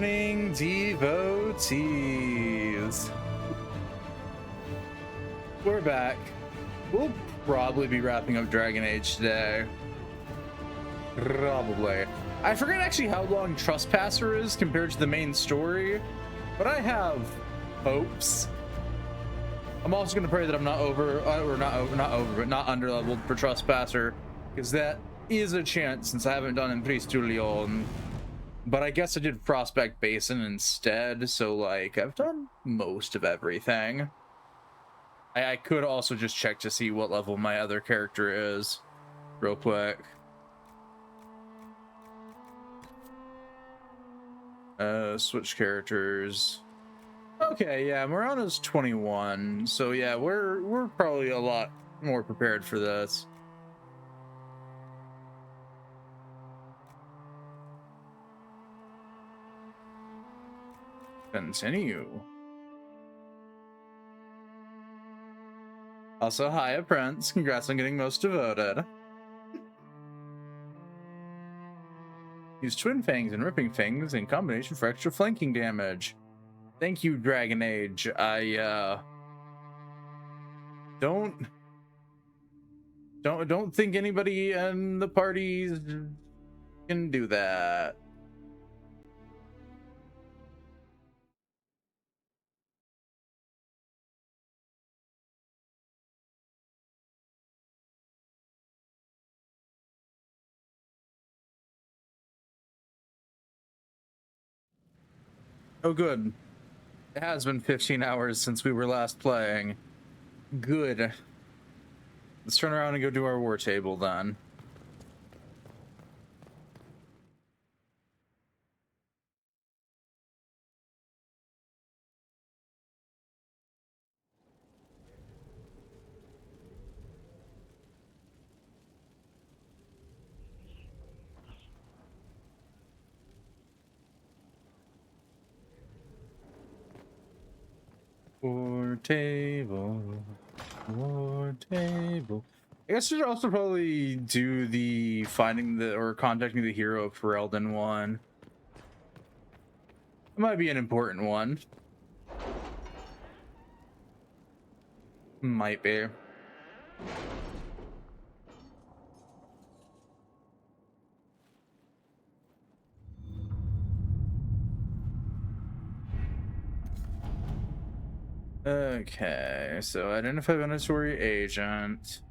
morning, devotees. We're back. We'll probably be wrapping up Dragon Age today. Probably. I forget actually how long Trespasser is compared to the main story, but I have hopes. I'm also going to pray that I'm not not under leveled for Trespasser, because that is a chance since I haven't done Impristulion. But I guess I did Prospect Basin instead, so like I've done most of everything. I could also just check to see what level my other character is real quick. Switch characters. Okay, yeah, Morano's 21, so yeah, we're probably a lot more prepared for this. Continue. Also, hi, Prince. Congrats on getting most devoted. Use Twin Fangs and Ripping Fangs in combination for extra flanking damage. Thank you, Dragon Age. I don't think anybody in the parties can do that. Oh, good. It has been 15 hours since we were last playing. Good. Let's turn around and go do our war table then. War table. War table. I guess we should also probably do the finding the or contacting the hero of Ferelden one. It might be an important one. Might be. Okay, so identify mandatory agent.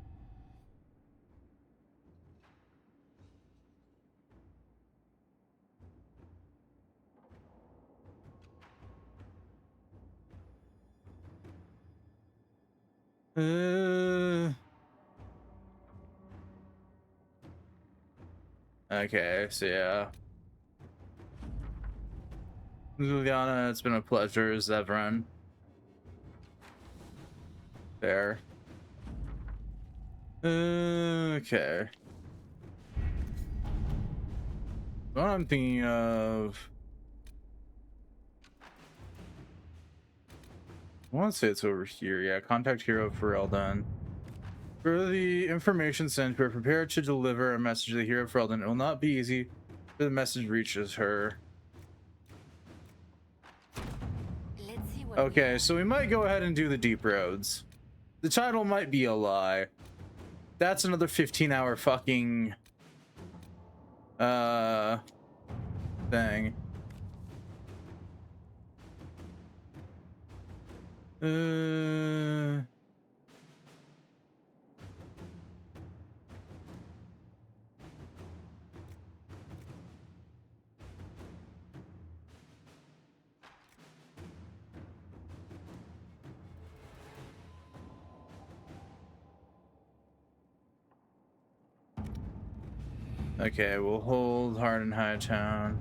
Okay, so yeah. Liliana, it's been a pleasure, Zevran. There. Okay. What I'm thinking of... I want to say it's over here. Yeah, contact hero Ferelden. For the information sent, we're prepared to deliver a message to the hero Ferelden. It will not be easy, but the message reaches her. Okay, so we might go ahead and do the deep roads. The title might be a lie. That's another 15-hour fucking thing. Okay, we'll hold hard in Hightown.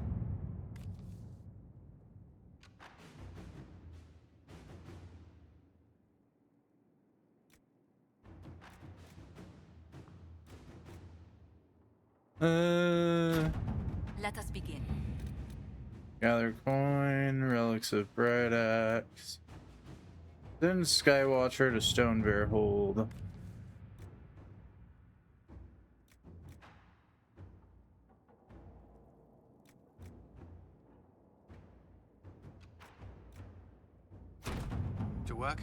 Let us begin. Gather coin, relics of Bright Axe. Then Skywatcher to Stone Bear hold. to work?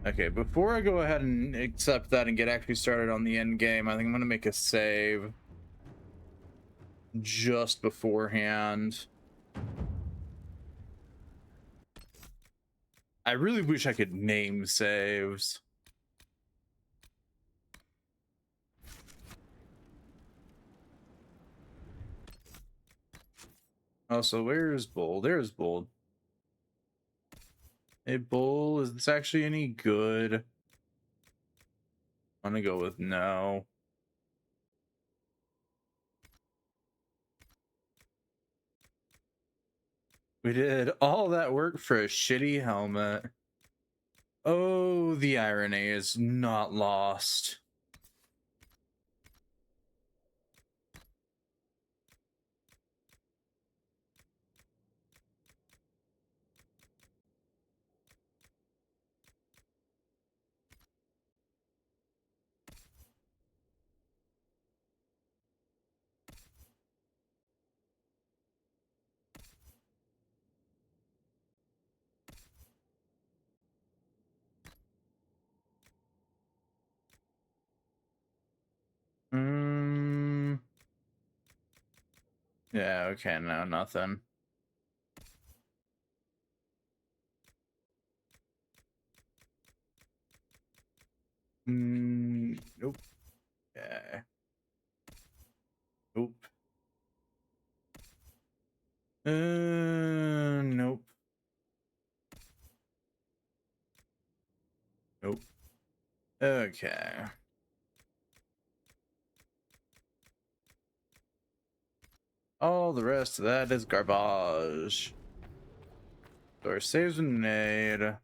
Okay, before I go ahead and accept that and get actually started on the end game, I think I'm gonna make a save just beforehand. I really wish I could name saves. Oh, so where's Bull? There's Bull. Hey, Bull, is this actually any good? I'm gonna go with no. We did all that work for a shitty helmet. Oh, the irony is not lost. Yeah, okay, no, nothing. Nope. Yeah. Nope. Nope. Nope. Okay. All the rest of that is garbage. So our saves been made.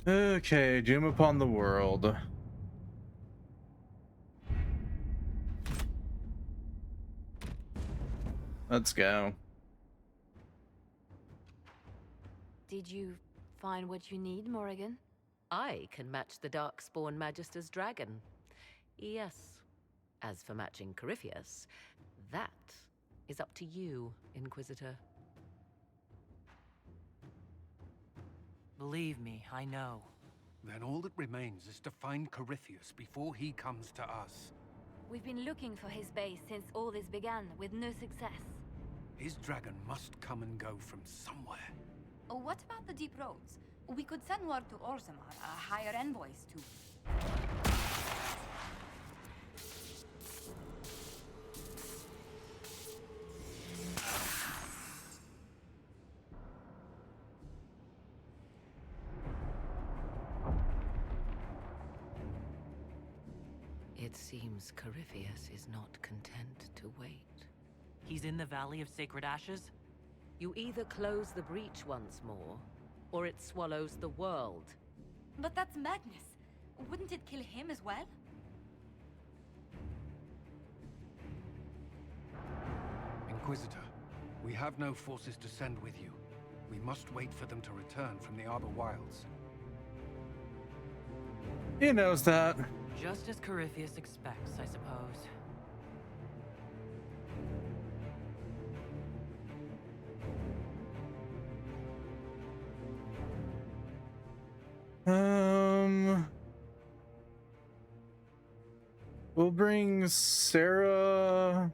Okay, doom upon the world. Let's go. Did you find what you need, Morrigan? I can match the Darkspawn Magister's dragon. Yes. As for matching Corypheus, that is up to you, Inquisitor. Believe me, I know. Then all that remains is to find Corypheus before he comes to us. We've been looking for his base since all this began, with no success. His dragon must come and go from somewhere. Oh, what about the deep roads? We could send word to Orzammar, hire envoys to... It seems Corypheus is not content to wait. He's in the Valley of Sacred Ashes? You either close the breach once more, or it swallows the world. But that's Magnus. Wouldn't it kill him as well? Inquisitor, we have no forces to send with you. We must wait for them to return from the Arbor Wilds. He knows that. Just as Corypheus expects, I suppose. We'll bring Sarah,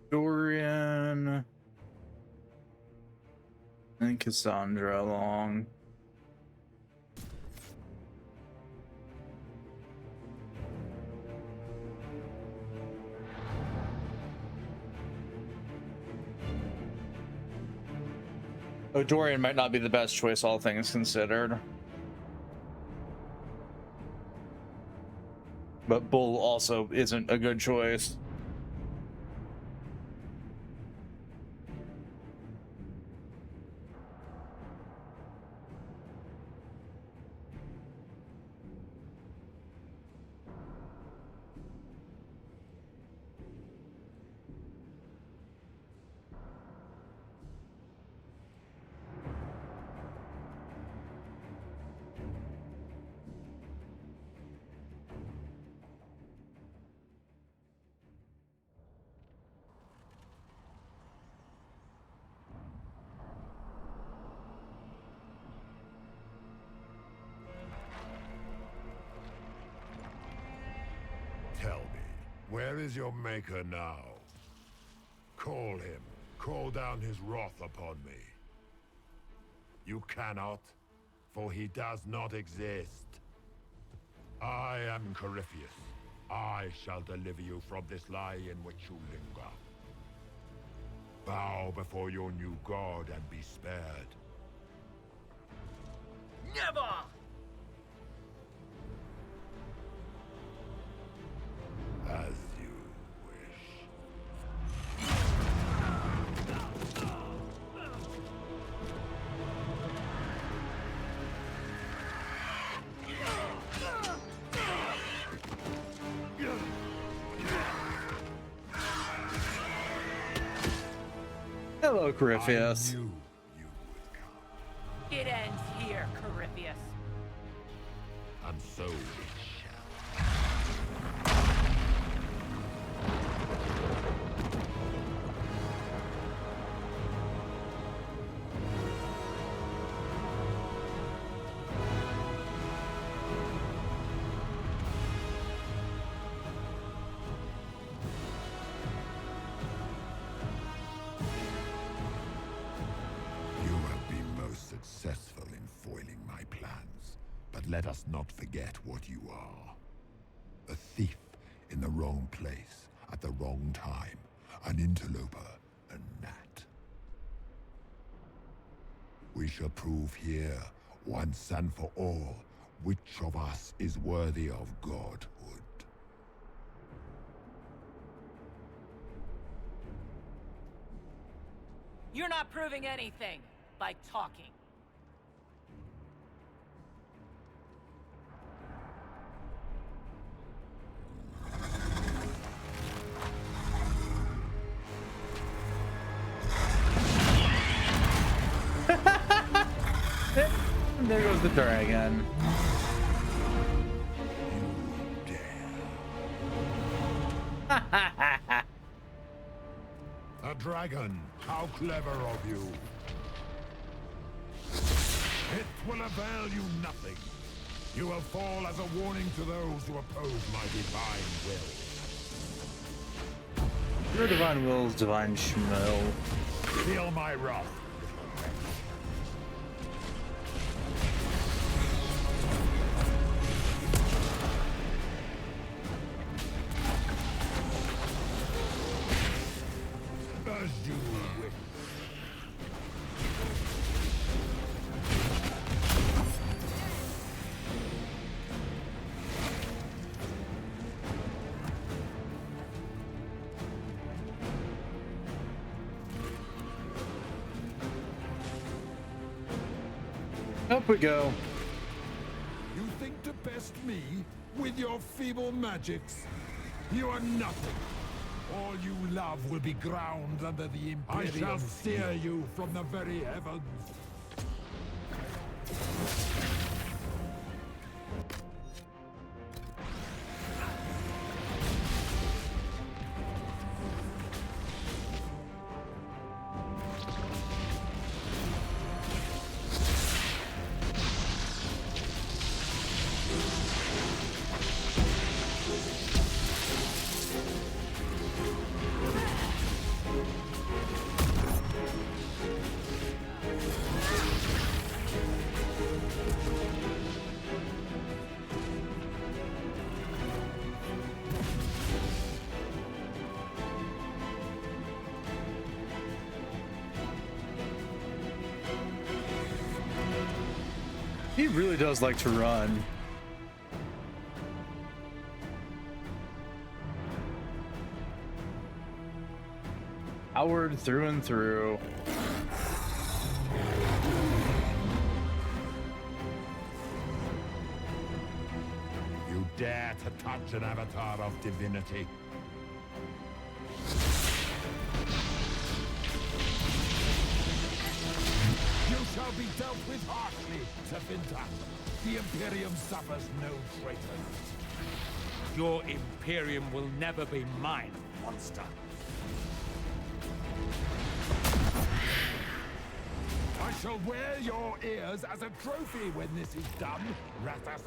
Dorian, and Cassandra along. Oh, Dorian might not be the best choice, all things considered. But Bull also isn't a good choice. Where is your maker now? Call him. Call down his wrath upon me. You cannot, for he does not exist. I am Corypheus. I shall deliver you from this lie in which you linger. Bow before your new god and be spared. Never! As you wish. Hello, Corypheus. I knew you would come, It ends here, Corypheus. and so it shall. You have been most successful in foiling my plans, but let us not forget what you are. A thief in the wrong place at the wrong time, an interloper, a gnat. We shall prove here, once and for all, which of us is worthy of godhood. You're not proving anything by talking. There goes the dragon. You dare. A dragon! How clever of you! It will avail you nothing. You will fall as a warning to those who oppose my divine will. Your divine will is divine schmill. Feel my wrath. As you wish. Up we go. You think to best me with your feeble magics? You are nothing. All you love will be ground under the Imperium. I shall steer you from the very heavens. He really does like to run. Howard through and through. You dare to touch an avatar of divinity? You shall be dealt with harshly, Tevinter. The Imperium suffers no traitors. Your Imperium will never be mine, monster. I shall wear your ears as a trophy when this is done, Rathas.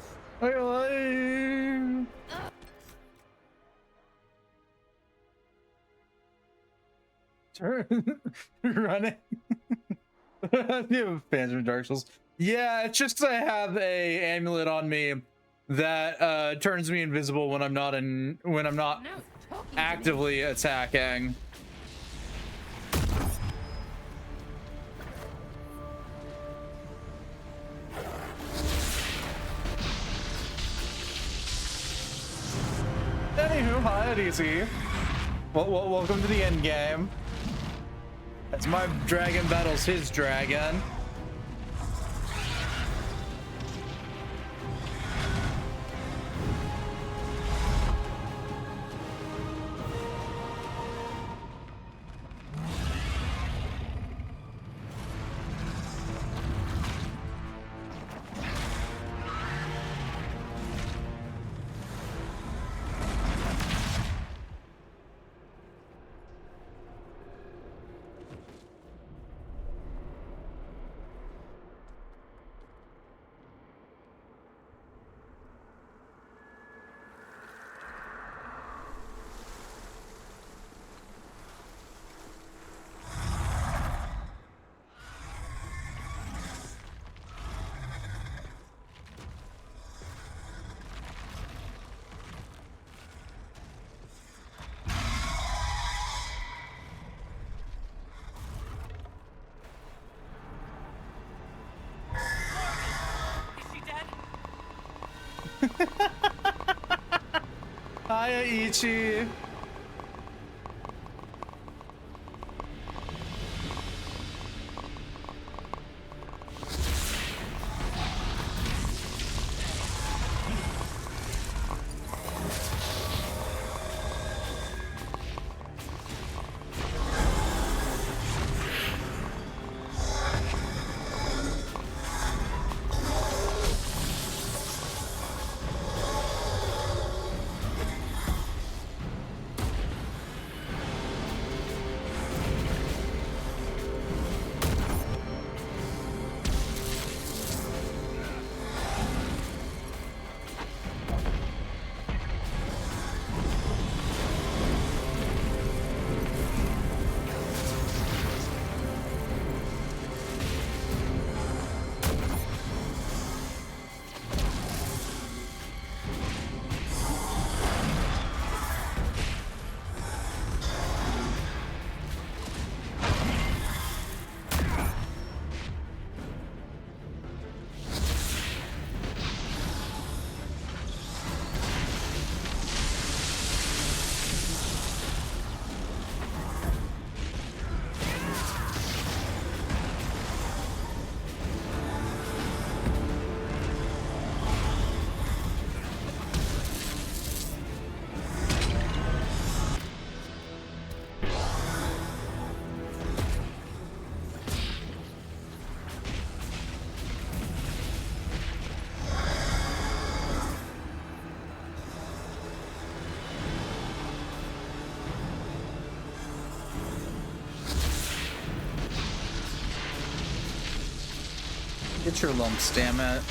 Running. You have fans from Dark Souls. Yeah, it's just 'cause I have a amulet on me that turns me invisible when I'm not actively attacking. Anywho, hi, Adisi. Welcome to the end game. As my dragon battles his dragon. Hiya, Ichi. Get your lumps, damn it.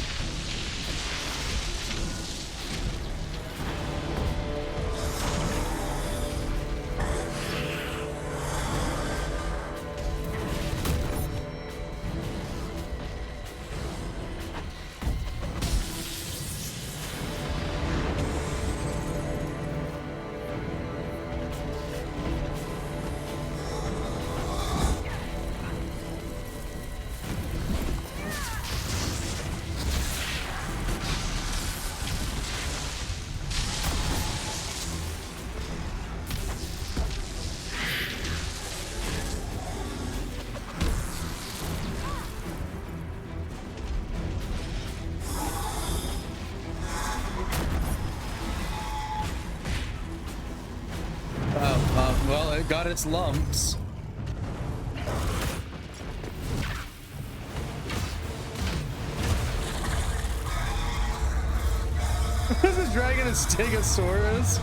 Well, it got its lumps. Is a dragon a Stegosaurus?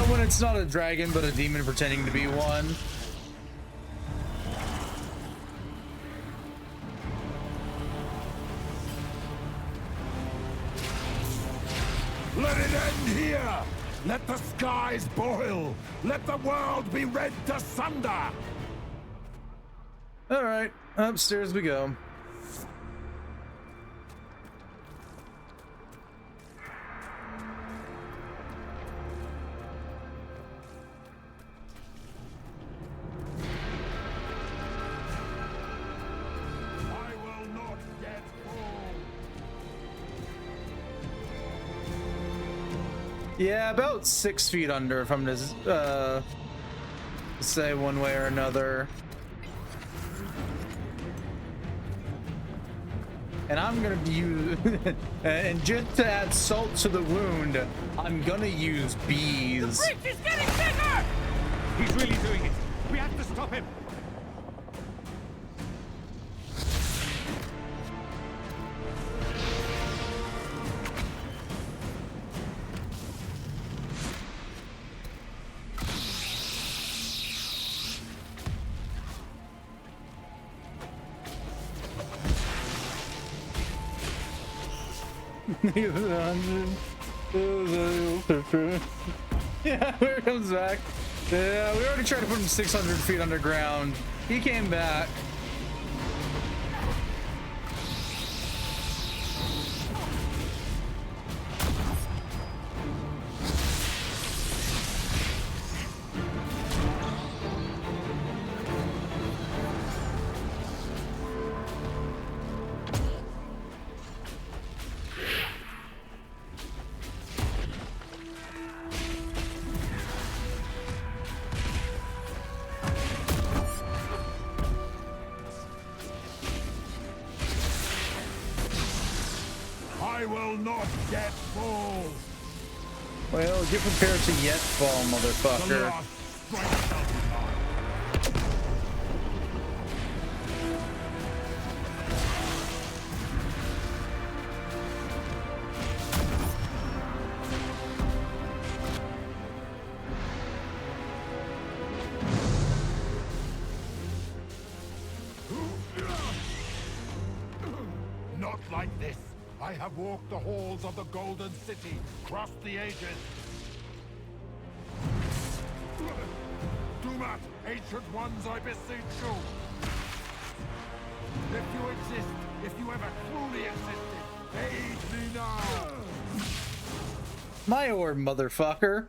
When it's not a dragon, but a demon pretending to be one. Let it end here! Let the skies boil! Let the world be rent asunder! All right, upstairs we go. I will not get full. Yeah, about 6 feet under, if I'm to say one way or another. And I'm gonna use, and just to add salt to the wound, I'm gonna use bees. The breach is getting bigger! He's really doing it. We have to stop him. Yeah, here it comes back. Yeah, we already tried to put him 600 feet underground. He came back. I will not get full. Well, get prepared to yet fall, The motherfucker. last strike shall be mine. Not like this. I have walked the halls of the Golden City, crossed the ages. Do not, ancient ones, I beseech you. If you exist, if you ever truly existed, aid me now. My orb, motherfucker.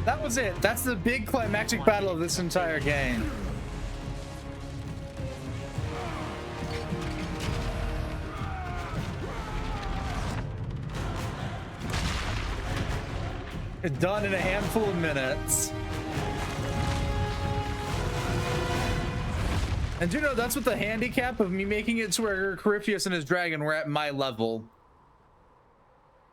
That was it. That's the big climactic battle of this entire game. It's done in a handful of minutes. And you know, that's what the handicap of me making it to where Corypheus and his dragon were at my level.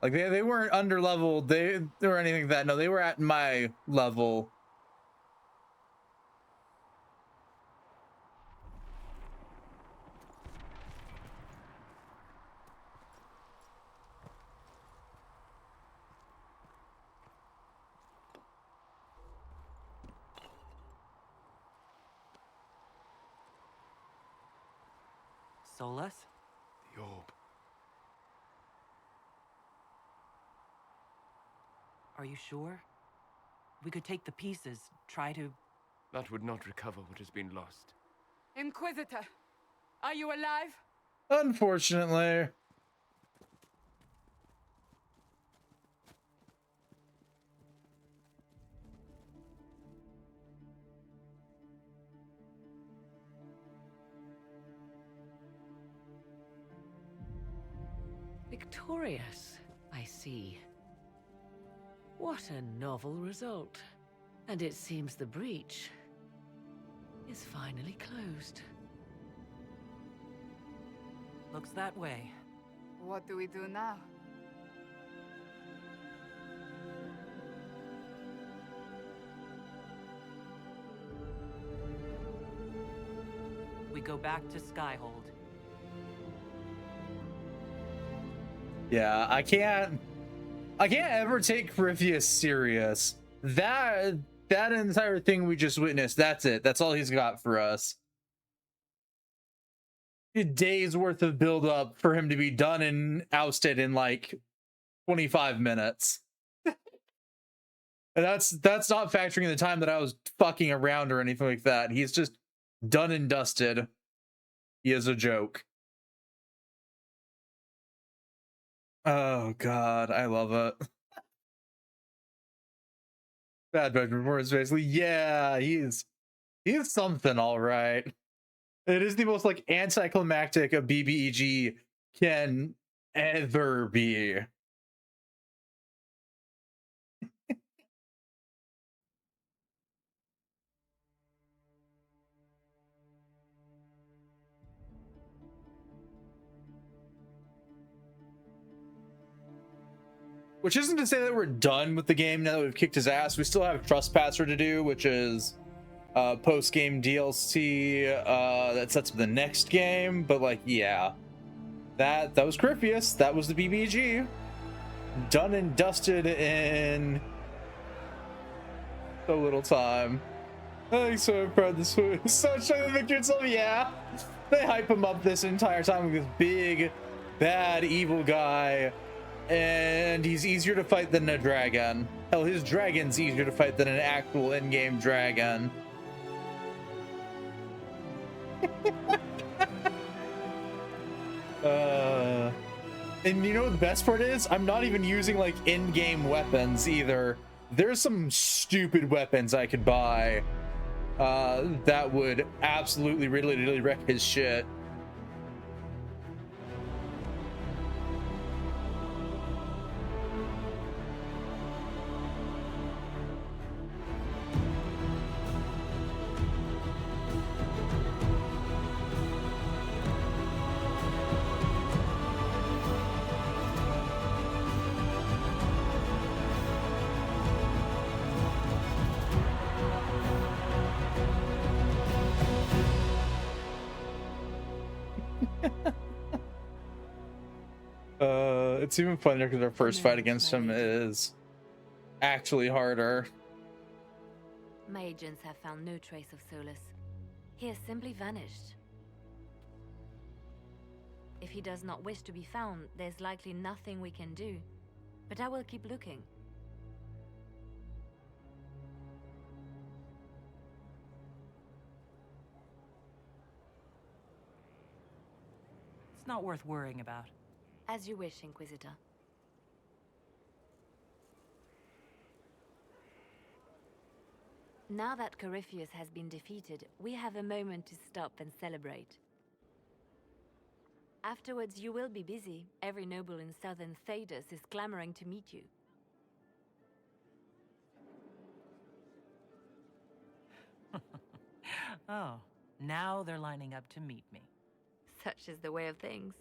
Like they weren't under leveled, or anything like that. No, they were at my level. Solus? The orb. Are you sure? We could take the pieces, try to... That would not recover what has been lost. Inquisitor! Are you alive? Unfortunately. Victorious, I see. What a novel result. And it seems the breach is finally closed. Looks that way. What do we do now? We go back to Skyhold. Yeah, I can't ever take Corypheus serious. That entire thing we just witnessed, that's it. That's all he's got for us. A day's worth of build up for him to be done and ousted in like 25 minutes. And that's not factoring in the time that I was fucking around or anything like that. He's just done and dusted. He is a joke. Oh god, I love it. Bad Bedroom Wars, basically. Yeah, he's something, all right. It is the most like anticlimactic a BBEG can ever be. Which isn't to say that we're done with the game now that we've kicked his ass. We still have Trespasser to do, which is post-game DLC that sets up the next game. But like, yeah, that was Corypheus. That was the BBG. Done and dusted in so little time. I'm so proud of this was such a victory itself. Yeah, they hype him up this entire time with this big, bad, evil guy. And he's easier to fight than a dragon. Hell, his dragon's easier to fight than an actual in-game dragon. And you know what the best part is? I'm not even using like in-game weapons either. There's some stupid weapons I could buy that would absolutely really wreck his shit. It's even funnier because our first fight against him is actually harder. My agents have found no trace of Solus. He has simply vanished. If he does not wish to be found, there's likely nothing we can do. But I will keep looking. It's not worth worrying about. As you wish, Inquisitor. Now that Corypheus has been defeated, we have a moment to stop and celebrate. Afterwards, you will be busy. Every noble in southern Thedas is clamoring to meet you. Oh, now they're lining up to meet me. Such is the way of things.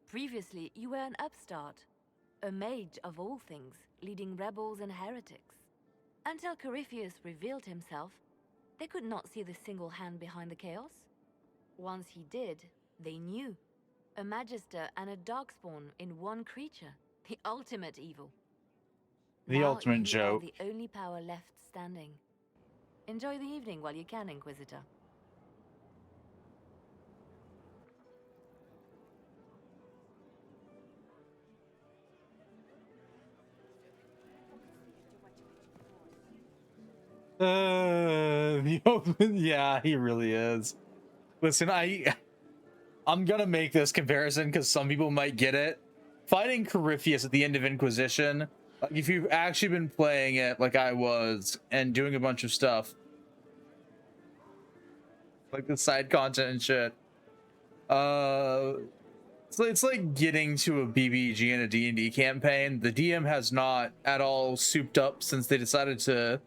Previously, you were an upstart, a mage of all things, leading rebels and heretics. Until Corypheus revealed himself, they could not see the single hand behind the chaos. Once he did, they knew. A magister and a darkspawn in one creature, the ultimate evil. The Now ultimate you joke. are the only power left standing. Enjoy the evening while you can, Inquisitor. Yeah, he really is. Listen, I'm gonna make this comparison because some people might get it. Fighting Corypheus at the end of Inquisition, like if you've actually been playing it like I was and doing a bunch of stuff, like the side content and shit, so it's like getting to a BBG in a D&D campaign. The DM has not at all souped up since they decided to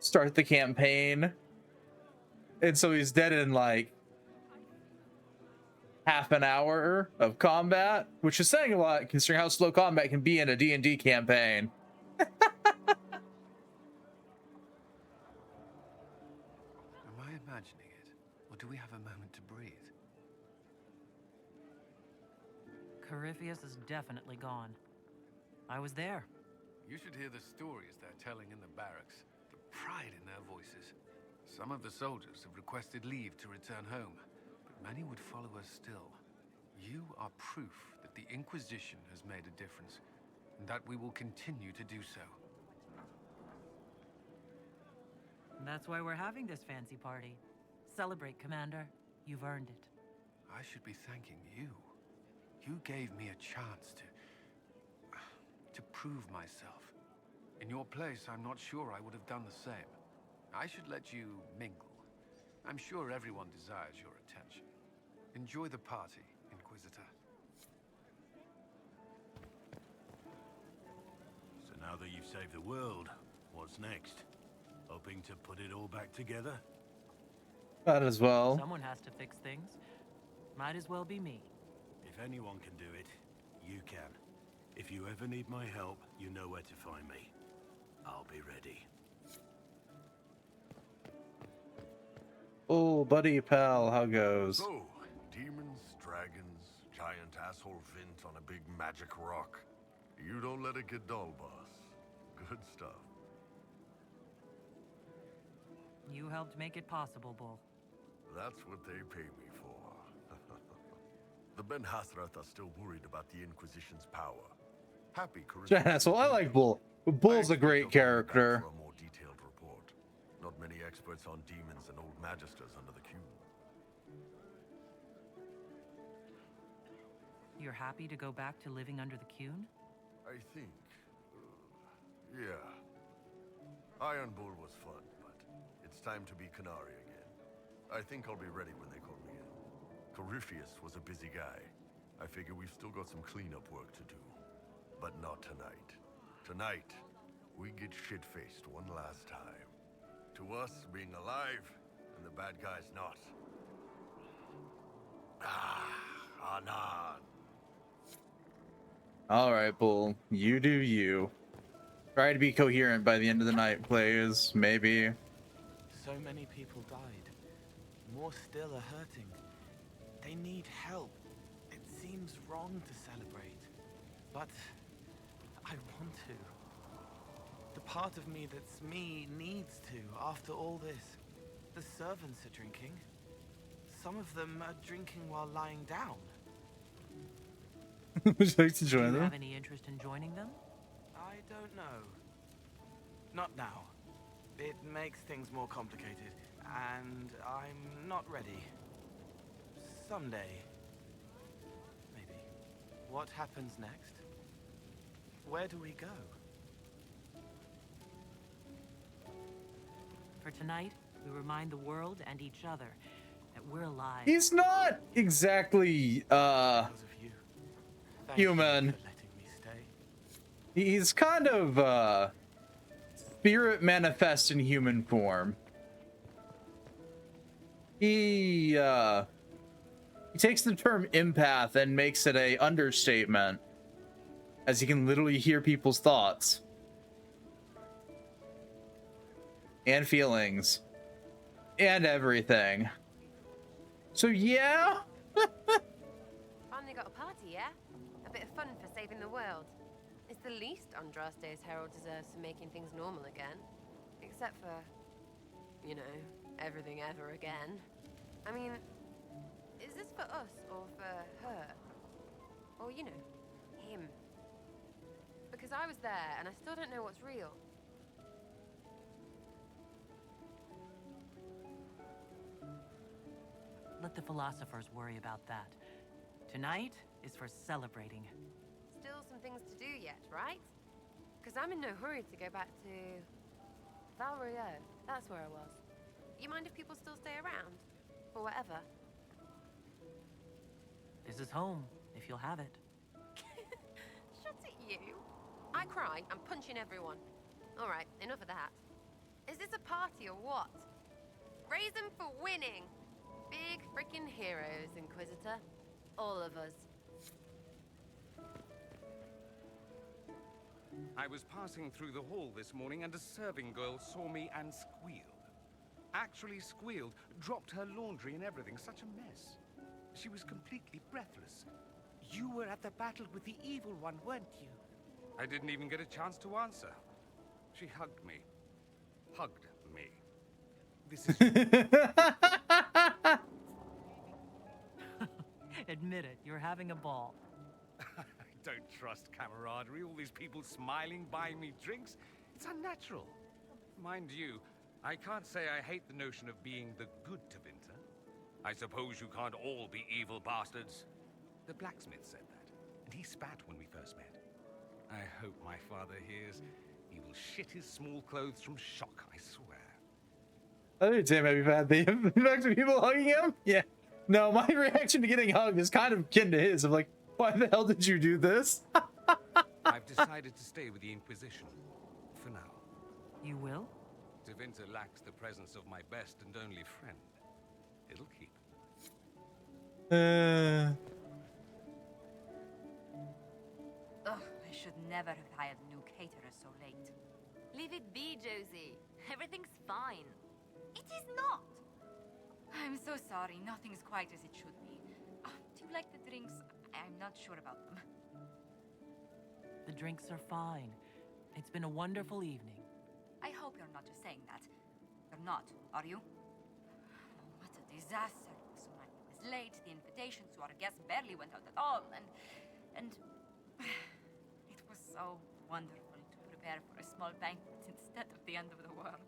start the campaign, and so he's dead in like half an hour of combat, which is saying a lot considering how slow combat can be in a D&D campaign. Am I imagining it, or do we have a moment to breathe? Corypheus is definitely gone. I was there. You should hear the stories they're telling in the barracks. The pride in their voices. Some of the soldiers have requested leave to return home, but many would follow us still. You are proof that the Inquisition has made a difference, and that we will continue to do so. That's why we're having this fancy party. Celebrate, Commander. You've earned it. I should be thanking you. You gave me a chance to prove myself. In your place, I'm not sure I would have done the same. I should let you mingle. I'm sure everyone desires your attention. Enjoy the party, Inquisitor. So now that you've saved the world, what's next? Hoping to put it all back together? That as well. Someone has to fix things. Might as well be me. If anyone can do it, you can. If you ever need my help, you know where to find me. I'll be ready. Oh, buddy pal, how goes? So, demons, dragons, giant asshole Vint on a big magic rock. You don't let it get dull, boss. Good stuff. You helped make it possible, Bull. That's what they pay me for. The Ben Hasrath are still worried about the Inquisition's power. Happy Giant asshole. I like Bull. Bull's a great character. For a more detailed report. Not many experts on demons and old magisters under the cube. You're happy to go back to living under the Cune? I think. Yeah. Iron Bull was fun, but it's time to be Canary again. I think I'll be ready when they call me in. Corypheus was a busy guy. I figure we've still got some cleanup work to do. But not tonight. Tonight, we get shit-faced one last time. To us, being alive, and the bad guys not. Anan. Alright, Bull. You do you. Try to be coherent by the end of the night, please. Maybe. So many people died. More still are hurting. They need help. It seems wrong to celebrate, but I want to. The part of me that's me needs to, after all this. The servants are drinking. Some of them are drinking while lying down. Would you like to Do join you them? have any interest in joining them? I don't know. Not now. It makes things more complicated, and I'm not ready. Someday. Maybe. What happens next? Where do we go? For tonight, we remind the world and each other that we're alive. He's not exactly, Because of you. Thank human. you for letting me stay. He's kind of, spirit manifest in human form. He takes the term empath and makes it a understatement, as he can literally hear people's thoughts and feelings and everything. So yeah. Finally got a party, yeah? A bit of fun for saving the world. It's the least Andraste's herald deserves for making things normal again. Except for, you know, everything ever again. I mean, is this for us or for her? Or, you know, him? Because I was there and I still don't know what's real. Let the philosophers worry about that. Tonight is for celebrating. Still some things to do yet, right? Because I'm in no hurry to go back to Valrio. That's where I was. You mind if people still stay around? For whatever? This is home, if you'll have it. Shut it, you. I cry, I'm punching everyone. Alright, enough of that. Is this a party or what? Raise them for winning! Big freaking heroes, Inquisitor. All of us. I was passing through the hall this morning and a serving girl saw me and squealed. Actually squealed, dropped her laundry and everything, such a mess. She was completely breathless. You were at the battle with the evil one, weren't you? I didn't even get a chance to answer. She hugged me. Hugged me. This is... Admit it, you're having a ball. I don't trust camaraderie. All these people smiling, buying me drinks. It's unnatural. Mind you, I can't say I hate the notion of being the good Tevinter. I suppose you can't all be evil bastards. The blacksmith said that, and he spat when we first met. I hope my father hears. He will shit his small clothes from shock, I swear. I think Sam might be bad. The effects of people hugging him? Yeah. No, my reaction to getting hugged is kind of akin to his. I'm like, why the hell did you do this? I've decided to stay with the Inquisition. For now. You will? Tevinter lacks the presence of my best and only friend. It'll keep. Ugh, I should never have hired a new caterer so late. Leave it be, Josie. Everything's fine. It is not! I'm so sorry, nothing's quite as it should be. Do you like the drinks? I'm not sure about them. The drinks are fine. It's been a wonderful evening. I hope you're not just saying that. You're not, are you? What a disaster. So I was late, the invitations to our guests barely went out at all, and it was so wonderful to prepare for a small banquet instead of the end of the world.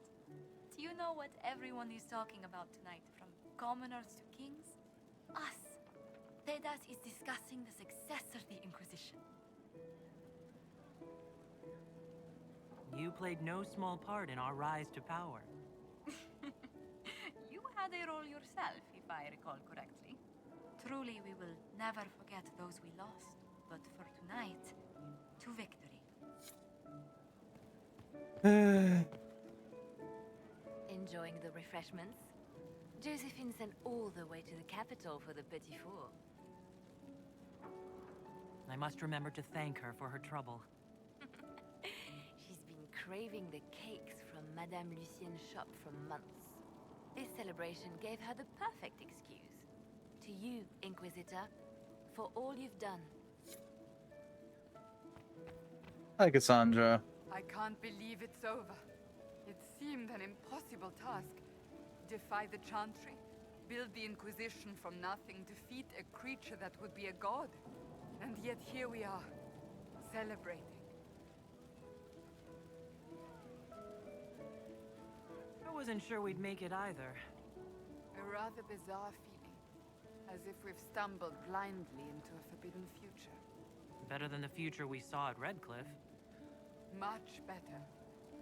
Do you know what everyone is talking about tonight, from commoners to kings? Us. Thedas is discussing the success of the Inquisition. You played no small part in our rise to power. You had a role yourself, if I recall correctly. Truly, we will never forget those we lost. But for tonight, to victory. Enjoying the refreshments? Josephine sent all the way to the capital for the petit four. I must remember to thank her for her trouble. She's been craving the cakes from Madame Lucien's shop for months. This celebration gave her the perfect excuse. To you, Inquisitor, for all you've done. Hi, Cassandra. I can't believe it's over. It seemed an impossible task. Defy the Chantry, build the Inquisition from nothing, defeat a creature that would be a god. And yet here we are, celebrating. I wasn't sure we'd make it either. A rather bizarre feeling, as if we've stumbled blindly into a forbidden future. Better than the future we saw at Redcliffe. Much better.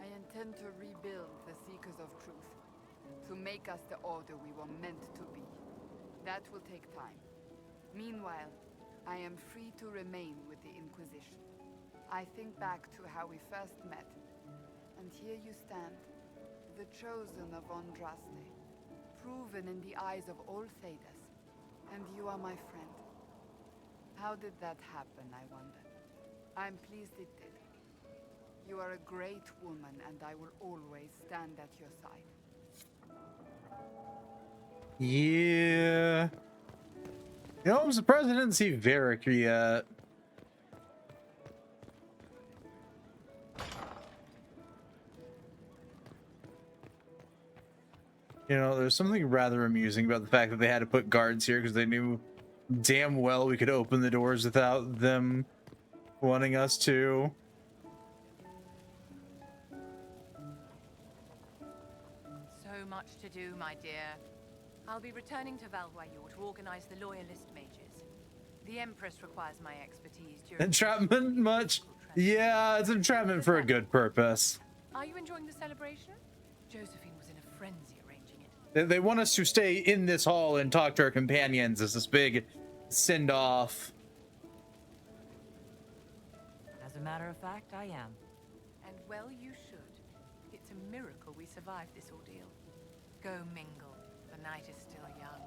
I intend to rebuild the Seekers of Truth, to make us the order we were meant to be. That will take time. Meanwhile, I am free to remain with the Inquisition. I think back to how we first met, and here you stand, the chosen of Andraste, proven in the eyes of all Thedas, and you are my friend. How did that happen, I wonder? I'm pleased it did. You are a great woman, and I will always stand at your side. Yeah. You know, I'm surprised I didn't see Varric yet. You know, there's something rather amusing about the fact that they had to put guards here because they knew damn well we could open the doors without them wanting us to. So much to do, my dear. I'll be returning to Valvoyeur to organize the loyalist mages. The Empress requires my expertise during... Entrapment much? Yeah, it's entrapment for a good purpose. Are you enjoying the celebration? Josephine was in a frenzy arranging it. They want us to stay in this hall and talk to our companions as this big send-off. As a matter of fact, I am. And well you should. It's a miracle we survived this ordeal. Go mingle. The night is still young.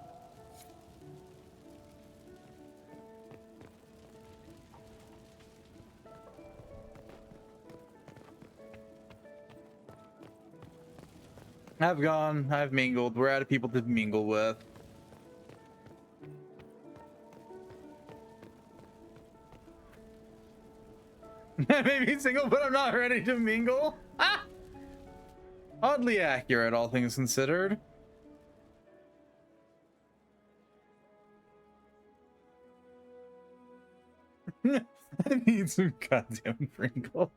I've gone, I've mingled. We're out of people to mingle with. I may be single, but I'm not ready to mingle. Ah! Oddly accurate, all things considered. I need some goddamn Pringle.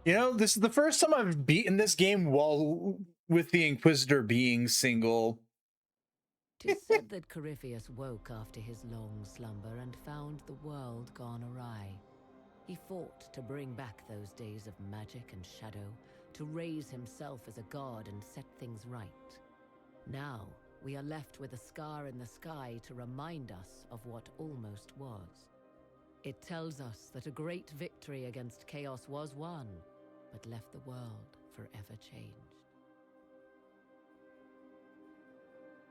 You know, this is the first time I've beaten this game while with the Inquisitor being single. 'Tis said that Corypheus woke after his long slumber and found the world gone awry. He fought to bring back those days of magic and shadow, to raise himself as a god and set things right. Now, we are left with a scar in the sky to remind us of what almost was. It tells us that a great victory against chaos was won, but left the world forever changed.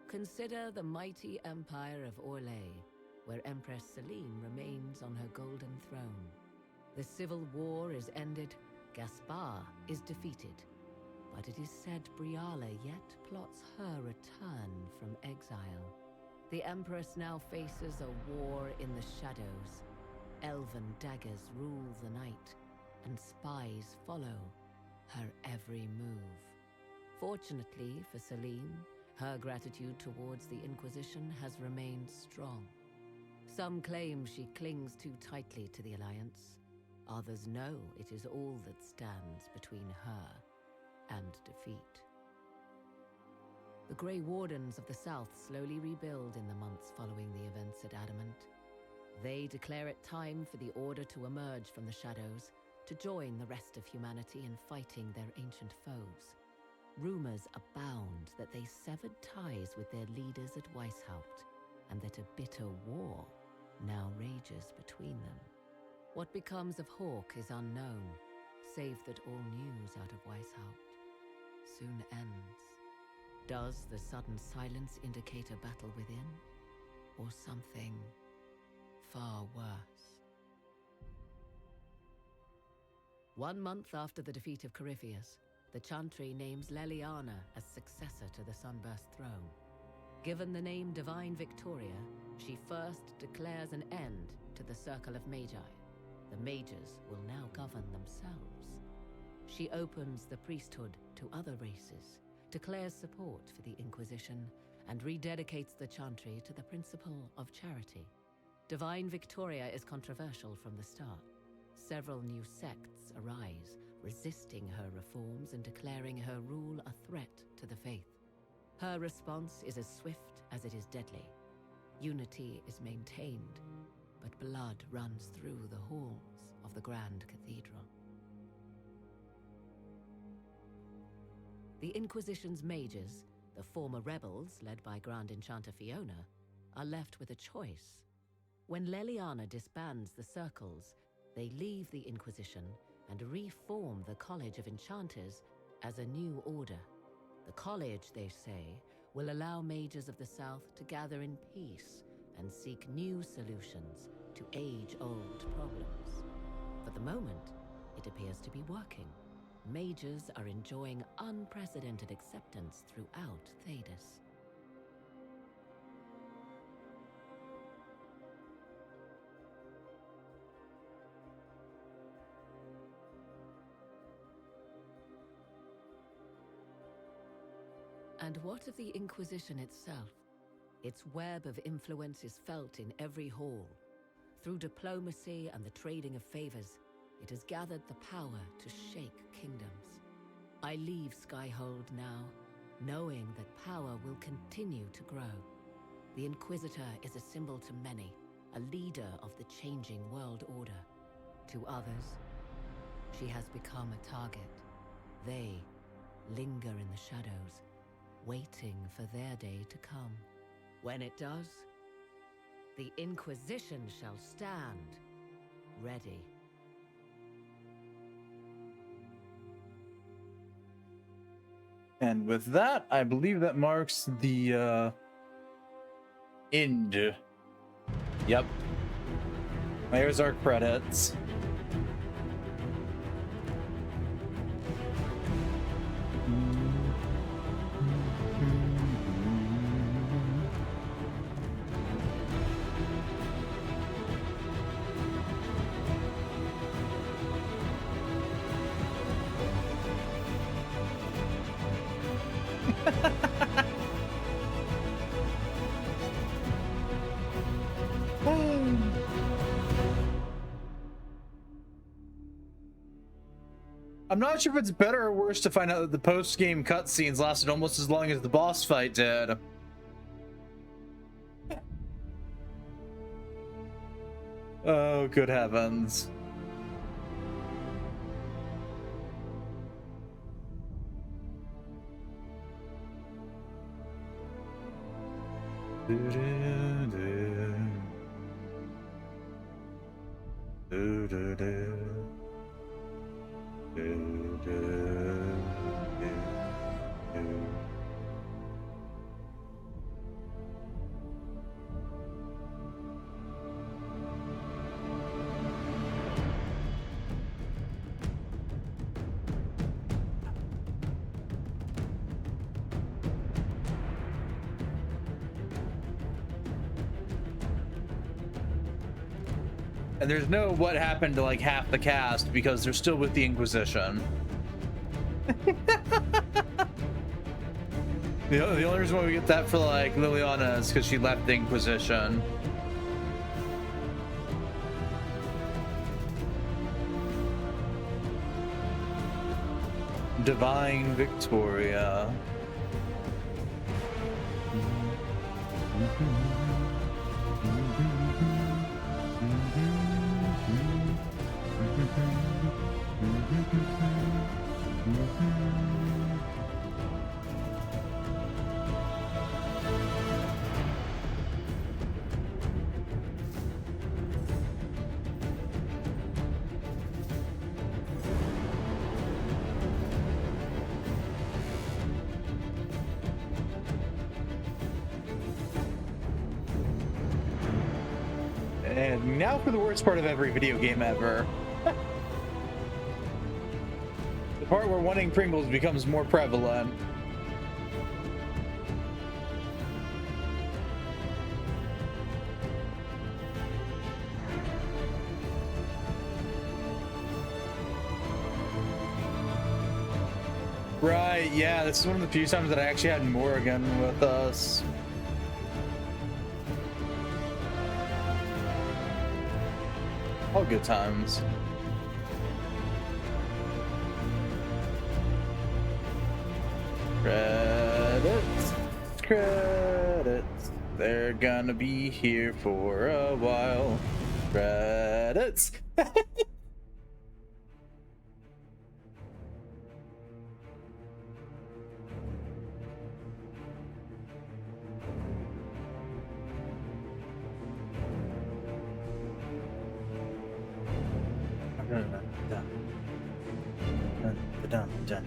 Consider the mighty empire of Orlais, where Empress Celine remains on her golden throne. The civil war is ended, Gaspar is defeated, but it is said Briala yet plots her return from exile. The Empress now faces a war in the shadows. Elven daggers rule the night, and spies follow her every move. Fortunately for Celine, her gratitude towards the Inquisition has remained strong. Some claim she clings too tightly to the Alliance. Others know it is all that stands between her and defeat. The Grey Wardens of the South slowly rebuild in the months following the events at Adamant. They declare it time for the Order to emerge from the shadows, to join the rest of humanity in fighting their ancient foes. Rumors abound that they severed ties with their leaders at Weishaupt, and that a bitter war now rages between them. What becomes of Hawke is unknown, save that all news out of Weishaupt soon ends. Does the sudden silence indicate a battle within, or something far worse? 1 month after the defeat of Corypheus, the Chantry names Leliana as successor to the Sunburst throne. Given the name Divine Victoria, she first declares an end to the Circle of Magi. The mages will now govern themselves. She opens the priesthood to other races, declares support for the Inquisition, and rededicates the Chantry to the principle of charity. Divine Victoria is controversial from the start. Several new sects arise, resisting her reforms and declaring her rule a threat to the faith. Her response is as swift as it is deadly. Unity is maintained, but blood runs through the halls of the Grand Cathedral. The Inquisition's mages, the former rebels led by Grand Enchanter Fiona, are left with a choice. When Leliana disbands the circles, they leave the Inquisition and reform the College of Enchanters as a new order. The college, they say, will allow mages of the South to gather in peace and seek new solutions to age-old problems. For the moment, it appears to be working. Mages are enjoying unprecedented acceptance throughout Thedas. And what of the Inquisition itself? Its web of influence is felt in every hall. Through diplomacy and the trading of favors, it has gathered the power to shake kingdoms. I leave Skyhold now, knowing that power will continue to grow. The Inquisitor is a symbol to many, a leader of the changing world order. To others, she has become a target. They linger in the shadows, waiting for their day to come. When it does, the Inquisition shall stand, ready. And with that, I believe that marks the end. Yep. There's our credits. I'm not sure if it's better or worse to find out that the post-game cutscenes lasted almost as long as the boss fight did. Oh, good heavens. And there's no what happened to like half the cast because they're still with the Inquisition. The only reason why we get that for like Liliana is because she left the Inquisition. Divine Victoria. And now for the worst part of every video game ever. The part where wanting Pringles becomes more prevalent. Right, yeah, this is one of the few times that I actually had Morrigan with us. All good times. Credits, credits. They're gonna be here for a while. Credits. Dun.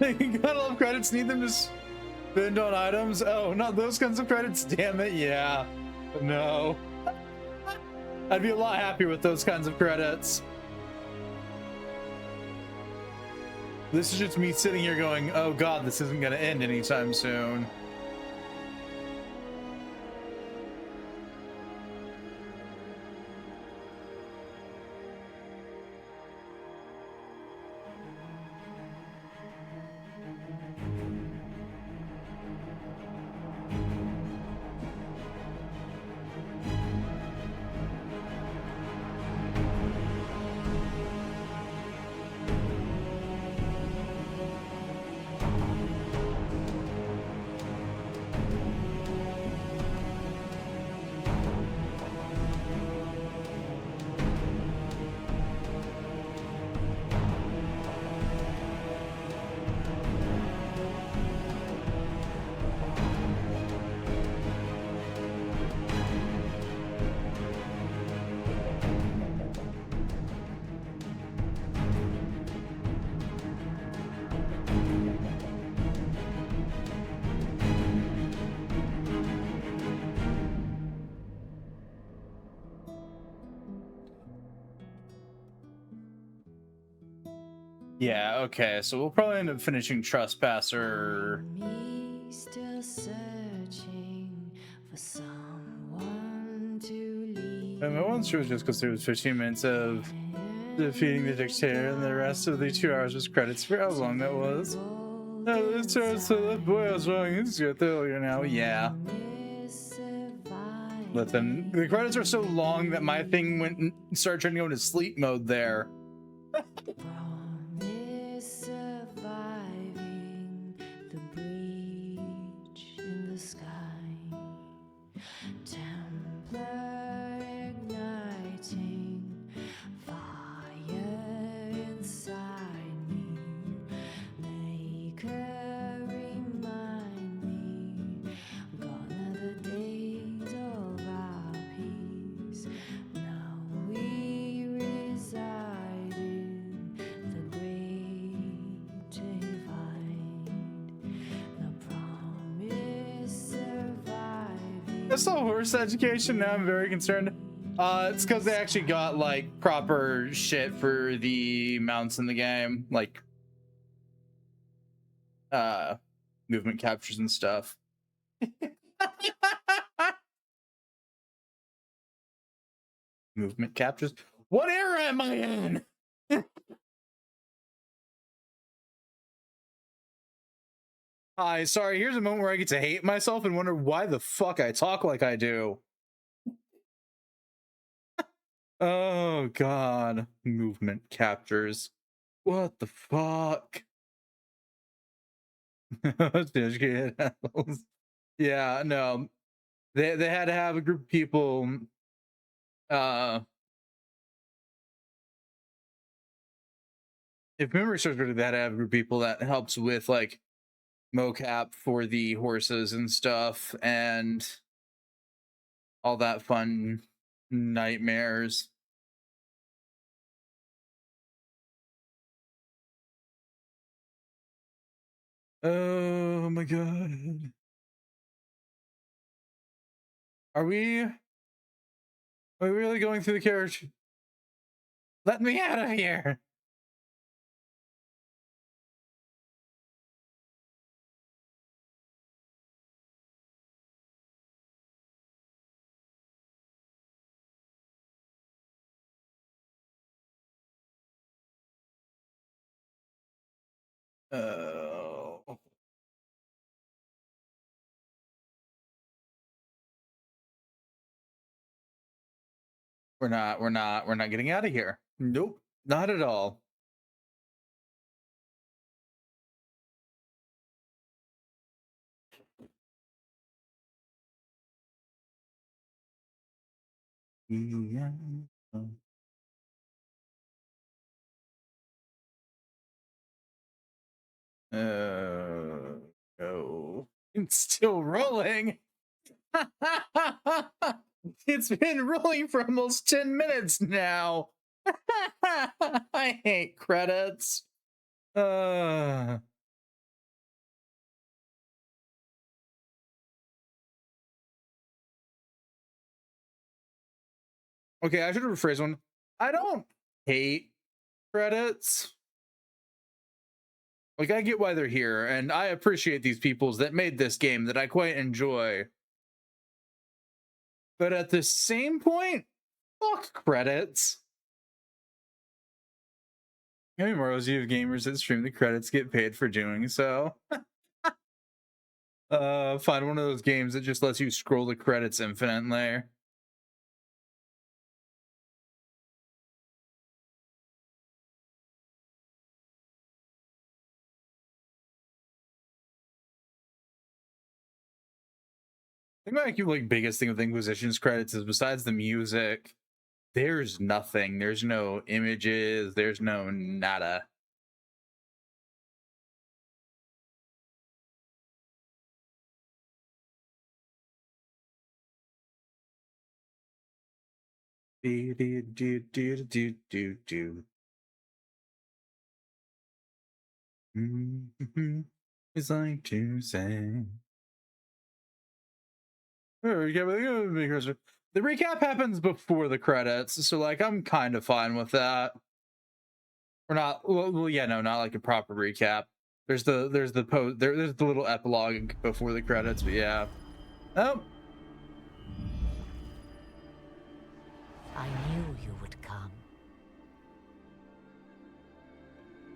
You gotta love credits, need them to spend on items. Oh, not those kinds of credits, damn it. Yeah, no. I'd be a lot happier with those kinds of credits. This is just me sitting here going, oh god, this isn't gonna end anytime soon. Yeah, okay, so we'll probably end up finishing Trespasser. Still searching for someone to leave. And my one was just because there was 15 minutes of defeating the dictator, and the rest of the 2 hours was credits for how long that was. So boy, I was wrong. It's good earlier now. Yeah. Listen, the credits are so long that my thing went and started trying to go into sleep mode there. Surviving the breach in the sky, Templar igniting fire inside me, Maker remind me, gone are the days of our peace, now we reside in the great divide, the promise surviving. That's all horse education. Now I'm very concerned. It's because they actually got like proper shit for the mounts in the game, like movement captures and stuff. Movement captures. What era am I in? Hi, sorry, here's a moment where I get to hate myself and wonder why the fuck I talk like I do. Oh god. Movement captures. What the fuck? Yeah, no. They had to have a group of people if memory serves me, they had to have a group of people that helps with like mocap for the horses and stuff and all that fun nightmares. Oh my god. Are we really going through the carriage? Let me out of here. Oh. We're not getting out of here. Nope, not at all. Yeah. Oh, it's still rolling. It's been rolling for almost 10 minutes now. I hate credits. Okay, I should rephrase one. I don't hate credits. Like, I get why they're here, and I appreciate these peoples that made this game that I quite enjoy. But at the same point, fuck credits. How many more of you have gamers that stream the credits get paid for doing so? Find one of those games that just lets you scroll the credits infinitely. I think my like biggest thing with Inquisition's credits is besides the music, there's nothing. There's no images. There's no nada. Do do do do do do do. It's like to say. The recap happens before the credits, so like I'm kind of fine with that. Or not, well, yeah, no, not like a proper recap. There's the there's the little epilogue before the credits, but yeah. Oh, I knew you would come.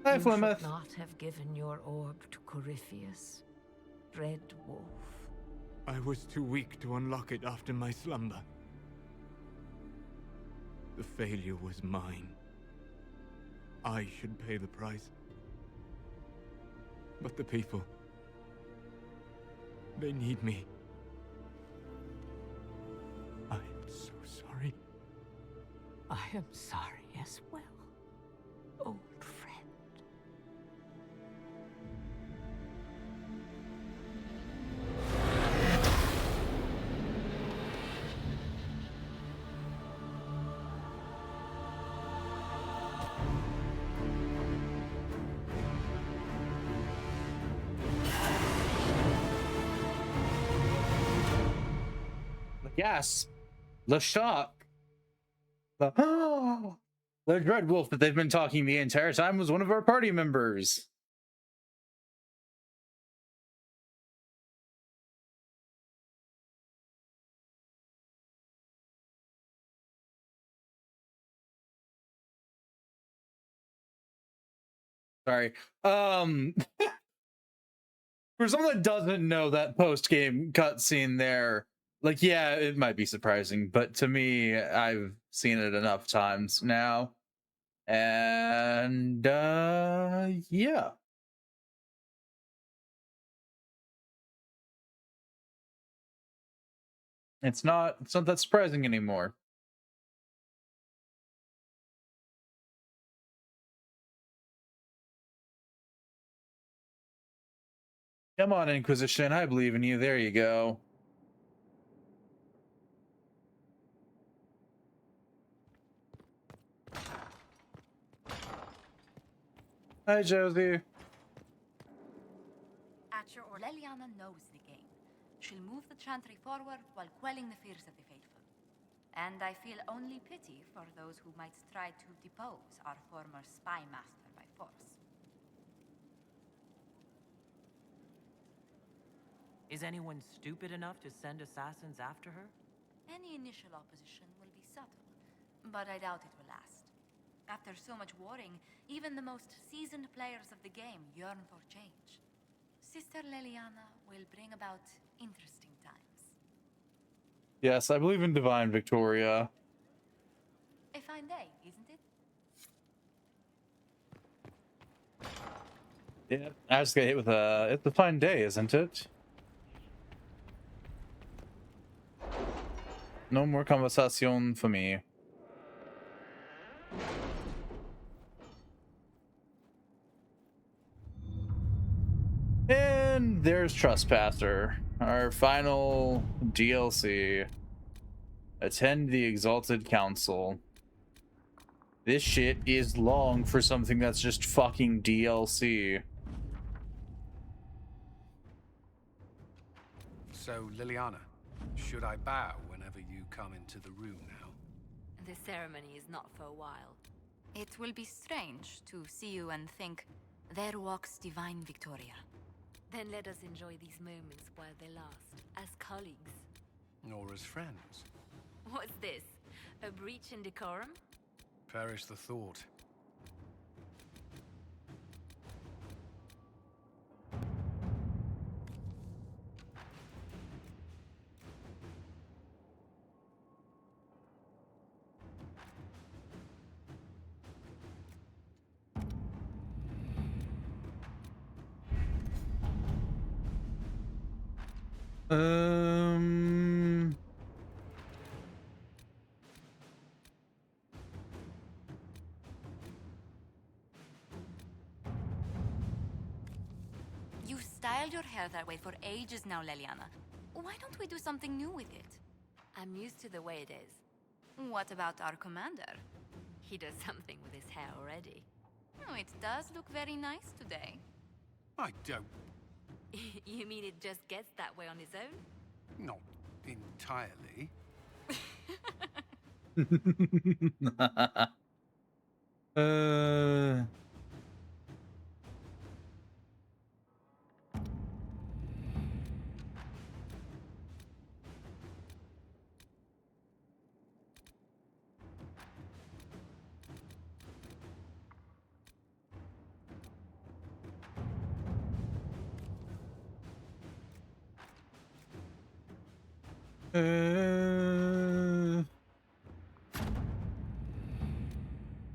hi, You Flemeth. should not have given your orb to Corypheus, Dread Wolf. I was too weak to unlock it after my slumber. The failure was mine. I should pay the price. But the people... they need me. I am so sorry. I am sorry as well, old friend. Yes, the shock. The the Dread Wolf that they've been talking the entire time was one of our party members. Sorry. For someone that doesn't know that post-game cutscene there, like, yeah, it might be surprising, but to me, I've seen it enough times now. And yeah. It's not that surprising anymore. Come on, Inquisition, I believe in you. There you go. Hi, Josie. At your order, Leliana knows the game. She'll move the chantry forward while quelling the fears of the faithful. And I feel only pity for those who might try to depose our former spy master by force. Is anyone stupid enough to send assassins after her? Any initial opposition will be subtle, but I doubt it will last. After so much warring, even the most seasoned players of the game yearn for change. Sister Leliana will bring about interesting times. Yes, I believe in Divine Victoria. A fine day, isn't it? Yeah, I just got hit with a... It's a fine day, isn't it? No more conversation for me. And there's Trespasser, our final DLC. Attend the Exalted Council. This shit is long for something that's just fucking DLC. So, Liliana, should I bow whenever you come into the room now? The ceremony is not for a while. It will be strange to see you and think, there walks Divine Victoria. Then let us enjoy these moments while they last, as colleagues. Or as friends? What's this? A breach in decorum? Perish the thought. You've styled your hair that way for ages now, Leliana. Why don't we do something new with it? I'm used to the way it is. What about our commander? He does something with his hair already. Oh, it does look very nice today. I don't... You mean it just gets that way on his own? Not entirely.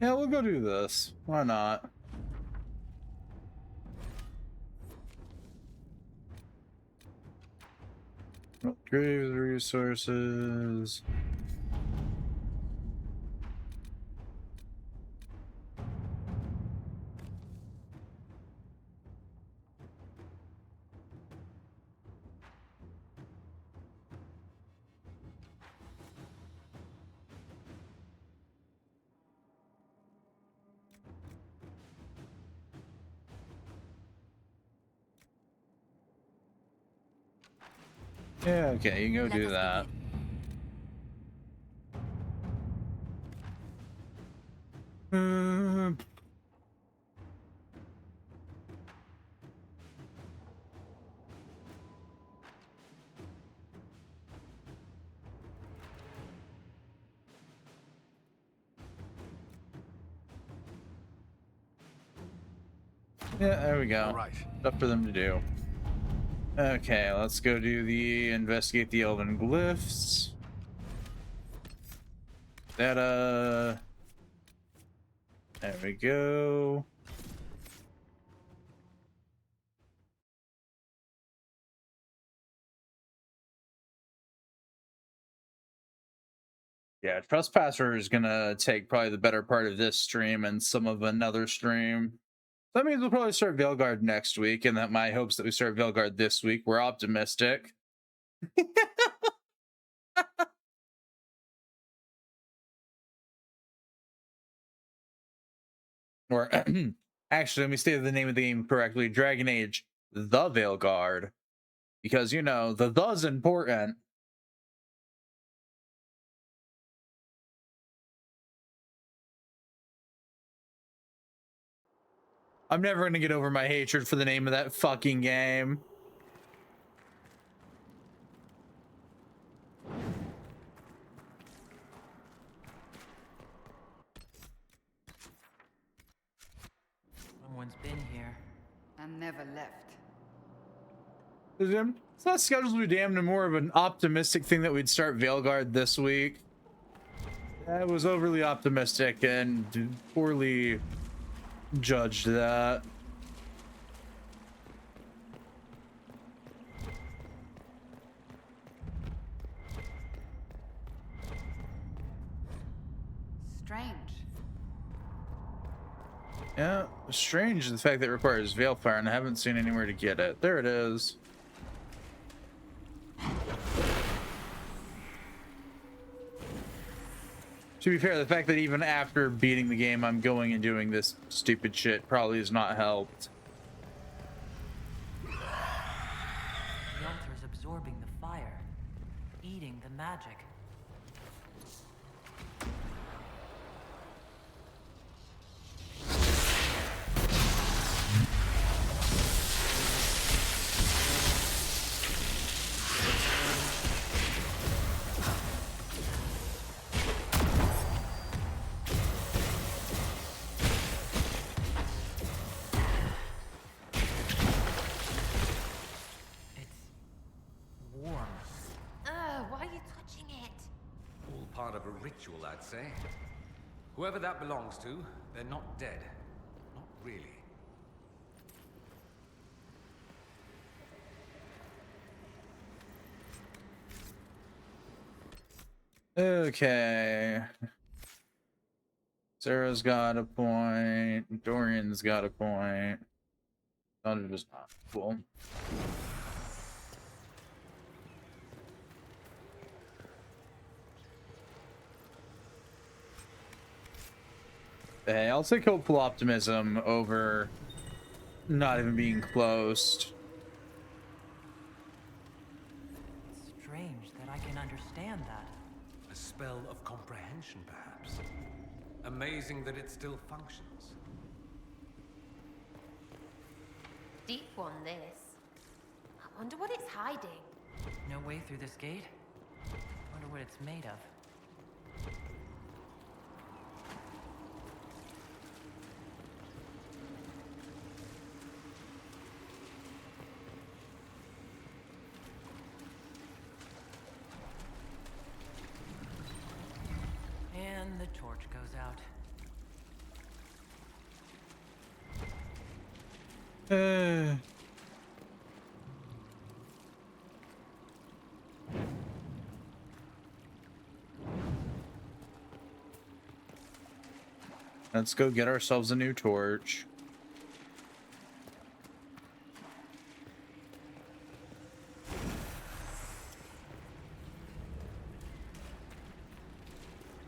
Yeah, we'll go do this. Why not? Upgrade the resources. Yeah, okay, you can go do that. Yeah, there we go. Right. Up for them to do. Okay, let's go do the investigate the elven glyphs. That there we go. Yeah, Trespasser is gonna take probably the better part of this stream and some of another stream. That means we'll probably start Veilguard next week, and that my hopes that we start Veilguard this week. We're optimistic. Or actually, let me state the name of the game correctly: Dragon Age: The Veilguard, because you know the's important. I'm never gonna get over my hatred for the name of that fucking game. Someone's been here. And never left. It's not scheduled to be damned and more of an optimistic thing that we'd start Veilguard this week. That was overly optimistic and poorly judged that. Strange. Yeah, strange the fact that it requires Veilfire, and I haven't seen anywhere to get it. There it is. To be fair, the fact that even after beating the game, I'm going and doing this stupid shit probably has not helped. The altar's absorbing the fire, eating the magic. Part of a ritual, I'd say. Whoever that belongs to, they're not dead. Not really. Okay. Sarah's got a point. Dorian's got a point. Thunder does not. Cool. Hey, I'll take hopeful optimism over not even being closed. Strange that I can understand that. A spell of comprehension, perhaps. Amazing that it still functions. Deep one, this. I wonder what it's hiding. No way through this gate? Wonder what it's made of. torch goes out. Let's go get ourselves a new torch.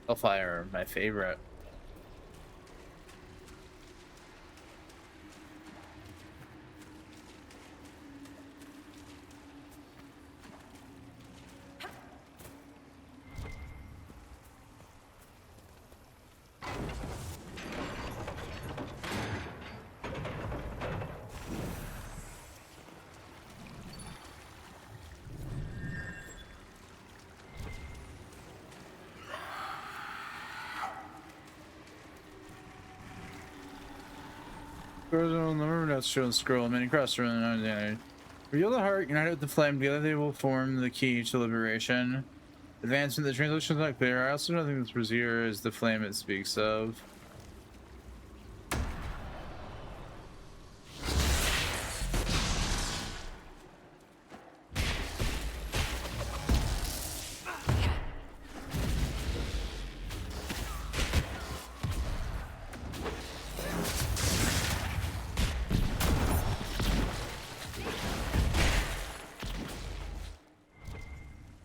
Hellfire, my favorite. On the river notes show the scroll, many cross around. Reveal the heart, united with the flame, together they will form the key to liberation. Advancement, the translation is not clear. I also don't think this brazier is the flame it speaks of.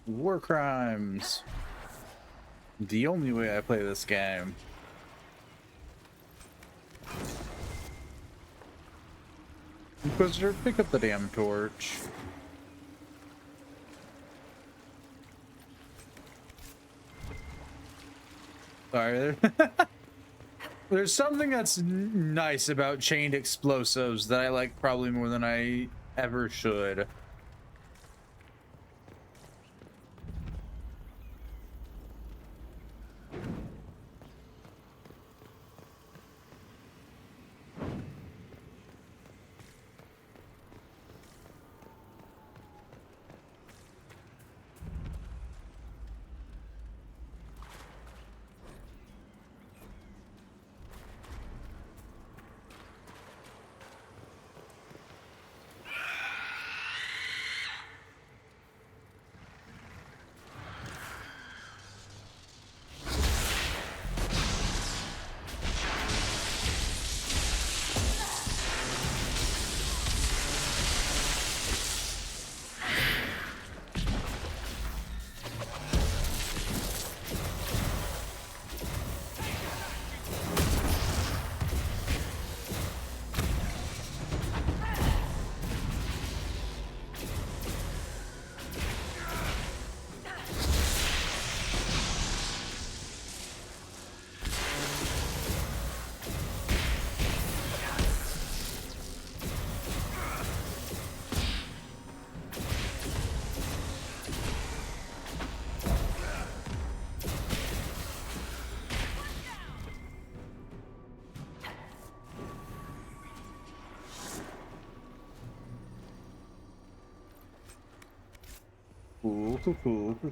War crimes. The only way I play this game. Inquisitor, pick up the damn torch. Sorry. There's something that's nice about chained explosives that I like probably more than I ever should.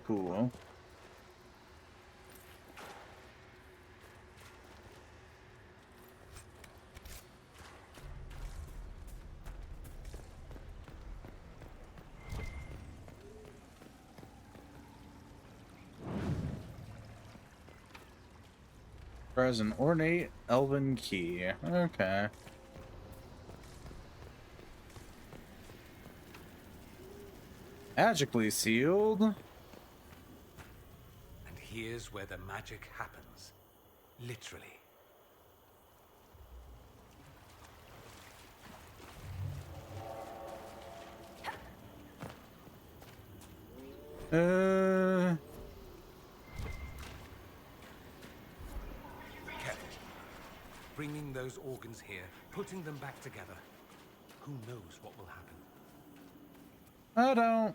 Cool. There's an ornate elven key. Okay. Magically sealed. And here's where the magic happens. Literally. Bringing those organs here, putting them back together. Who knows what will happen? I don't.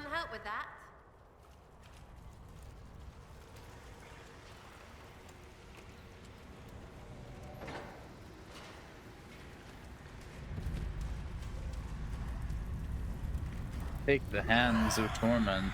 Someone help with that? Take the hands of torment.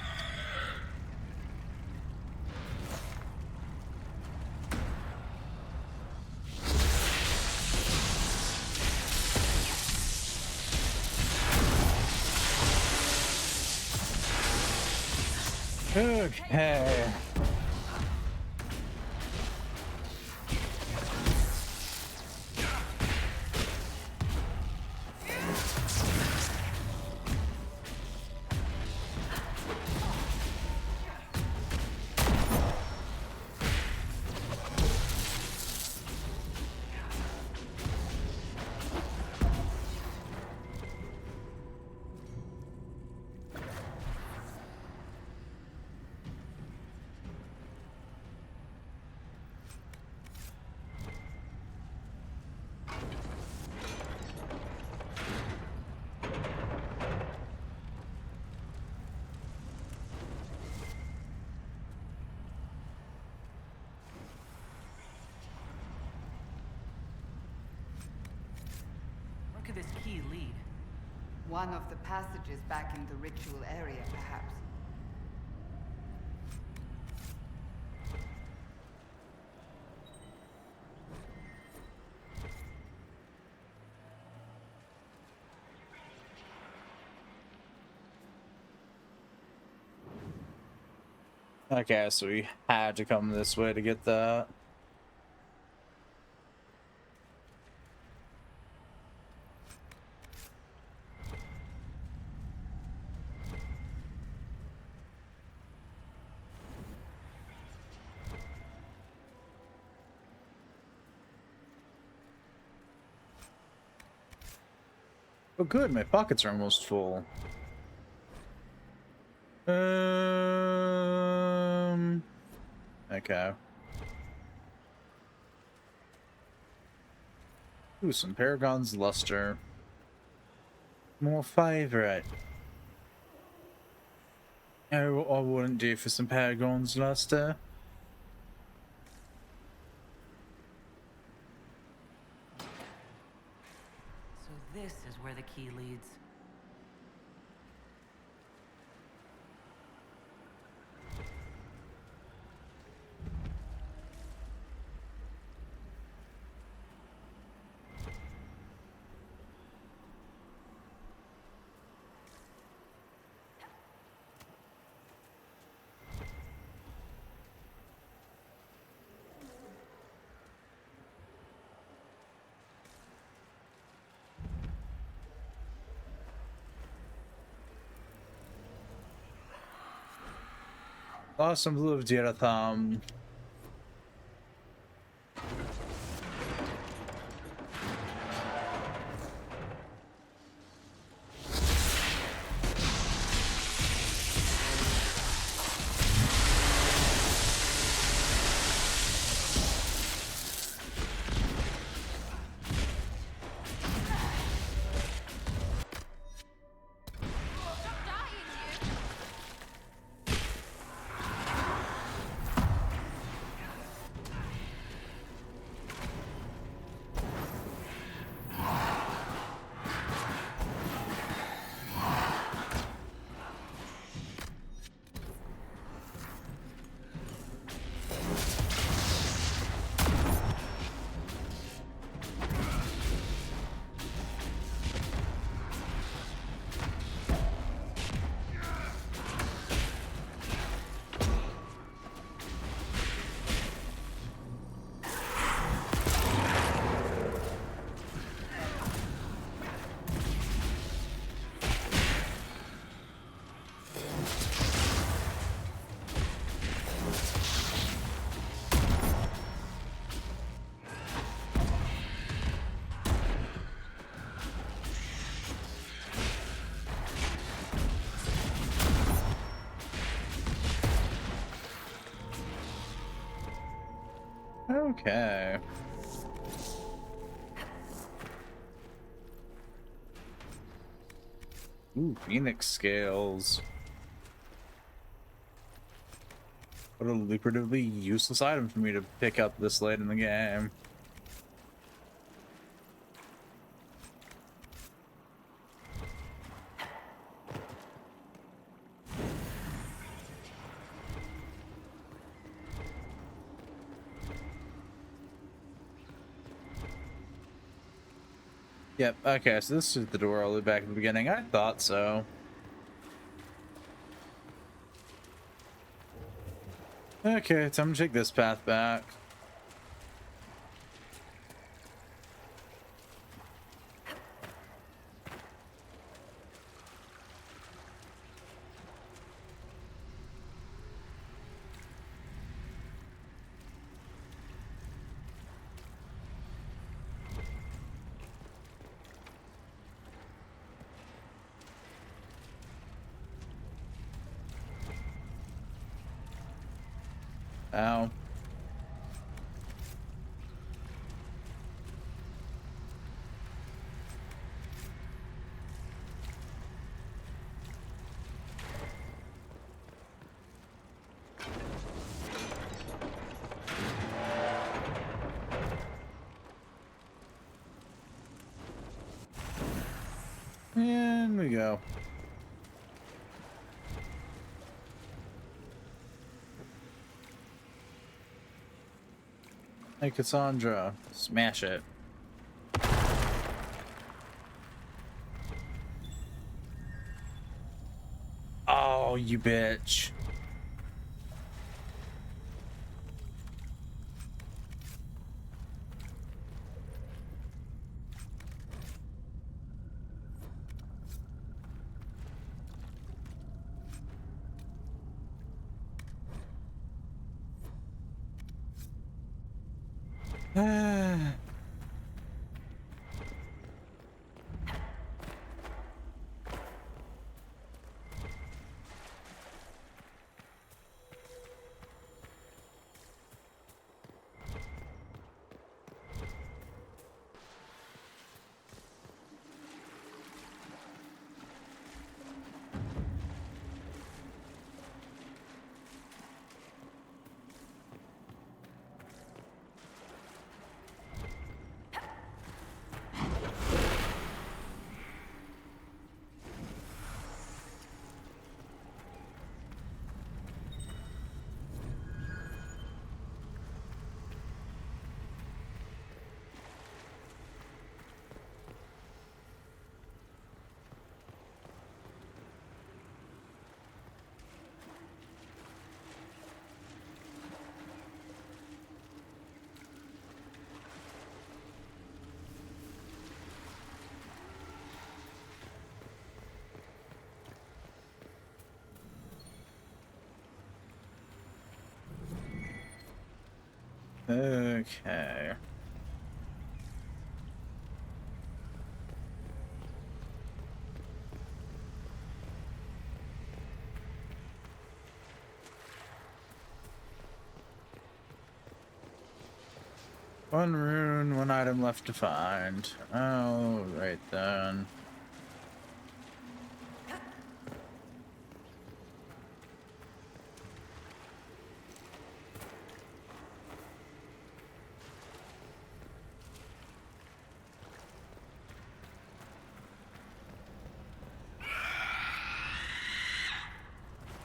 Okay. Where could this key lead? One of the passages back in the ritual area, perhaps. Okay, so we had to come this way to get that. Oh good, my pockets are almost full. Okay. Ooh, some Paragon's Luster. More favorite. Oh, I wouldn't do for some Paragon's Luster. So this is where the key leads. Awesome blue of Diratham. Okay. Ooh, Phoenix scales. What a lucratively useless item for me to pick up this late in the game. Yep, okay, so this is the door all the way back at the beginning. I thought so. Okay, time to take this path back. Ow. And we go. Hey, Cassandra, smash it. Oh, you bitch. Okay. One rune, one item left to find. Oh, right then.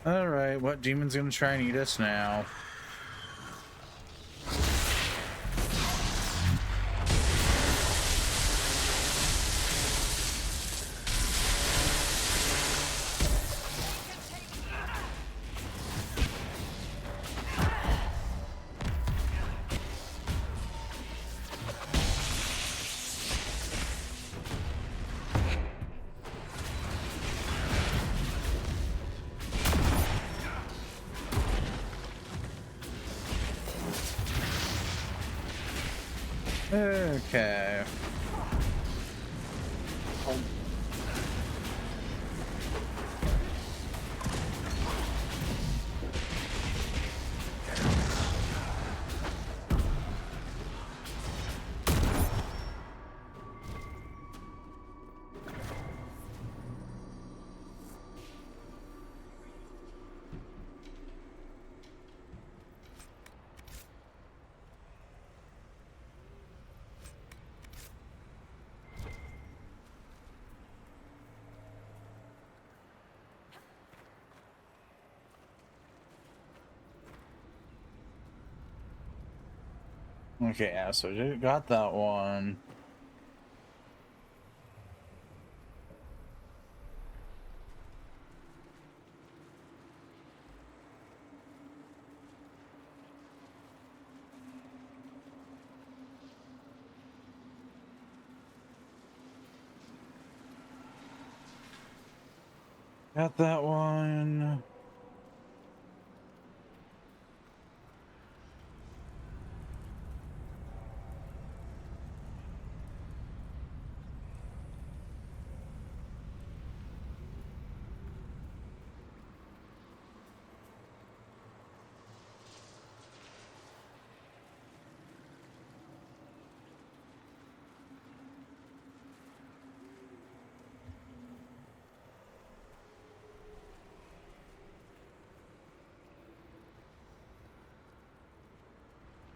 Alright, what demon's gonna try and eat us now? Okay. Okay, yeah, so you got that one. Got that one.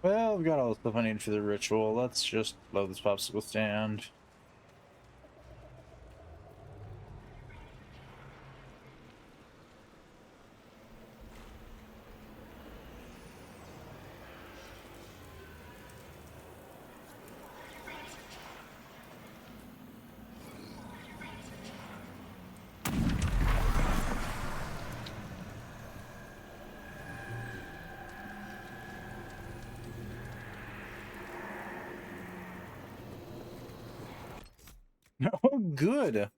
Well, I've got all the stuff I need for the ritual. Let's just load this popsicle stand. Oh, good.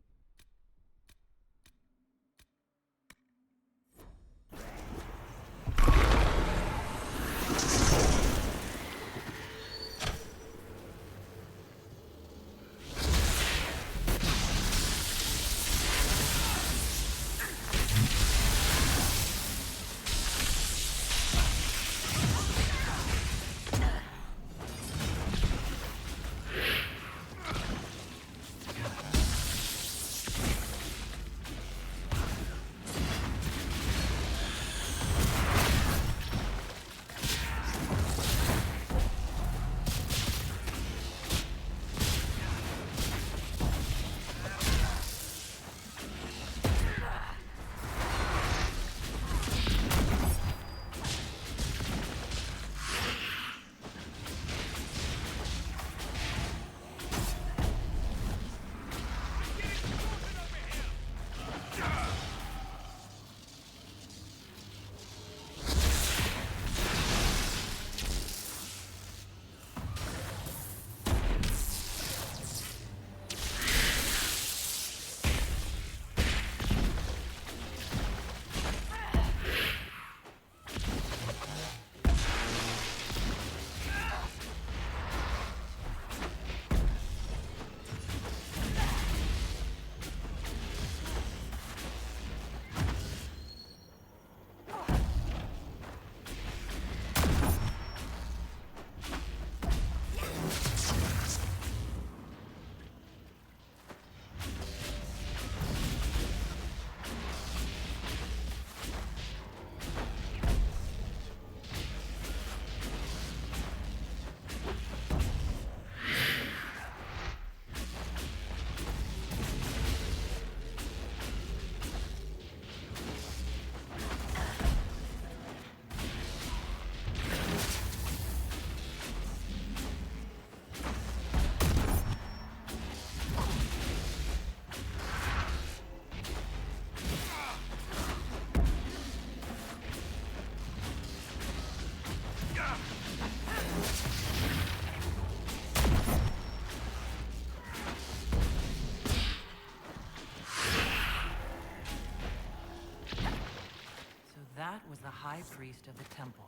That was the High Priest of the Temple.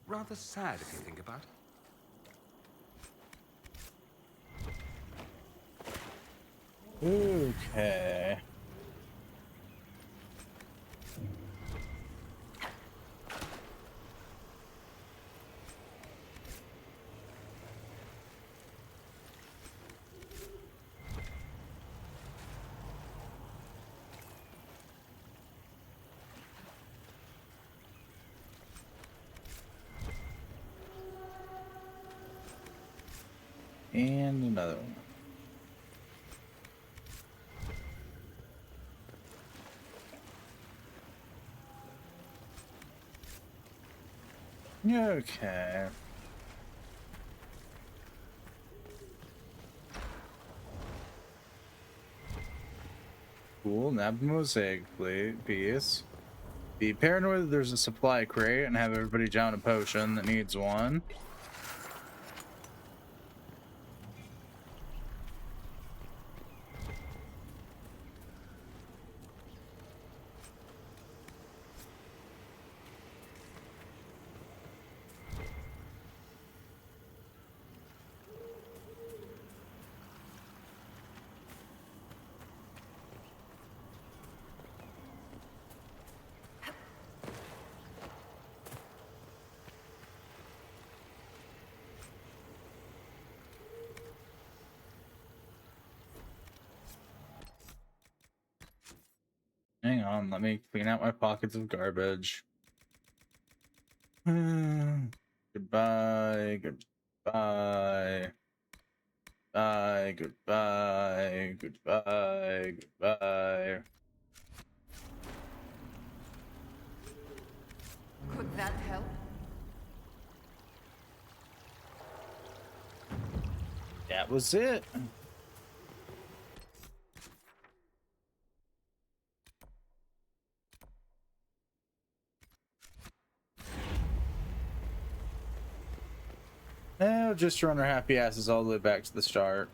Rather sad if you think about it. Okay. And another one. Okay. Cool. Nab the mosaic piece. Be paranoid that there's a supply crate and have everybody down a potion that needs one. Hang on, let me clean out my pockets of garbage. Goodbye, goodbye. Bye, goodbye, goodbye, goodbye. Could that help? That was it. Now just run our happy asses all the way back to the start.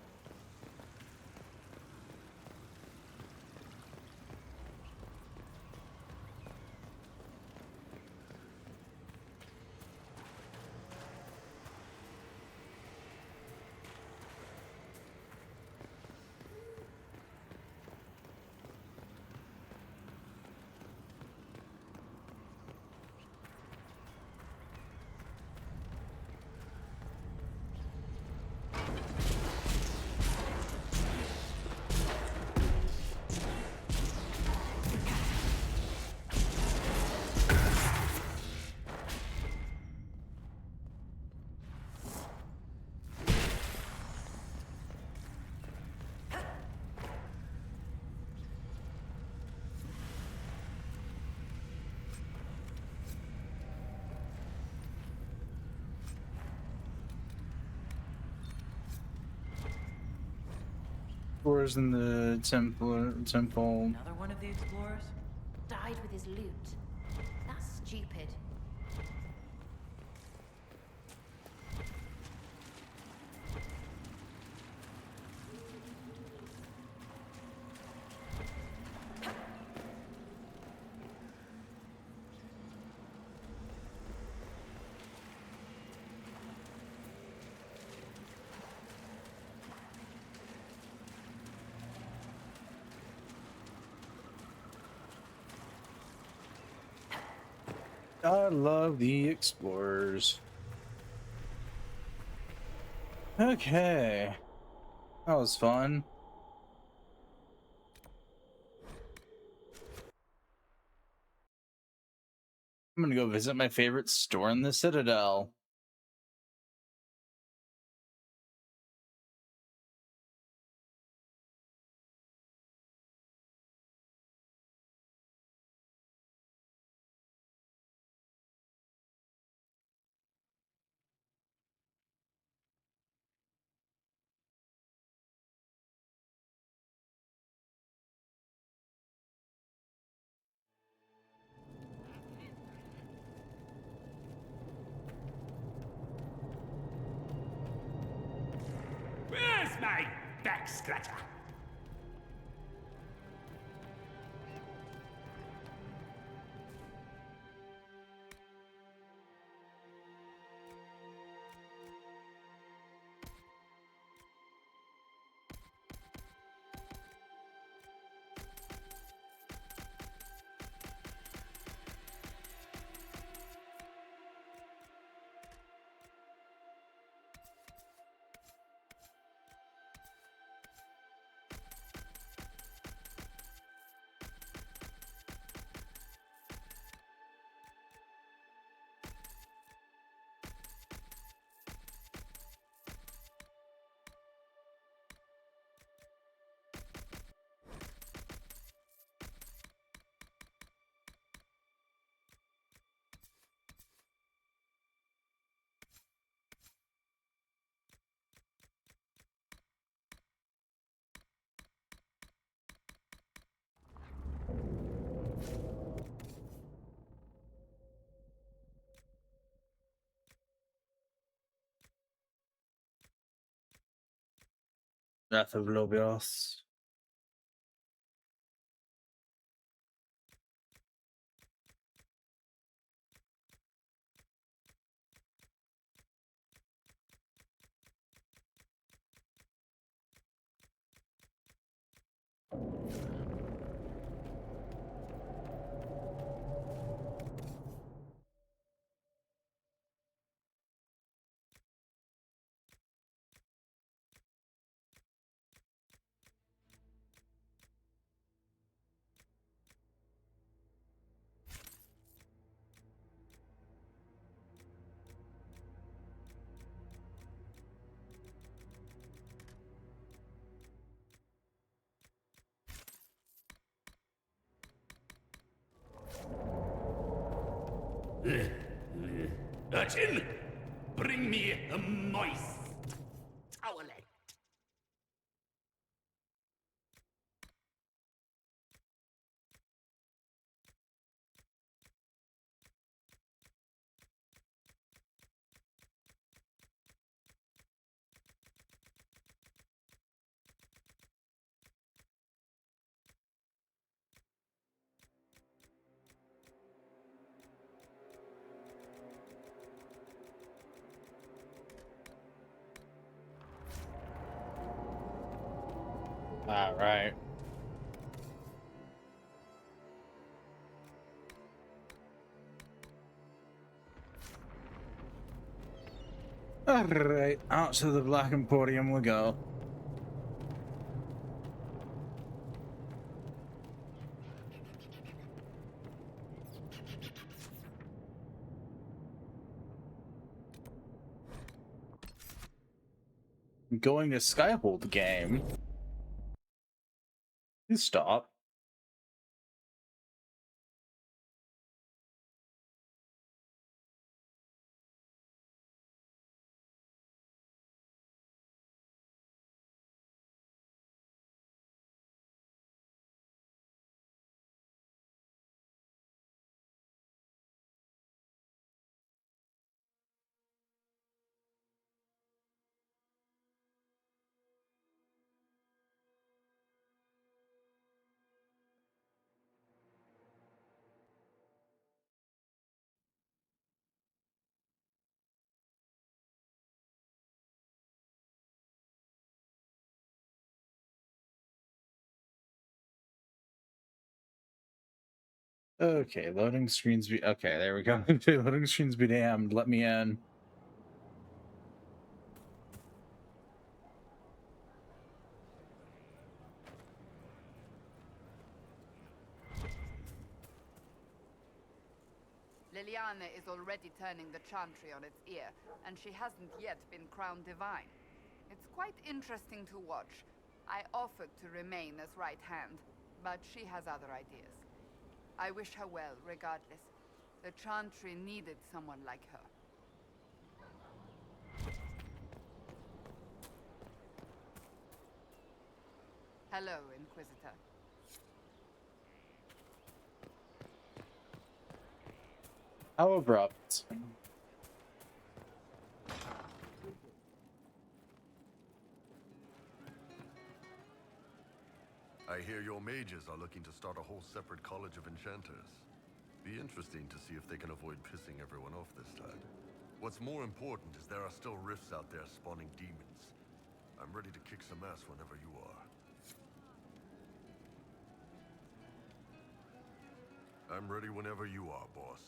Explorers in the temple. Another one of the explorers? Died with his loot. That's stupid. I love the explorers. Okay. That was fun. I'm gonna go visit my favorite store in the Citadel. Where's my back scratcher? Wrath of Lobios. Urchin, bring me a moist towelette. All right. All right, out to the Black Emporium we go. Going to Skyhold game. Please stop. Okay, loading screens be okay, there we go. Loading screens be damned. Let me in. Liliana is already turning the Chantry on its ear, and she hasn't yet been crowned divine. It's quite interesting to watch. I offered to remain as right hand, but she has other ideas. I wish her well, regardless. The Chantry needed someone like her. Hello, Inquisitor. How abrupt. I hear your mages are looking to start a whole separate college of enchanters. Be interesting to see if they can avoid pissing everyone off this time. What's more important is there are still rifts out there spawning demons. I'm ready to kick some ass whenever you are. I'm ready whenever you are, boss.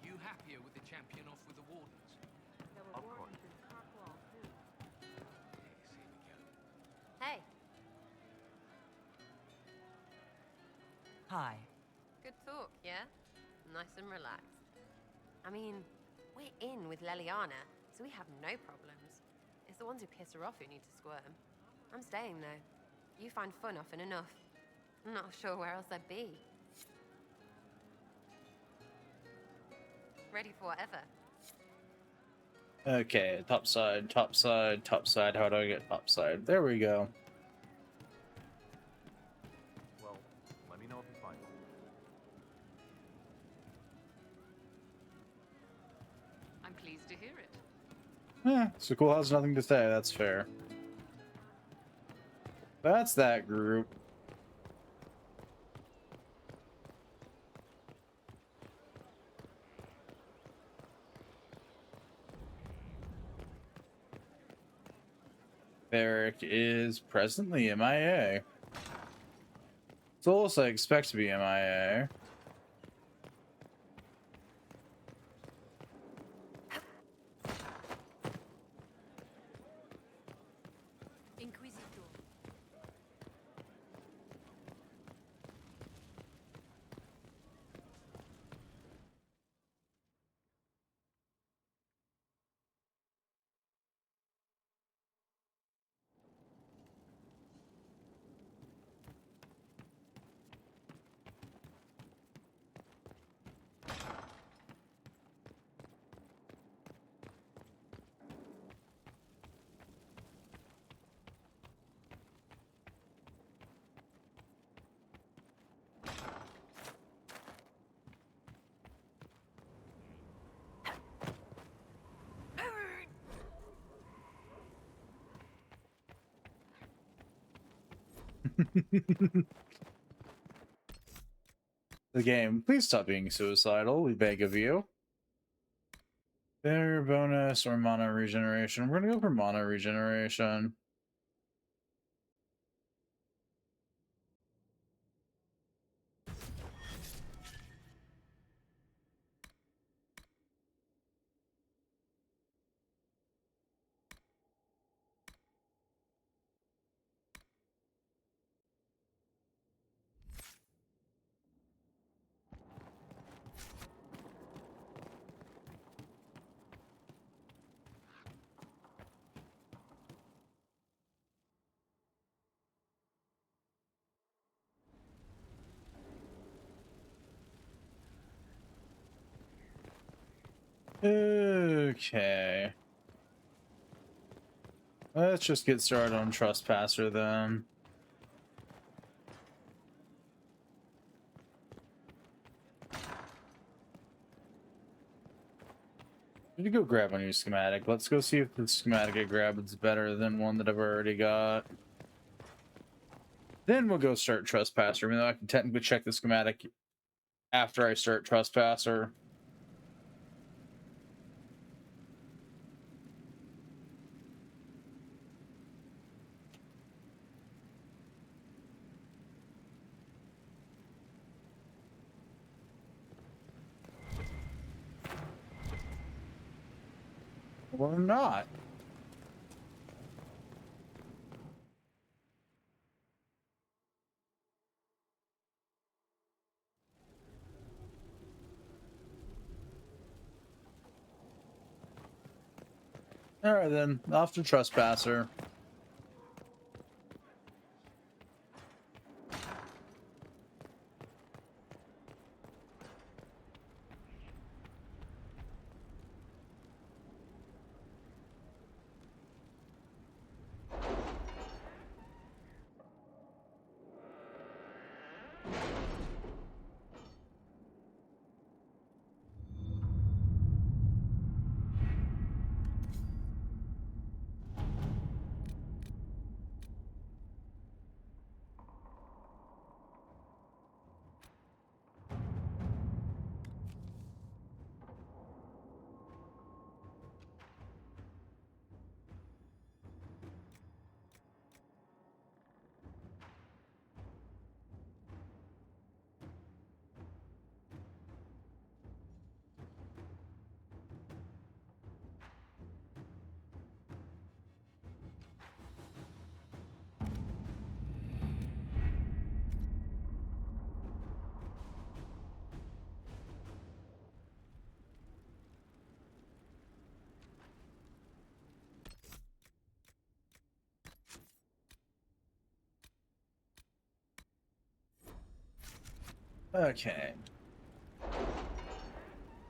You happier with the champion off with the wardens? Of course. Hey, Hey, Hi. good talk, yeah? Nice and relaxed. I mean, we're in with Leliana, so we have no problems. It's the ones who piss her off who need to squirm. I'm staying, though. You find fun often enough. I'm not sure where else I'd be. Ready for whatever. Okay, top side, top side, top side. How do I get top side? There we go. Well, let me know if you find So cool has nothing to say. That's fair. That's that group. Eric is presently MIA. Solus I expect to be MIA. Inquisitor. The game, please stop being suicidal, we beg of you. Better bonus or mana regeneration? We're gonna go for mana regeneration. Okay. Let's just get started on Trespasser then. Need to go grab a new schematic. Let's go see if the schematic I grabbed is better than one that I've already got. Then we'll go start Trespasser, even though I can technically check the schematic after I start Trespasser. Or not. Alright then, off to Trespasser. Okay.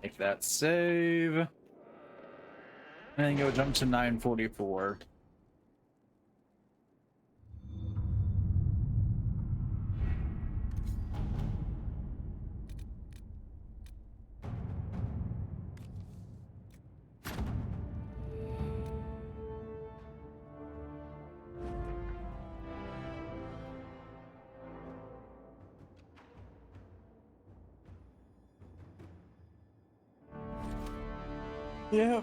Make that save. And then go jump to 944. Yeah.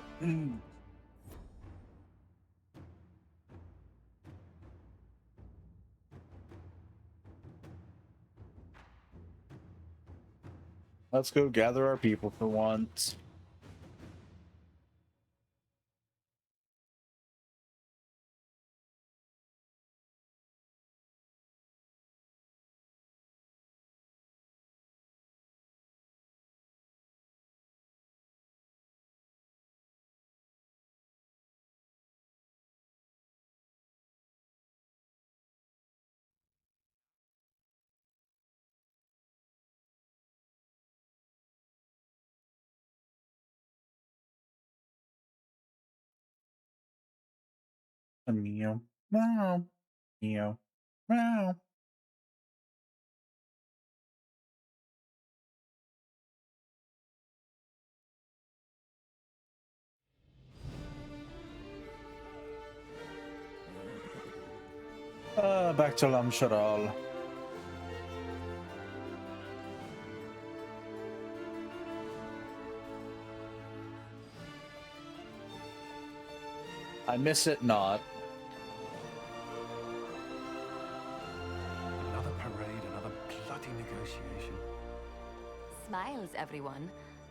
Let's go gather our people for once. Meow. Meow. Meow. Meow. Back to Lamcharal. I miss it not. Another parade, another bloody negotiation. Smiles, everyone.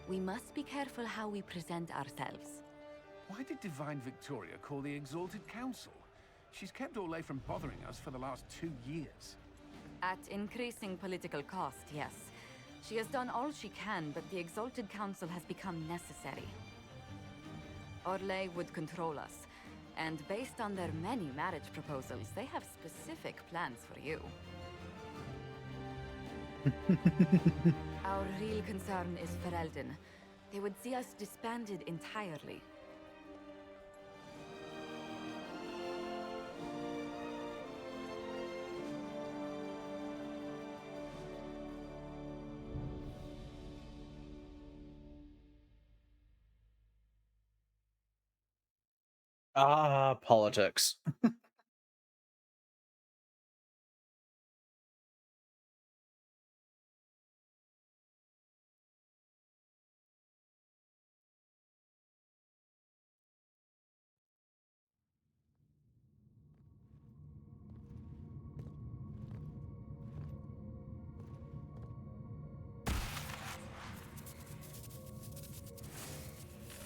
We must be careful how we present ourselves. Why did Divine Victoria call the Exalted Council? She's kept Orlais from bothering us for the last 2 years. At increasing political cost, yes. She has done all she can, but the Exalted Council has become necessary. Orlais would control us, and based on their many marriage proposals, they have specific plans for you. Our real concern is Ferelden. They would see us disbanded entirely. Politics.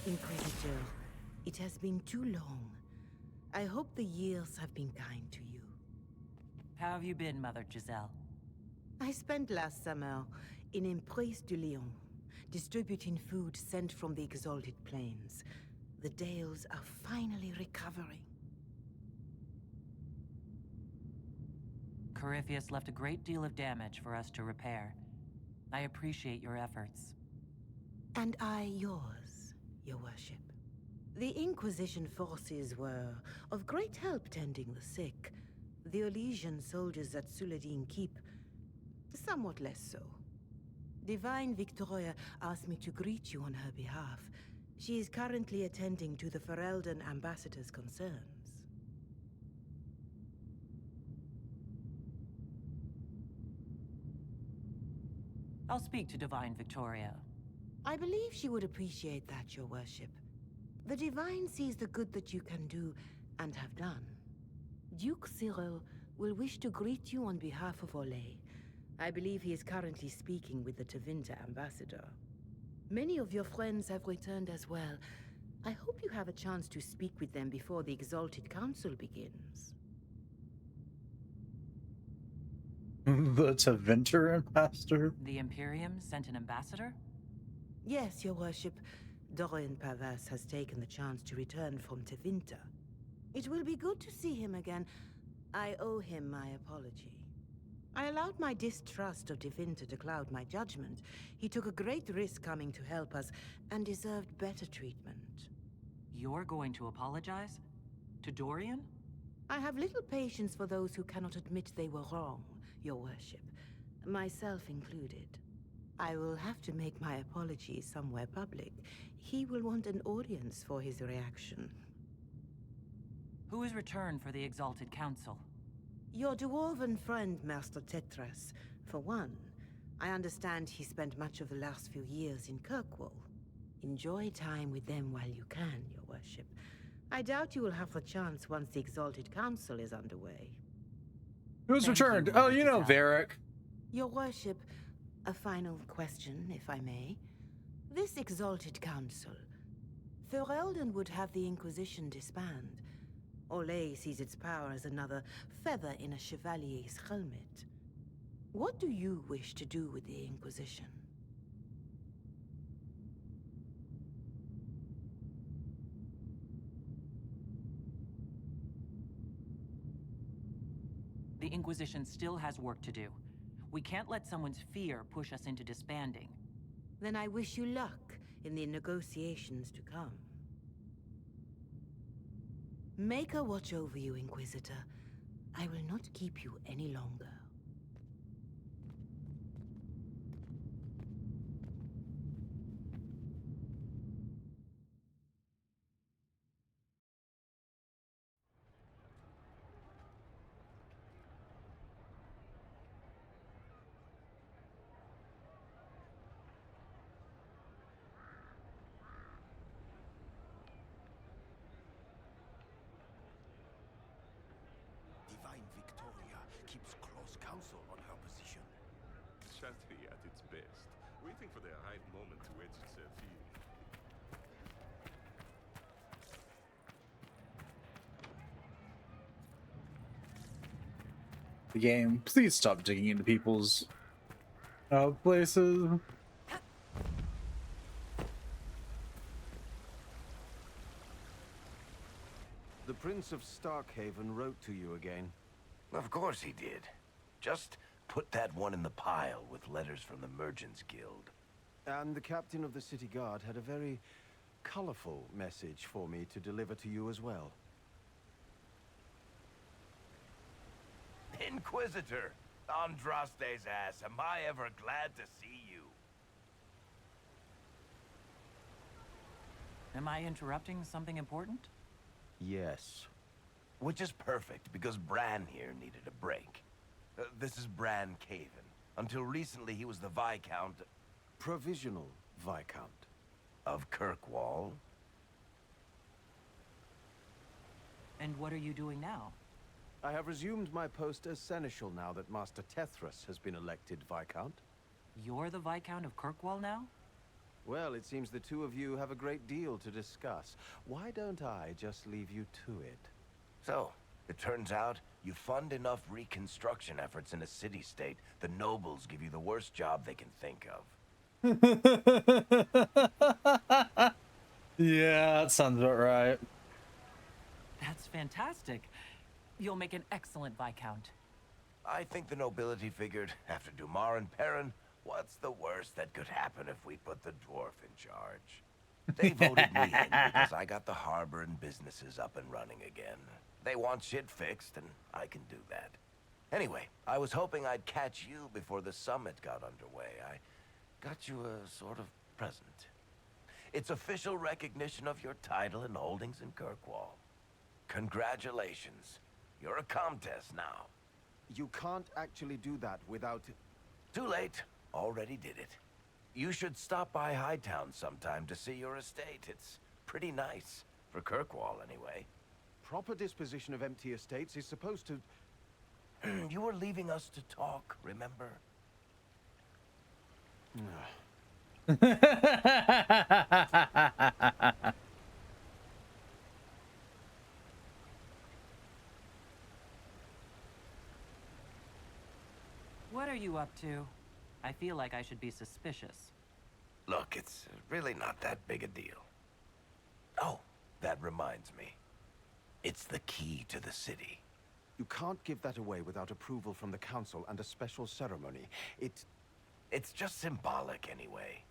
Inquisitor, it has been too long. I hope the years have been kind to you. How have you been, Mother Giselle? I spent last summer in Emprise de Lyon, distributing food sent from the Exalted Plains. The Dales are finally recovering. Corypheus left a great deal of damage for us to repair. I appreciate your efforts. And I yours, your worship. The Inquisition forces were of great help tending the sick. The Elysian soldiers at Suladin Keep, somewhat less so. Divine Victoria asked me to greet you on her behalf. She is currently attending to the Ferelden ambassador's concerns. I'll speak to Divine Victoria. I believe she would appreciate that, your worship. The Divine sees the good that you can do and have done. Duke Cyril will wish to greet you on behalf of Orlais. I believe he is currently speaking with the Tevinter ambassador. Many of your friends have returned as well. I hope you have a chance to speak with them before the Exalted Council begins. The Tevinter ambassador? The Imperium sent an ambassador? Yes, your worship. Dorian Pavas has taken the chance to return from Tevinter. It will be good to see him again. I owe him my apology. I allowed my distrust of Tevinter to cloud my judgment. He took a great risk coming to help us, and deserved better treatment. You're going to apologize? To Dorian? I have little patience for those who cannot admit they were wrong, your worship. Myself included. I will have to make my apologies somewhere public. He will want an audience for his reaction. Who is returned for the Exalted Council? Your dwarven friend, Master Tetras, for one. I understand he spent much of the last few years in Kirkwall. Enjoy time with them while you can, Your Worship. I doubt you will have the chance once the Exalted Council is underway. Who's returned? Oh, you know, Varric. Your Worship, a final question, if I may. This Exalted Council, Ferelden would have the Inquisition disband. Olay sees its power as another feather in a chevalier's helmet. What do you wish to do with the Inquisition? The Inquisition still has work to do. We can't let someone's fear push us into disbanding. Then I wish you luck in the negotiations to come. Maker watch over you, Inquisitor. I will not keep you any longer. Divine Victoria keeps close counsel on her position. Chatty at its best, waiting for their right moment to edge itself in. The game, please stop digging into people's places. The Prince of Starkhaven wrote to you again. Of course he did. Just put that one in the pile with letters from the Merchants Guild. And the captain of the city guard had a very colorful message for me to deliver to you as well. Inquisitor! Andraste's ass, am I ever glad to see you? Am I interrupting something important? Yes. Which is perfect, because Bran here needed a break. This is Bran Caven. Until recently, he was the Viscount... Provisional Viscount. Of Kirkwall. And what are you doing now? I have resumed my post as seneschal now that Master Tethras has been elected Viscount. You're the Viscount of Kirkwall now? Well, it seems the two of you have a great deal to discuss. Why don't I just leave you to it? So, it turns out you fund enough reconstruction efforts in a city-state, the nobles give you the worst job they can think of. Yeah, that sounds about right. That's fantastic. You'll make an excellent Viscount. I think the nobility figured, after Dumar and Perrin, what's the worst that could happen if we put the dwarf in charge? They voted me in because I got the harbor and businesses up and running again. They want shit fixed, and I can do that. Anyway, I was hoping I'd catch you before the summit got underway. I got you a sort of present. It's official recognition of your title and holdings in Kirkwall. Congratulations. You're a Comtesse now. You can't actually do that without... Too late. Already did it. You should stop by Hightown sometime to see your estate. It's pretty nice. For Kirkwall, anyway. Proper disposition of empty estates is supposed to... You were leaving us to talk, remember? What are you up to? I feel like I should be suspicious. Look, it's really not that big a deal. Oh, that reminds me. It's the key to the city. You can't give that away without approval from the council and a special ceremony. It's just symbolic anyway.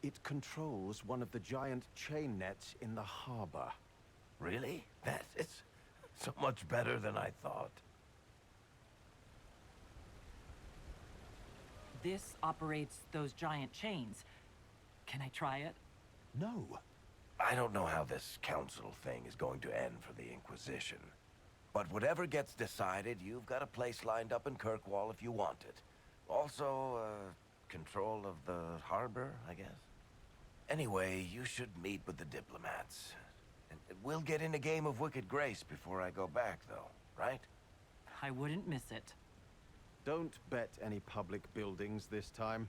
It controls one of the giant chain nets in the harbor. Really? That is so much better than I thought. This operates those giant chains. Can I try it? No. I don't know how this council thing is going to end for the Inquisition. But whatever gets decided, you've got a place lined up in Kirkwall if you want it. Also, control of the harbor, I guess? Anyway, you should meet with the diplomats. And we'll get in a game of Wicked Grace before I go back, though, right? I wouldn't miss it. Don't bet any public buildings this time.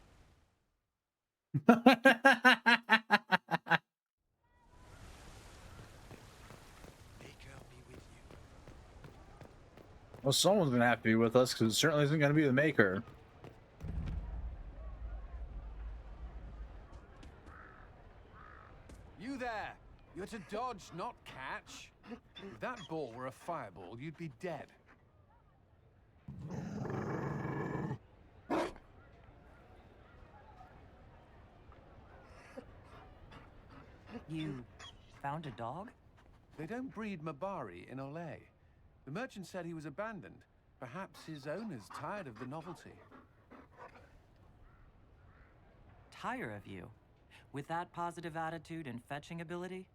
Well, someone's gonna have to be with us because it certainly isn't gonna be the Maker. You there! You're to dodge, not catch. If that ball were a fireball, you'd be dead. You found a dog? They don't breed Mabari in Olay. The merchant said he was abandoned. Perhaps his owner's tired of the novelty. Tire of you? With that positive attitude and fetching ability?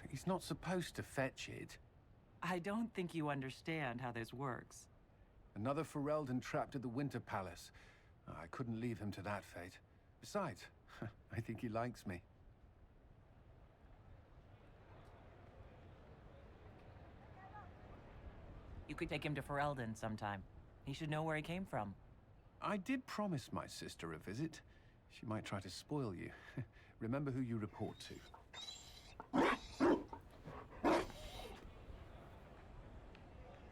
He's not supposed to fetch it. I don't think you understand how this works. Another Ferelden trapped at the Winter Palace. I couldn't leave him to that fate. Besides, I think he likes me. You could take him to Ferelden sometime. He should know where he came from. I did promise my sister a visit. She might try to spoil you. Remember who you report to.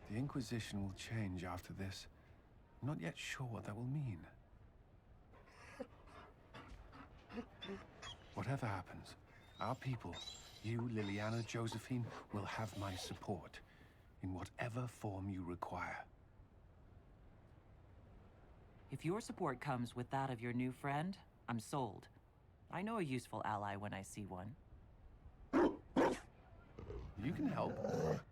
The Inquisition will change after this. I'm not yet sure what that will mean. Whatever happens, our people, you, Liliana, Josephine, will have my support in whatever form you require. If your support comes with that of your new friend, I'm sold. I know a useful ally when I see one. You can help.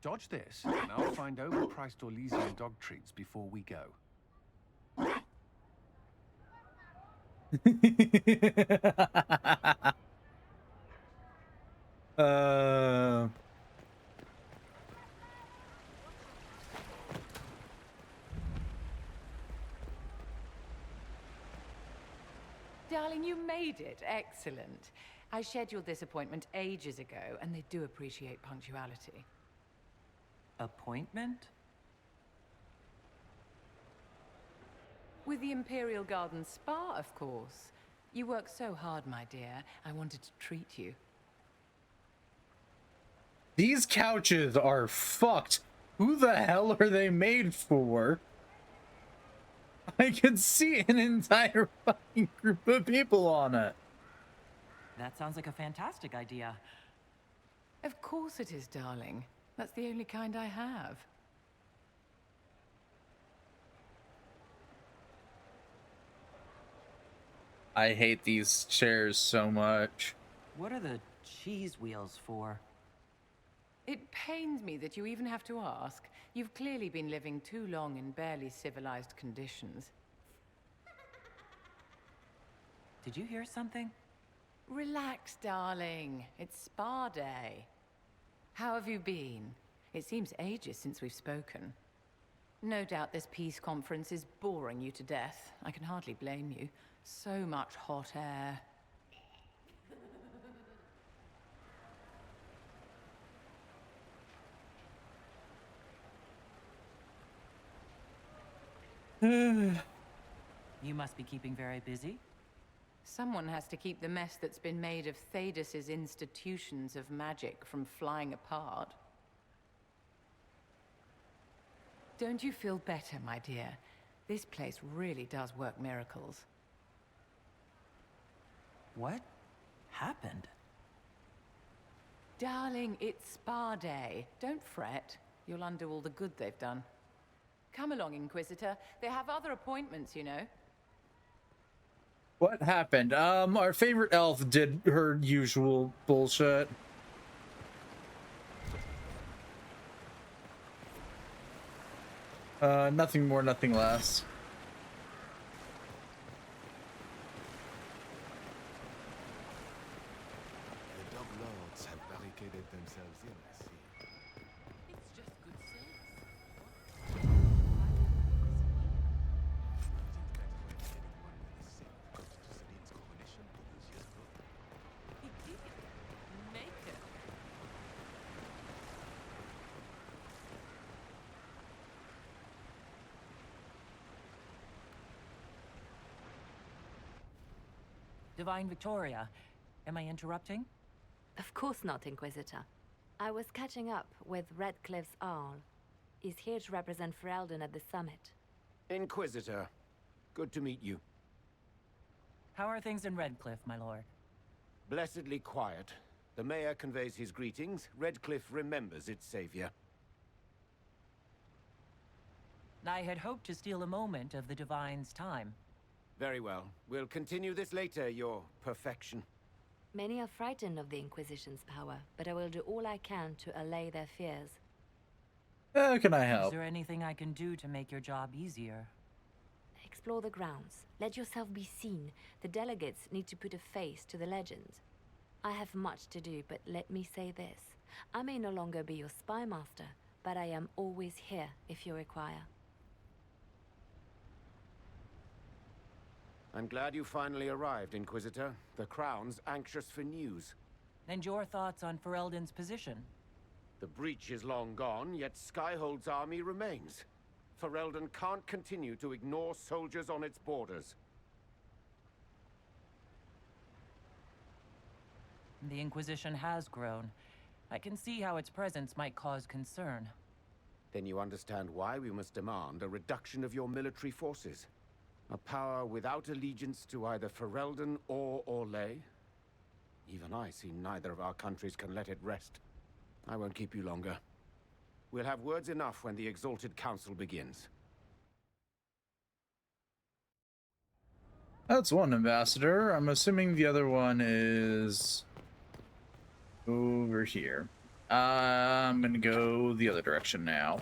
Dodge this, and I'll find overpriced Orlesian dog treats before we go. Darling, you made it. Excellent. I scheduled this appointment ages ago, and they do appreciate punctuality. Appointment? With the Imperial Garden Spa, of course. You work so hard, my dear. I wanted to treat you. These couches are fucked. Who the hell are they made for? I can see an entire fucking group of people on it. That sounds like a fantastic idea. Of course it is, darling. That's the only kind I have. I hate these chairs so much. What are the cheese wheels for? It pains me that you even have to ask. You've clearly been living too long in barely civilized conditions. Did you hear something? Relax, darling. It's spa day. How have you been? It seems ages since we've spoken. No doubt this peace conference is boring you to death. I can hardly blame you. So much hot air. You must be keeping very busy. Someone has to keep the mess that's been made of Thadis's institutions of magic from flying apart. Don't you feel better, my dear? This place really does work miracles. What happened? Darling, it's spa day. Don't fret. You'll undo all the good they've done. Come along, Inquisitor. They have other appointments, you know. What happened? Our favorite elf did her usual bullshit. Nothing more, nothing less. The dog lords have barricaded themselves in, I see. It's just good sense. Divine Victoria, am I interrupting? Of course not, Inquisitor. I was catching up with Redcliffe's Arl. He's here to represent Ferelden at the summit. Inquisitor, good to meet you. How are things in Redcliffe, my lord? Blessedly quiet. The mayor conveys his greetings. Redcliffe remembers its savior. I had hoped to steal a moment of the Divine's time. Very well. We'll continue this later, your perfection. Many are frightened of the Inquisition's power, but I will do all I can to allay their fears. How can I help? Is there anything I can do to make your job easier? Explore the grounds. Let yourself be seen. The delegates need to put a face to the legend. I have much to do, but let me say this. I may no longer be your spy master, but I am always here if you require. I'm glad you finally arrived, Inquisitor. The Crown's anxious for news. And your thoughts on Ferelden's position? The breach is long gone, yet Skyhold's army remains. Ferelden can't continue to ignore soldiers on its borders. The Inquisition has grown. I can see how its presence might cause concern. Then you understand why we must demand a reduction of your military forces. A power without allegiance to either Ferelden or Orlais? Even I see neither of our countries can let it rest. I won't keep you longer. We'll have words enough when the Exalted Council begins. That's one ambassador. I'm assuming the other one is over here. I'm gonna go the other direction now.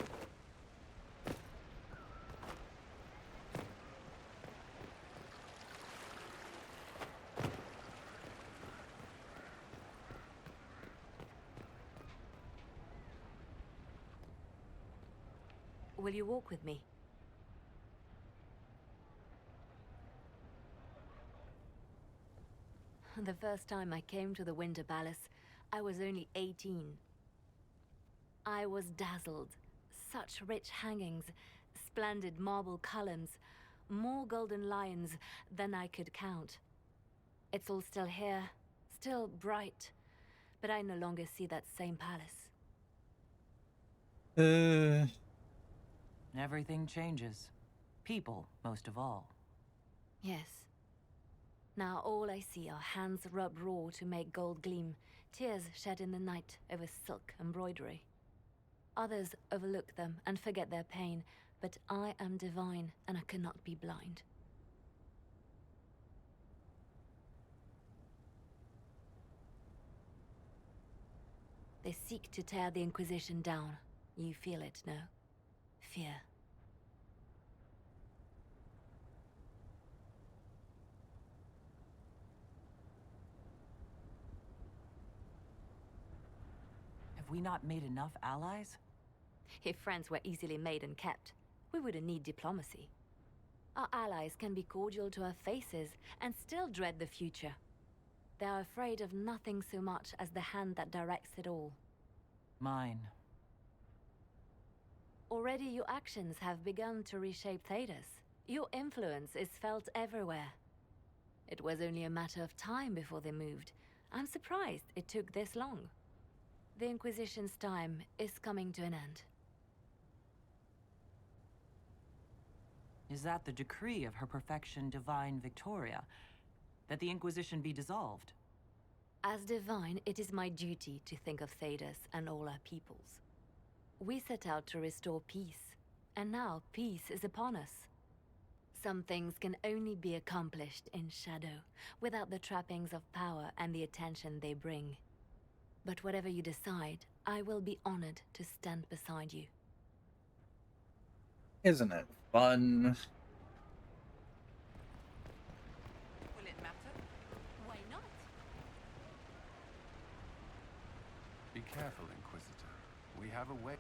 Will you walk with me? The first time I came to the Winter Palace, I was only 18. I was dazzled. Such rich hangings, splendid marble columns, more golden lions than I could count. It's all still here, still bright, but I no longer see that same palace. Everything changes. People, most of all. Yes. Now all I see are hands rubbed raw to make gold gleam, tears shed in the night over silk embroidery. Others overlook them and forget their pain, but I am divine and I cannot be blind. They seek to tear the Inquisition down. You feel it, no? Fear. Have we not made enough allies? If friends were easily made and kept, we wouldn't need diplomacy. Our allies can be cordial to our faces and still dread the future. They are afraid of nothing so much as the hand that directs it all. Mine. Already your actions have begun to reshape Thedas. Your influence is felt everywhere. It was only a matter of time before they moved. I'm surprised it took this long. The Inquisition's time is coming to an end. Is that the decree of Her Perfection Divine Victoria? That the Inquisition be dissolved? As divine, it is my duty to think of Thedas and all our peoples. We set out to restore peace, and now peace is upon us. Some things can only be accomplished in shadow, without the trappings of power and the attention they bring. But whatever you decide, I will be honored to stand beside you. Isn't it fun? Will it matter? Why not? Be careful, Inquisitor. We have a way.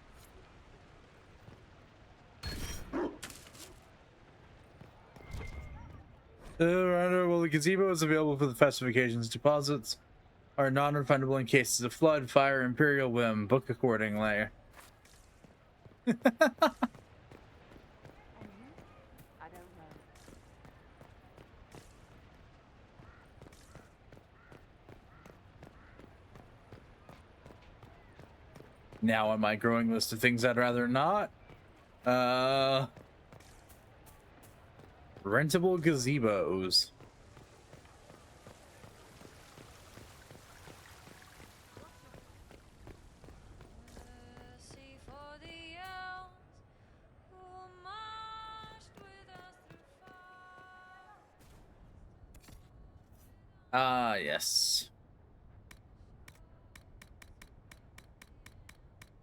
Well, the gazebo is available for the festive occasions. Deposits are non-refundable in cases of flood, fire, imperial whim. Book accordingly. I don't know. Now on my growing list of things I'd rather not. Rentable gazebos. Ah, yes.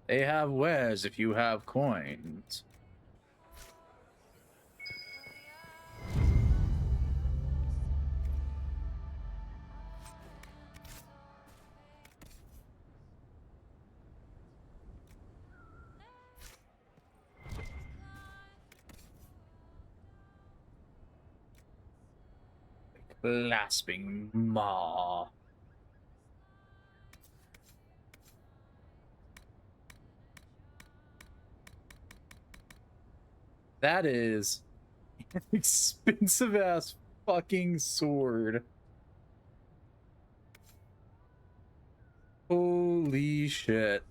They have wares if you have coins. Clasping maw. That is an expensive ass fucking sword. Holy shit.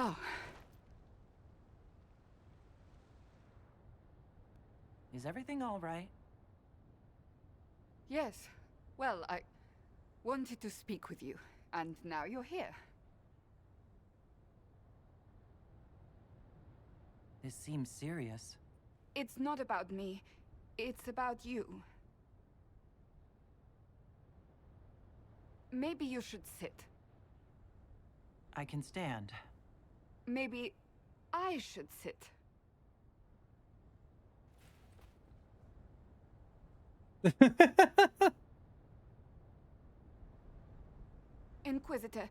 Oh. Is everything all right? Yes. Well, I wanted to speak with you, and now you're here. This seems serious. It's not about me. It's about you. Maybe you should sit. I can stand. Maybe I should sit. Inquisitor,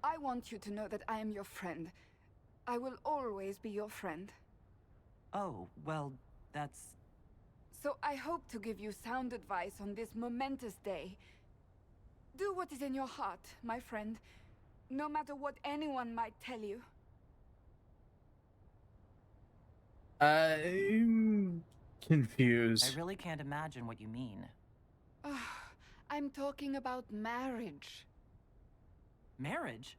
I want you to know that I am your friend. I will always be your friend. Oh, well, that's... So I hope to give you sound advice on this momentous day. Do what is in your heart, my friend, no matter what anyone might tell you. I'm confused. I really can't imagine what you mean. I'm talking about marriage. Marriage?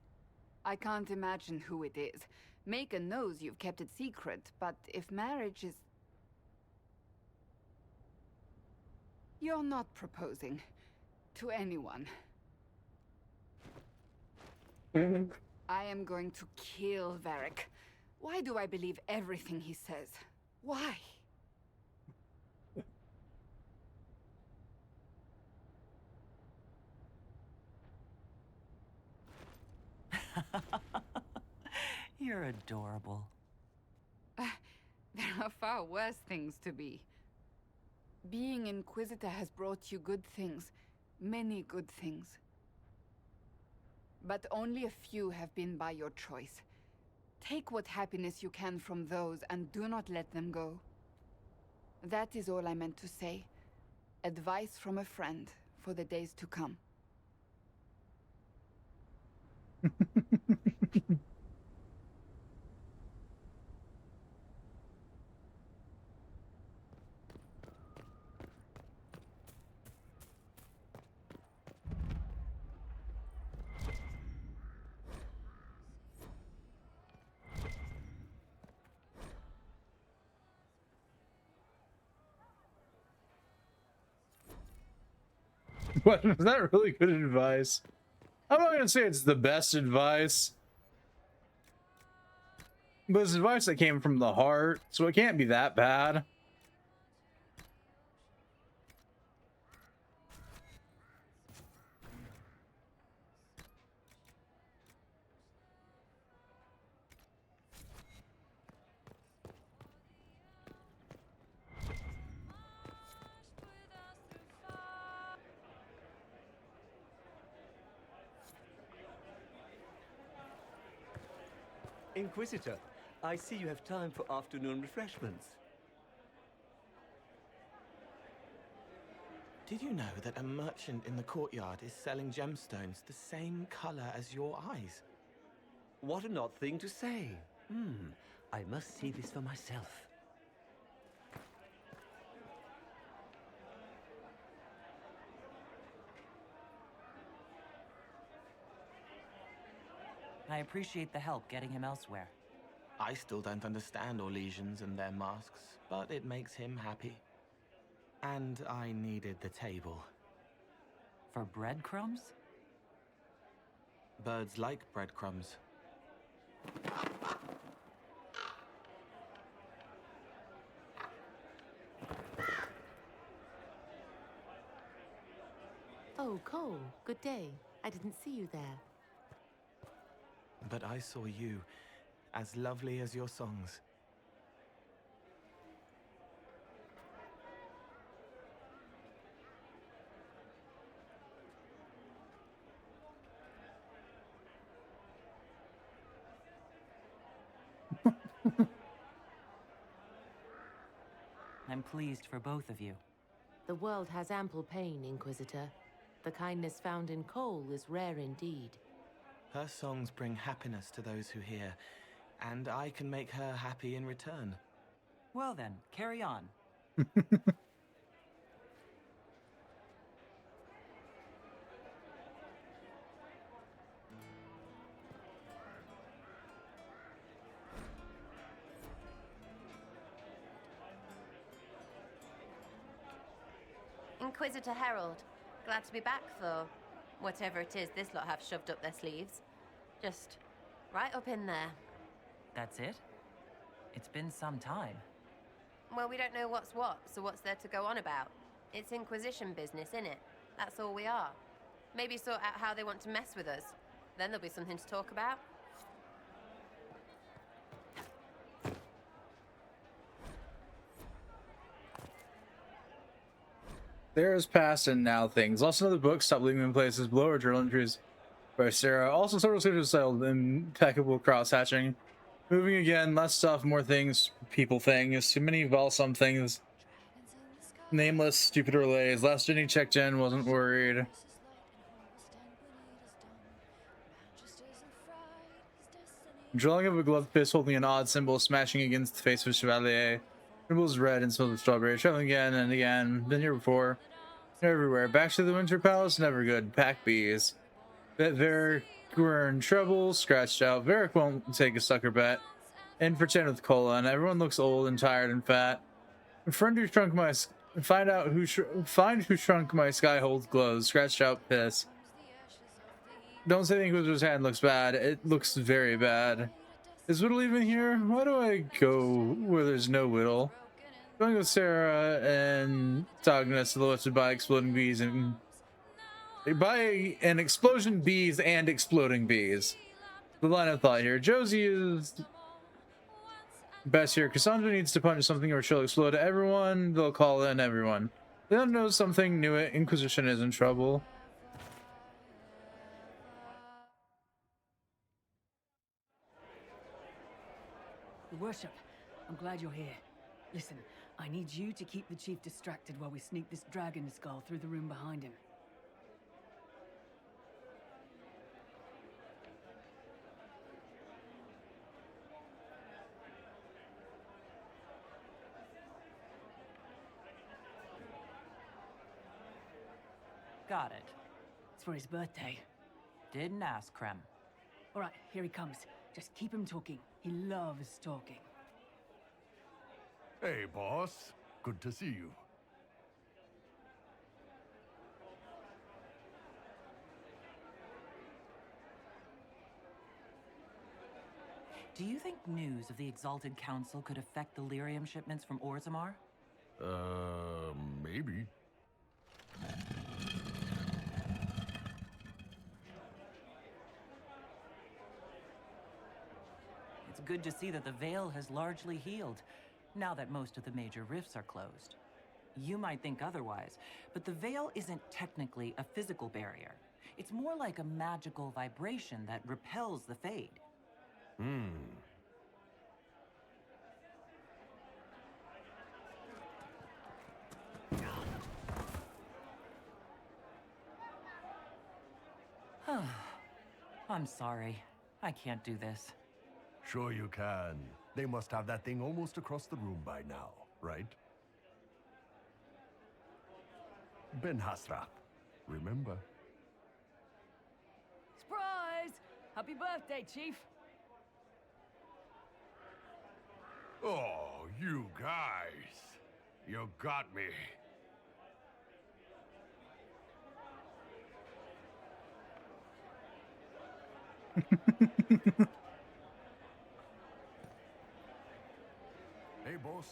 I can't imagine who it is. Macon knows you've kept it secret, but if marriage is... You're not proposing to anyone. I am going to kill Varric. Why do I believe everything he says? Why? You're adorable. There are far worse things to be. Being Inquisitor has brought you good things. Many good things. But only a few have been by your choice. Take what happiness you can from those and do not let them go. That is all I meant to say. Advice from a friend for the days to come. What, was that really good advice? I'm not gonna say it's the best advice, but it's advice that came from the heart, so it can't be that bad. Inquisitor, I see you have time for afternoon refreshments. Did you know that a merchant in the courtyard is selling gemstones the same color as your eyes? What an odd thing to say. I must see this for myself. I appreciate the help getting him elsewhere. I still don't understand Orlesians and their masks, but it makes him happy. And I needed the table. For breadcrumbs? Birds like breadcrumbs. Oh, Cole, good day. I didn't see you there. But I saw you, as lovely as your songs. I'm pleased for both of you. The world has ample pain, Inquisitor. The kindness found in Cole is rare indeed. Her songs bring happiness to those who hear, and I can make her happy in return. Well then, carry on. Inquisitor Herald, glad to be back for whatever it is this lot have shoved up their sleeves. Just right up in there. That's it? It's been some time. Well, we don't know what's what, so what's there to go on about? It's Inquisition business, innit? That's all we are. Maybe sort out how they want to mess with us. Then there'll be something to talk about. There's past and now things. Lost another book, stop leaving in places, below our journal entries by Sarah. Also several series settled, impeccable cross-hatching. Moving again, less stuff, more things, people things, too many balsam things. Nameless, stupid relays. Last Jenny checked in, wasn't worried. Drawing of a gloved fist holding an odd symbol, smashing against the face of Chevalier. Symbol's red and smells of strawberry. Traveling again and again. Been here before. They're everywhere. Back to the Winter Palace, never good. Pack bees. Bet Varric we're in trouble. Scratched out. Varric won't take a sucker bet. In for 10 with Cola, and everyone looks old and tired and fat. A friend who shrunk my... Find who shrunk my sky-hold glows. Scratched out piss. Don't say the Inquisitor's hand looks bad. It looks very bad. Is Whittle even here? Why do I go where there's no Whittle? Going with Sarah and Togna silhouetted by exploding bees and... By an explosion bees and exploding bees. the line of thought here. Josie is best here. Cassandra needs to punish something or she'll explode to everyone. They'll call in everyone. They don't know something new. Inquisition is in trouble. Your Worship, I'm glad you're here. Listen, I need you to keep the Chief distracted while we sneak this dragon skull through the room behind him. Got it. It's for his birthday. Didn't ask, Krem. All right, here he comes. Just keep him talking. He loves talking. Hey, boss. Good to see you. Do you think news of the Exalted Council could affect the lyrium shipments from Orzammar? Maybe. It's good to see that the Veil has largely healed, now that most of the major rifts are closed. You might think otherwise, but the Veil isn't technically a physical barrier. It's more like a magical vibration that repels the Fade. I'm sorry. I can't do this. Sure you can. They must have that thing almost across the room by now, right? Ben Hasra, remember? Surprise! Happy birthday, Chief! Oh, you guys. You got me. Hey, boss.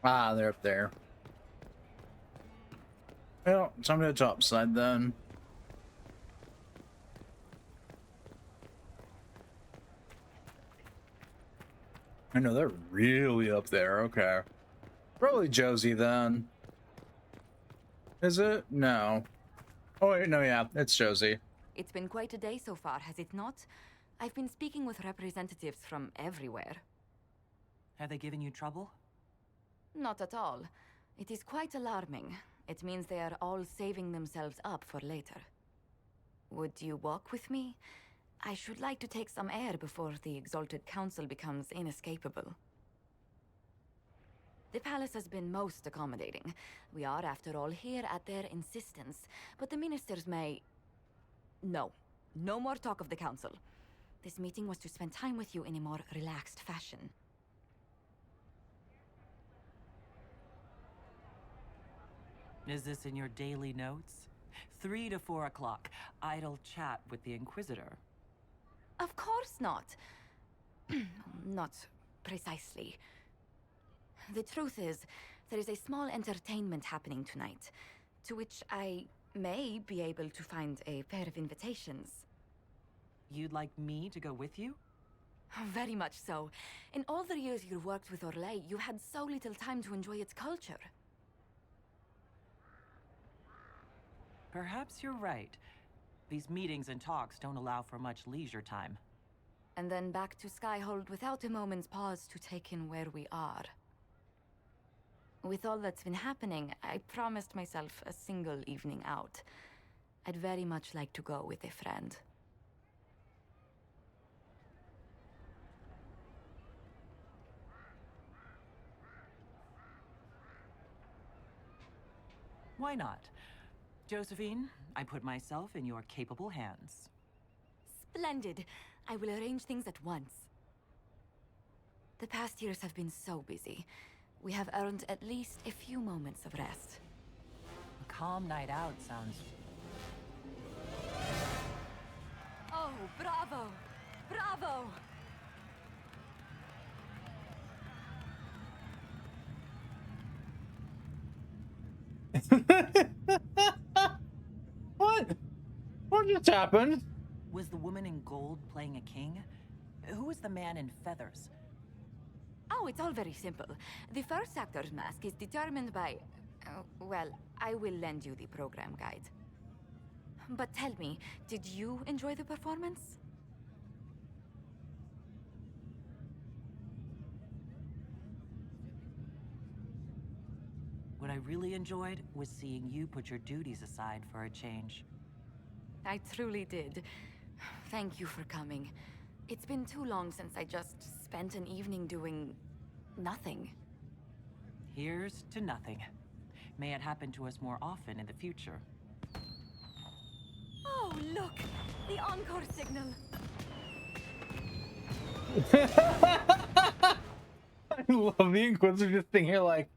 Ah, they're up there. Well, it's on the top side then. I know they're really up there. Okay. Probably Josie then. Is it? No. Oh wait, no, yeah, it's Josie. It's been quite a day so far, has it not? I've been speaking with representatives from everywhere. Have they given you trouble? Not at all. It is quite alarming. It means they are all saving themselves up for later. Would you walk with me? I should like to take some air before the Exalted Council becomes inescapable. The palace has been most accommodating. We are, after all, here at their insistence, but the ministers may... No. No more talk of the council. This meeting was to spend time with you in a more relaxed fashion. Is this in your daily notes? 3 to 4 o'clock. Idle chat with the Inquisitor. Of course not. Not precisely. The truth is, there is a small entertainment happening tonight, to which I may be able to find a pair of invitations. You'd like me to go with you? Very much so. In all the years you worked with Orlais, you had so little time to enjoy its culture. Perhaps you're right. These meetings and talks don't allow for much leisure time. And then back to Skyhold without a moment's pause to take in where we are. With all that's been happening, I promised myself a single evening out. I'd very much like to go with a friend. Why not? Josephine, I put myself in your capable hands. Splendid! I will arrange things at once. The past years have been so busy. We have earned at least a few moments of rest. A calm night out sounds... Oh, bravo! Bravo! What? What just happened? Was the woman in gold playing a king? Who was the man in feathers? Oh, it's all very simple. The first actor's mask is determined by... well, I will lend you the program guide. But tell me, did you enjoy the performance? What I really enjoyed was seeing you put your duties aside for a change. I truly did. Thank you for coming. It's been too long since I just spent an evening doing... nothing. Here's to nothing. May it happen to us more often in the future. Oh, look! The encore signal! I love the Inquisitor just thinking here like,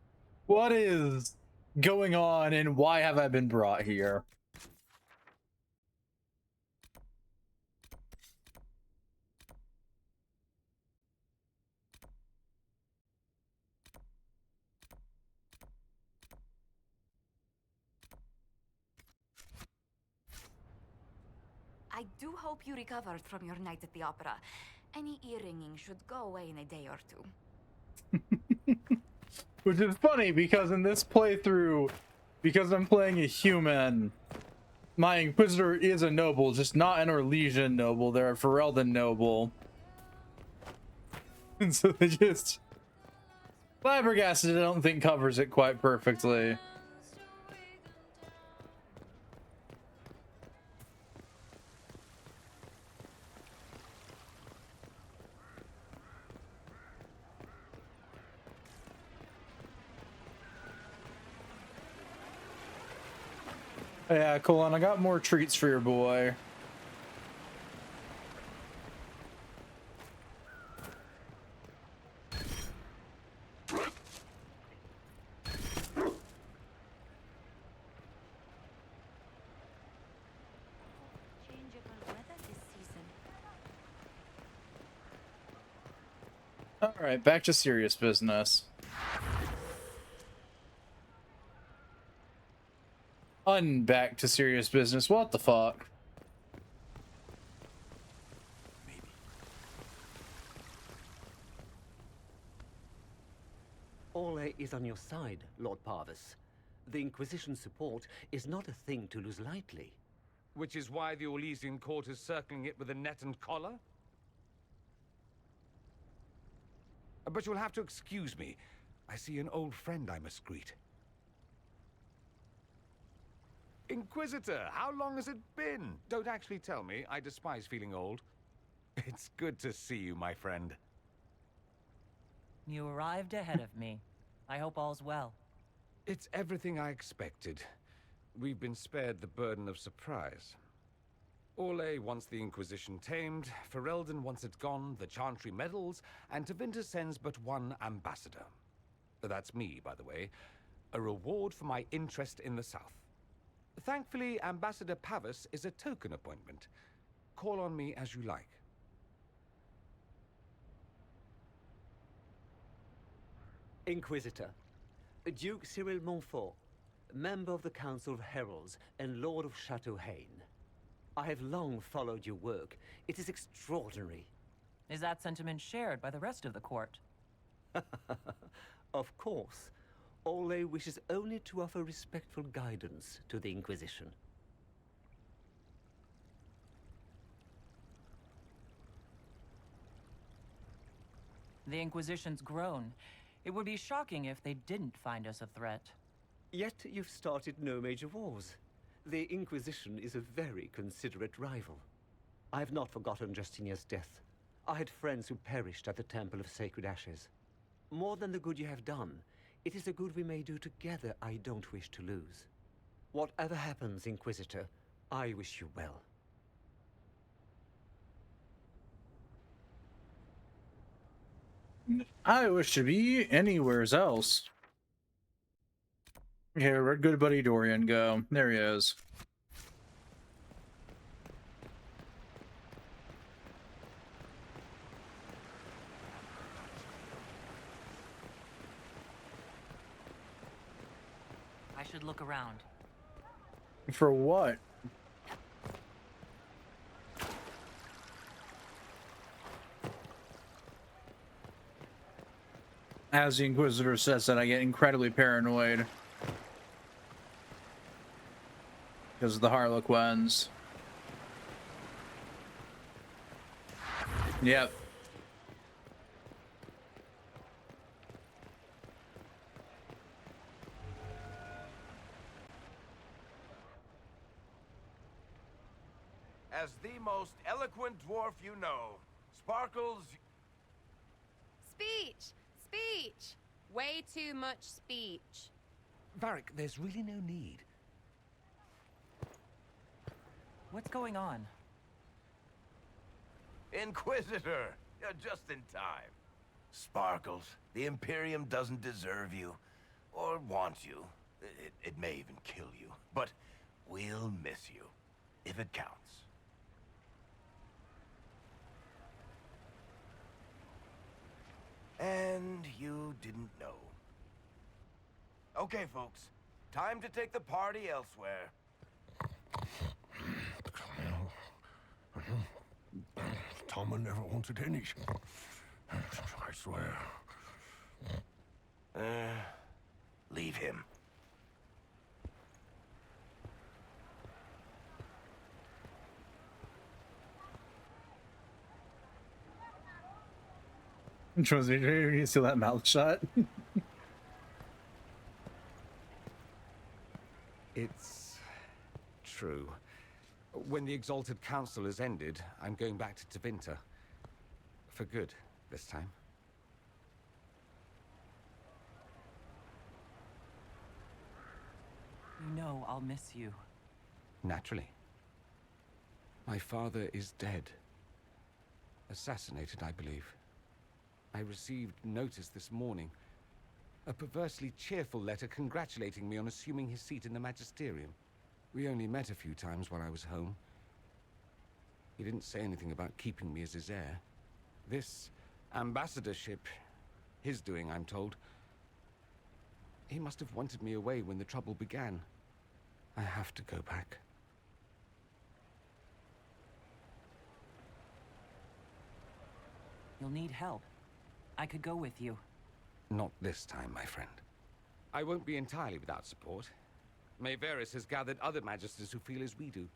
what is going on and why have I been brought here? I do hope you recovered from your night at the opera. Any ear-ringing should go away in a day or two. Which is funny because in this playthrough, because I'm playing a human, my Inquisitor is a noble, just not an Orlesian noble. They're a Ferelden noble. And so they just... Flabbergasted, I don't think covers it quite perfectly. Yeah, Colin, I got more treats for your boy. All right, back to serious business. Back to serious business. What the fuck? Ole is on your side, Lord Parvis. The Inquisition's support is not a thing to lose lightly. Which is why the Orlesian court is circling it with a net and collar? But you'll have to excuse me. I see an old friend I must greet. Inquisitor, how long has it been? Don't actually tell me. I despise feeling old. It's good to see you, my friend. You arrived ahead of me. I hope all's well. It's everything I expected. We've been spared the burden of surprise. Orlais wants the Inquisition tamed, Ferelden wants it gone, the Chantry meddles, and Tevinter sends but one ambassador. That's me, by the way. A reward for my interest in the South. Thankfully, Ambassador Pavis is a token appointment. Call on me as you like. Inquisitor, Duke Cyril Montfort, member of the Council of Heralds and Lord of Chateau Haine. I have long followed your work. It is extraordinary. Is that sentiment shared by the rest of the court? Of course. Ole wishes only to offer respectful guidance to the Inquisition. The Inquisition's grown. It would be shocking if they didn't find us a threat. Yet you've started no major wars. The Inquisition is a very considerate rival. I have not forgotten Justinia's death. I had friends who perished at the Temple of Sacred Ashes. More than the good you have done, it is the good we may do together I don't wish to lose. Whatever happens, Inquisitor, I wish you well. I wish to be anywheres else. Here, where'd good buddy Dorian go? There he is. should look around. For what? As the Inquisitor says that, I get incredibly paranoid. Because of the Harlequins. Yep. As the most eloquent dwarf you know, Sparkles... Speech! Speech! Way too much speech. Varric, there's really no need. What's going on? Inquisitor! You're just in time. Sparkles, the Imperium doesn't deserve you. Or want you. It may even kill you. But we'll miss you. If it counts. And you didn't know. Okay, folks. Time to take the party elsewhere. Toma never wanted any. I swear. Leave him. Trust me, you see that mouth shut? It's true. When the Exalted Council has ended, I'm going back to Tevinter. For good, this time. You know I'll miss you. Naturally. My father is dead. Assassinated, I believe. I received notice this morning. A perversely cheerful letter congratulating me on assuming his seat in the Magisterium. We only met a few times while I was home. He didn't say anything about keeping me as his heir. This ambassadorship, his doing, I'm told. He must have wanted me away when the trouble began. I have to go back. You'll need help. I could go with you. Not this time, my friend. I won't be entirely without support. Maevaris has gathered other magisters who feel as we do.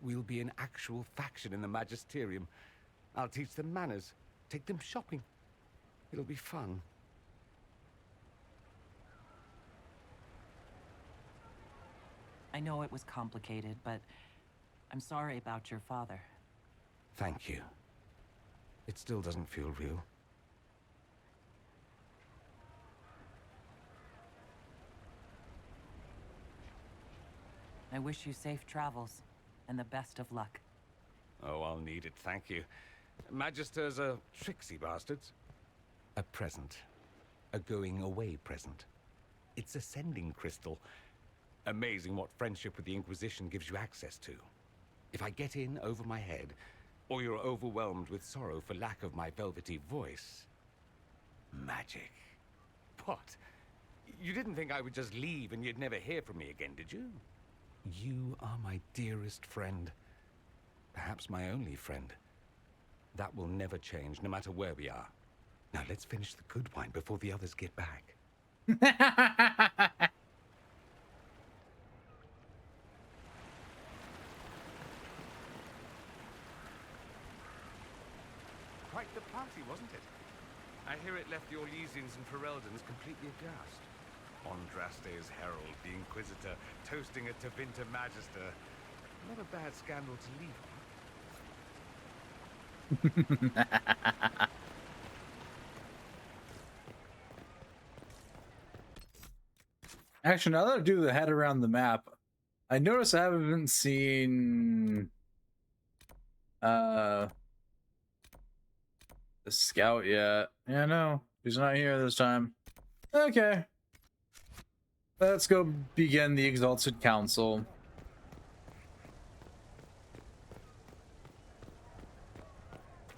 We'll be an actual faction in the Magisterium. I'll teach them manners, take them shopping. It'll be fun. I know it was complicated, but I'm sorry about your father. Thank you. It still doesn't feel real. I wish you safe travels, and the best of luck. Oh, I'll need it, thank you. Magisters are tricksy bastards. A present. A going-away present. It's a sending crystal. Amazing what friendship with the Inquisition gives you access to. If I get in over my head, or you're overwhelmed with sorrow for lack of my velvety voice... magic. What? You didn't think I would just leave and you'd never hear from me again, did you? You are my dearest friend. Perhaps my only friend. That will never change, no matter where we are. Now let's finish the good wine before the others get back. Quite the party, wasn't it? I hear it left the Orlesians and Fereldans completely aghast. Andraste's herald, the Inquisitor, toasting a Tevinter Magister. Not a bad scandal to leave on. Actually, now that I do the head around the map, I notice I haven't seen the scout yet. Yeah, no, he's not here this time. Okay. Let's go begin the Exalted Council.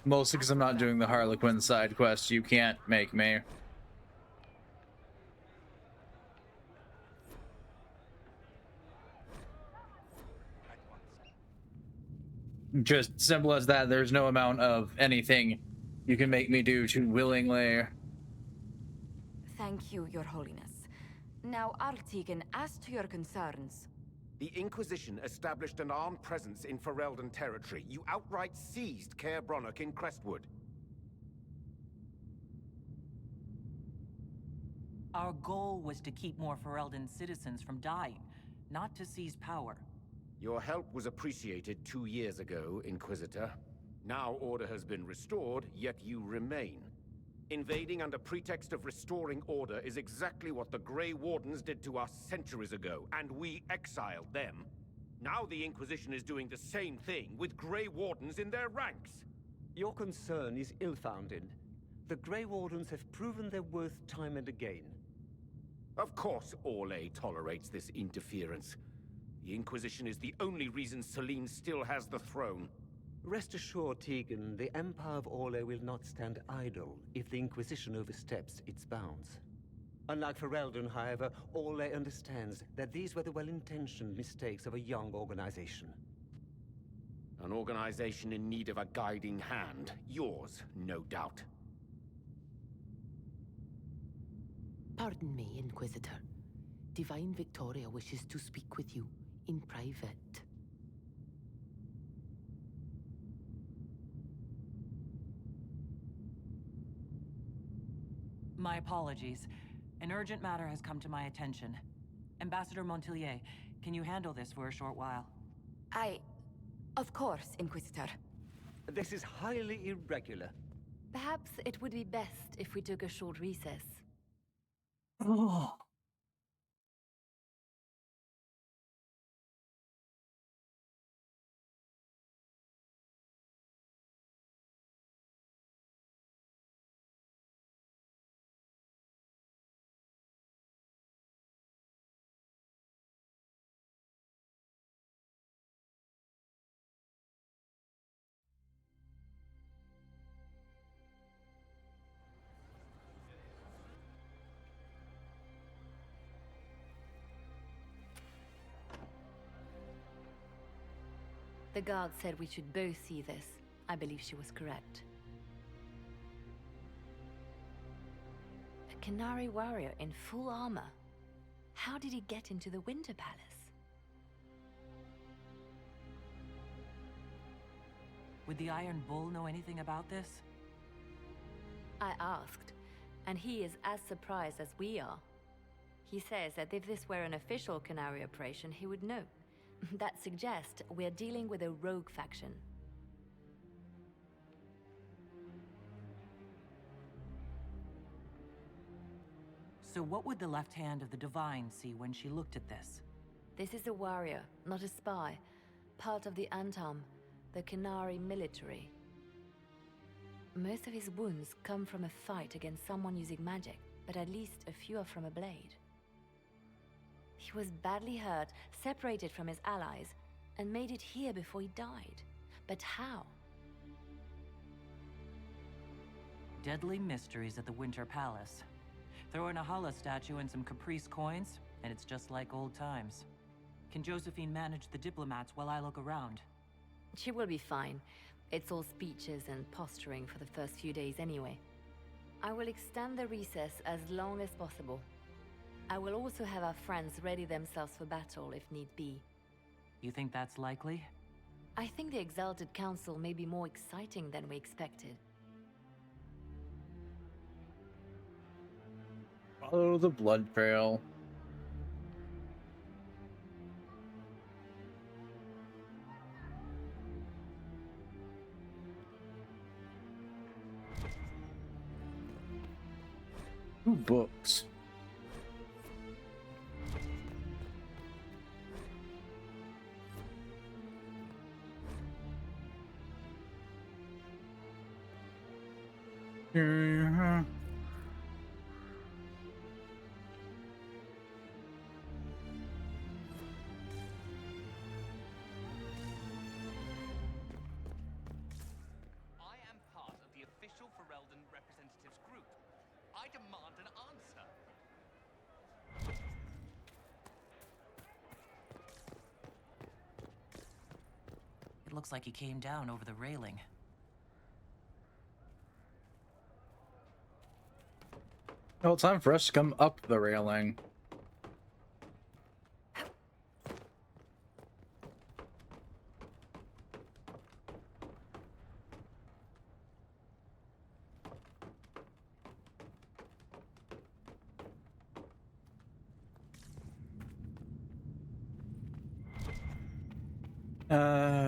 Mostly because I'm not doing the Harlequin side quest. You can't make me. Just simple as that. There's no amount of anything you can make me do to willingly. Thank you, Your Holiness. Now, Artigan, as to your concerns... The Inquisition established an armed presence in Ferelden territory. You outright seized Caer Bronach in Crestwood. Our goal was to keep more Ferelden citizens from dying, not to seize power. Your help was appreciated 2 years ago, Inquisitor. Now order has been restored, yet you remain. Invading under pretext of restoring order is exactly what the Grey Wardens did to us centuries ago, and we exiled them. Now the Inquisition is doing the same thing with Grey Wardens in their ranks. Your concern is ill-founded. The Grey Wardens have proven their worth time and again. Of course Orlais tolerates this interference. The Inquisition is the only reason Selene still has the throne. Rest assured, Tegan, the Empire of Orlais will not stand idle if the Inquisition oversteps its bounds. Unlike Ferelden, however, Orlais understands that these were the well-intentioned mistakes of a young organization. An organization in need of a guiding hand. Yours, no doubt. Pardon me, Inquisitor. Divine Victoria wishes to speak with you in private. My apologies. An urgent matter has come to my attention. Ambassador Montilier, can you handle this for a short while? Of course, Inquisitor. This is highly irregular. Perhaps it would be best if we took a short recess. Oh. The guard said we should both see this. I believe she was correct. A Canary warrior in full armor. How did he get into the Winter Palace? Would the Iron Bull know anything about this? I asked, and he is as surprised as we are. He says that if this were an official Canary operation, he would know. That suggests we're dealing with a rogue faction. So what would the left hand of the Divine see when she looked at this? This is a warrior, not a spy. Part of the Antam, the Canary military. Most of his wounds come from a fight against someone using magic, but at least a few are from a blade. He was badly hurt, separated from his allies, and made it here before he died. But how? Deadly mysteries at the Winter Palace. Throw in a Hala statue and some Caprice coins, and it's just like old times. Can Josephine manage the diplomats while I look around? She will be fine. It's all speeches and posturing for the first few days anyway. I will extend the recess as long as possible. I will also have our friends ready themselves for battle if need be. You think that's likely? I think the Exalted Council may be more exciting than we expected. Follow the blood trail. Ooh, books. I am part of the official Ferelden representatives group. I demand an answer. Looks like he came down over the railing. Well, time for us to come up the railing.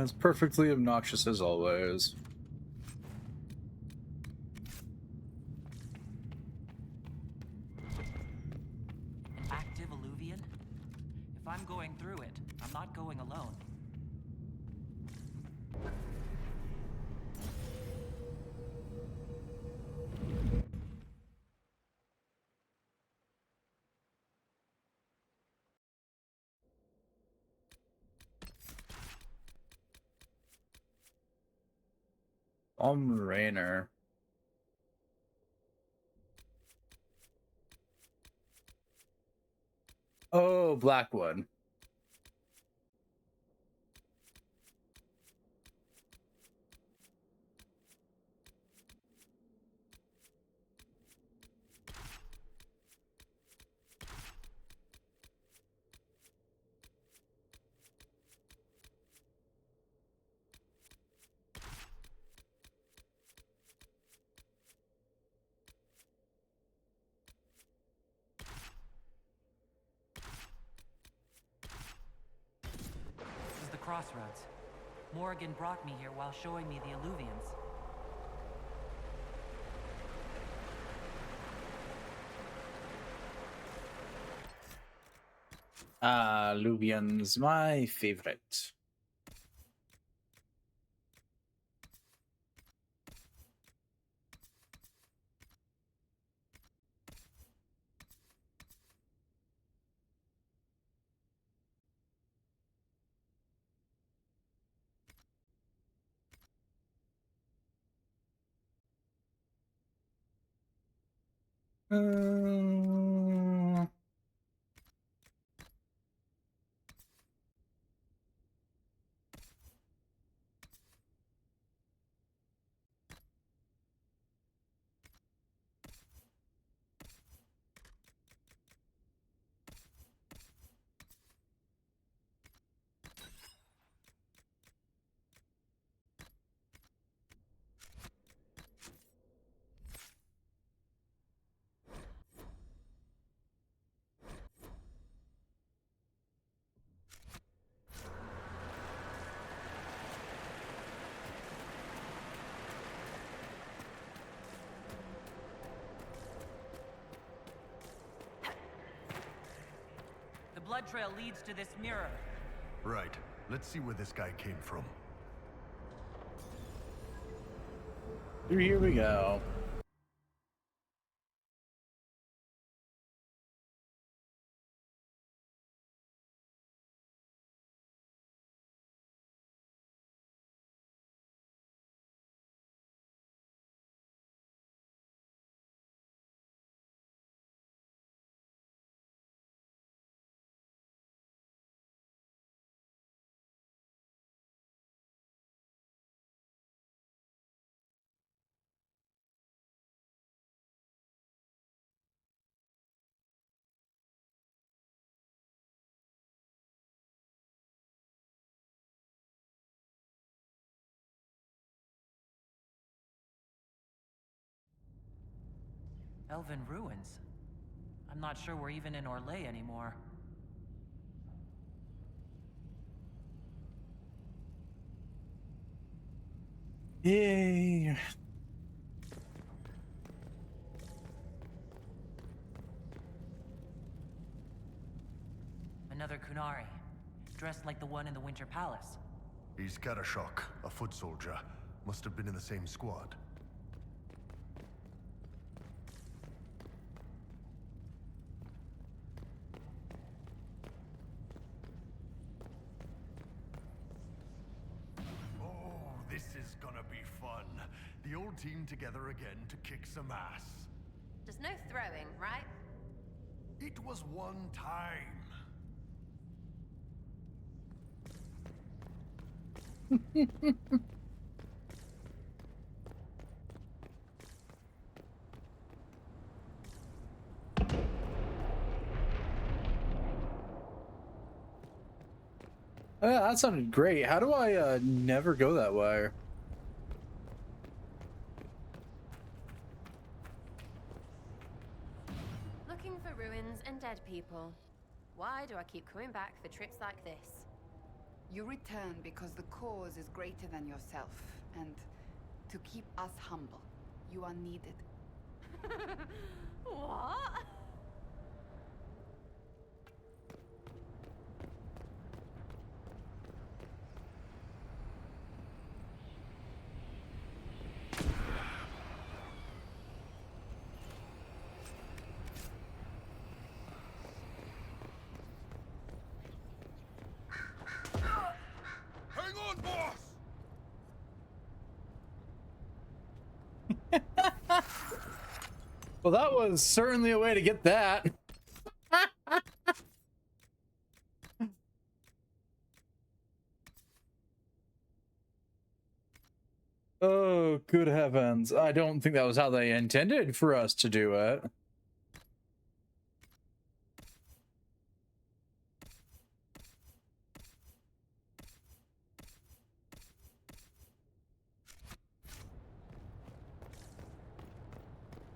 It's perfectly obnoxious as always. An active alluvion? If I'm going through it, I'm not going alone. Rainer. Oh, Blackwood. This is the crossroads. Morrigan brought me here while showing me the alluvians. Luvian's my favorite. The blood trail leads to this mirror. Right. Let's see where this guy came from. Here we go. Elven ruins. I'm not sure we're even in Orlais anymore. Yay. Another Kunari, dressed like the one in the Winter Palace. He's Karashok, a foot soldier. Must have been in the same squad. Oh, this is gonna be fun. The old team together again to kick some ass. Just no throwing, right? It was one time. Yeah, that sounded great. How do I never go that way? Looking for ruins and dead people. Why do I keep coming back for trips like this? You return because the cause is greater than yourself, and to keep us humble, you are needed. What? Hang on, boss! Well, that was certainly a way to get that. Oh, good heavens. I don't think that was how they intended for us to do it.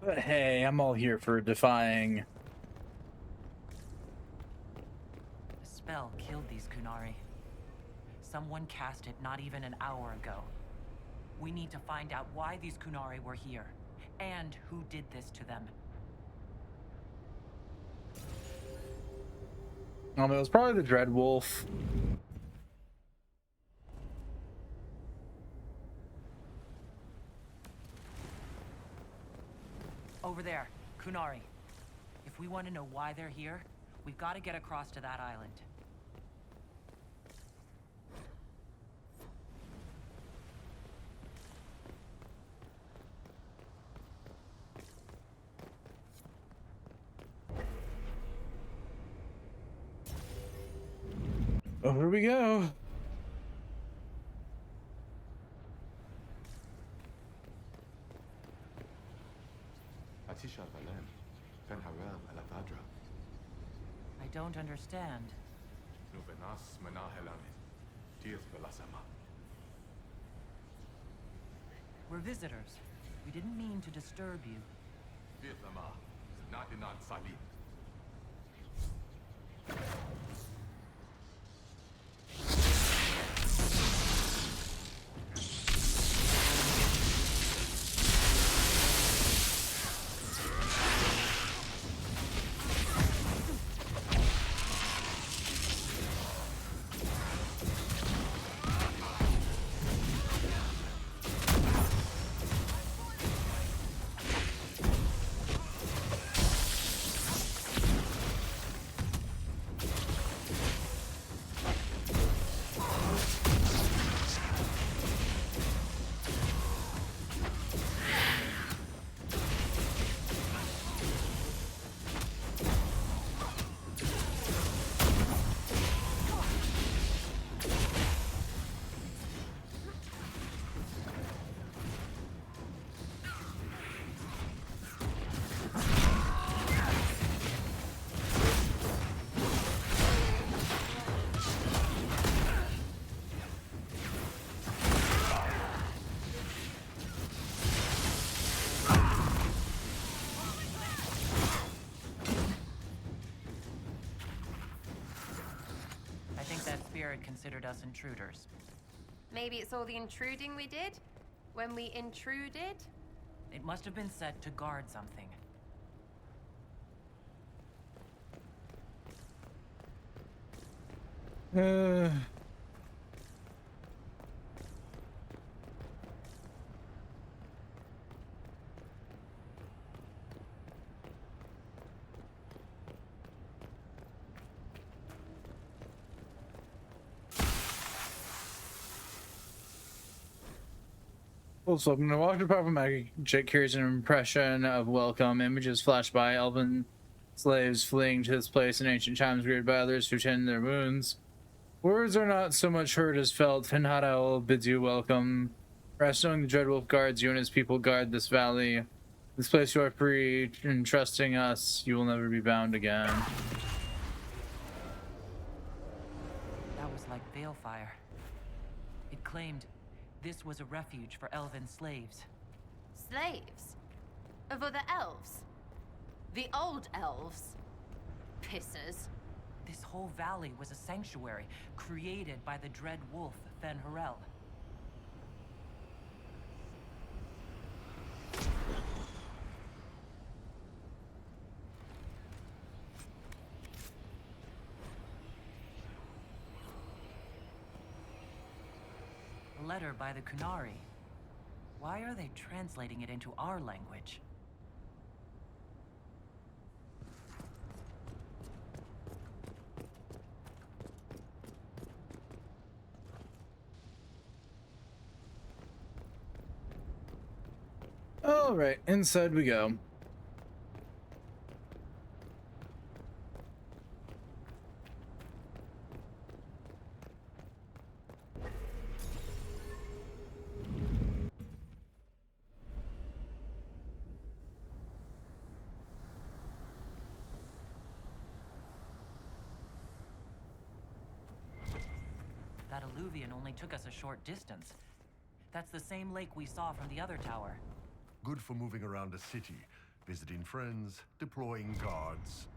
But hey, I'm all here for defying. The spell killed these Kunari. Someone cast it not even an hour ago. We need to find out why these Kunari were here, and who did this to them. It was probably the Dread Wolf. Over there, Kunari. If we want to know why they're here, we've got to get across to that island. Over we go. I don't understand. We're visitors. We didn't mean to disturb you. Considered us intruders. Maybe it's all the intruding we did? When we intruded? It must have been set to guard something. Also, I'm gonna walk to proper magic carries an impression of welcome. Images flash by elven slaves fleeing to this place in ancient times, greeted by others who tend their wounds. Words are not so much heard as felt. Finhadel bids you welcome. Rest knowing the Dreadwolf guards you and his people guard this valley. This place you are free, and trusting us, you will never be bound again. That was like Balefire. It claimed this was a refuge for elven slaves. Slaves? Of other elves? The old elves? Pissers. This whole valley was a sanctuary created by the dread wolf, Fen'Harel. A letter by the Kunari. Why are they translating it into our language? All right, inside we go. That alluvion only took us a short distance. That's the same lake we saw from the other tower. Good for moving around a city, visiting friends, deploying guards.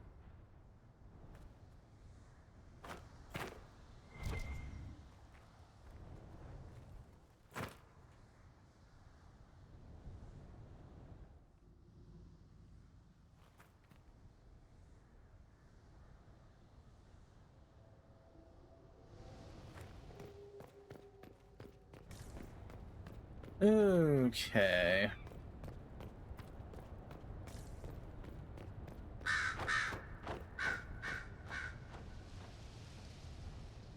Okay.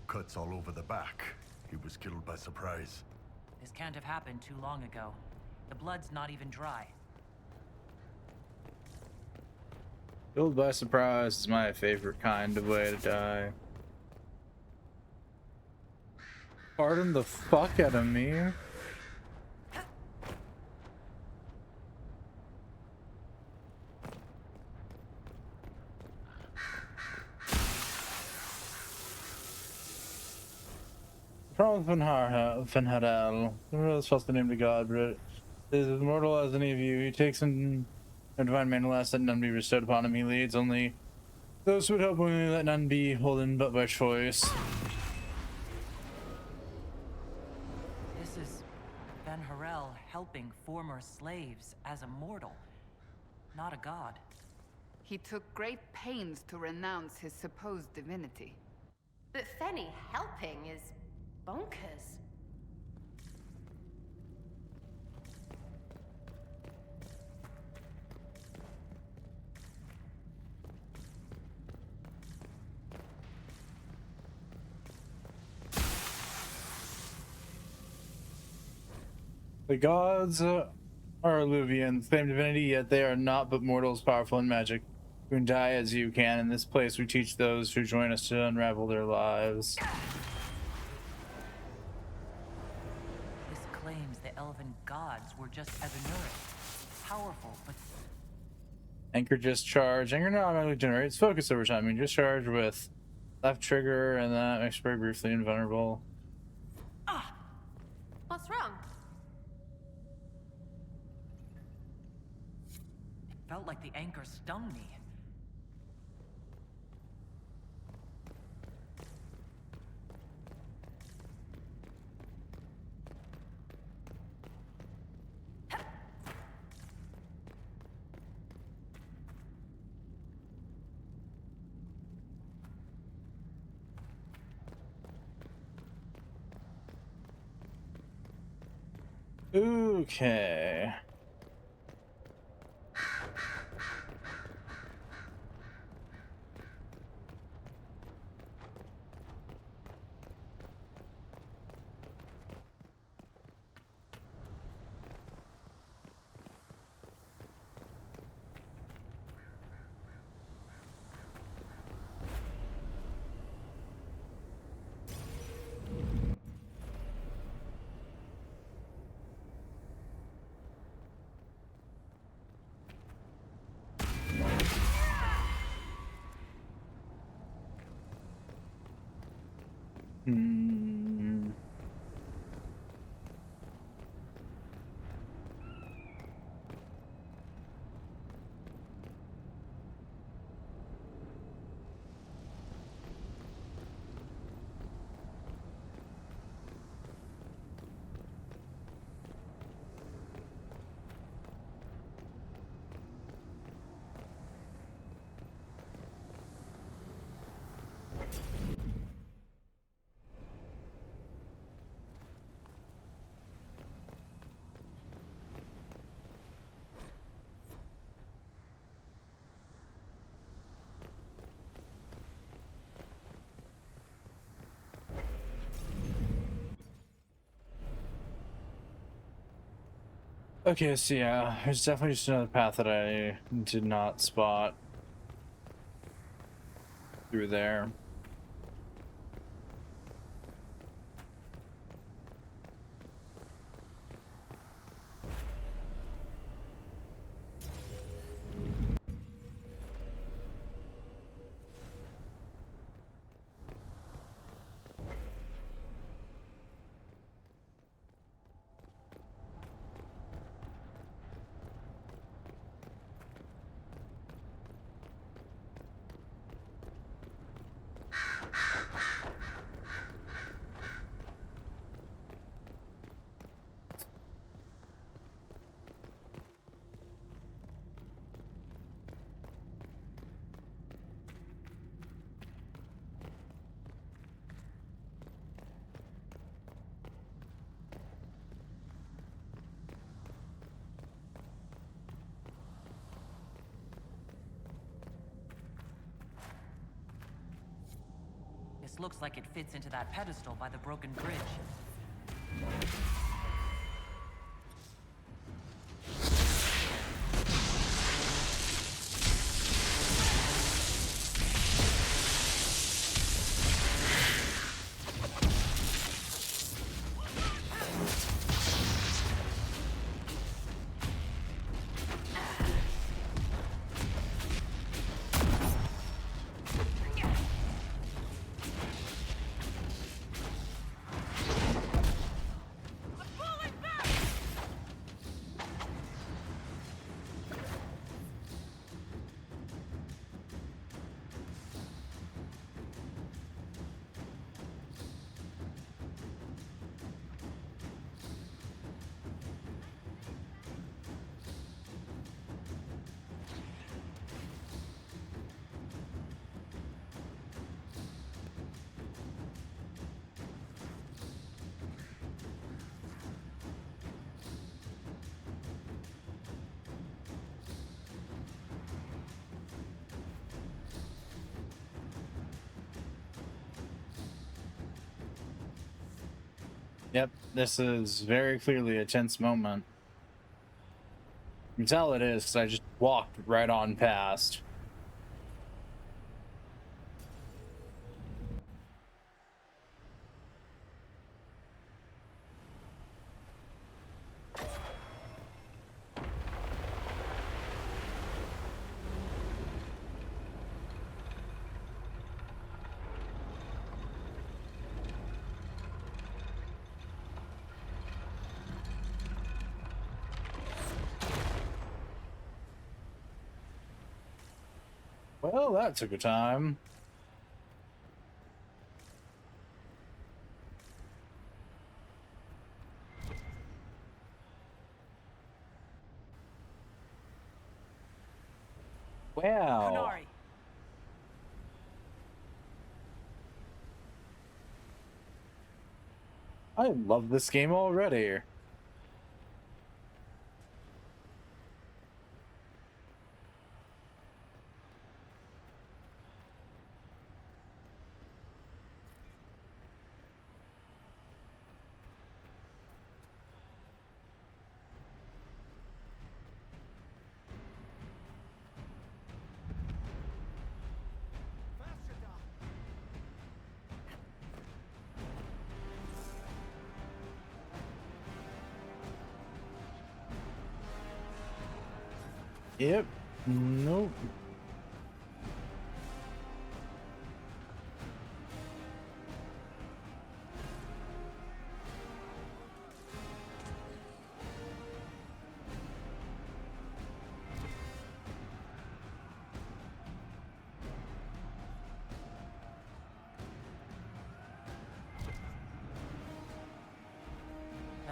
Cuts all over the back. He was killed by surprise. This can't have happened too long ago. The blood's not even dry. Killed by surprise is my favorite kind of way to die. Pardon the fuck out of me. From Fen'Harel. Who else the name to God, but it is as mortal as any of you. He takes in a divine man last that none be bestowed upon him. He leads only those who would help only let none be holden but by choice. This is Fen'Harel helping former slaves as a mortal, not a god. He took great pains to renounce his supposed divinity. But Fenny helping is bonkers. The gods are Alluvians, claim divinity, yet they are not but mortals powerful in magic. You can die as you can. In this place, we teach those who join us to unravel their lives. This claims the elven gods were just Evanuric. Powerful, but... Anchor just charge. Anchor not automatically generates focus over time. You just charge with left trigger, and that makes very briefly invulnerable. What's wrong? Felt like the anchor stung me. Okay. Hmm. Okay, so yeah, there's definitely just another path that I did not spot through there. This looks like it fits into that pedestal by the broken bridge. Yep, this is very clearly a tense moment. You can tell it is because I just walked right on past. Well, that took a time. Wow. Kunari. I love this game already. Yep. Nope.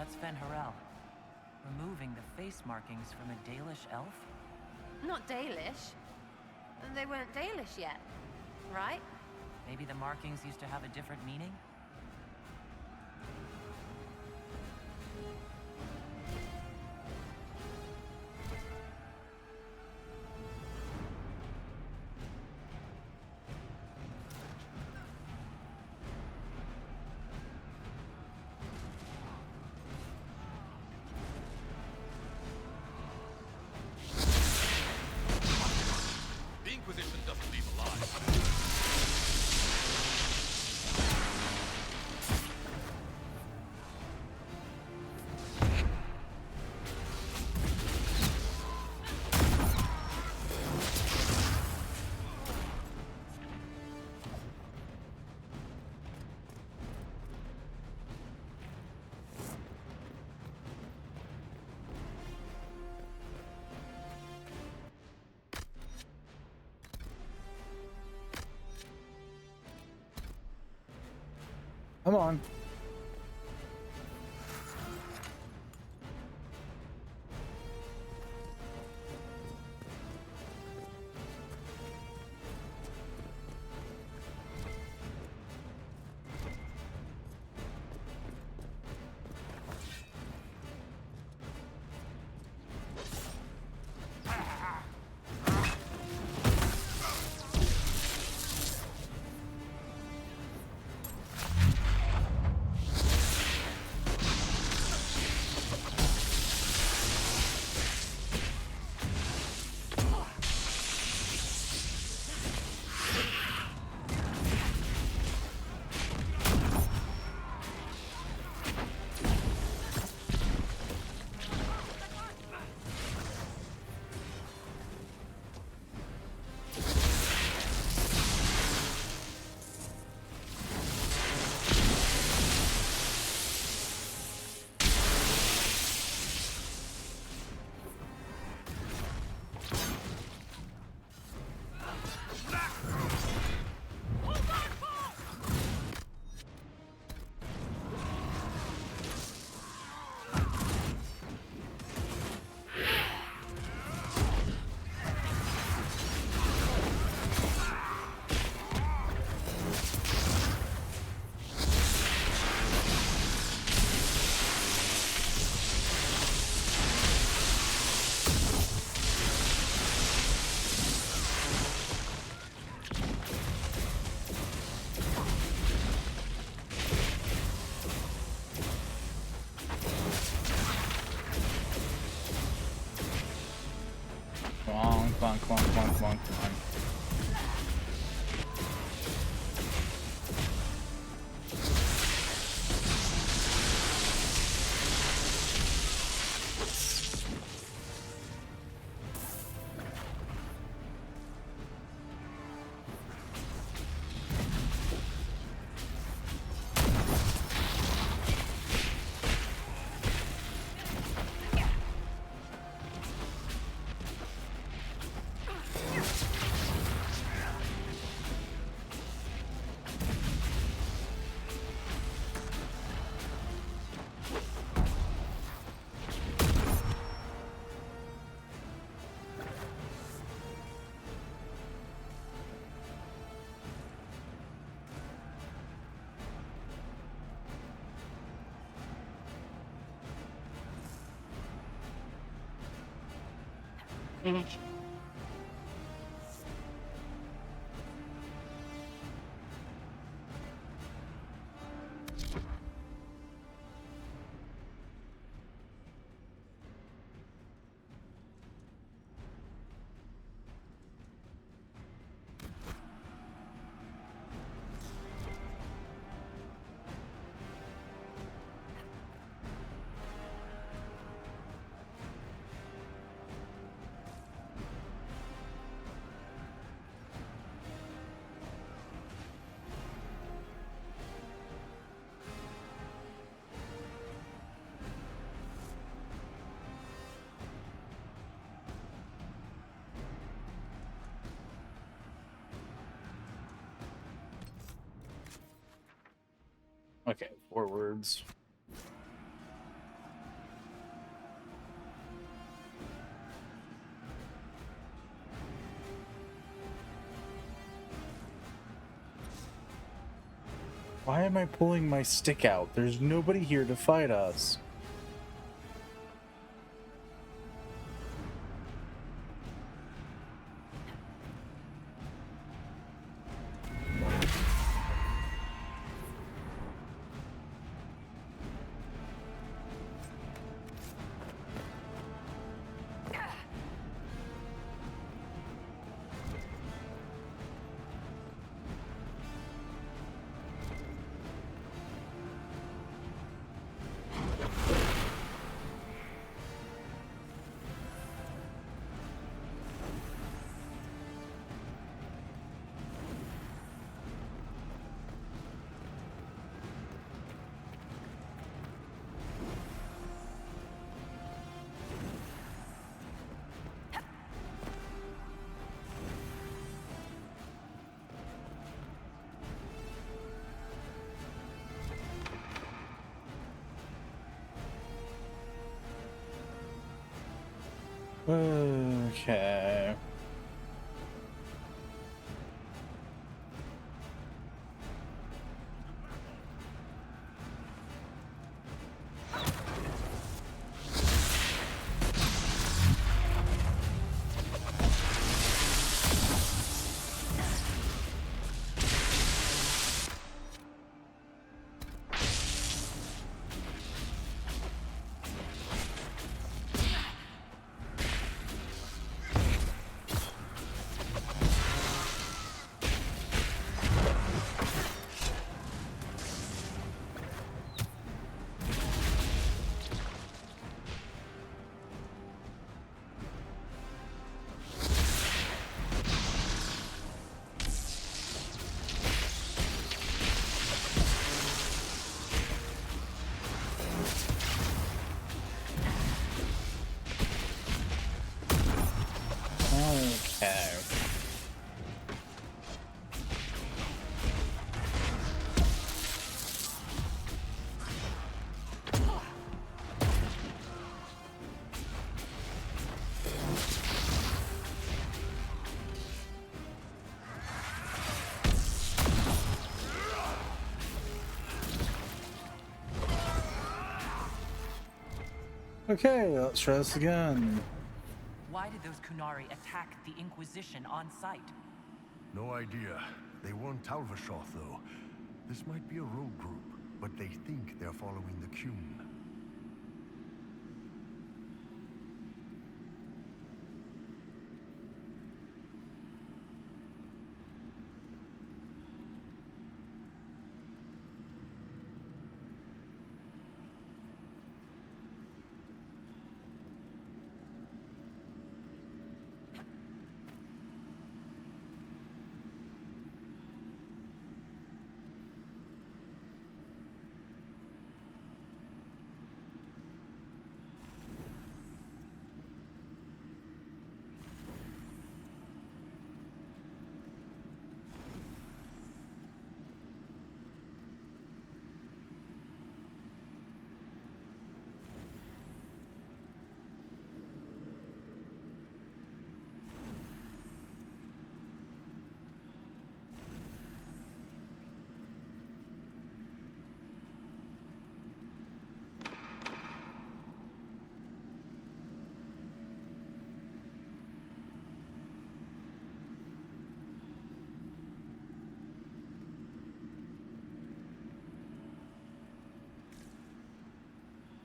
That's Fen'Harel. Removing the face markings from a Dalish elf? Not Dalish. And they weren't Dalish yet, right? Maybe the markings used to have a different meaning? The Inquisition doesn't leave alive. Come on. Bonk, bonk, bonk, bonk, bonk. Okay, 4 words. Why am I pulling my stick out? There's nobody here to fight us. Okay. Okay. Okay, let's try this again. Why did those Kunari attack the Inquisition on sight? No idea. They weren't Talvashoth, though. This might be a rogue group, but they think they're following the Qun.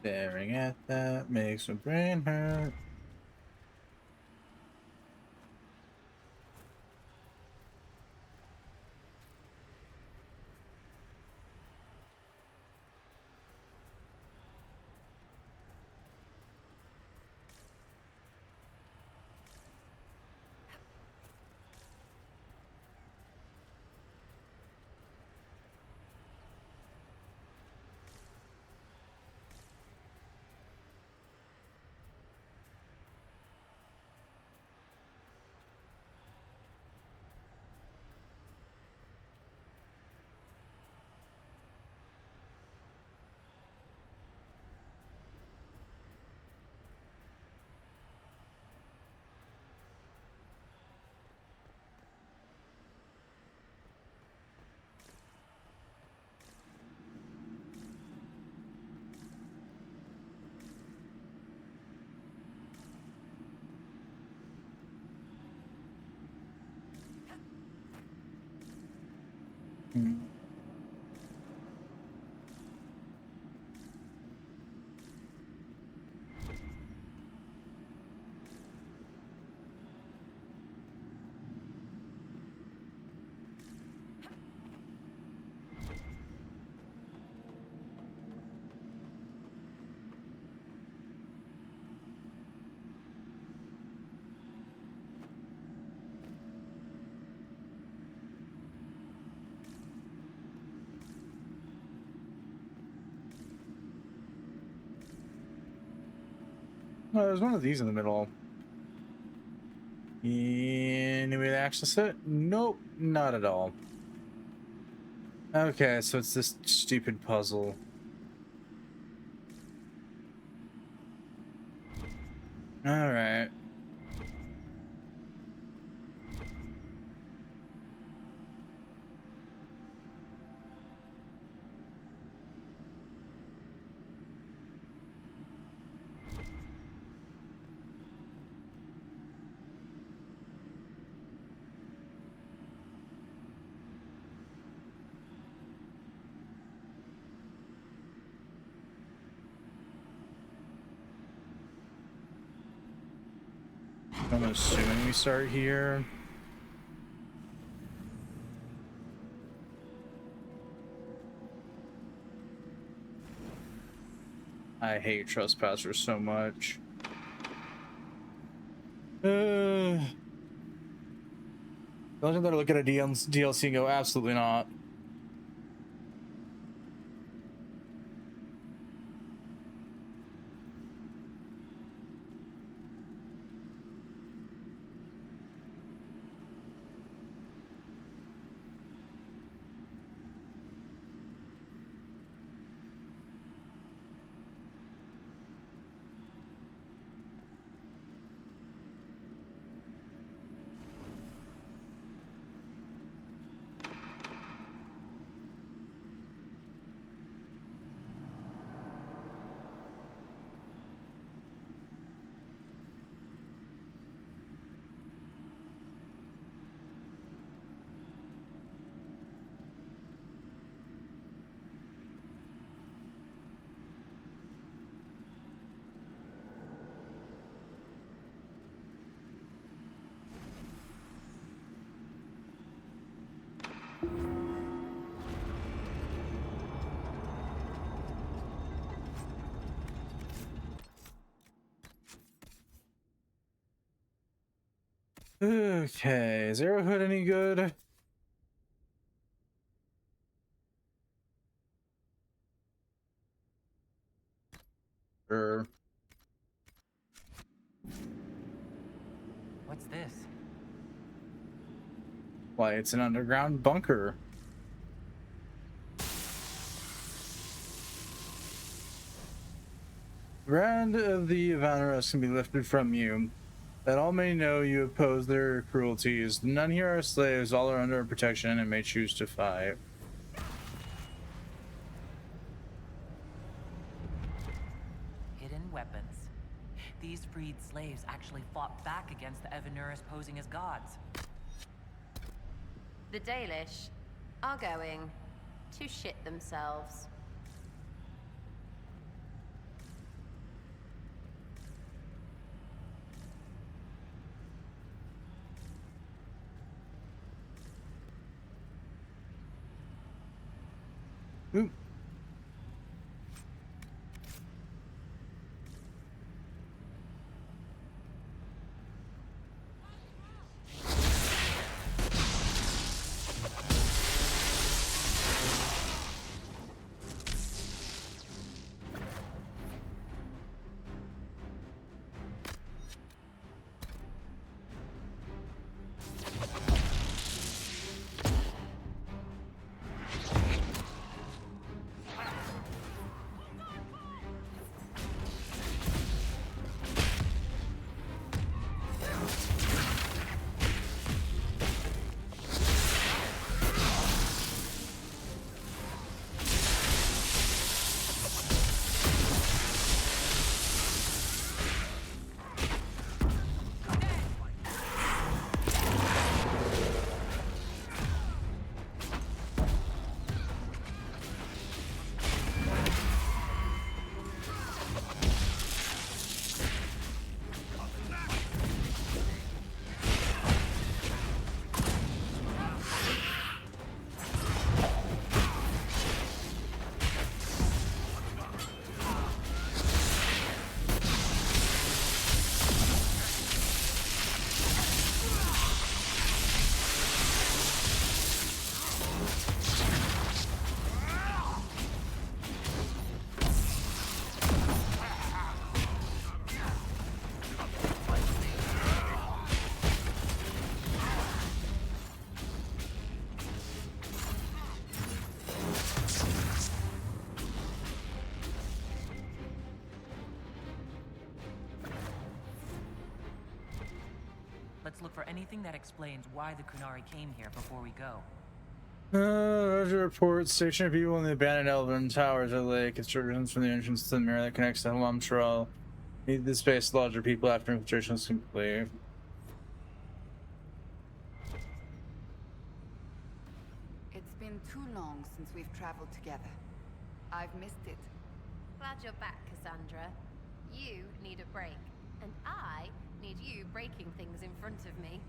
Staring at that makes my brain hurt. Oh, there's one of these in the middle. Any way to access it? Nope, not at all. Okay, so it's this stupid puzzle. All right. I'm assuming we start here. I hate trespassers so much. Don't you better look at a DLC and go, absolutely not. Okay, is Arrowhead any good? Sure. What's this? Why, it's an underground bunker. Brand of the Vanarus can be lifted from you, that all may know you oppose their cruelties. None here are slaves, all are under protection and may choose to fight. Hidden weapons. These freed slaves actually fought back against the Evanuris posing as gods. The Dalish are going to shit themselves. Ooh. look for anything that explains why the Kunari came here before we go. Roger report. Stationary people in the abandoned Elven Towers at Lake. Instructions from the entrance to the mirror that connects to Helm Trail. Need the space to lodge your people after infiltration is complete. It's been too long since we've traveled together. I've missed it. Glad you're back, Cassandra. You need a break, and I need you breaking things in front of me.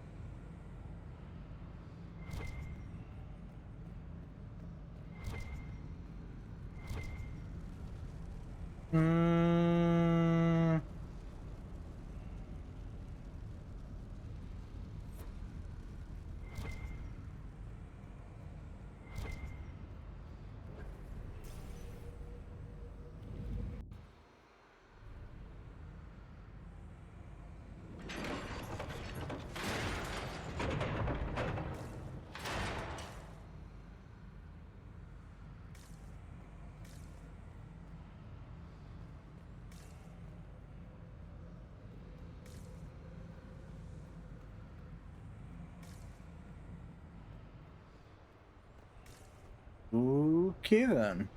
Okay then.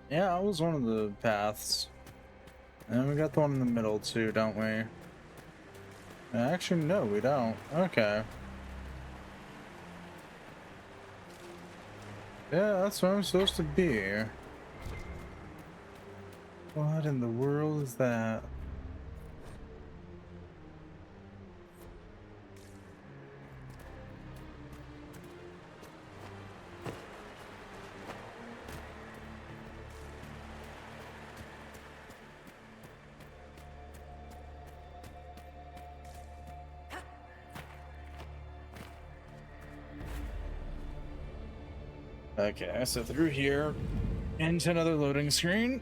Yeah, that was one of the paths. And we got the one in the middle too, don't we? Actually, no, we don't. Okay. Yeah, that's where I'm supposed to be. What in the world is that? Okay, so through here, into another loading screen.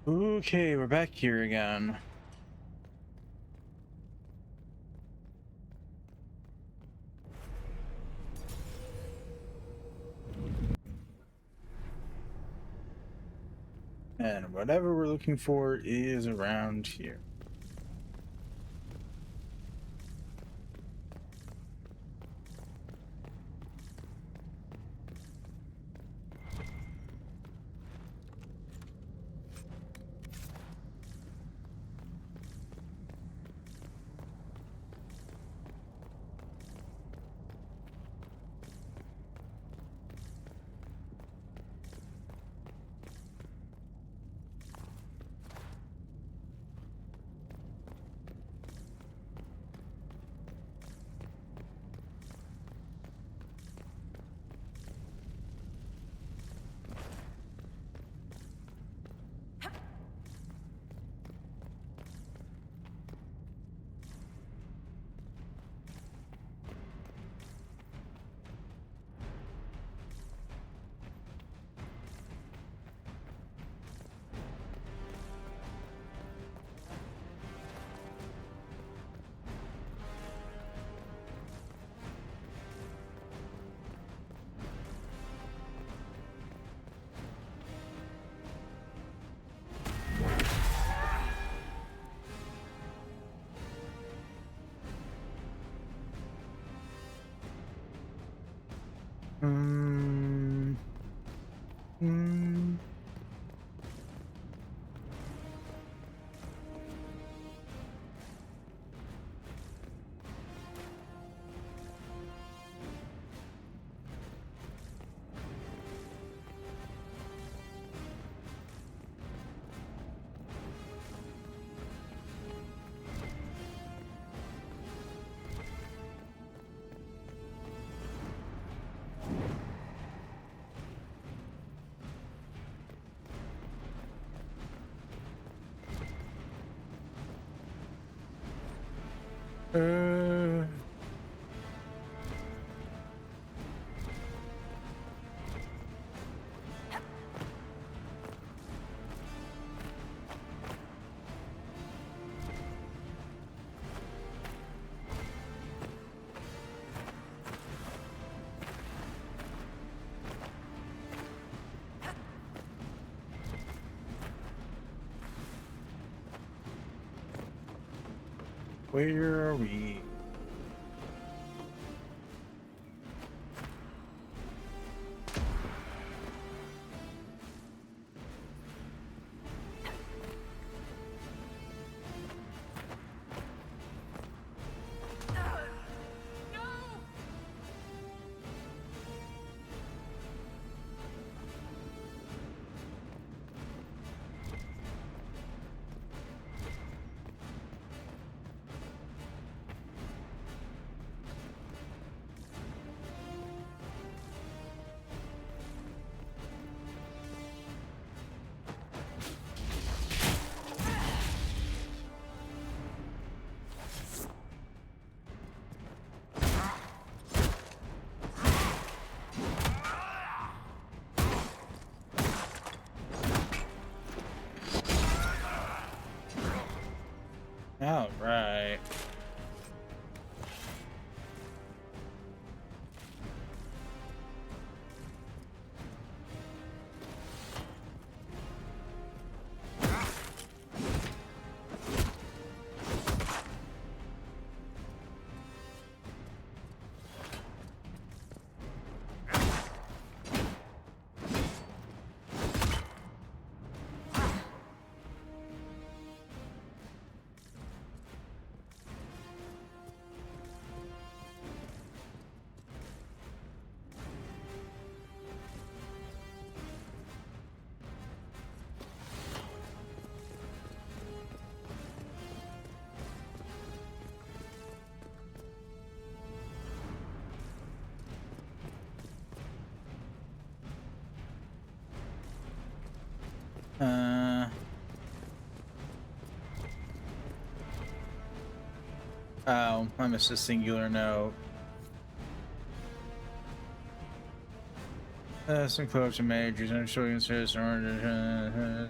Okay, we're back here again. And whatever we're looking for is around here. Where are we? All right. Oh, I missed a singular note. Some close majors and showing serious A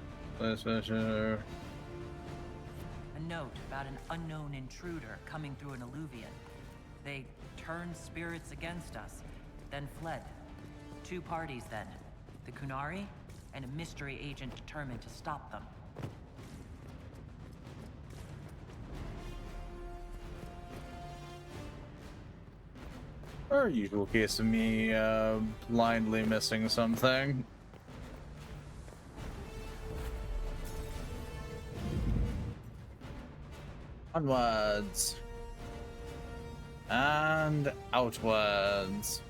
note about an unknown intruder coming through an alluvion. They turned spirits against us, then fled. 2 parties then. The Kunari and a mystery agent determined to stop them. Our usual case of me blindly missing something. Onwards. And outwards.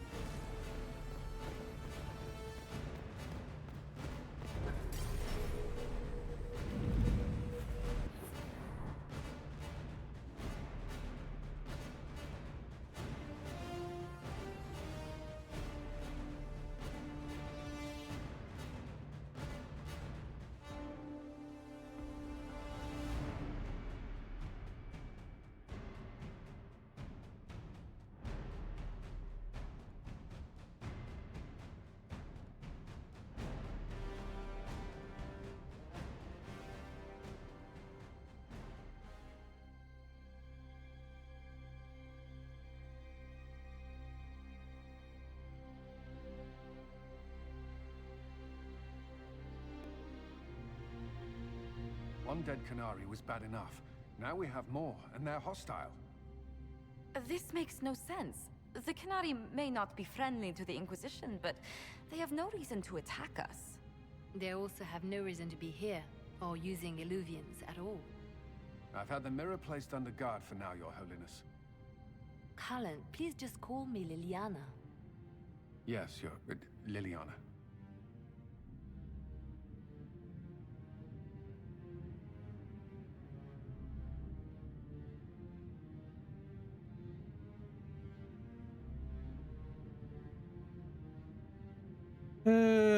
One dead Canary was bad enough. Now we have more, and they're hostile. This makes no sense. The Canary may not be friendly to the Inquisition, but they have no reason to attack us. They also have no reason to be here, or using illuvians at all. I've had the mirror placed under guard for now, Your Holiness. Cullen, please just call me Liliana. Yes, Your... Liliana.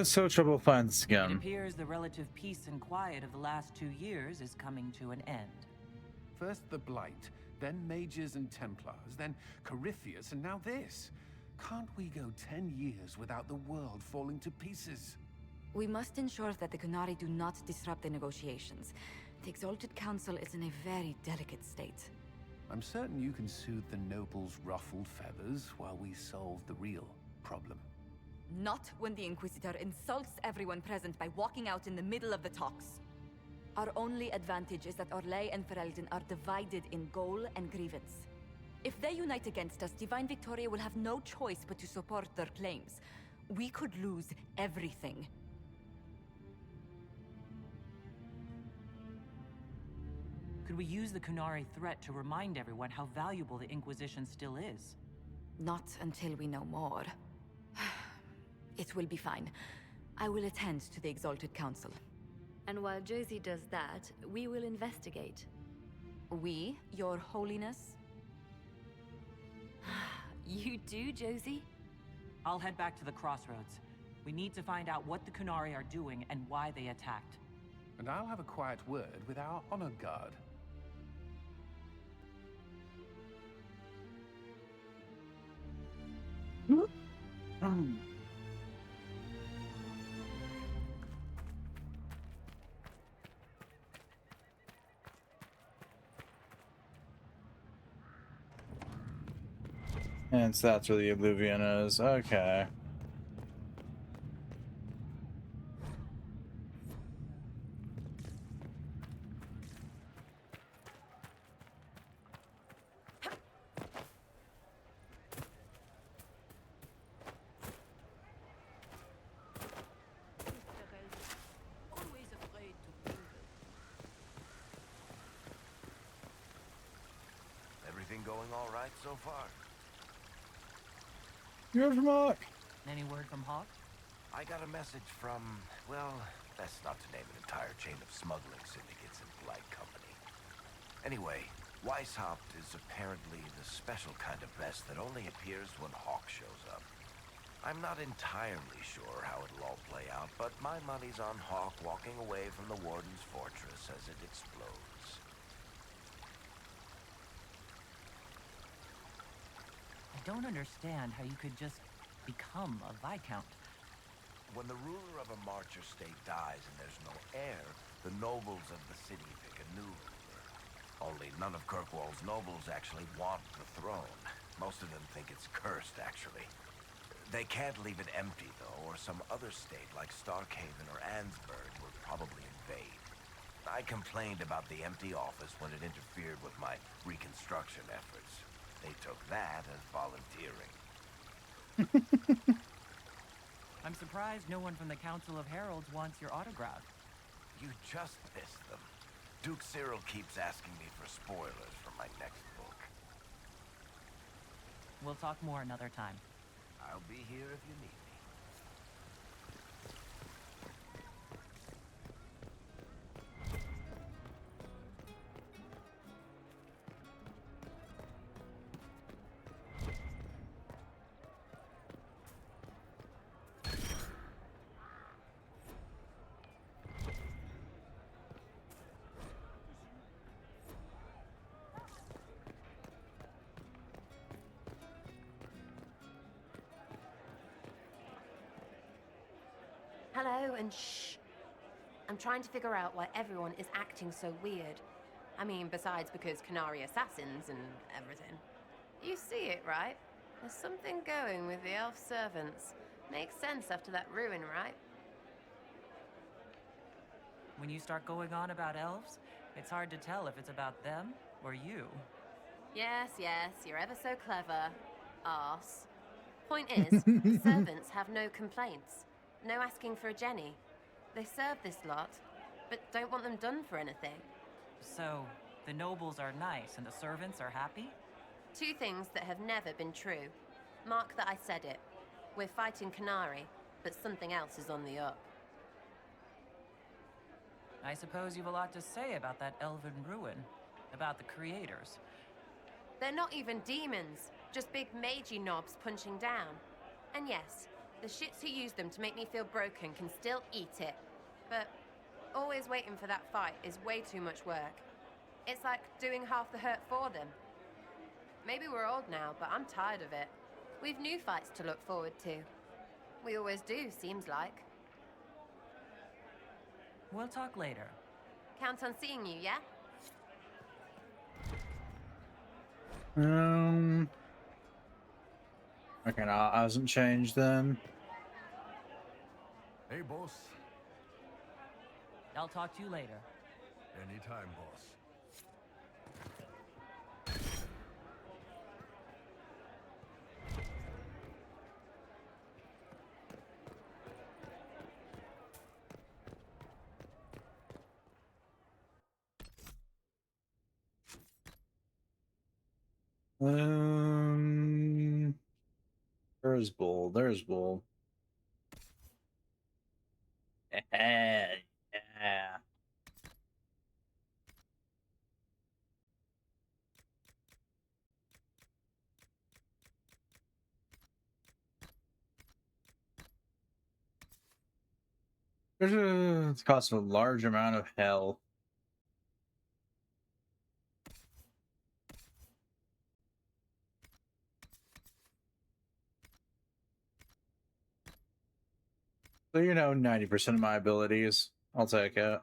So trouble finds It again. appears the relative peace and quiet of the last 2 years is coming to an end. First the Blight, then mages and Templars, then Corypheus, and now this. Can't we go 10 years without the world falling to pieces? We must ensure that the Qunari do not disrupt the negotiations. The Exalted Council is in a very delicate state. I'm certain you can soothe the nobles' ruffled feathers while we solve the real problem. Not when the Inquisitor insults everyone present by walking out in the middle of the talks. Our only advantage is that Orlais and Ferelden are divided in goal and grievance. If they unite against us, Divine Victoria will have no choice but to support their claims. We could lose everything. Could we use the Qunari threat to remind everyone how valuable the Inquisition still is? Not until we know more. It will be fine. I will attend to the Exalted Council. And while Josie does that, we will investigate. We, Your Holiness? You do, Josie? I'll head back to the crossroads. We need to find out what the Qunari are doing and why they attacked. And I'll have a quiet word with our honor guard. And so that's where the Oblivion is. Okay. Everything going all right so far? You're from Hawk. Any word from Hawk? I got a message from, well, best not to name an entire chain of smuggling syndicates in polite company. Anyway, Weishaupt is apparently the special kind of pest that only appears when Hawk shows up. I'm not entirely sure how it'll all play out, but my money's on Hawk walking away from the Warden's fortress as it explodes. I don't understand how you could just become a Viscount. When the ruler of a Marcher state dies and there's no heir, the nobles of the city pick a new ruler. Only none of Kirkwall's nobles actually want the throne. Most of them think it's cursed, actually. They can't leave it empty, though, or some other state like Starkhaven or Ansburg will probably invade. I complained about the empty office when it interfered with my reconstruction efforts. They took that as volunteering. I'm surprised no one from the Council of Heralds wants your autograph. You just missed them. Duke Cyril keeps asking me for spoilers for my next book. We'll talk more another time. I'll be here if you need me. Hello, and shh. I'm trying to figure out why everyone is acting so weird. I mean, besides because Qunari assassins and everything. You see it, right? There's something going with the elf servants. Makes sense after that ruin, right? When you start going on about elves, it's hard to tell if it's about them or you. Yes, you're ever so clever. Arse. Point is, the servants have no complaints. No asking for a Jenny. They serve this lot, but don't want them done for anything. So, the nobles are nice and the servants are happy? Two things that have never been true. Mark that I said it. We're fighting Qunari, but something else is on the up. I suppose you've a lot to say about that elven ruin. About the creators. They're not even demons, just big magey knobs punching down. And yes, the shits who use them to make me feel broken can still eat it. But always waiting for that fight is way too much work. It's like doing half the hurt for them. Maybe we're old now, but I'm tired of it. We've new fights to look forward to. We always do, seems like. We'll talk later. Count on seeing you, yeah? Okay, now hasn't changed then. Hey, boss. I'll talk to you later. Anytime, boss. There's Bull. There's Bull. Yeah. It costs a large amount of hell. So, 90% of my abilities. I'll take it.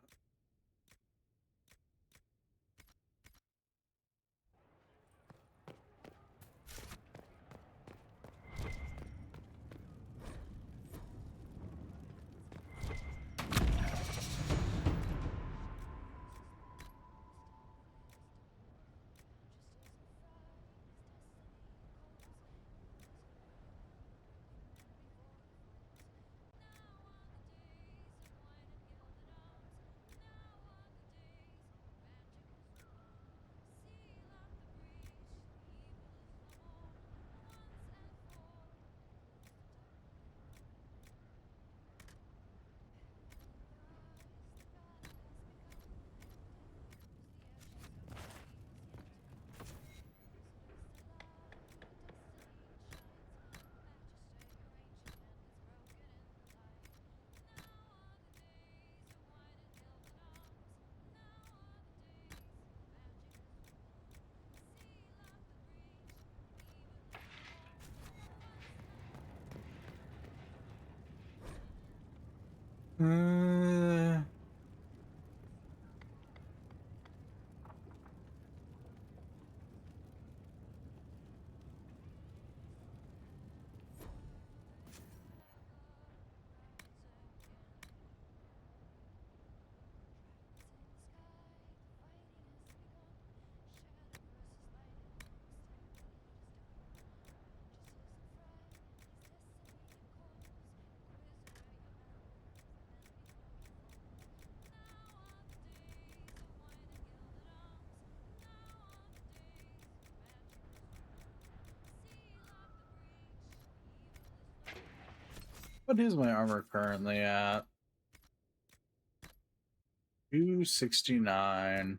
What is my armor currently at? 269.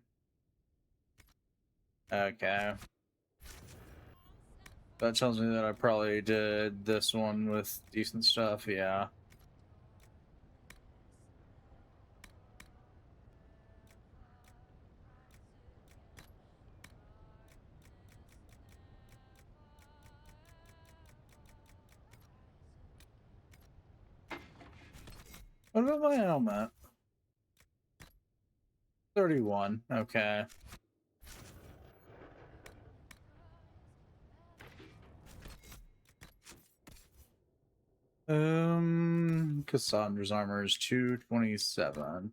Okay. That tells me that I probably did this one with decent stuff, yeah. What about my helmet? 31, okay. Cassandra's armor is 227.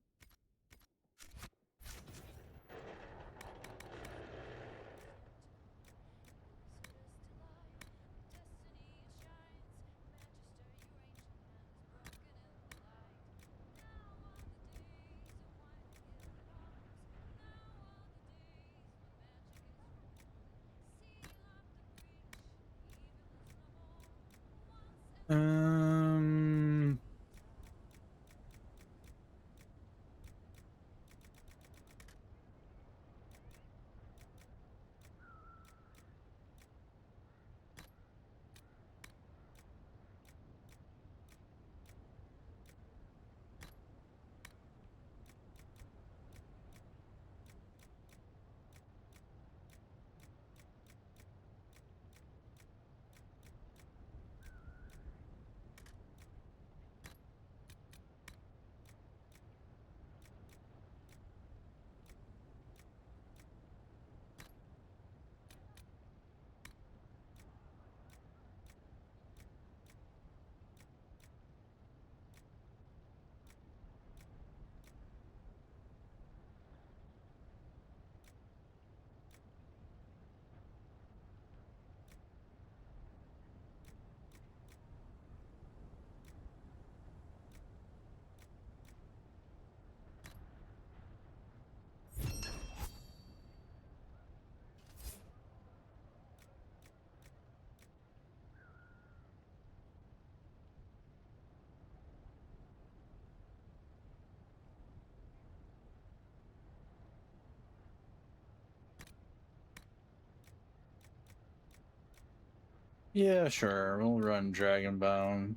Yeah, sure. We'll run Dragonbone.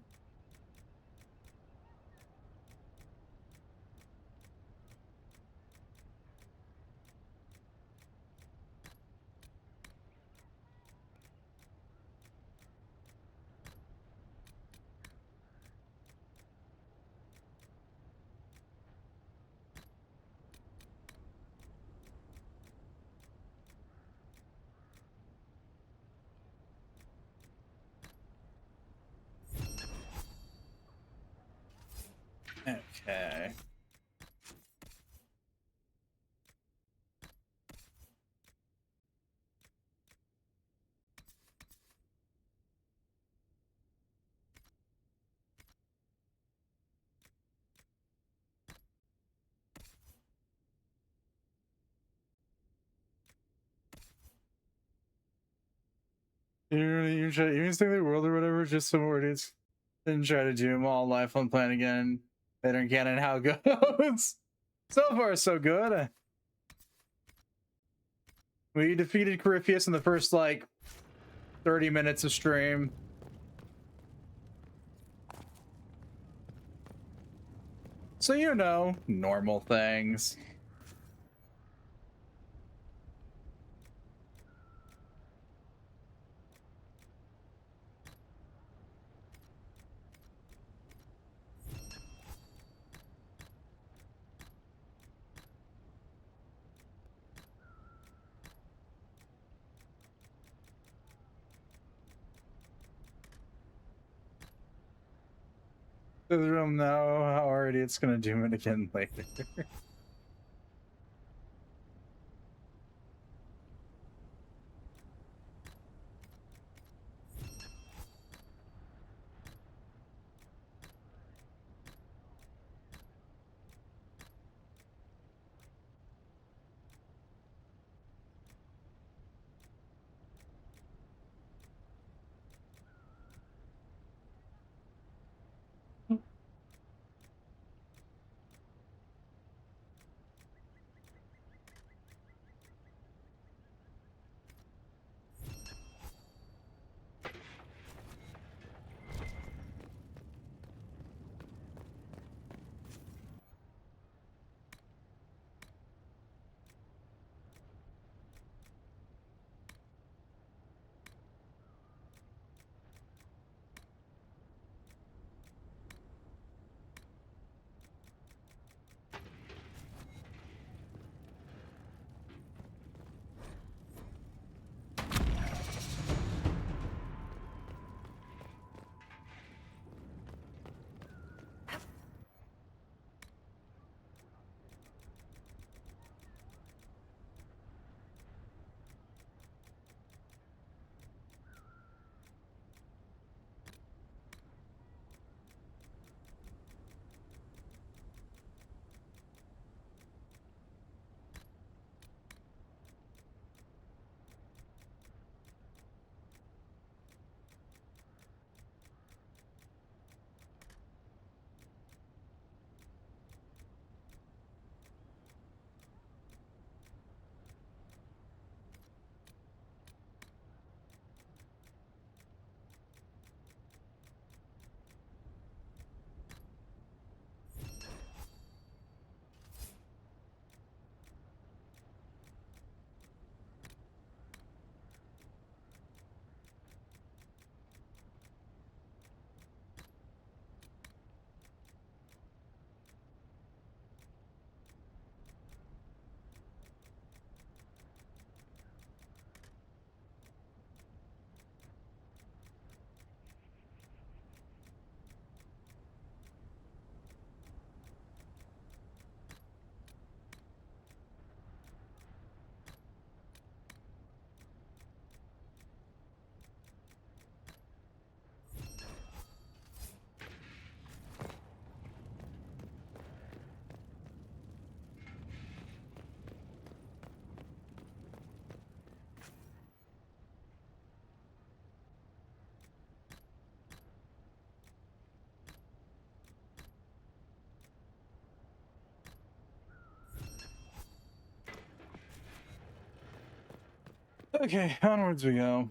Okay. You think the world or whatever, just some words. Then try to do them all life on plan again. Better canon how it goes. So far, so good. We defeated Corypheus in the first, like, 30 minutes of stream. So, you know, normal things. The room now, how already it's gonna do it again later. Okay, onwards we go.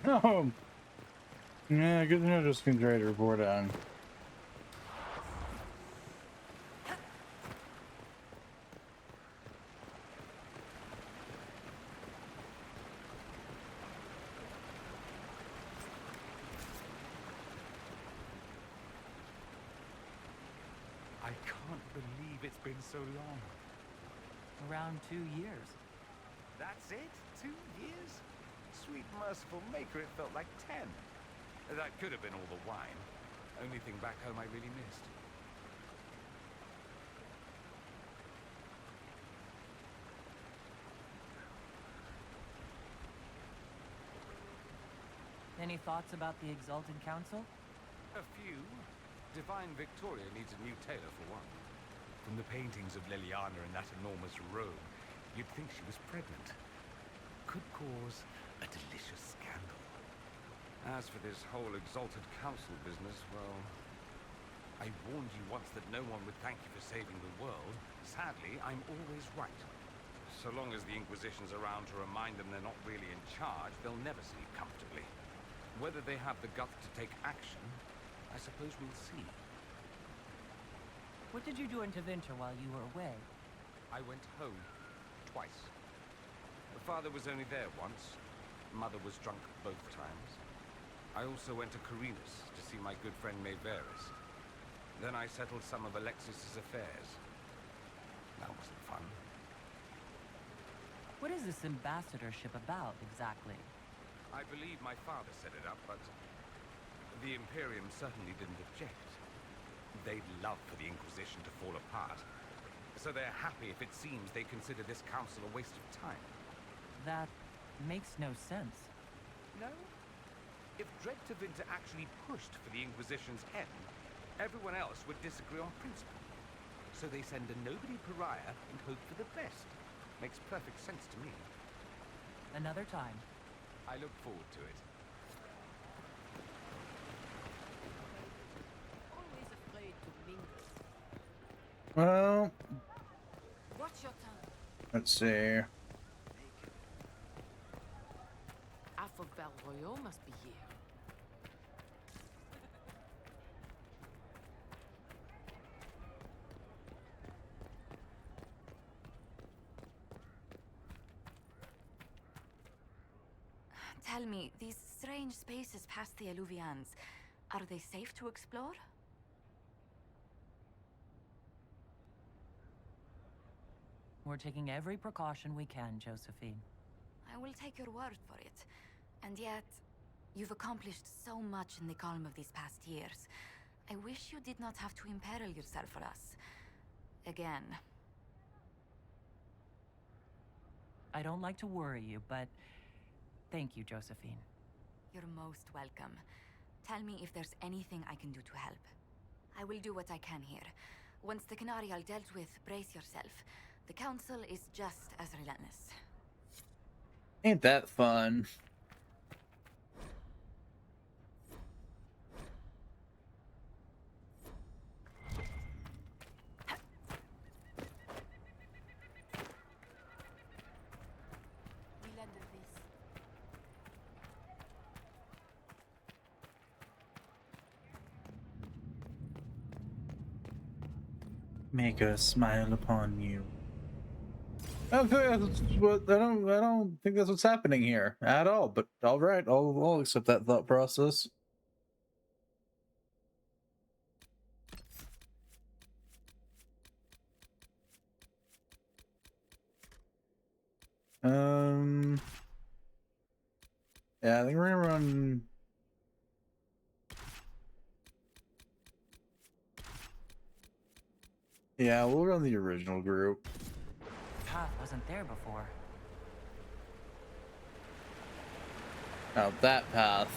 Oh. Yeah, good to know. Just been ready to report on. I can't believe it's been so long. Around 2 years. That's it? 2 years? Sweet merciful maker, it felt like 10. That could have been all the wine. Only thing back home I really missed. Any thoughts about the Exalted Council? A few. Divine Victoria needs a new tailor for one. From the paintings of Liliana in that enormous robe, you'd think she was pregnant. Could cause a delicious scandal. As for this whole Exalted Council business, well, I warned you once that no one would thank you for saving the world. Sadly, I'm always right. So long as the Inquisition's around to remind them they're not really in charge, they'll never sleep comfortably. Whether they have the guts to take action, I suppose we'll see. What did you do in Tevinter while you were away? I went home. Twice. The father was only there once. Mother was drunk both times. I also went to Carinus to see my good friend Maeveris. Then I settled some of Alexis's affairs. That wasn't fun. What is this ambassadorship about, exactly? I believe my father set it up, but the Imperium certainly didn't object. They'd love for the Inquisition to fall apart. So they're happy if it seems they consider this council a waste of time. That makes no sense. No? If Dread Tevinter actually pushed for the Inquisition's end, everyone else would disagree on principle. So they send a nobody pariah and hope for the best. Makes perfect sense to me. Another time. I look forward to it. Always afraid to mingle. Well, Watch your tongue. let's see. Alpha Valroyo must be here. Tell me, these strange spaces past the Alluvians, are they safe to explore? We're taking every precaution we can, Josephine. I will take your word for it. And yet, you've accomplished so much in the calm of these past years. I wish you did not have to imperil yourself for us. Again. I don't like to worry you, but thank you, Josephine. You're most welcome. Tell me if there's anything I can do to help. I will do what I can here. Once the Canarial dealt with, brace yourself. The Council is just as relentless. Ain't that fun? We'll end this. Make a smile upon you. I don't think that's what's happening here at all. But all right, I'll accept that thought process. Yeah, I think we're gonna run. Yeah, we'll run the original group. Path wasn't there before. Now that path.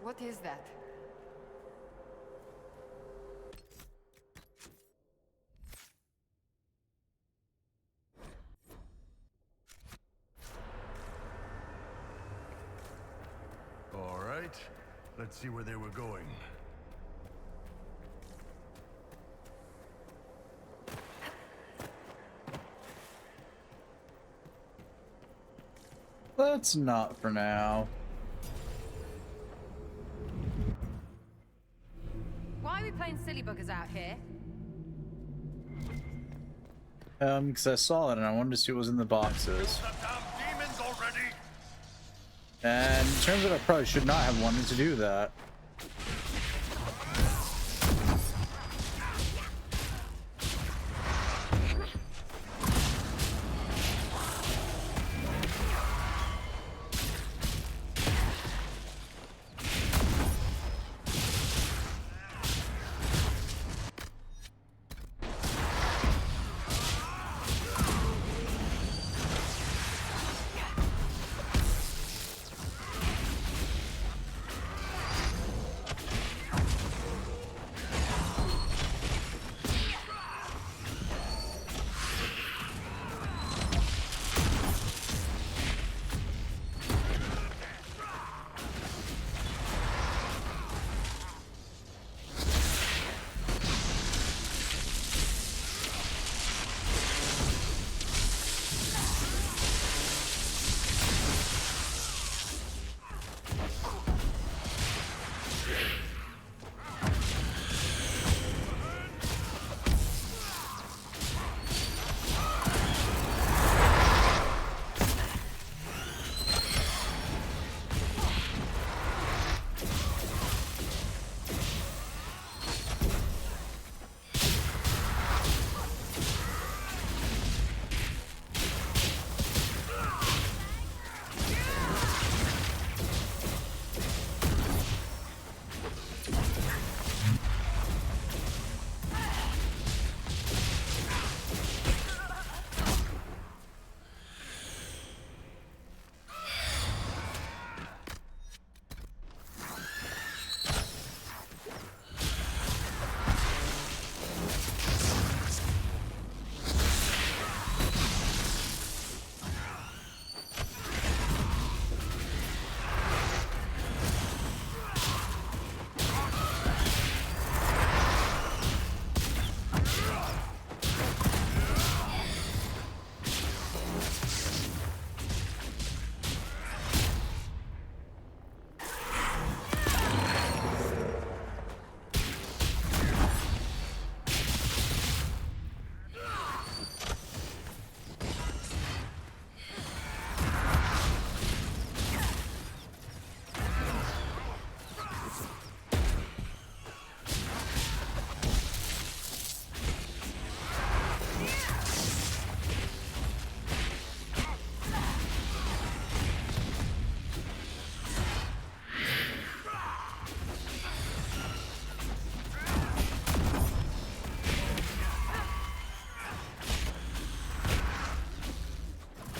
What is that? Let's see where they were going. Let's not for now. Why are we playing silly buggers out here? Because I saw it and I wanted to see what was in the boxes. And it turns out I probably should not have wanted to do that.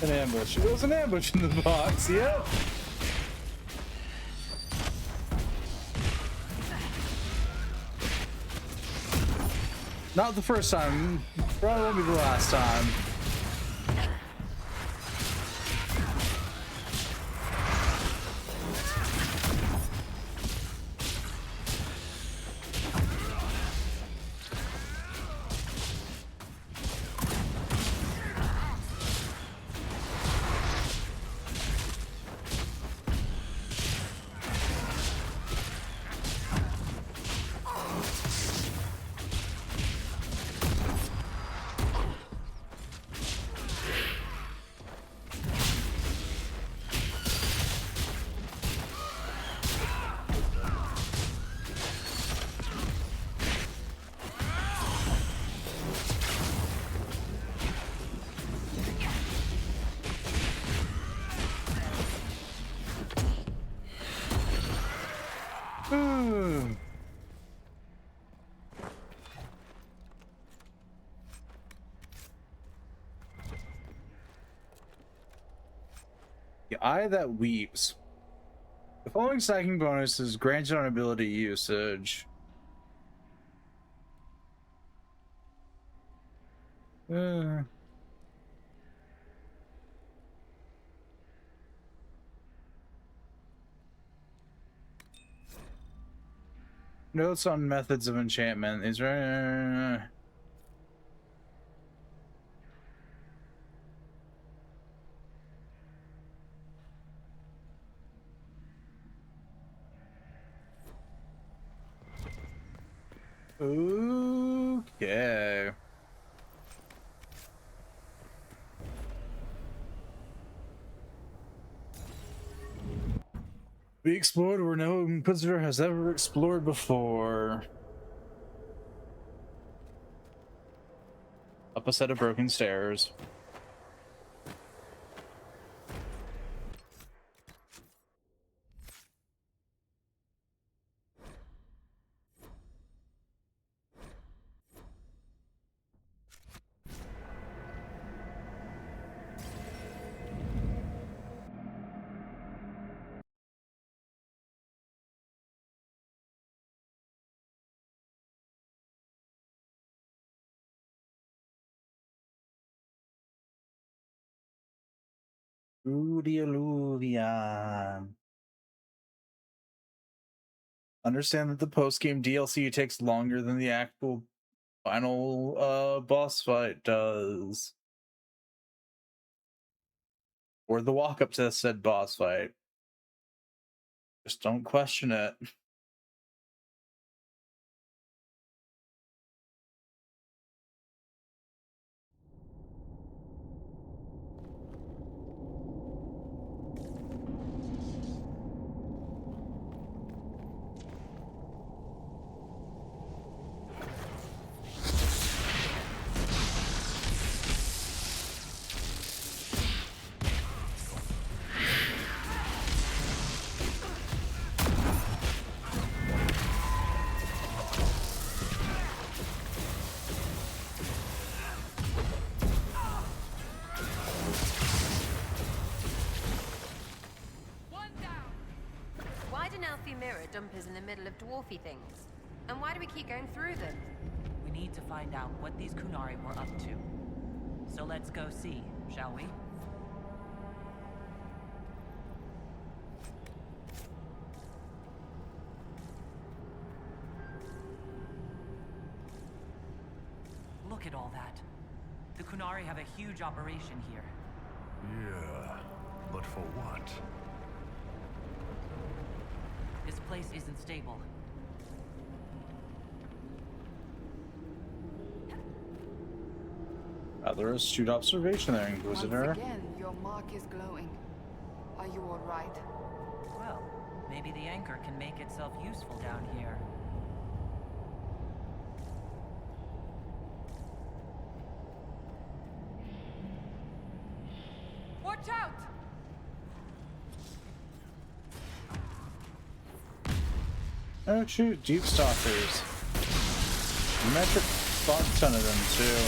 An ambush. There was an ambush in the box, yep. Not the first time. Probably won't be the last time. The Eye That Weeps. The following stacking bonus is granted on ability usage. Notes on methods of enchantment. Is there... Okay. We explored where no Inquisitor has ever explored before. Up a set of broken stairs. Illuvian. Understand that the post-game DLC takes longer than the actual final boss fight does. Or the walk-up to said boss fight. Just don't question it. Why do Nelfie mirror dumpers in the middle of dwarfy things? And why do we keep going through them? We need to find out what these Kunari were up to. So let's go see, shall we? Look at all that. The Kunari have a huge operation here. Yeah, but for what? This place isn't stable. Rather astute observation there, Inquisitor. Once again, your mark is glowing. Are you all right? Well, maybe the anchor can make itself useful down here. Watch out! Oh shoot, Deep Stalkers. Metric fuck ton of them too.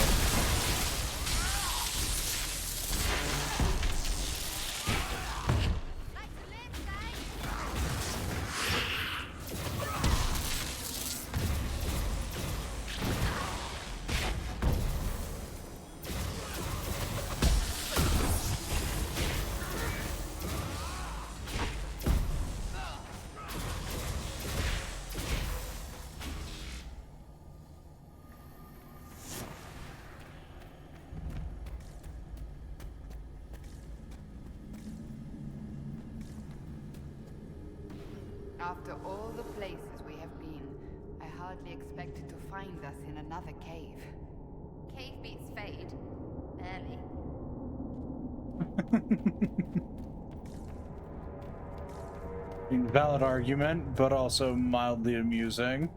After all the places we have been, I hardly expected to find us in another cave. Cave beats Fade. Barely. Valid argument, but also mildly amusing.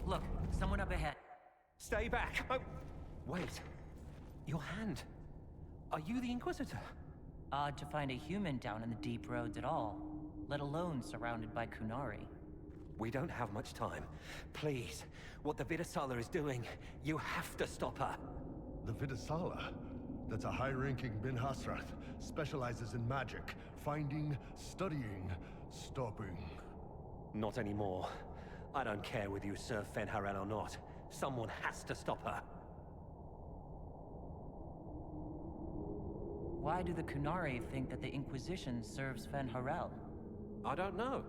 Look, someone up ahead. Stay back! Oh, wait. Your hand. Are you the Inquisitor? Odd to find a human down in the deep roads at all, let alone surrounded by Kunari. We don't have much time. Please, what the Vidasala is doing, you have to stop her. The Vidasala? That's a high-ranking Bin Hasrath. Specializes in magic. Finding, studying, stopping. Not anymore. I don't care whether you serve Fenharel or not. Someone has to stop her. Why do the Kunari think that the Inquisition serves Fenharel? I don't know.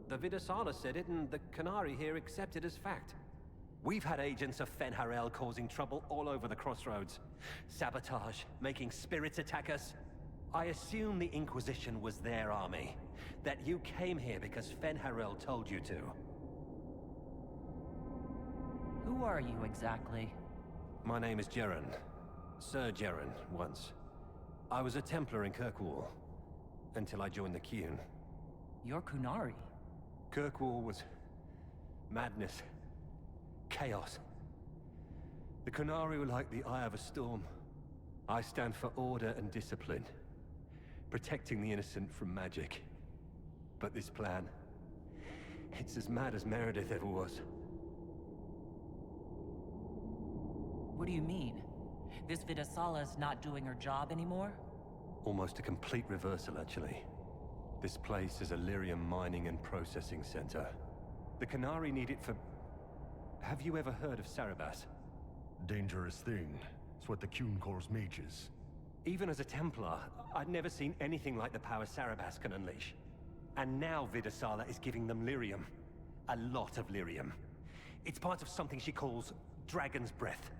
The Vidasala said it, and the Canary here accepted as fact. We've had agents of Fenharel causing trouble all over the crossroads. Sabotage, making spirits attack us. I assume the Inquisition was their army. That you came here because Fenharel told you to. Who are you exactly? My name is Jeren. Sir Jeren, once. I was a Templar in Kirkwall, until I joined the Qun. You're Kunari. Kirkwall was madness. Chaos. The Qunari were like the eye of a storm. I stand for order and discipline, protecting the innocent from magic. But this plan, it's as mad as Meredith ever was. What do you mean? This Vidasala's not doing her job anymore? Almost a complete reversal, actually. This place is a lyrium mining and processing center. The Canary need it for... Have you ever heard of Sarabas? Dangerous thing. It's what the Qun calls mages. Even as a Templar, I'd never seen anything like the power Sarabas can unleash. And now Vidasala is giving them lyrium. A lot of lyrium. It's part of something she calls Dragon's Breath.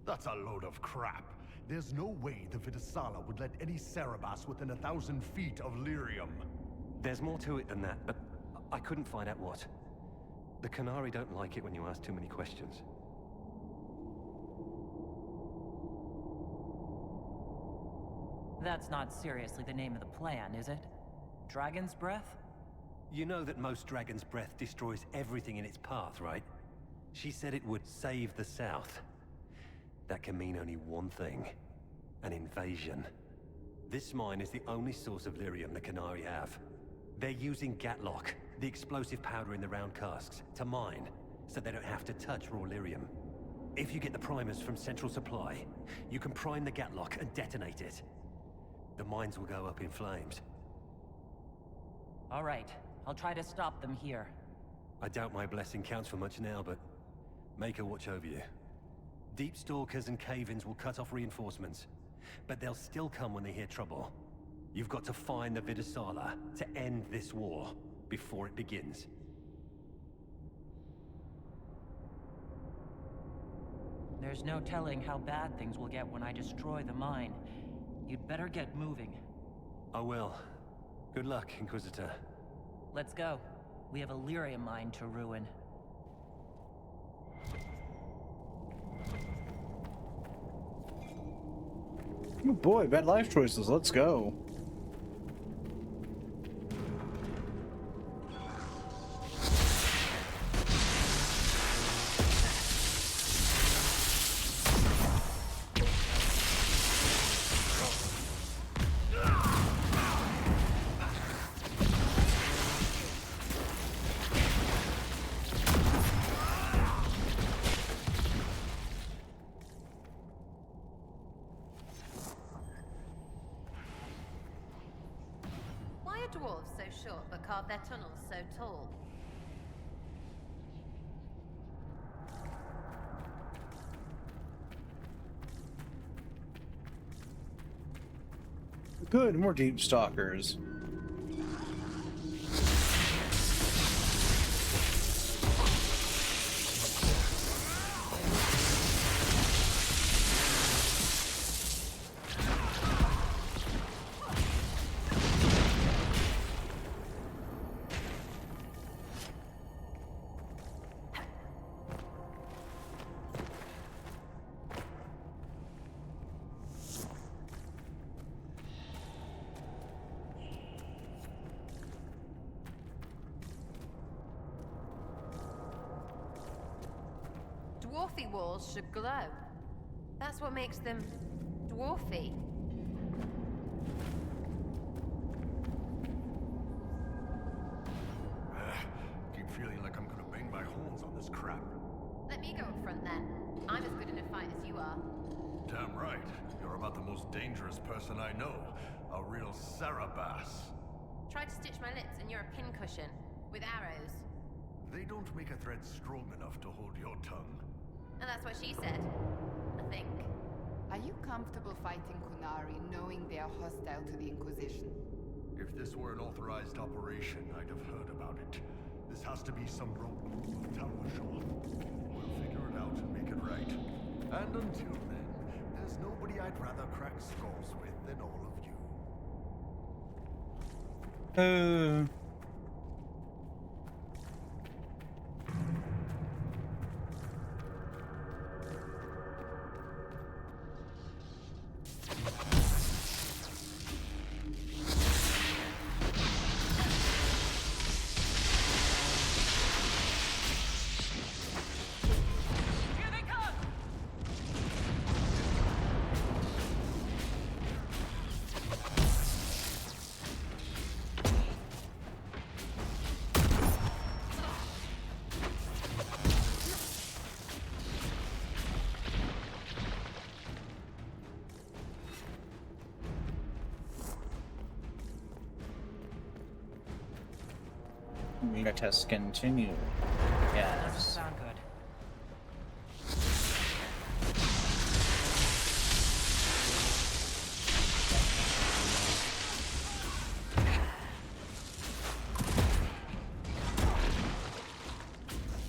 That's a load of crap. There's no way the Vidasala would let any Sarabas within 1,000 feet of lyrium. There's more to it than that, but I couldn't find out what. The Canary don't like it when you ask too many questions. That's not seriously the name of the plan, is it? Dragon's Breath? You know that most Dragon's Breath destroys everything in its path, right? She said it would save the South. That can mean only one thing. An invasion. This mine is the only source of lyrium the Canary have. They're using Gatlock, the explosive powder in the round casks, to mine, so they don't have to touch raw lyrium. If you get the primers from Central Supply, you can prime the Gatlock and detonate it. The mines will go up in flames. All right, I'll try to stop them here. I doubt my blessing counts for much now, but make her watch over you. Deep Stalkers and Cave-ins will cut off reinforcements, but they'll still come when they hear trouble. You've got to find the Vidasala to end this war before it begins. There's no telling how bad things will get when I destroy the mine. You'd better get moving. I will. Good luck, Inquisitor. Let's go. We have a lyrium mine to ruin. Oh boy, bad life choices. Let's go. Dwarves so short but carve their tunnels so tall? Good, more deep stalkers. Dwarfy walls should glow. That's what makes them dwarfy. Keep feeling like I'm gonna bang my horns on this crap. Let me go up front then. I'm as good in a fight as you are. Damn right. You're about the most dangerous person I know. A real Sarabas. Try to stitch my lips and you're a pincushion. With arrows. They don't make a thread strong enough to hold your tongue. And that's what she said. I think. Are you comfortable fighting Kunari knowing they are hostile to the Inquisition? If this were an authorized operation, I'd have heard about it. This has to be some rogue move of Talmashov. We'll figure it out and make it right. And until then, there's nobody I'd rather crack skulls with than all of you. Let us continue. That doesn't Yes. sound good.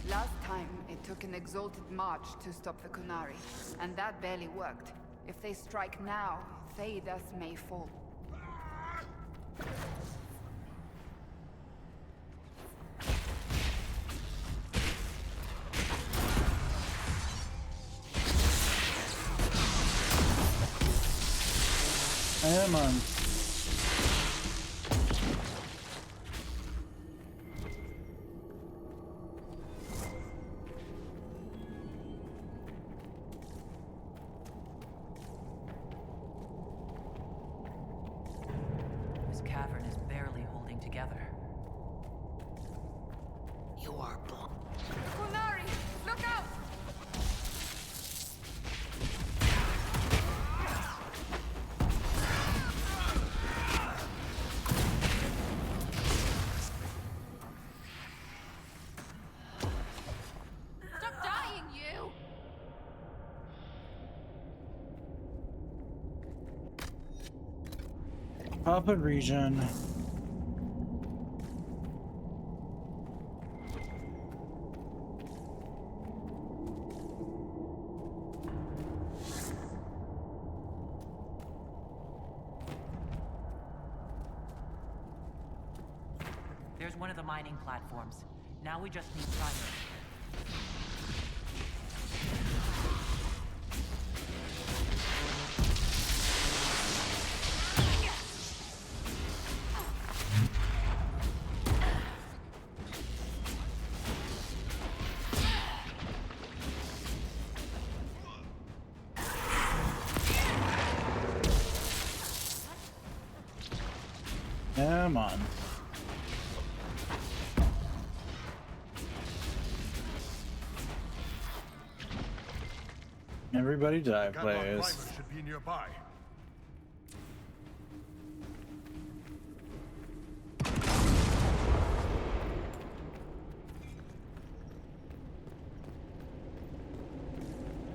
Last time, it took an exalted march to stop the Kunari, and that barely worked. If they strike now, Theidas may fall. Come on. This cavern is barely holding together. You are blocked. Kunari, look out! Stop dying, you! Papa region. There's one of the mining platforms. Now we just need primers. Come on. Everybody die, Gadlock please. primers should be nearby.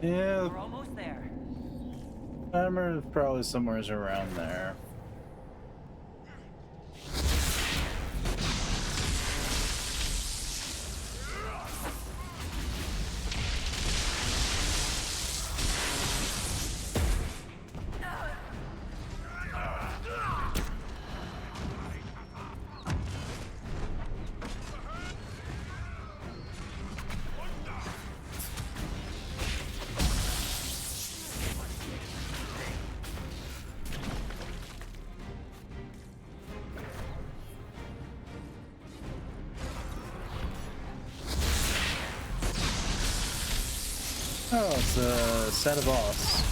Yeah, We're almost there. timer is probably somewhere around there. Oh, it's a set of boss.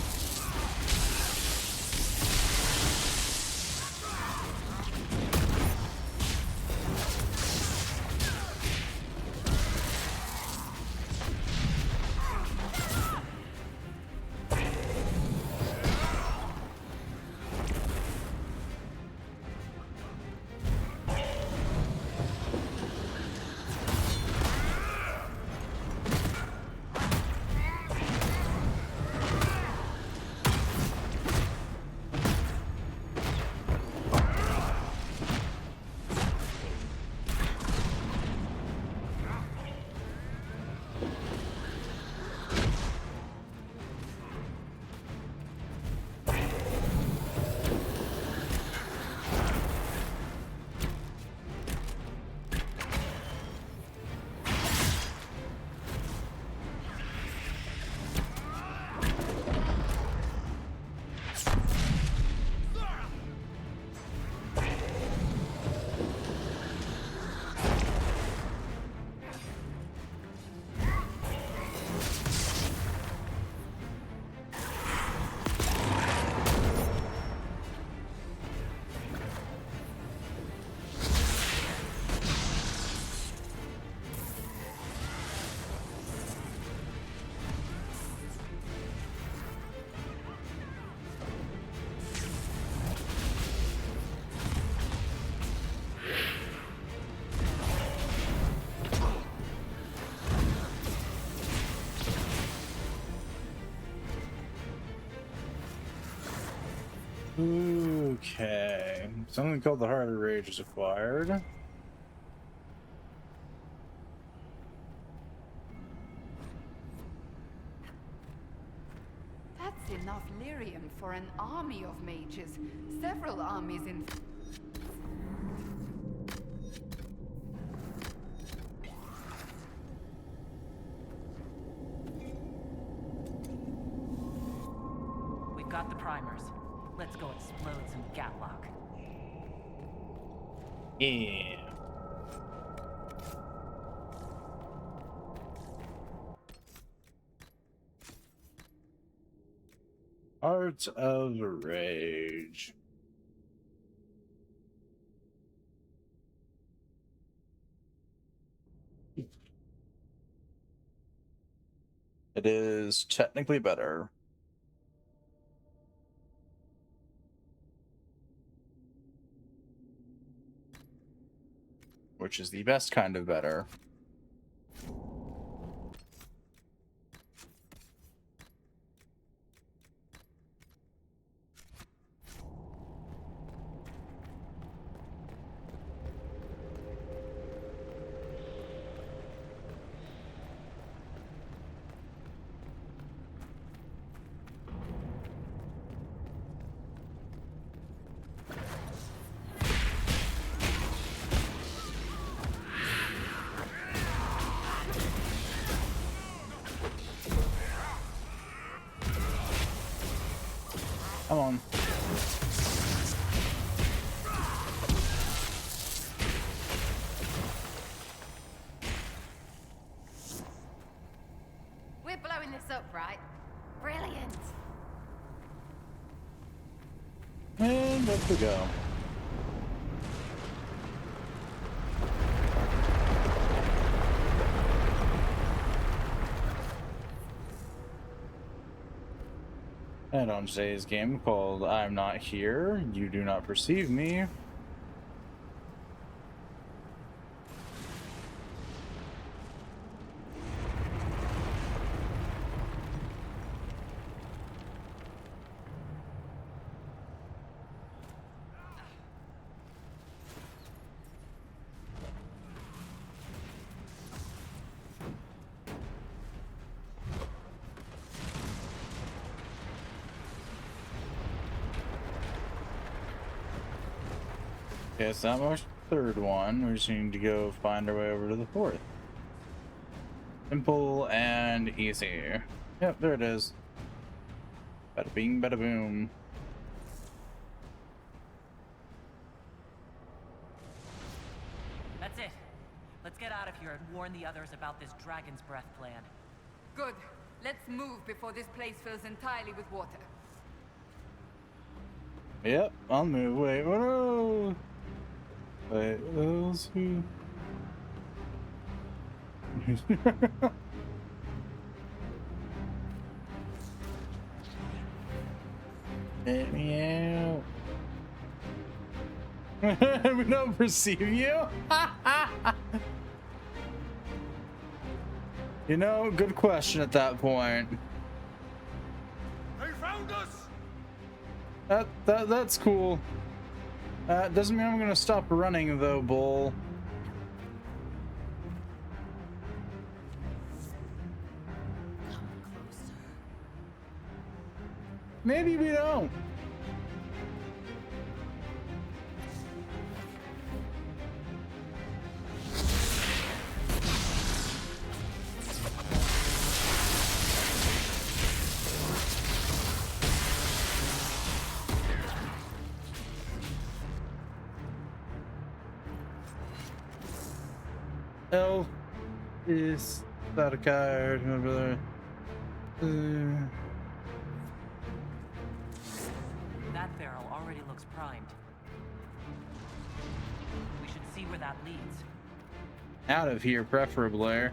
Okay. Something called the Heart of Rage is acquired. That's enough lyrium for an army of mages. Several armies in... We've got the primers. Let's go explode some Gatlock. Yeah. Heart of Rage. It is technically better. Which is the best kind of better. Come on. We're blowing this up, right? Brilliant. And up we go. And on today's game called I'm Not Here, You Do Not Perceive Me. Okay, it's not much third one. We just need to go find our way over to the fourth. Simple and easy. Yep, there it is. Bada bing, bada boom. That's it. Let's get out of here and warn the others about this Dragon's Breath plan. Good. Let's move before this place fills entirely with water. Yep, I'll move. Wait, what? No. Wait, what else? Let me out. We don't perceive you? You know, good question at that point. They found us! That's cool. Doesn't mean I'm gonna stop running though, Bull. Maybe we don't. L is that a card? Remember That barrel already looks primed. We should see where that leads. out of here, preferably.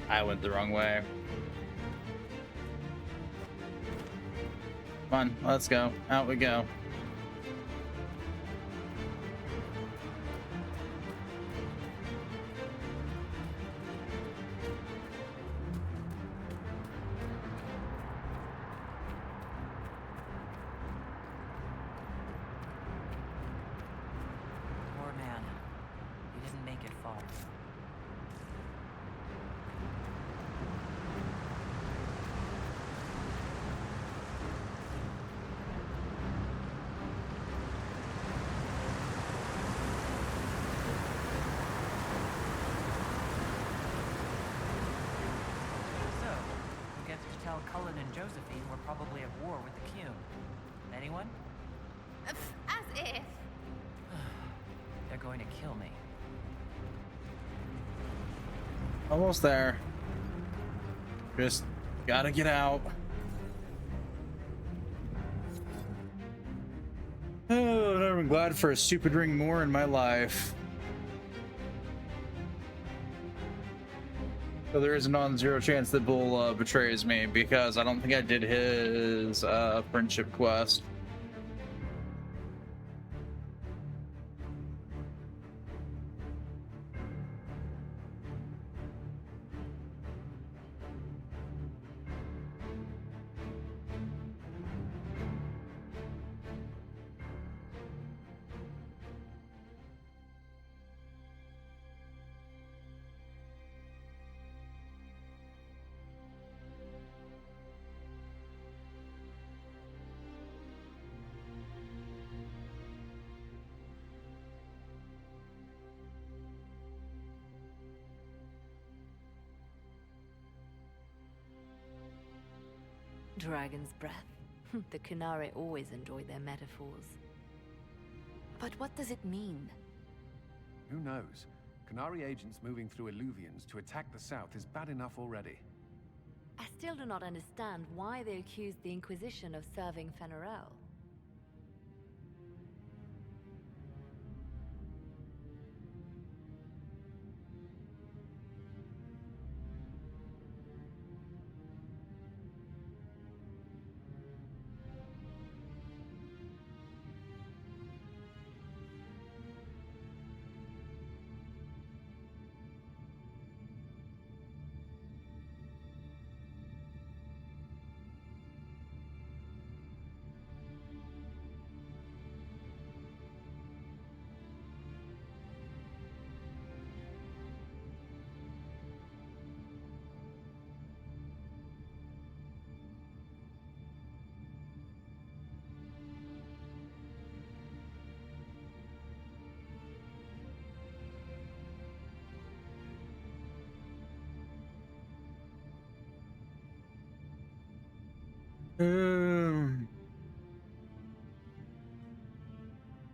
I went the wrong way. Come on, let's go. Out we go. Poor man. He didn't make it far. So, who gets to tell Cullen and Josephine we're probably at war with the Cume? Anyone? As if. They're going to kill me. Almost there. Just gotta get out. Oh, I've never been glad for a stupid ring more in my life. So there is a non-zero chance that Bull betrays me because I don't think I did his friendship quest. Dragon's breath. The Kunari always enjoy their metaphors. But what does it mean? Who knows? Kunari agents moving through Illuvians to attack the south is bad enough already. I still do not understand why they accused the Inquisition of serving Fenarel.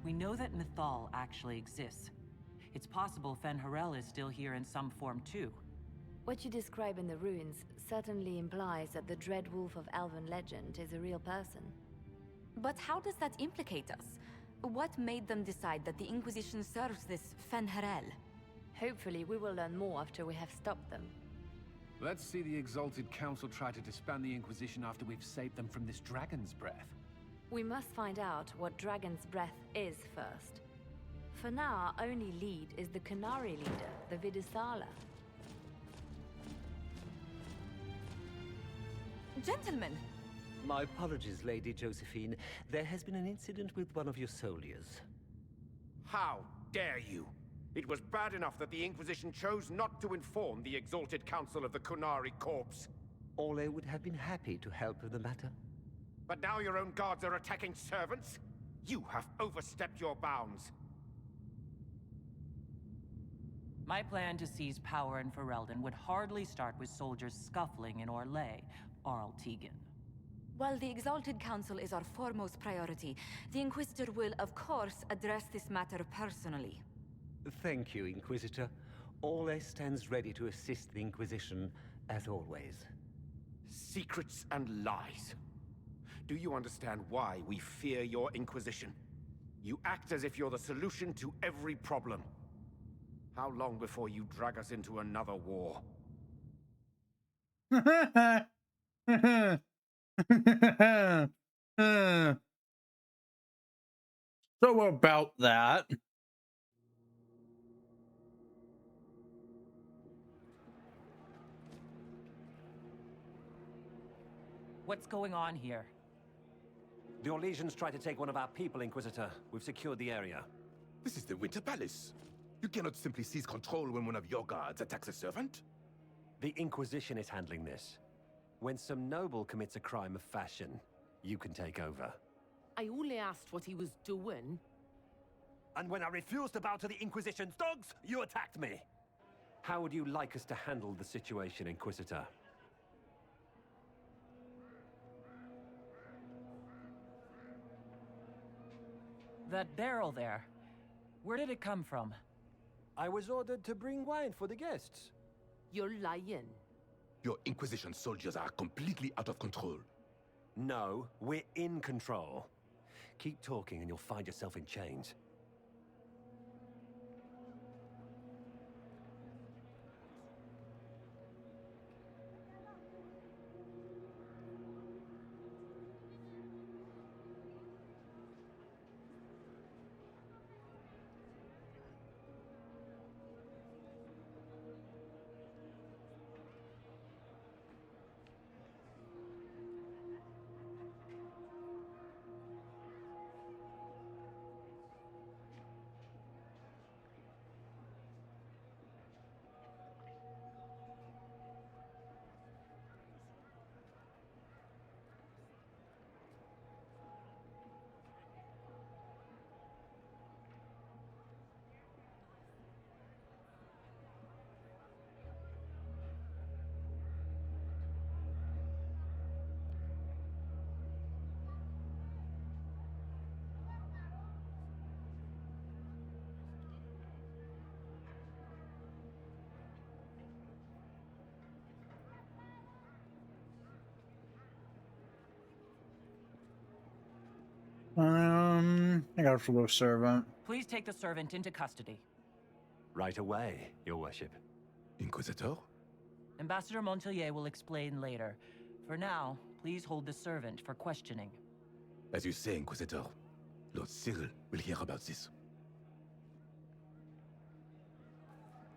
We know that Mythal actually exists. It's possible Fenharel is still here in some form too. What you describe in the ruins certainly implies that the Dread Wolf of Elven legend is a real person. But how does that implicate us? What made them decide that the Inquisition serves this Fenharel? Hopefully we will learn more after we have stopped them. Let's see the Exalted Council try to disband the Inquisition after we've saved them from this dragon's breath. We must find out what Dragon's Breath is first. For now, our only lead is the Kunari leader, the Vidisala. Gentlemen! My apologies, Lady Josephine. There has been an incident with one of your soldiers. How dare you? It was bad enough that the Inquisition chose not to inform the Exalted Council of the Kunari Corps. Ole would have been happy to help with the matter. But now your own guards are attacking servants? You have overstepped your bounds. My plan to seize power in Ferelden would hardly start with soldiers scuffling in Orlais or Altegan. While the Exalted Council is our foremost priority, the Inquisitor will, of course, address this matter personally. Thank you, Inquisitor. Ole stands ready to assist the Inquisition, as always. Secrets and lies. Do you understand why we fear your Inquisition? You act as if you're the solution to every problem. How long before you drag us into another war? So about that. What's going on here? The Orlesians tried to take one of our people, Inquisitor. We've secured the area. This is the Winter Palace. You cannot simply seize control when one of your guards attacks a servant. The Inquisition is handling this. When some noble commits a crime of fashion, you can take over. I only asked what he was doing. And when I refused to bow to the Inquisition's dogs, you attacked me. How would you like us to handle the situation, Inquisitor? That barrel there, where did it come from? I was ordered to bring wine for the guests. You're lying. Your Inquisition soldiers are completely out of control. No, we're in control. Keep talking and you'll find yourself in chains. I got a floor servant. Please take the servant into custody. Right away, Your Worship. Inquisitor? Ambassador Montelier will explain later. For now, please hold the servant for questioning. As you say, Inquisitor. Lord Cyril will hear about this.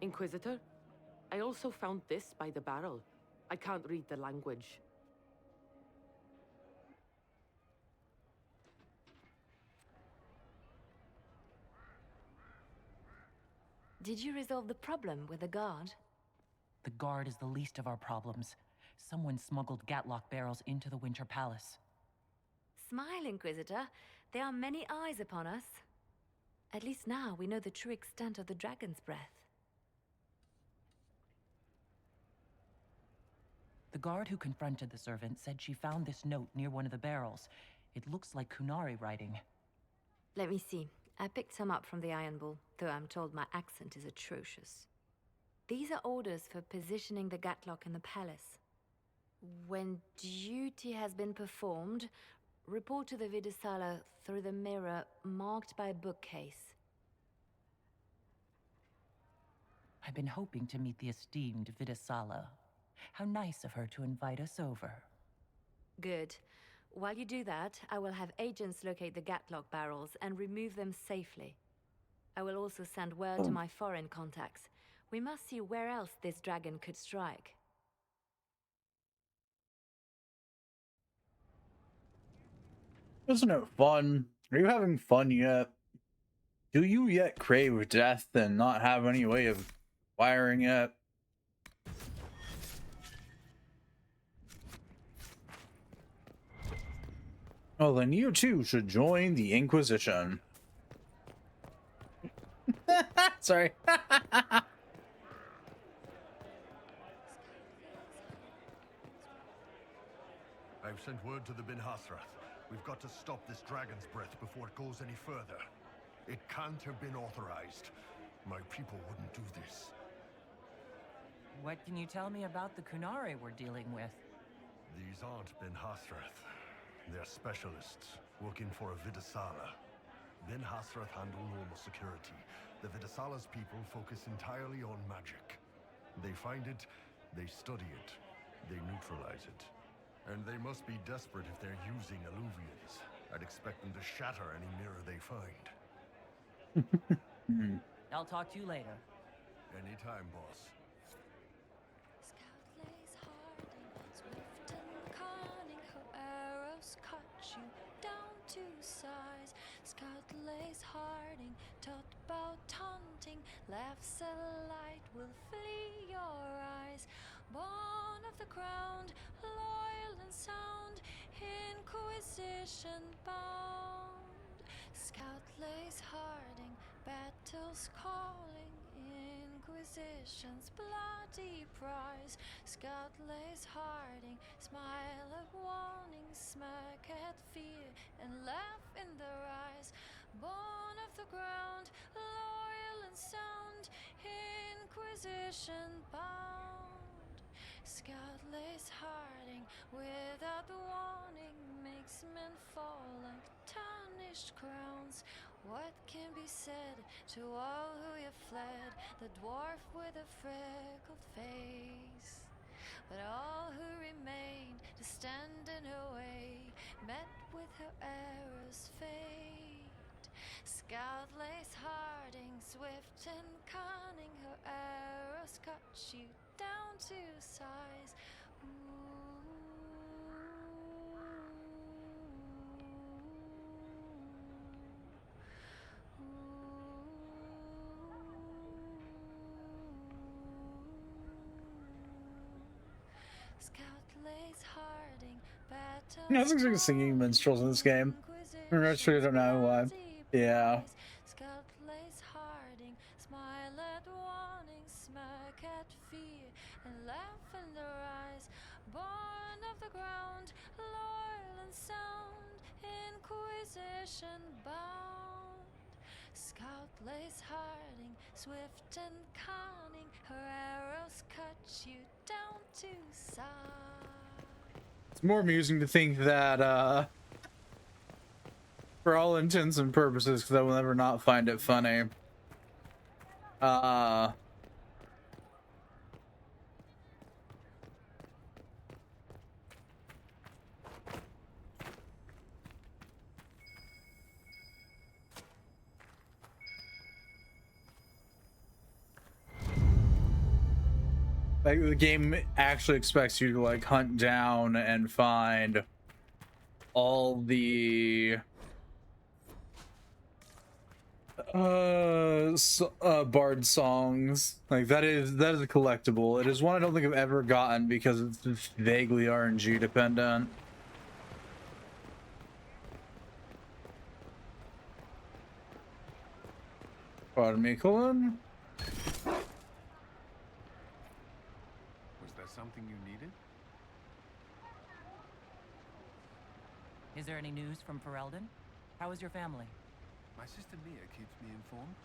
Inquisitor, I also found this by the barrel. I can't read the language. Did you resolve the problem with the guard? The guard is the least of our problems. Someone smuggled Gatlock barrels into the Winter Palace. Smile, Inquisitor. There are many eyes upon us. At least now we know the true extent of the dragon's breath. The guard who confronted the servant said she found this note near one of the barrels. It looks like Kunari writing. Let me see. I picked some up from the Iron Bull, though I'm told my accent is atrocious. These are orders for positioning the Gatlock in the palace. When duty has been performed, report to the Vidisala through the mirror marked by a bookcase. I've been hoping to meet the esteemed Vidisala. How nice of her to invite us over. Good. While you do that, I will have agents locate the Gatlock barrels and remove them safely. I will also send word to my foreign contacts. We must see where else this dragon could strike. Isn't it fun? Are you having fun yet? Do you yet crave death and not have any way of wiring it? Well, then you too should join the Inquisition. Sorry. I've sent word to the Bin Hasrath. We've got to stop this dragon's breath before it goes any further. It can't have been authorized. My people wouldn't do this. What can you tell me about the Kunari we're dealing with? These aren't Bin Hasrath. They're specialists, working for a Vidisala. Bin Hasrath handle normal security. The Vidisala's people focus entirely on magic. They find it, they study it. they neutralize it. And they must be desperate if they're using illuvians. I'd expect them to shatter any mirror they find. I'll talk to you later. Anytime, boss. Swift and cunning, her arrows cut you down to size. Scout lays harding, taught about taunting, laughs a light will flee your eyes. Born of the ground, loyal and sound, Inquisition bound. Scout lays harding, battles calling, Inquisition's bloody prize. Scout lays harding, smile at warning, smirk at fear, and laugh in their eyes. Born of the ground, loyal and sound, Inquisition bound. Scout lays harding, without warning, makes men fall like tarnished crowns. What can be said to all who have fled? The dwarf with a freckled face. But all who remained to stand in her way met with her arrow's fate. Scout lays harding, swift and cunning, her arrows cut you down to size. Scout lays harding, battles. Yeah, it looks like singing minstrels in this game. I'm actually, I don't know why. Yeah. Scout lays harding, smile at warning, smirk at fear, and laugh in their eyes. Born of the ground, loyal and sound, Inquisition bound. Scout lays harding, swift and cunning, her arrows cut you down to size. It's more amusing to think that, for all intents and purposes, because I will never not find it funny, like the game actually expects you to like hunt down and find all the bard songs. Like that is a collectible. It is one I don't think I've ever gotten because it's just vaguely RNG dependent. Pardon me, Colin. Was there something you needed? Is there any news from Ferelden? How is your family? My sister Mia keeps me informed.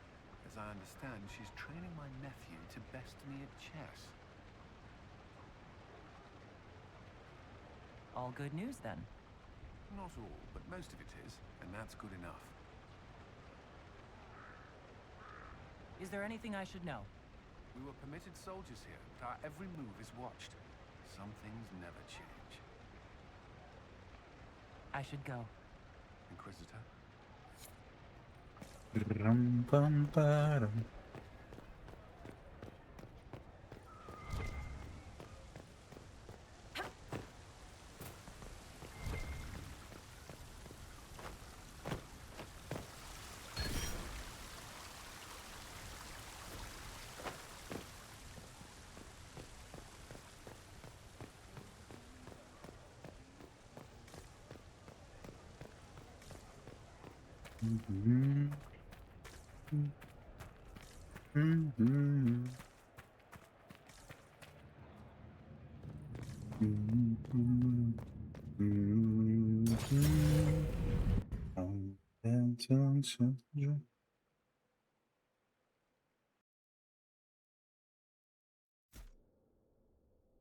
As I understand, she's training my nephew to best me at chess. All good news, then. Not all, but most of it is, and that's good enough. Is there anything I should know? We were permitted soldiers here, but our every move is watched. Some things never change. I should go. Inquisitor? Rum, bum, ba-dum.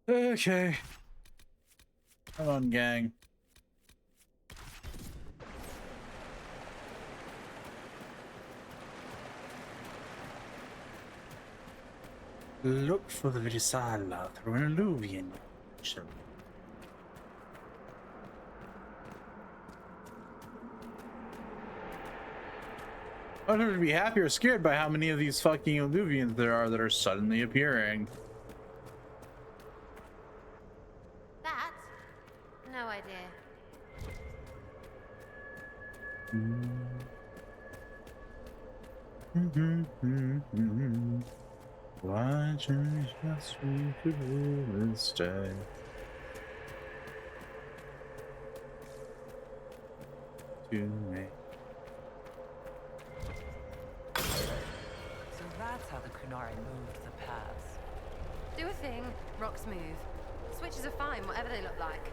Okay. Come on, gang. Look for the Visala through an illuvian. Sure. I don't know if to be happy or scared by how many of these fucking Illuvians there are that are suddenly appearing. That? No idea. Why change us? We could really stay. To me. So that's how the Kunari moved the paths. Do a thing, rocks move. Switches are fine, whatever they look like.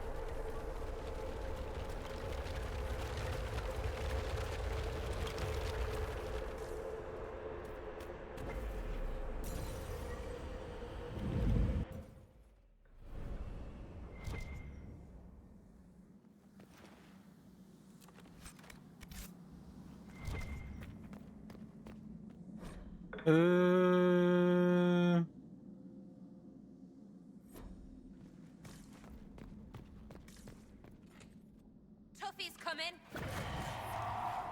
Tuffy's coming.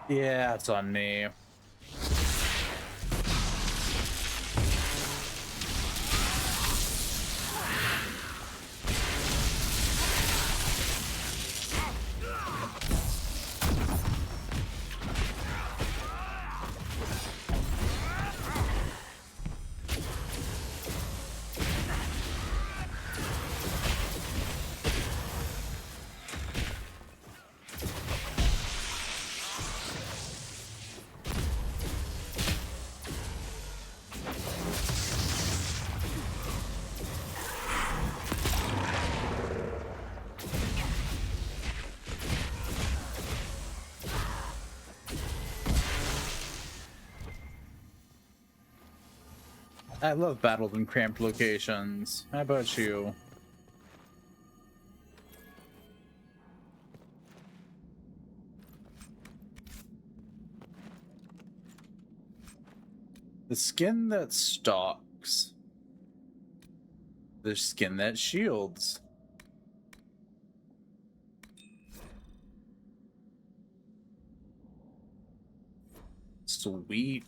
Yeah, it's on me. I love battles in cramped locations. How about you? The skin that stalks. The skin that shields. Sweet.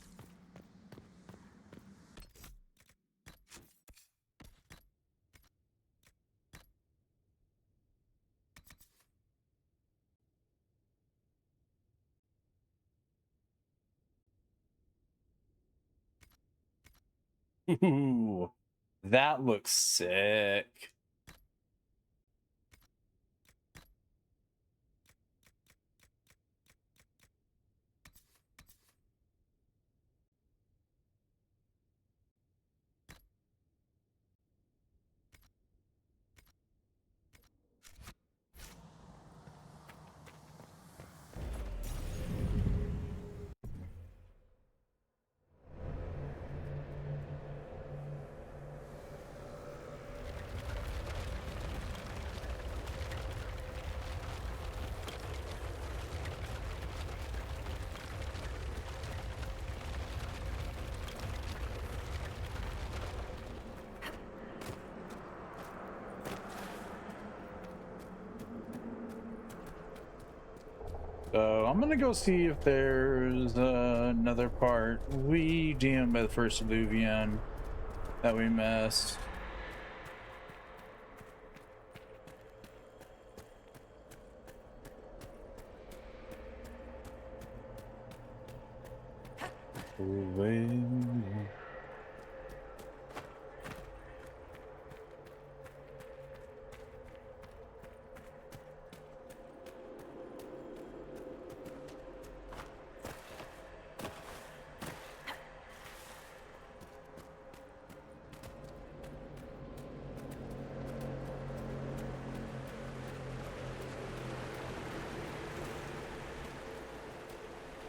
Ooh, that looks sick. So I'm gonna go see if there's another part we DM'd by the first Illuvian that we missed.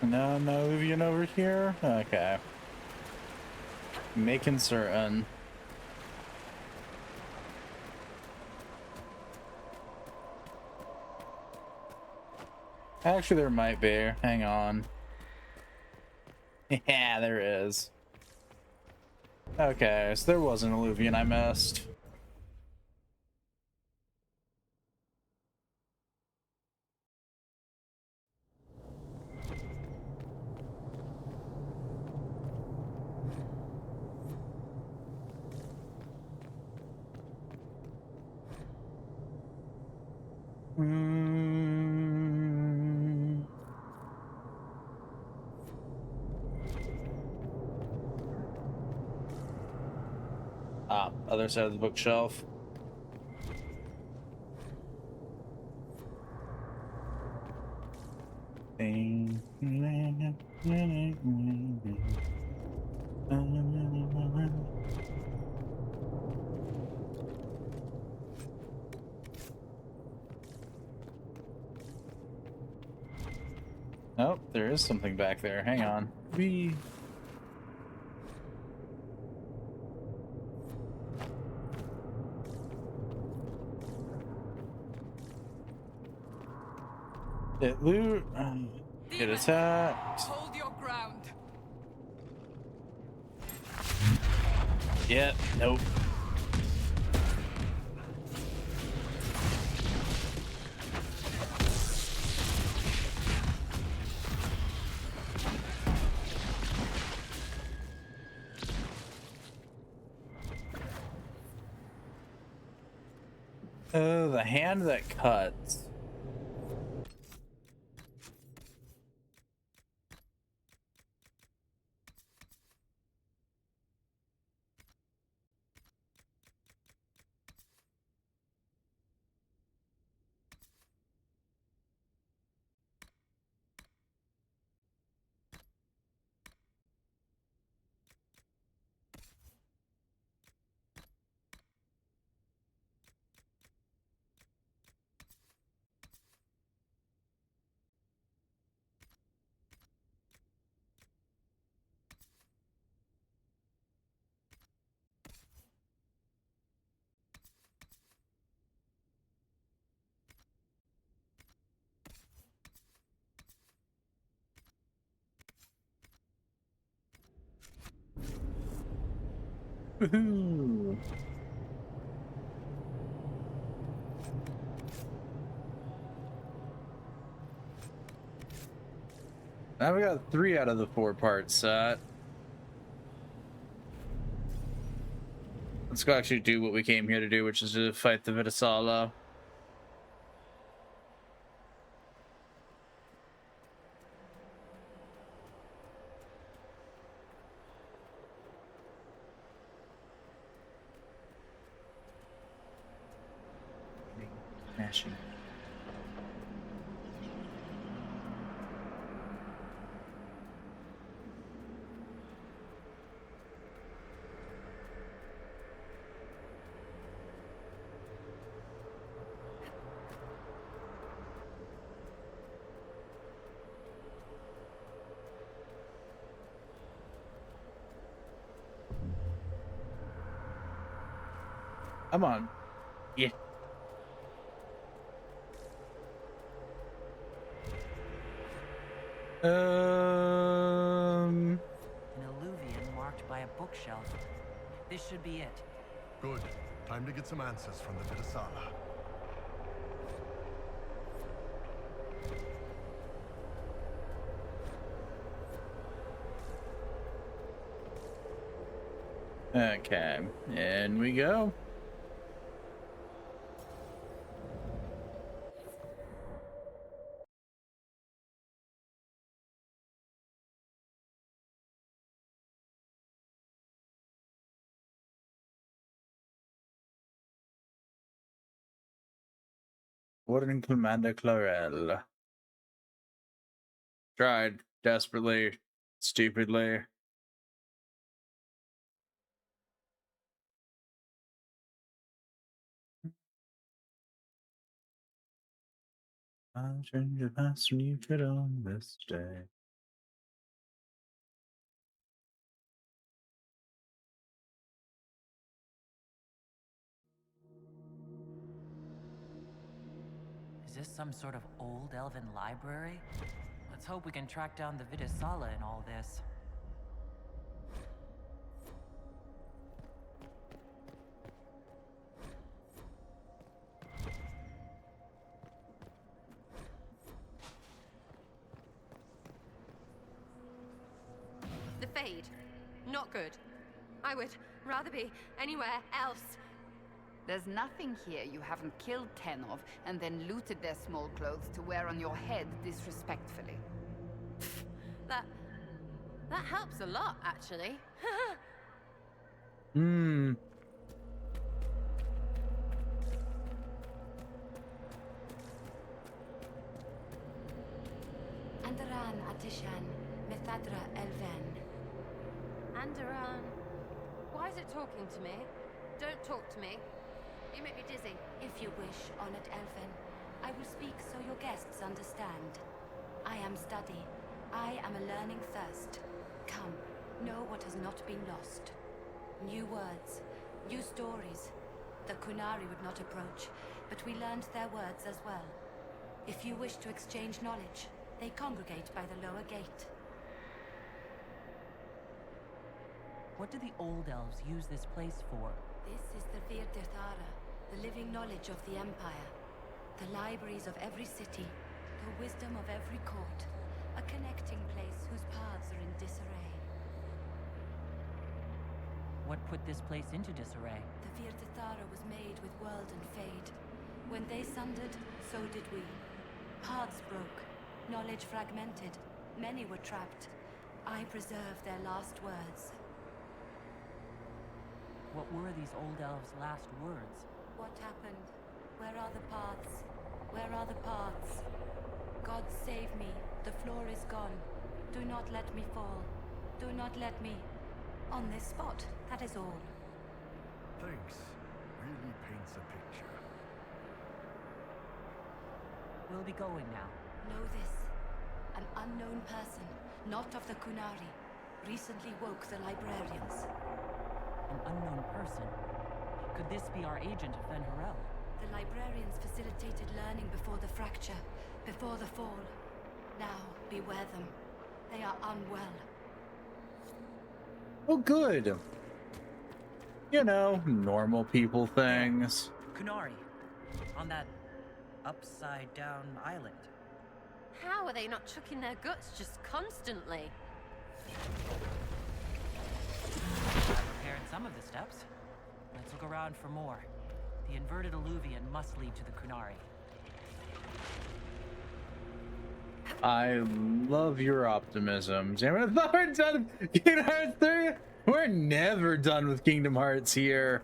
No Illuvian over here? Okay. Making certain. Actually, there might be. Hang on. Yeah, there is. Okay, so there was an Illuvian I missed. Ah, other side of the bookshelf. Oh, there is something back there. Hang on. Loot. Get attacked. Hold your ground. Yep. Nope. Oh, the hand that cuts. Woohoo! Now we got 3 out of the 4 parts set. Let's go actually do what we came here to do, which is to fight the Vitasala. Smashing. Come on. Yeah. An alluvion marked by a bookshelf. This should be it. Good. Time to get some answers from the Vitasala. Okay, in we go. Warden Commander Clarel. Tried desperately, stupidly. I'll change the past when you fit on this day. Is this some sort of old elven library? Let's hope we can track down the Vitasala in all this. The Fade. Not good. I would rather be anywhere else. There's nothing here you haven't killed 10 of and then looted their small clothes to wear on your head disrespectfully. That helps a lot, actually. Andaran Atishan, Methadra Elven. Andaran, why is it talking to me? Don't talk to me. You make me dizzy. If you wish, honored Elven, I will speak so your guests understand. I am study. I am a learning thirst. Come, know what has not been lost. New words, new stories. The Kunari would not approach, but we learned their words as well. If you wish to exchange knowledge, they congregate by the lower gate. What do the Old Elves use this place for? This is the Virdirthara, the living knowledge of the Empire. The libraries of every city, the wisdom of every court. A connecting place whose paths are in disarray. What put this place into disarray? The Virdirthara was made with world and fade. When they sundered, so did we. Paths broke, knowledge fragmented, many were trapped. I preserved their last words. What were these Old Elves' last words? What happened? Where are the paths? Where are the paths? God save me, the floor is gone. Do not let me fall. Do not let me... On this spot, that is all. Thanks. Really paints a picture. We'll be going now. Know this. An unknown person, not of the Kunari, recently woke the librarians. An unknown person? Could this be our agent of Fen Harel? The librarians facilitated learning before the fracture, before the fall. Now, beware them. They are unwell. Oh, good. You know, normal people things. Kunari, on that upside-down island. How are they not chucking their guts just constantly? I've repaired some of the steps. Let's look around for more. The inverted alluvion must lead to the Kunari. I love your optimism. Damn it, I thought we were done with Kingdom Hearts 3. We're never done with Kingdom Hearts here.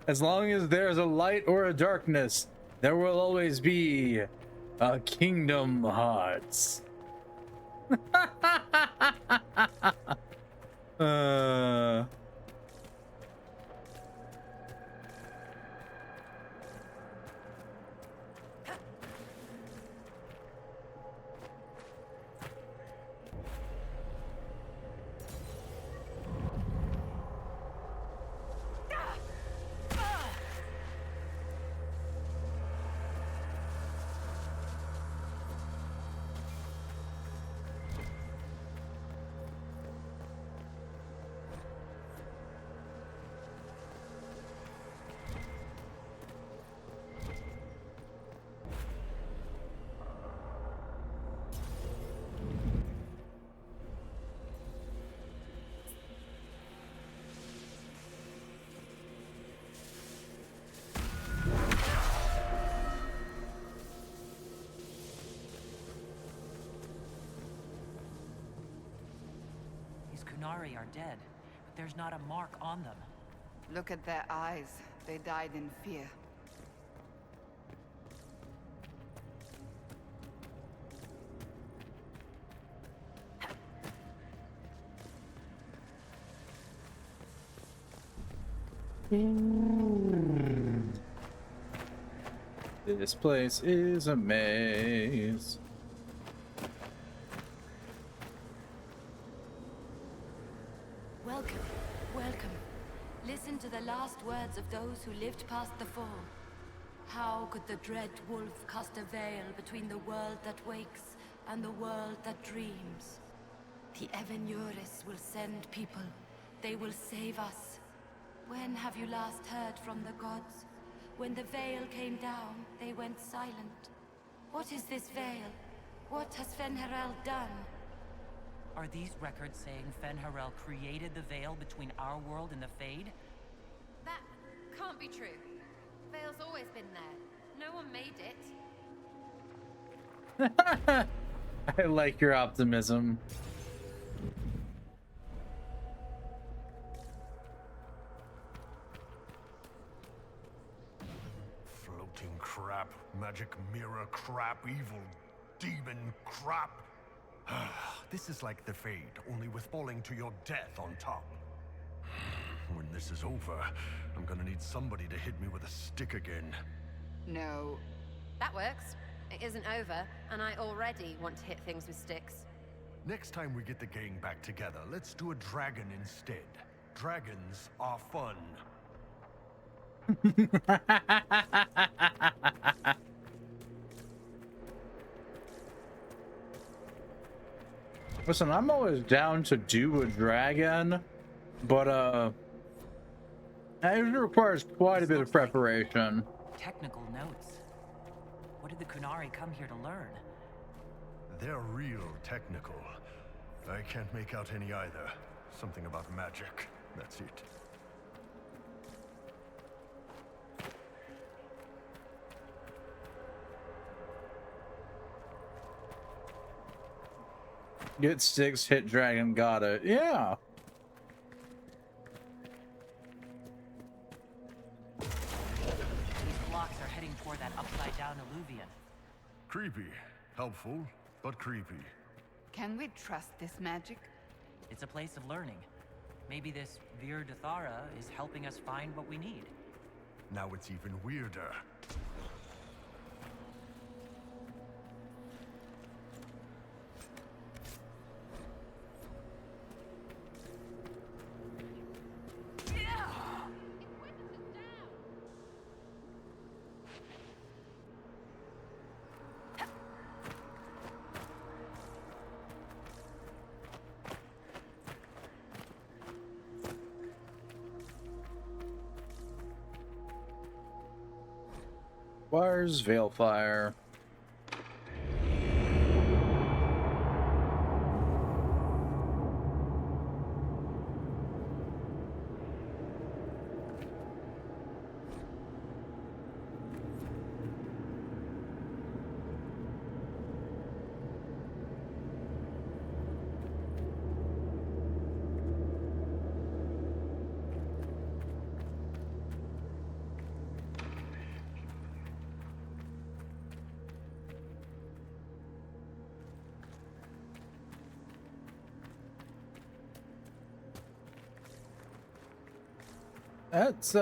As long as there's a light or a darkness, there will always be a Kingdom Hearts. Kunari are dead, but there's not a mark on them. Look at their eyes. They died in fear. This place is a maze. Welcome, welcome. Listen to the last words of those who lived past the fall. How could the dread wolf cast a veil between the world that wakes and the world that dreams? The Evenuris will send people. They will save us. When have you last heard from the gods? When the veil came down, they went silent. What is this veil? What has Fen Harel done? Are these records saying Fen Harel created the veil between our world and the Fade? That can't be true. The veil's always been there. No one made it. I like your optimism. Floating crap, magic mirror. terror crap, evil demon crap. This is like the Fade, only with falling to your death on top. When this is over, I'm gonna need somebody to hit me with a stick again. No. That works. It isn't over, and I already want to hit things with sticks. Next time we get the gang back together, let's do a dragon instead. Dragons are fun. Listen, I'm always down to do a dragon, but it requires quite a bit of preparation. Technical notes. What did the Kunari come here to learn? They're real technical. I can't make out any either. Something about magic. That's it. Get sticks, hit dragon, got it. Yeah. These blocks are heading toward that upside-down alluvion. Creepy. Helpful, but creepy. Can we trust this magic? It's a place of learning. Maybe this Vir Dathara is helping us find what we need. Now it's even weirder. Where's Veilfire? That's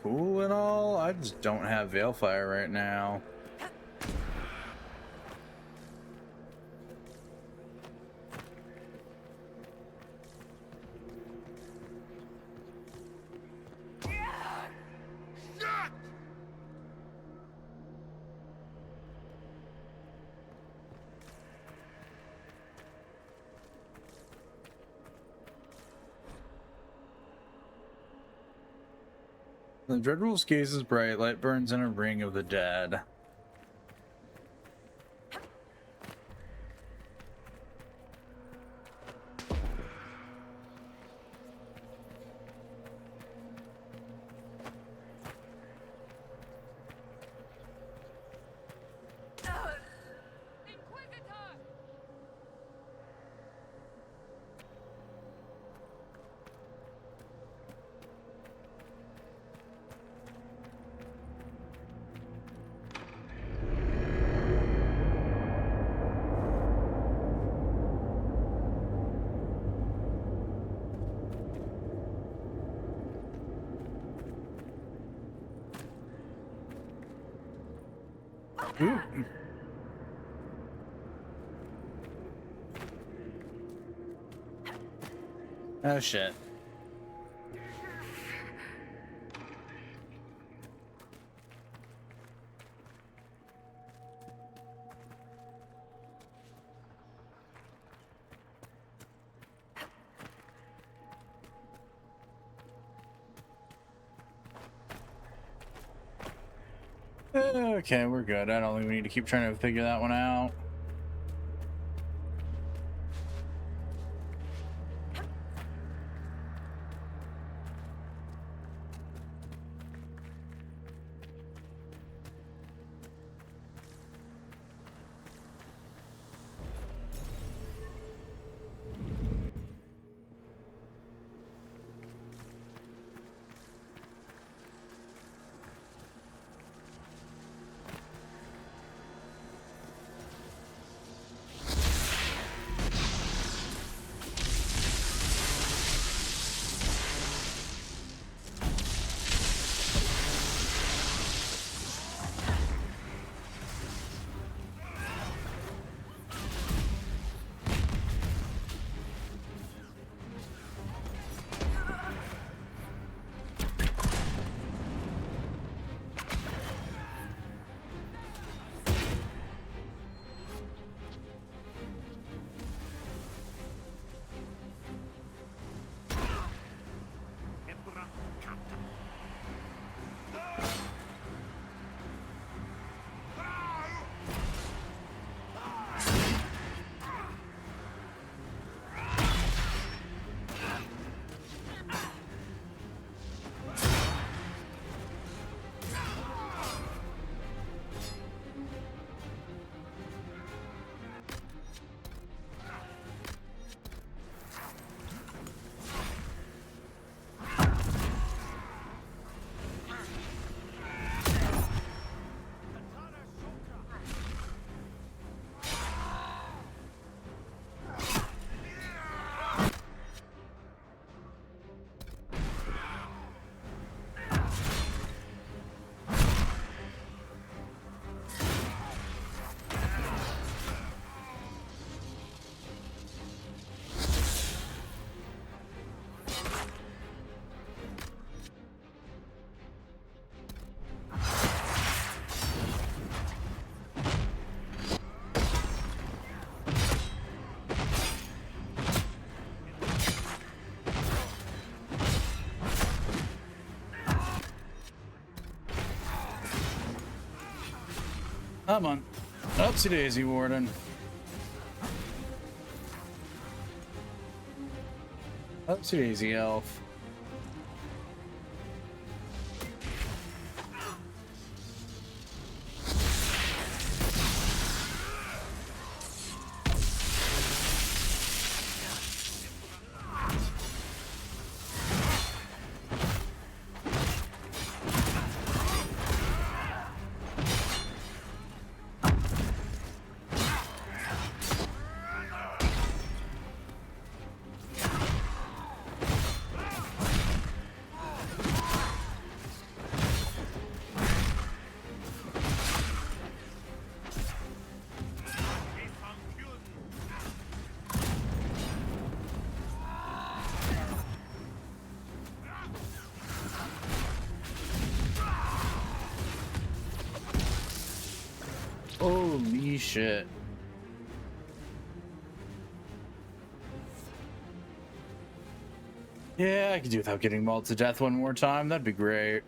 cool and all. I just don't have Veilfire right now. The Dreadwolf's gaze is bright, light burns in a ring of the dead. Ooh. Oh shit. Okay, we're good. I don't think we need to keep trying to figure that one out. Come on. Upsy daisy, Warden. Upsy daisy, elf. Holy shit. Yeah, I could do without getting mauled to death one more time. That'd be great.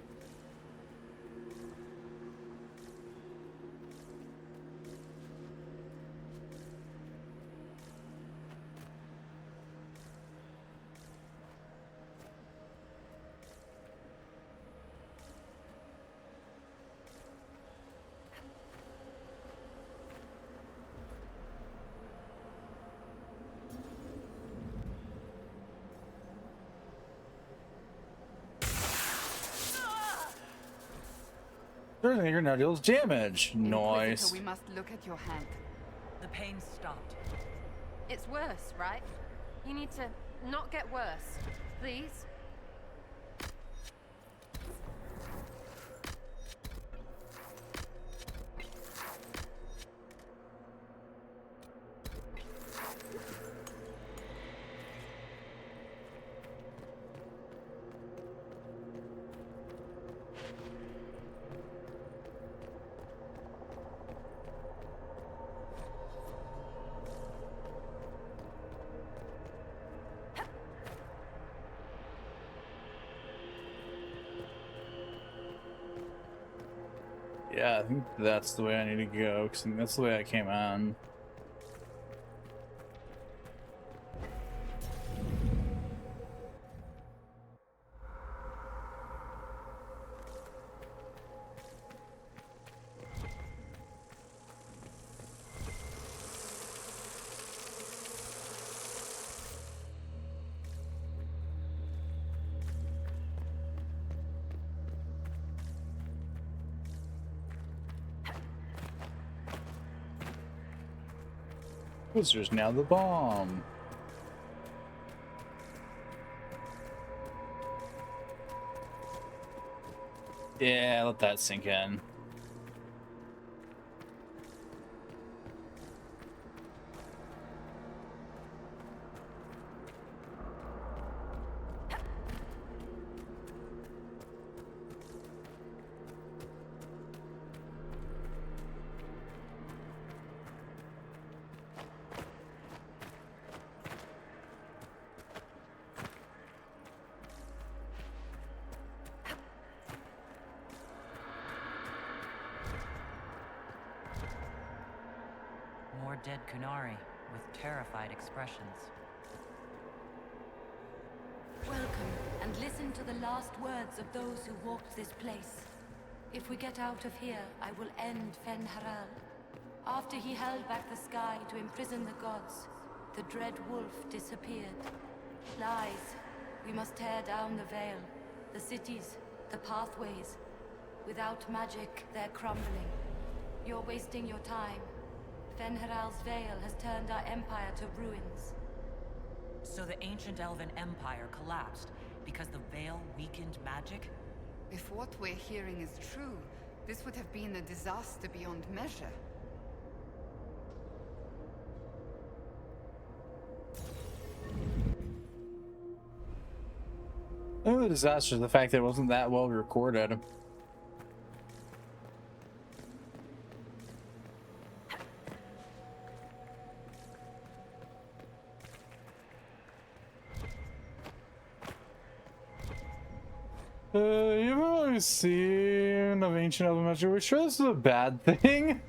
Your now deals damage. Nice. We must look at your hand. The pain stopped. It's worse, right? You need to not get worse. Please? Yeah, I think that's the way I need to go, because that's the way I came on. There's now the bomb. Yeah, let that sink in. More dead Kunari with terrified expressions. Welcome, and listen to the last words of those who walked this place. If we get out of here, I will end Fen-Haral. After he held back the sky to imprison the gods, the dread wolf disappeared. Lies. We must tear down the Veil, the cities, the pathways. Without magic, they're crumbling. You're wasting your time. Fen-Haral's Veil has turned our empire to ruins. So the ancient Elven Empire collapsed because the Veil weakened magic? If what we're hearing is true, this would have been a disaster beyond measure. Oh, the disaster is the fact that it wasn't that well recorded. You've always seen of ancient elven magic. We're sure this is a bad thing.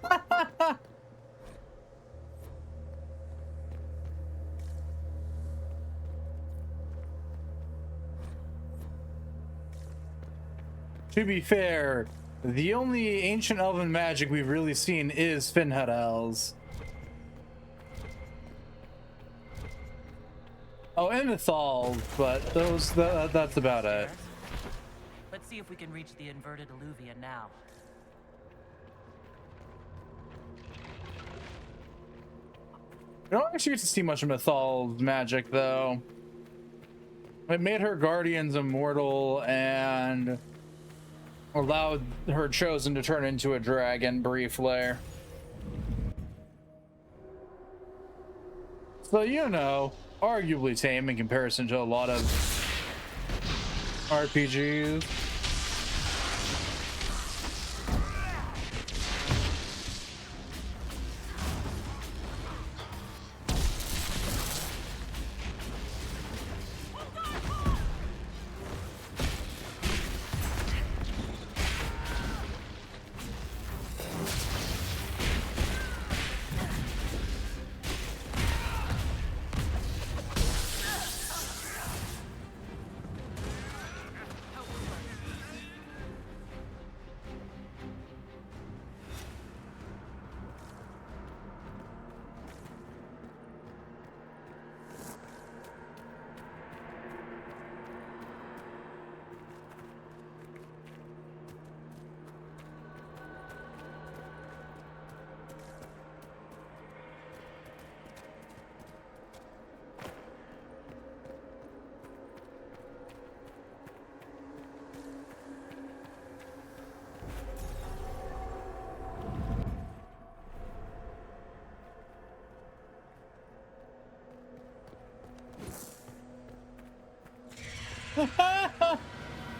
To be fair, the only ancient elven magic we've really seen is Finharel's. Oh, and Mythal, but that's about it. Let's see if we can reach the inverted alluvium now. We don't actually get to see much of Mythal's magic, though. It made her guardians immortal and allowed her chosen to turn into a dragon briefly. So, you know, arguably tame in comparison to a lot of RPGs.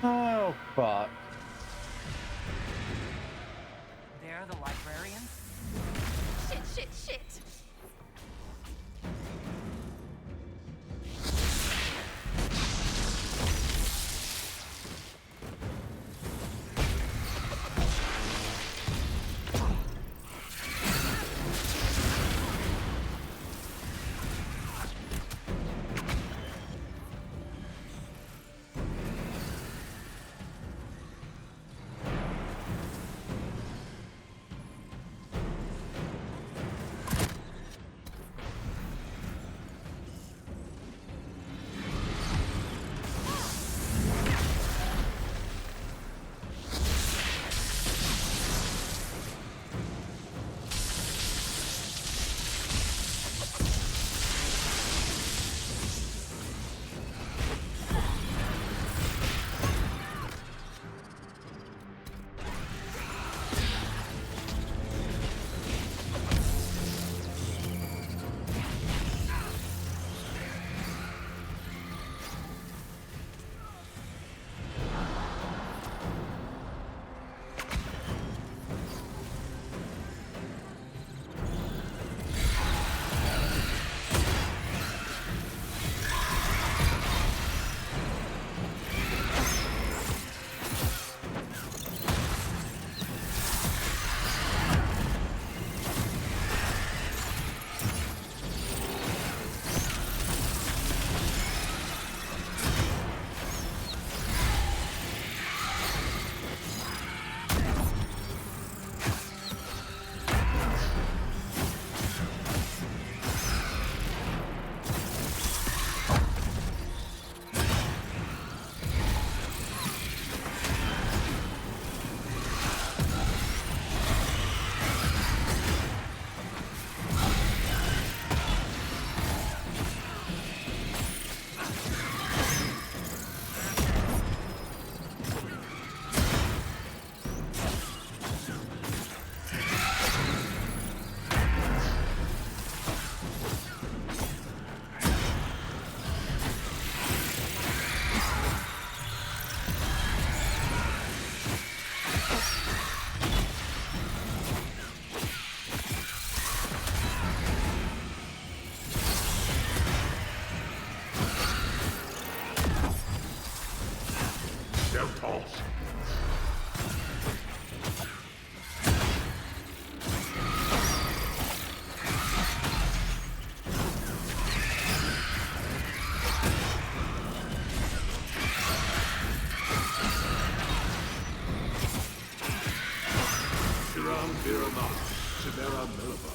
Oh, fuck. They're the librarians? Shit. Terra Nova.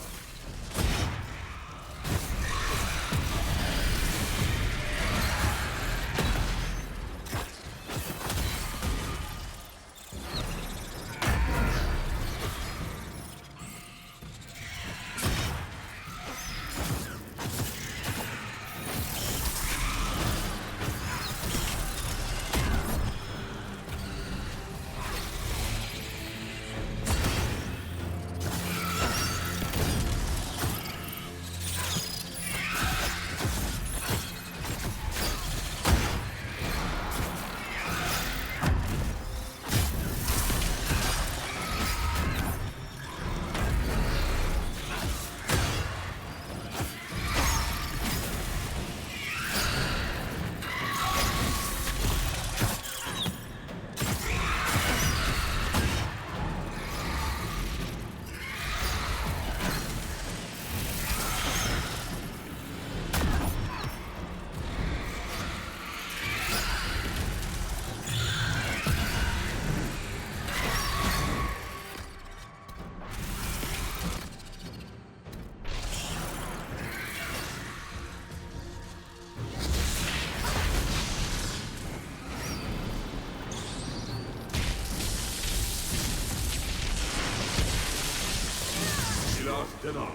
Denied.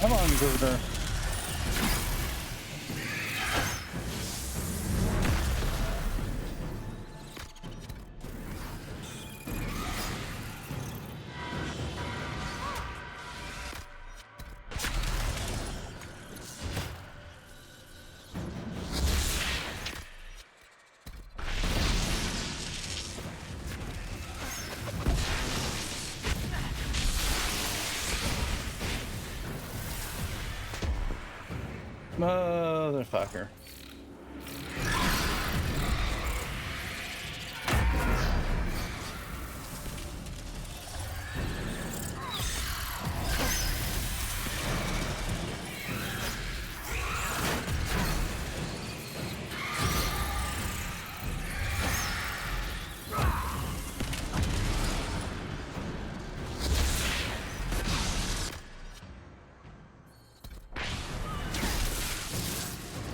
Come on, Inquisitor. Motherfucker.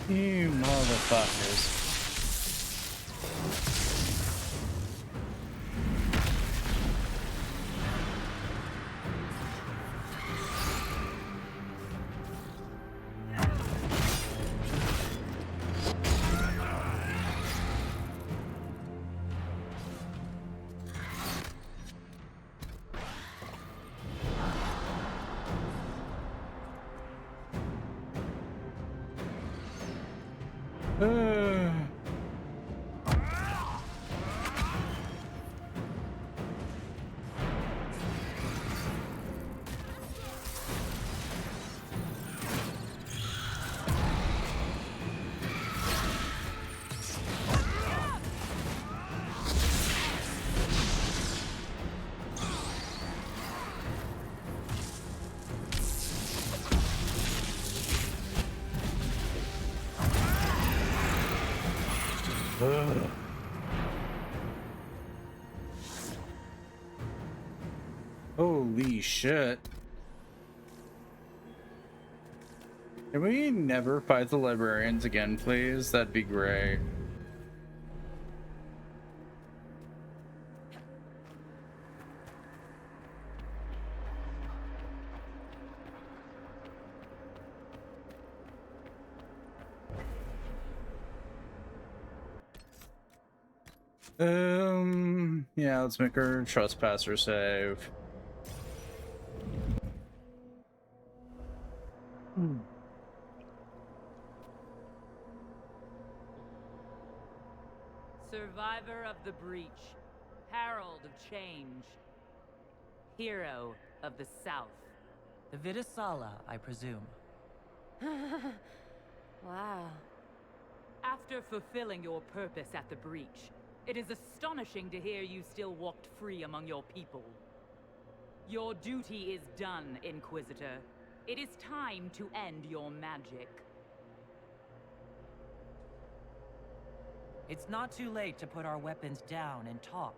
You motherfuckers. Holy shit. Can we never fight the librarians again, please? That'd be great. Yeah, let's make our trespasser save. Survivor of the breach, herald of change, hero of the South. The Vidasala, I presume. Wow. After fulfilling your purpose at the breach, it is astonishing to hear you still walked free among your people. Your duty is done, Inquisitor. It is time to end your magic. It's not too late to put our weapons down and talk.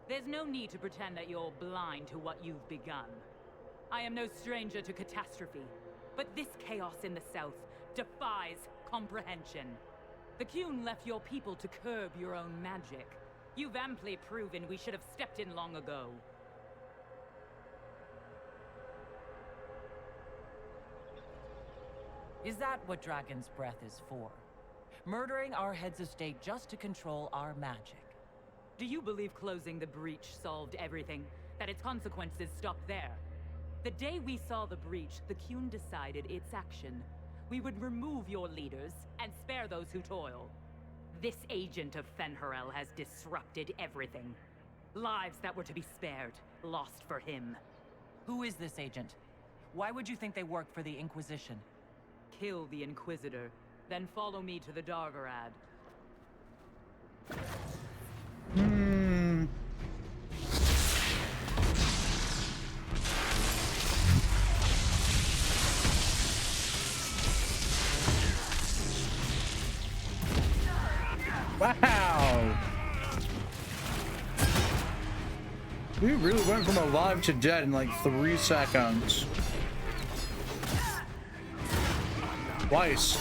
There's no need to pretend that you're blind to what you've begun. I am no stranger to catastrophe, but this chaos in the south defies comprehension. The Qun left your people to curb your own magic. You've amply proven we should have stepped in long ago. Is that what Dragon's Breath is for? Murdering our heads of state just to control our magic? Do you believe closing the breach solved everything? That its consequences stopped there? The day we saw the breach, the Qun decided its action. We would remove your leaders and spare those who toil. This agent of Fen'Harel has disrupted everything. Lives that were to be spared, lost for him. Who is this agent? Why would you think they work for the Inquisition? Kill the Inquisitor, then follow me to the Dargarad. Wow! We really went from alive to dead in like 3 seconds. Twice.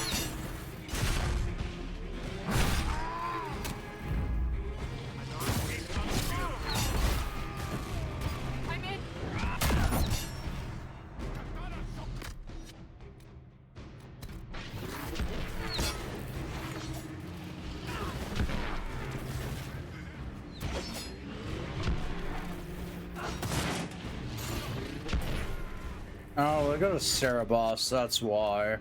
Oh, I got a Cerebos, that's why.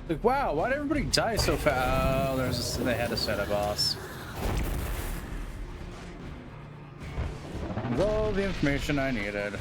Like, wow, why'd everybody die so fast? Oh, they had to set a boss. All the information I needed.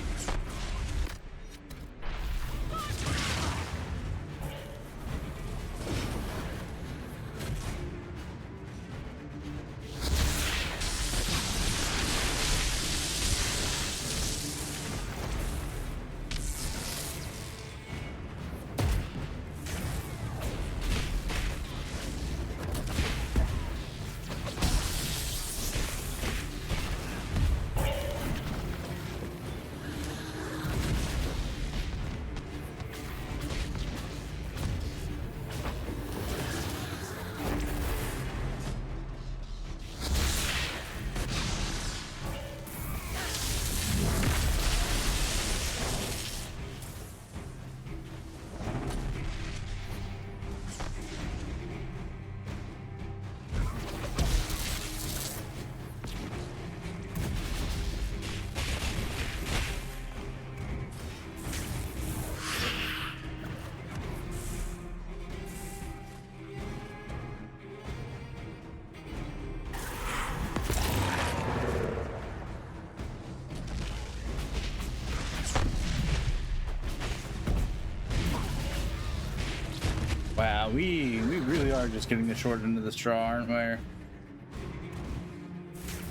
Wow, we really are just getting the short end of the straw, aren't we?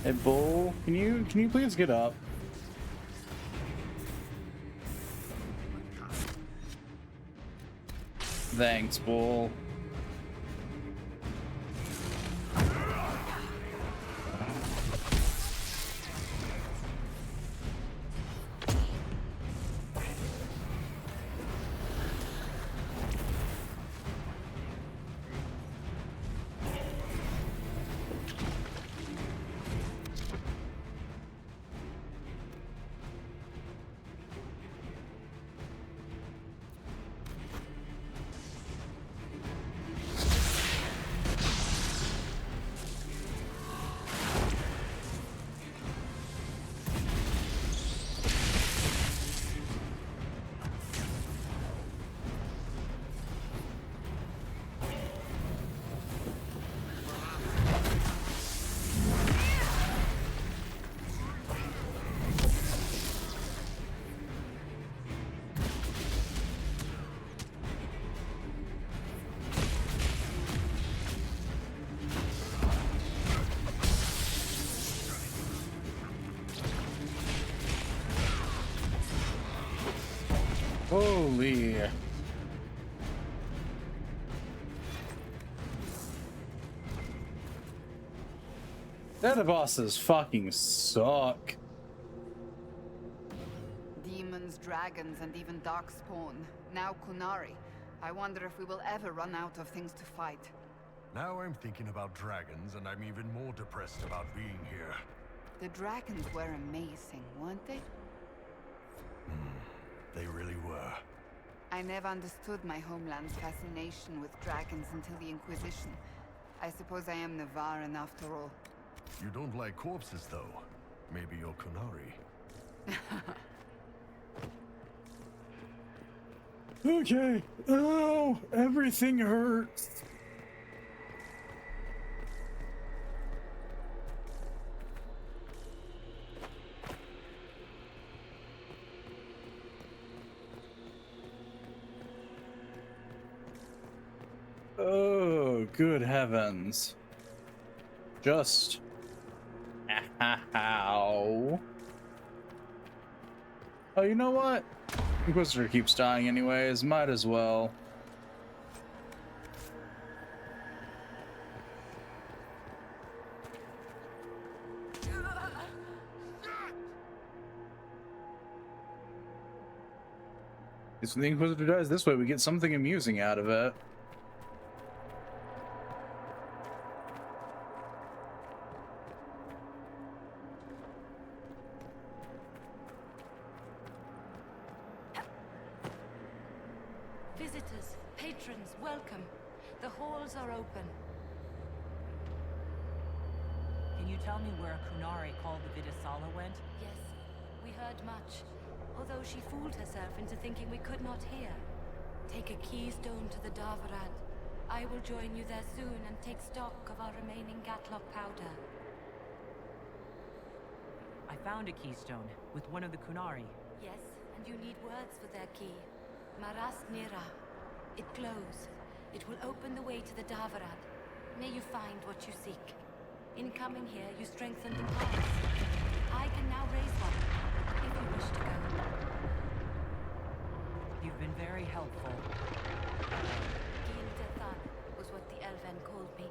Hey, Bull, can you please get up? Thanks, Bull. Holy. Data bosses fucking suck. Demons, dragons, and even darkspawn. Now Kunari. I wonder if we will ever run out of things to fight. Now I'm thinking about dragons, and I'm even more depressed about being here. The dragons were amazing, weren't they? They really were. I never understood my homeland's fascination with dragons until the Inquisition. I suppose I am Navaran after all. You don't like corpses, though. Maybe you're Kunari. Okay. Oh, everything hurts. Oh, good heavens. Just... Ow. Oh, you know what? Inquisitor keeps dying anyways, might as well. When the Inquisitor dies this way, we get something amusing out of it. Visitors, patrons, welcome. The halls are open. Can you tell me where Kunari called the Vidasala went? Yes, we heard much. Although she fooled herself into thinking we could not hear. Take a keystone to the Darvarad. I will join you there soon and take stock of our remaining Gatlock powder. I found a keystone with one of the Kunari. Yes, and you need words for their key. Maras Nira. It glows. It will open the way to the Darvarad. May you find what you seek. In coming here, you strengthen the pass. I can now raise one, if you wish to go. You've been very helpful. Gil-Dethan was what the Elven called me.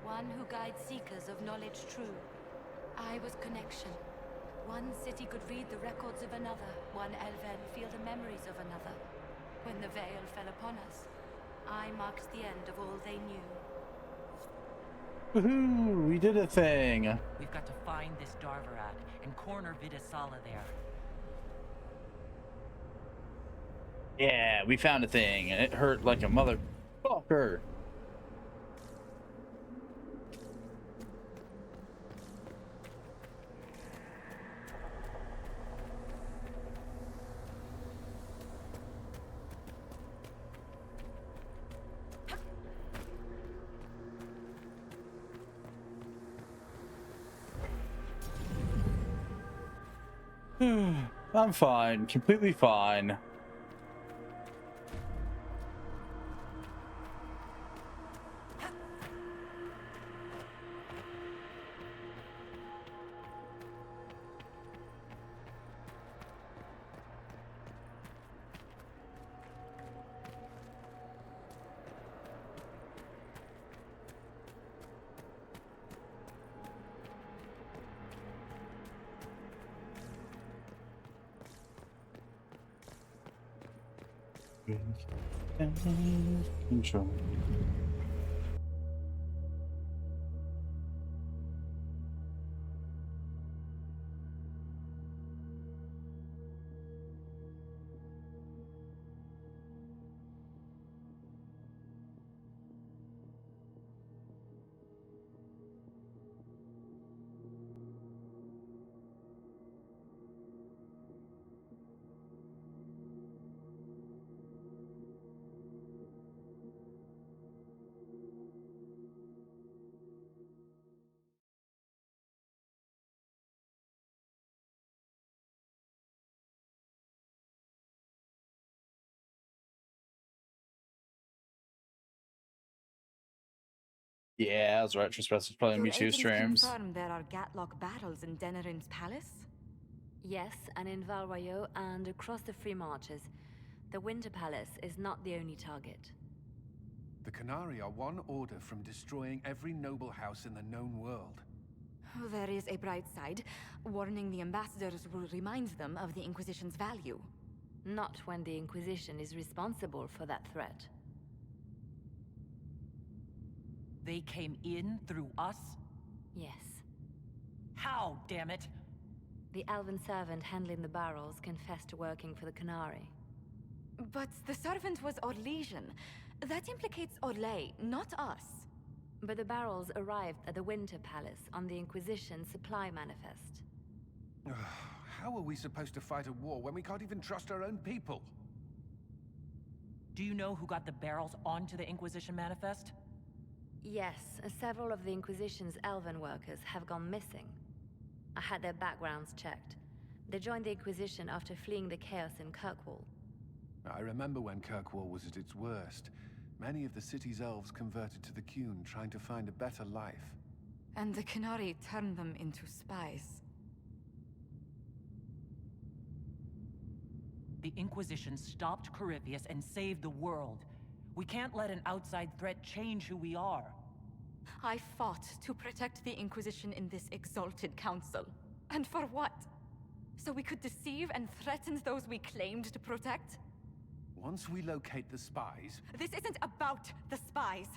One who guides seekers of knowledge true. I was connection. One city could read the records of another. One Elven feel the memories of another. When the veil fell upon us, I marked the end of all they knew. Woohoo! We did a thing! We've got to find this Darvarad and corner Vidasala there. Yeah, we found a thing, and it hurt like a motherfucker. I'm fine, completely fine. Control. Yeah, I was right. Trespass is probably gonna be 2 streams. Confirm there are Gatlock battles in Denerim's palace? Yes, and in Valwayo and across the Free Marches. The Winter Palace is not the only target. The Canari are one order from destroying every noble house in the known world. There is a bright side. Warning the ambassadors will remind them of the Inquisition's value. Not when the Inquisition is responsible for that threat. They came in through us? Yes. How, damn it? The elven servant handling the barrels confessed to working for the Canari. But the servant was Orlesian. That implicates Orlais, not us. But the barrels arrived at the Winter Palace on the Inquisition supply manifest. How are we supposed to fight a war when we can't even trust our own people? Do you know who got the barrels onto the Inquisition manifest? Yes, several of the Inquisition's elven workers have gone missing. I had their backgrounds checked. They joined the Inquisition after fleeing the chaos in Kirkwall. I remember when Kirkwall was at its worst. Many of the city's elves converted to the Qun, trying to find a better life. And the Canari turned them into spies. The Inquisition stopped Corypheus and saved the world. We can't let an outside threat change who we are. I fought to protect the Inquisition in this exalted council. And for what? So we could deceive and threaten those we claimed to protect? Once we locate the spies... This isn't about the spies.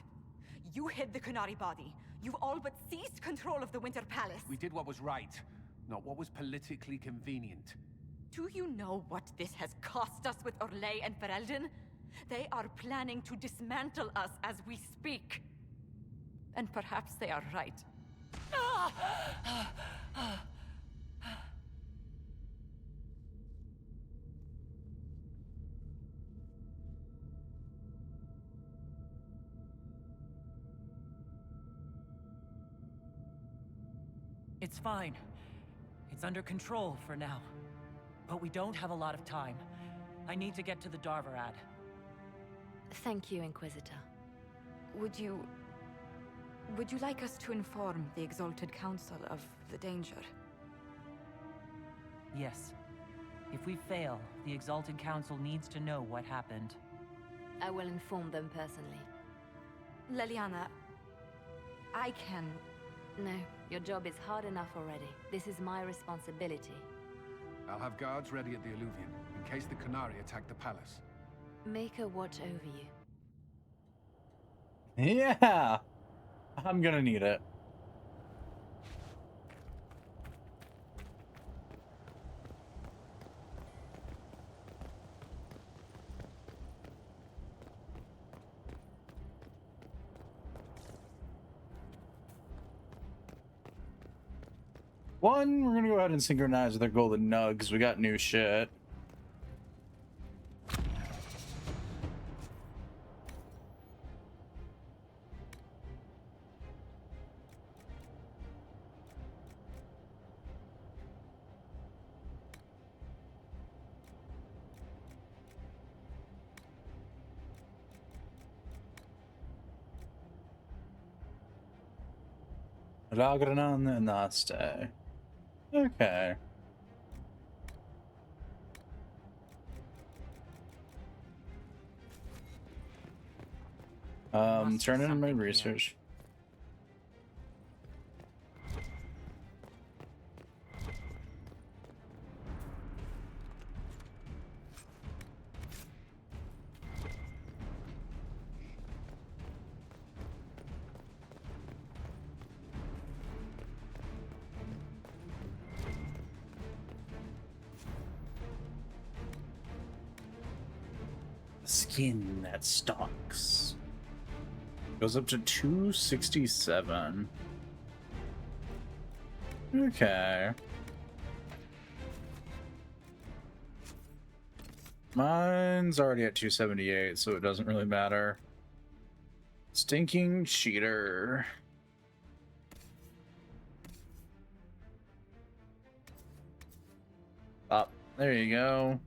You hid the Canari body. You've all but seized control of the Winter Palace. We did what was right, not what was politically convenient. Do you know what this has cost us with Orlais and Ferelden? They are planning to dismantle us as we speak. And perhaps they are right. It's fine. It's under control for now. But we don't have a lot of time. I need to get to the Darvarad. Thank you, Inquisitor. Would you like us to inform the Exalted Council of the danger? Yes. If we fail, the Exalted Council needs to know what happened. I will inform them personally. Leliana, I can... No, your job is hard enough already. This is my responsibility. I'll have guards ready at the Alluvion, in case the Canari attack the palace. Make her watch over you. Yeah! I'm gonna need it. One, we're gonna go ahead and synchronize with our golden nugs. We got new shit. Ragran and Naste. Okay. Turn in my research. Skin that stalks. Goes up to 267. Okay. Mine's already at 278, so it doesn't really matter. Stinking cheater. Up. There you go.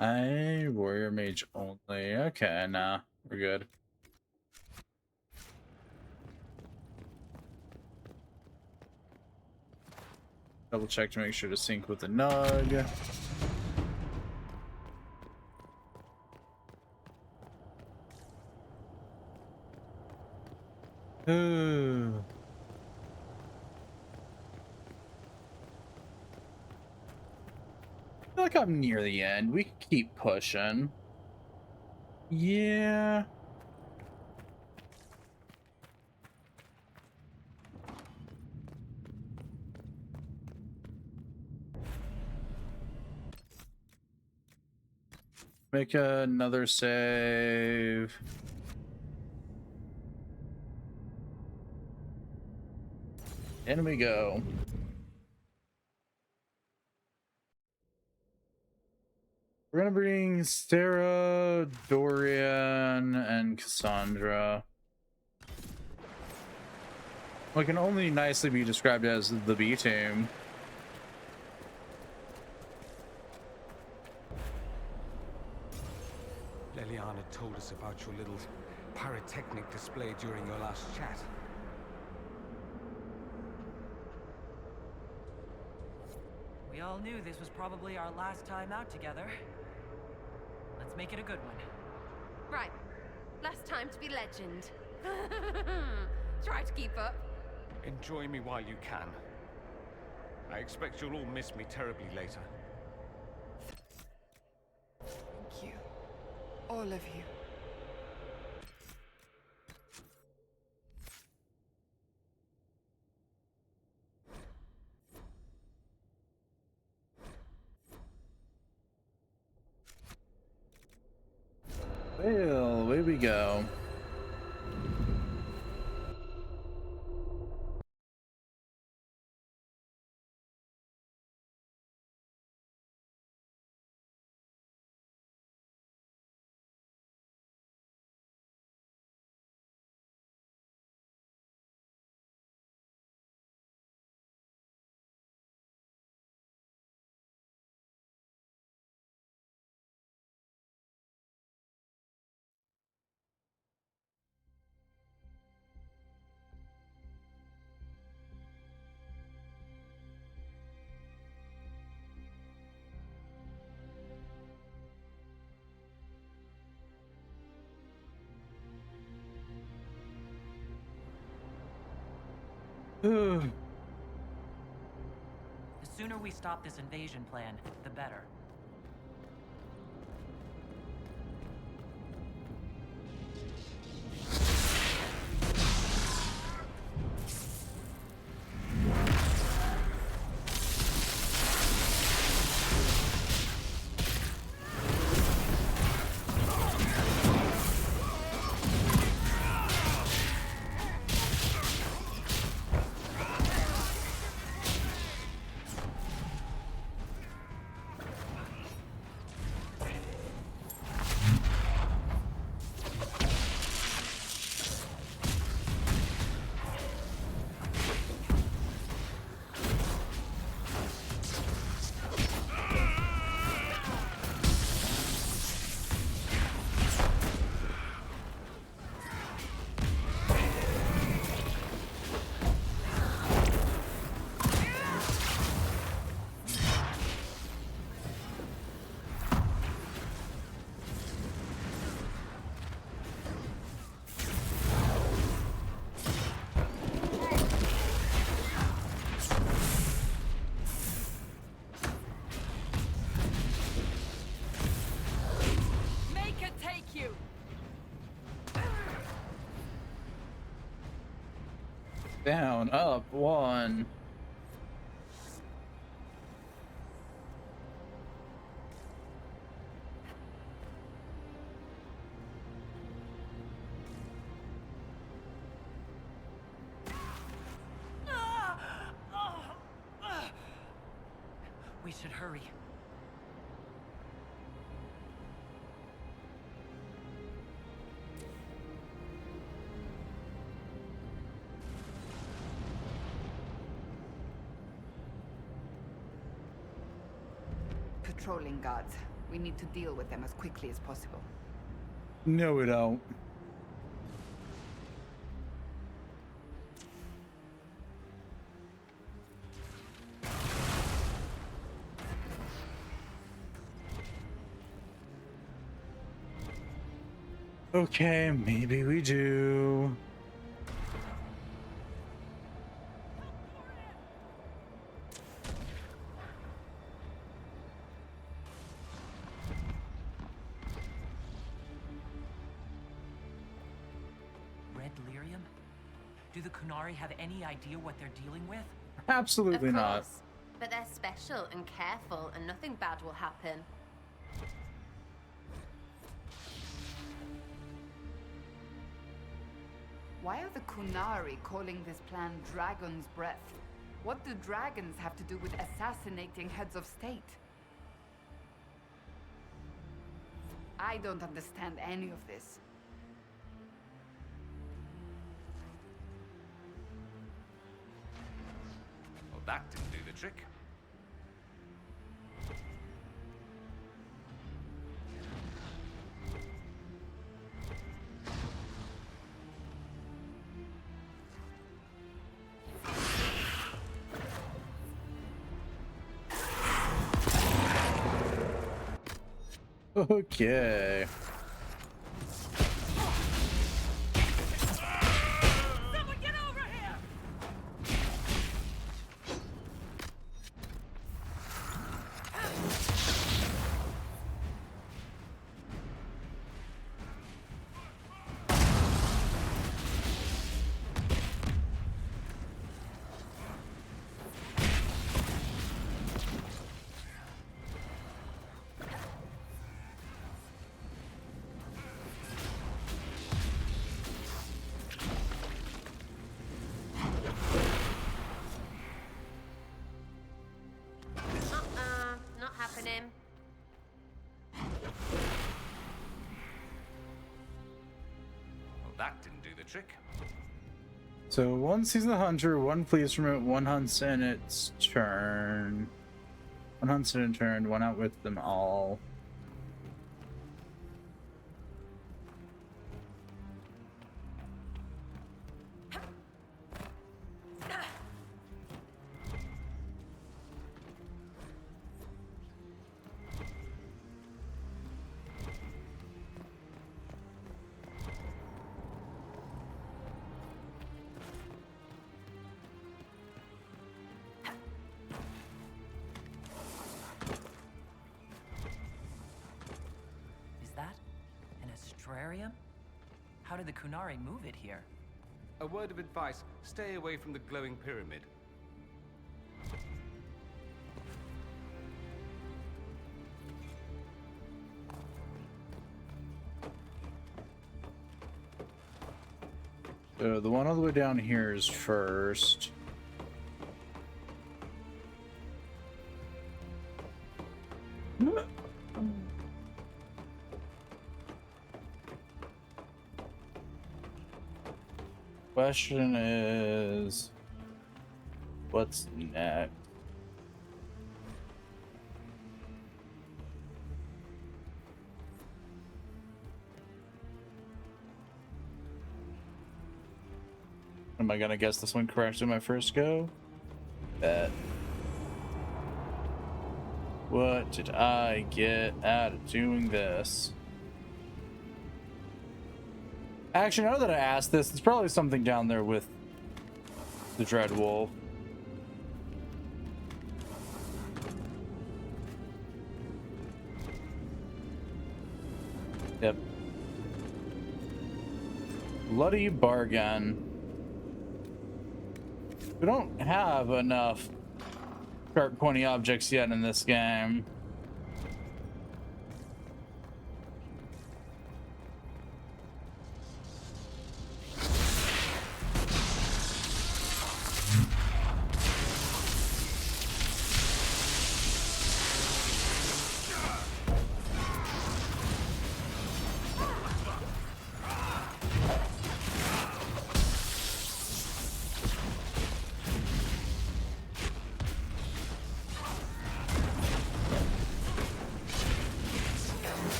Warrior mage only. Okay, nah, we're good. Double check to make sure to sync with the Nug. Ooh. I feel like I'm near the end. We can keep pushing. Yeah. Make another save. In we go. We're gonna bring Sarah, Dorian, and Cassandra. We can only nicely be described as the B team. Leliana told us about your little pyrotechnic display during your last chat. We all knew this was probably our last time out together. Let's make it a good one. Right. Last time to be legend. Try to keep up. Enjoy me while you can. I expect you'll all miss me terribly later. Thank you. All of you. Well, away we go. The sooner we stop this invasion plan, the better. Down, up, one. We should hurry. Patrolling guards. We need to deal with them as quickly as possible. No, we don't. Okay, maybe we do. Red lyrium? Do the Kunari have any idea what they're dealing with? Absolutely Of not. course, but they're special and careful, and nothing bad will happen. Why are the Kunari calling this plan Dragon's Breath? What do dragons have to do with assassinating heads of state? I don't understand any of this. Well, that didn't do the trick. Okay. Someone get over here! Not happening. Well, that didn't do the trick. So one sees the hunter, one flees from it, one hunts in its turn. One hunts in a turn, one out with them all. Is that an astrarium? How did the Kunari move it here? A word of advice, stay away from the glowing pyramid. So the one all the way down here is first. Question is, what's next? Am I gonna guess this one correct in my first go? Bet. What did I get out of doing this? Actually, now that I asked this, it's probably something down there with the Dread Wolf. Yep. Bloody bargain. We don't have enough sharp, pointy objects yet in this game.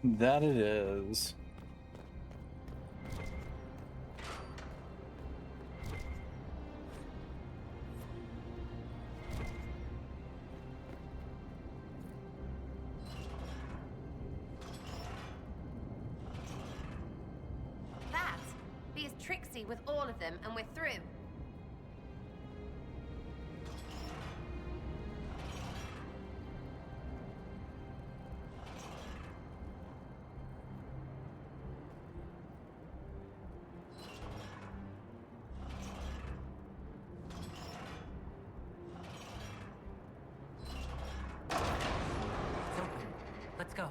That it is. That! Be as tricksy with all of them, and we're through. Let's go.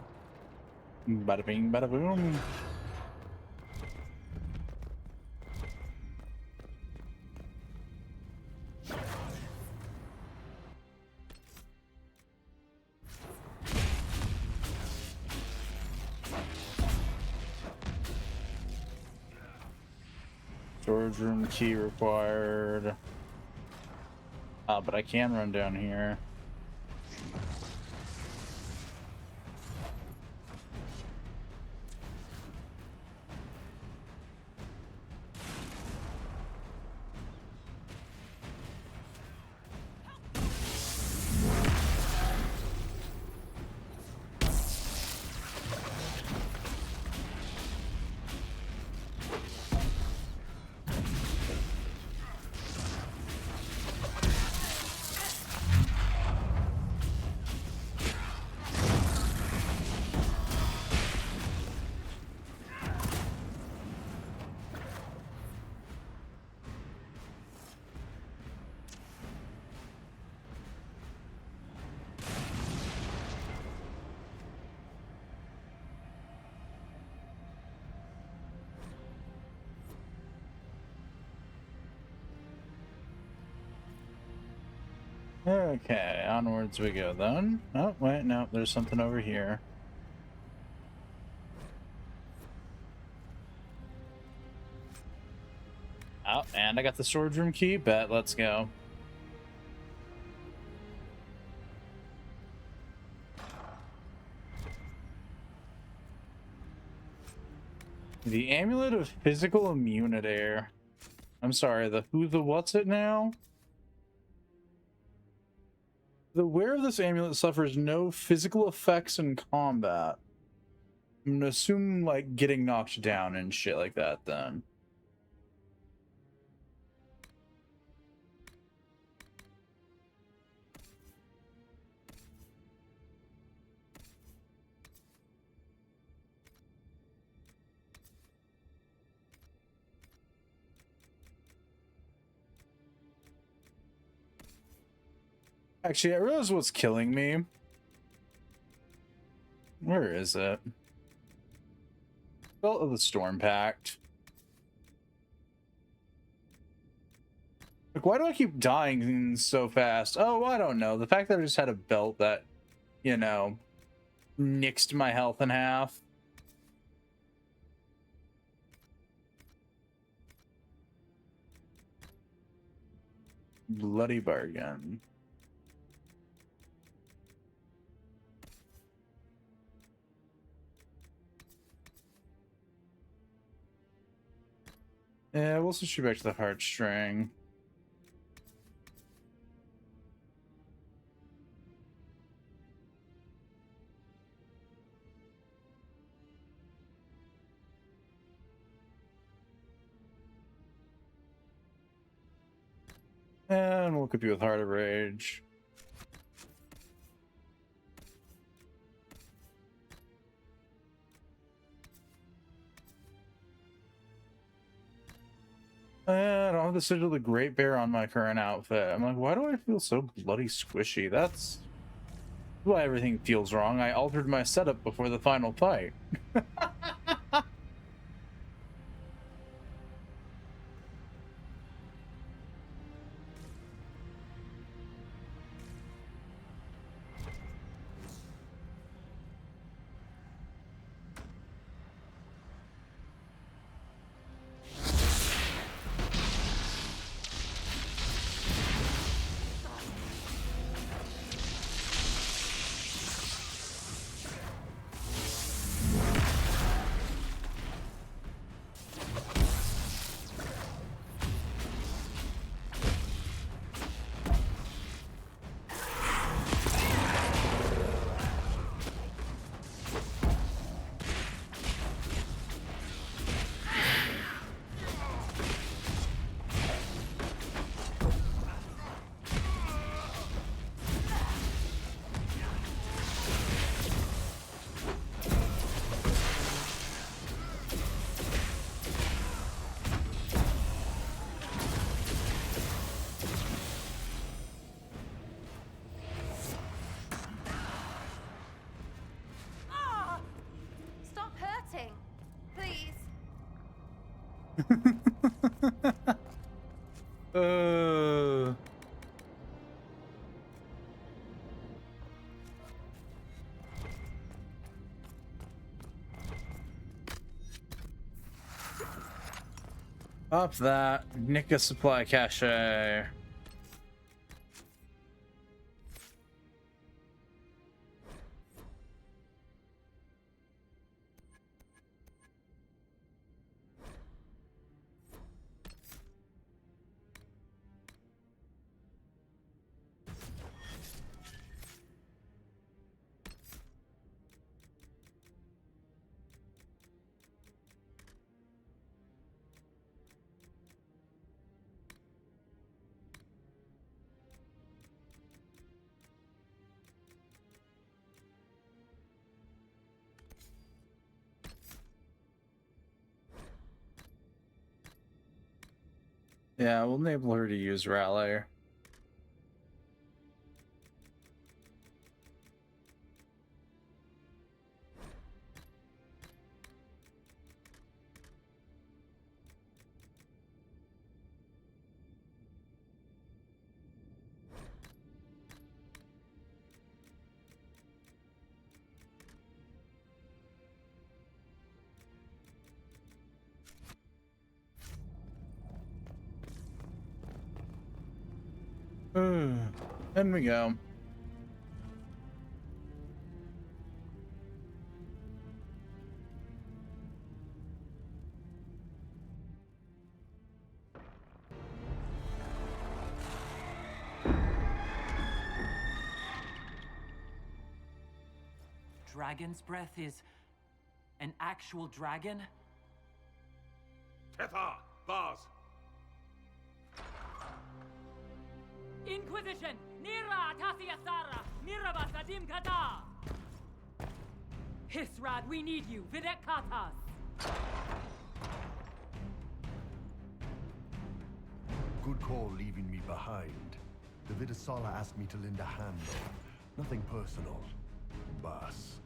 Bada bing, bada boom. Storage room key required. But I can run down here. Okay, onwards we go then. Oh, wait, no, there's something over here. Oh, and I got the storage room key. Bet, let's go. The Amulet of Physical Immunity. I'm sorry, the who, the what's it now? The wearer of this amulet suffers no physical effects in combat. I'm gonna assume, like, getting knocked down and shit like that, then. Actually, I realize what's killing me. Where is it? Belt of the Storm Pact. Like, why do I keep dying so fast? Oh, I don't know. The fact that I just had a belt that, you know, nixed my health in half. Bloody bargain. Yeah, we'll switch you back to the heartstring. And we'll equip you with Heart of Rage. I don't have the Sigil of the Great Bear on my current outfit. I'm like, why do I feel so bloody squishy? That's why everything feels wrong. I altered my setup before the final fight. Up that Nika supply cache. Yeah, we'll enable her to use Rally. In we go. Dragon's breath is an actual dragon? Tethar! Bars! Inquisition! Nira Atasia Sara! Niraba Sadim Kata! Hisrad, we need you! Videk Katas! Good call leaving me behind. The Vidasala asked me to lend a hand though. Nothing personal. Boss.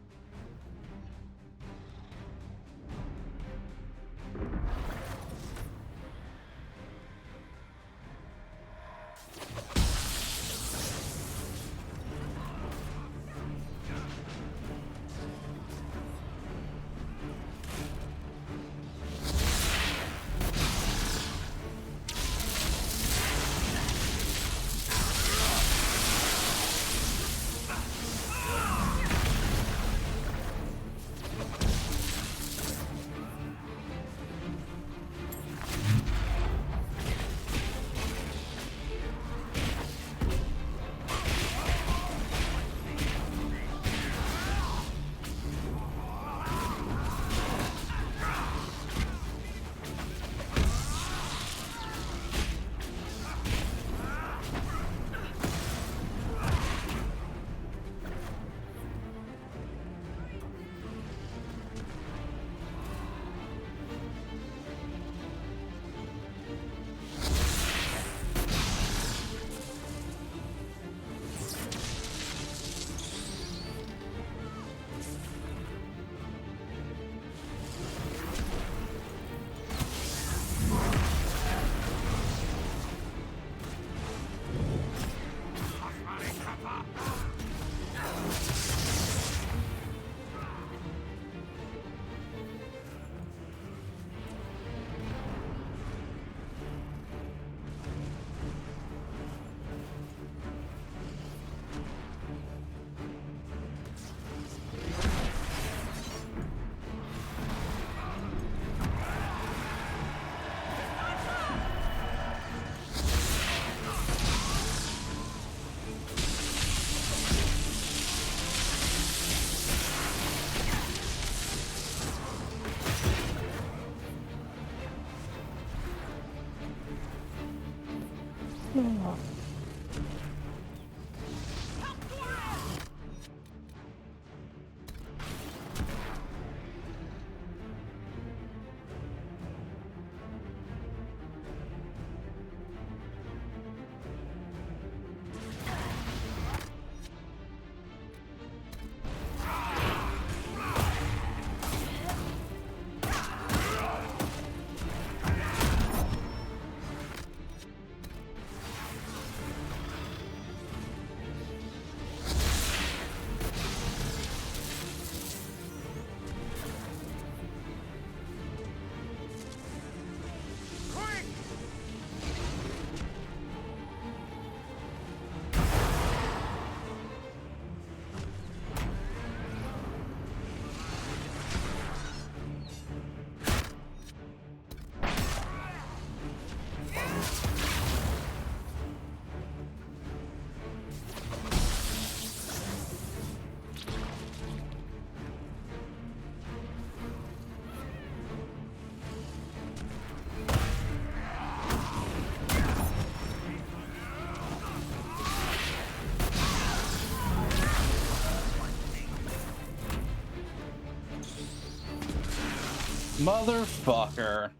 Motherfucker.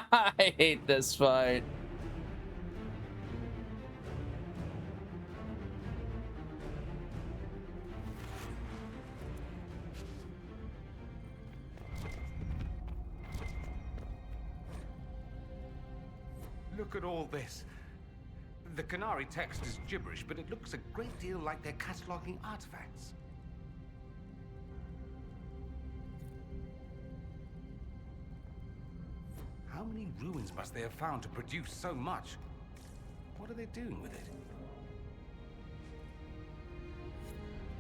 I hate this fight. Look at all this. The Canary text is gibberish, but it looks a great deal like they're cataloging artifacts. How many ruins must they have found to produce so much? What are they doing with it?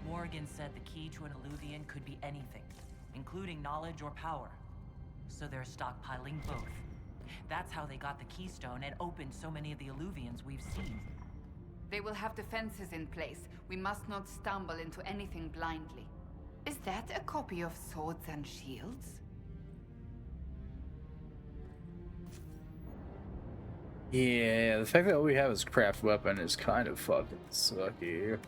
Morgan said the key to an Illuvian could be anything, including knowledge or power. So they're stockpiling both. That's how they got the keystone and opened so many of the Illuvians we've seen. They will have defenses in place. We must not stumble into anything blindly. Is that a copy of Swords and Shields? Yeah, the fact that all we have is craft weapon is kind of fucking sucky.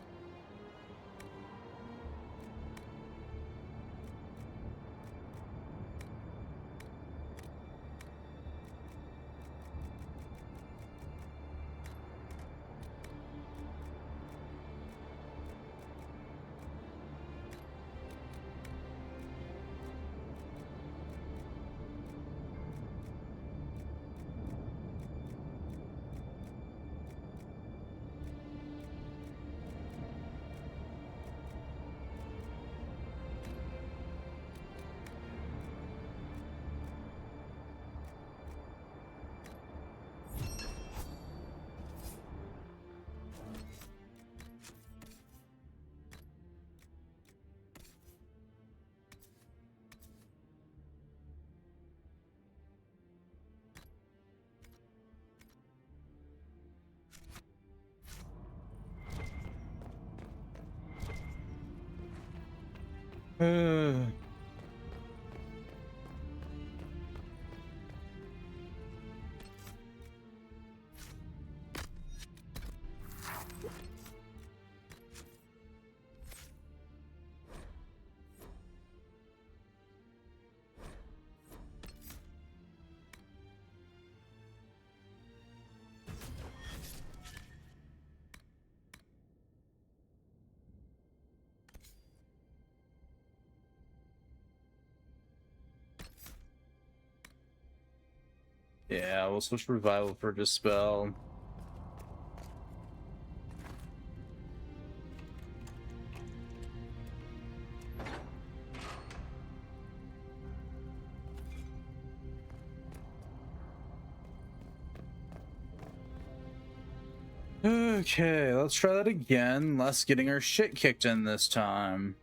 Yeah, we'll switch revival for dispel. Okay, let's try that again. Less getting our shit kicked in this time.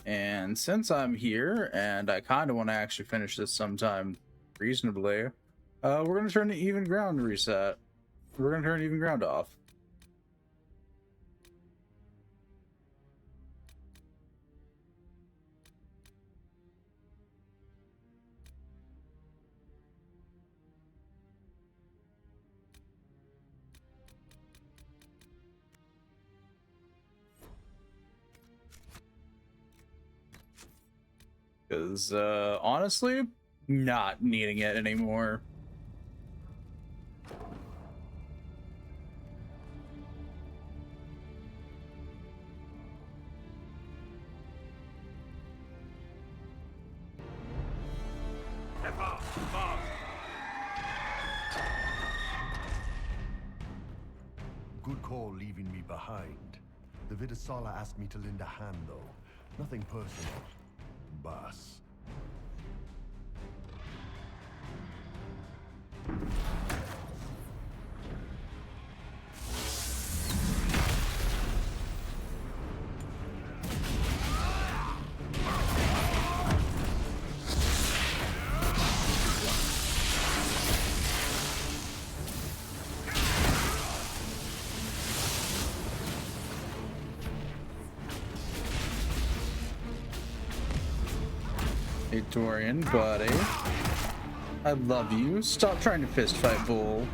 And since I'm here, and I kind of want to actually finish this sometime reasonably, we're going to turn the even ground reset. We're going to turn even ground off. Because, honestly, not needing it anymore. Good call leaving me behind. The Vidasala asked me to lend a hand, though. Nothing personal. Boss. Hey, Dorian, buddy. I love you. Stop trying to fist fight Bull.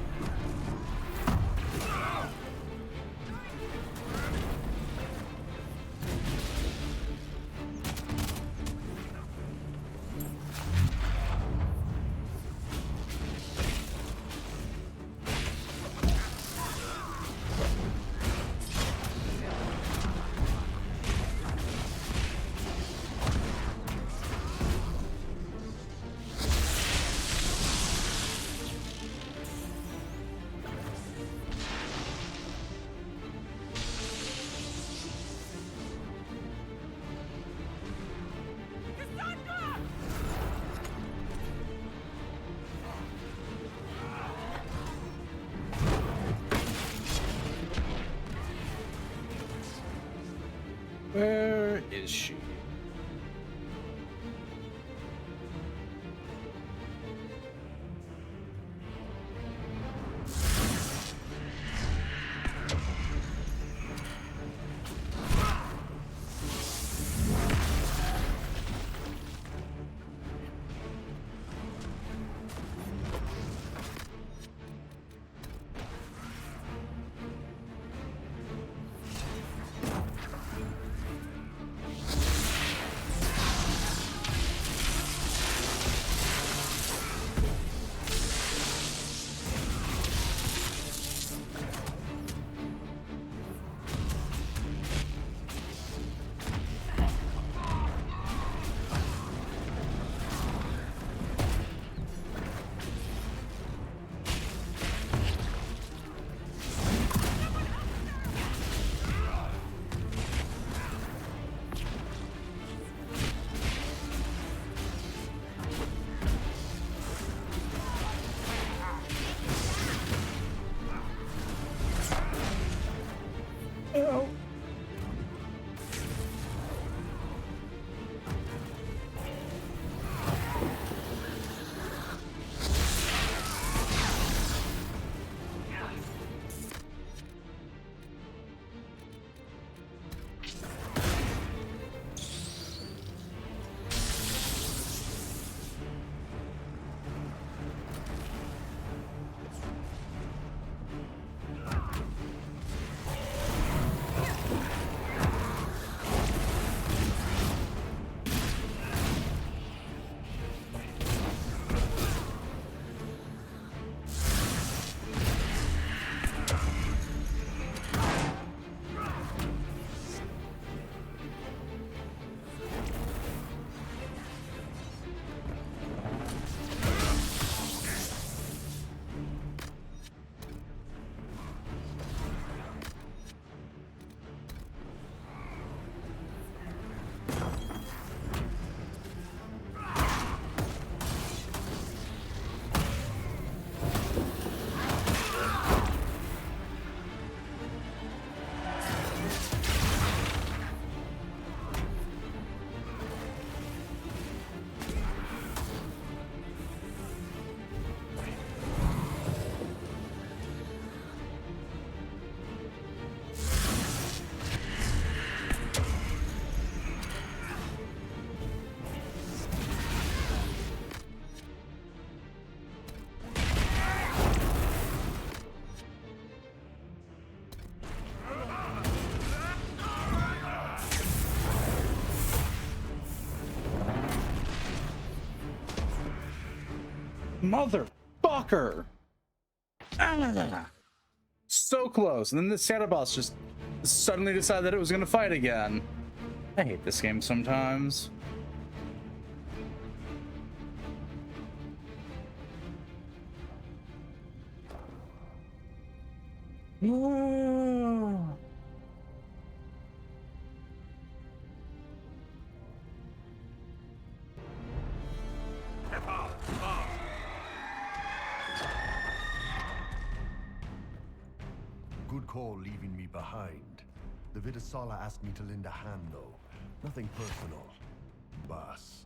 Where is she? Motherfucker! Ah, so close, and then the Santa boss just suddenly decided that it was gonna fight again. I hate this game sometimes. Good call leaving me behind. The Vidasala asked me to lend a hand, though. Nothing personal, boss.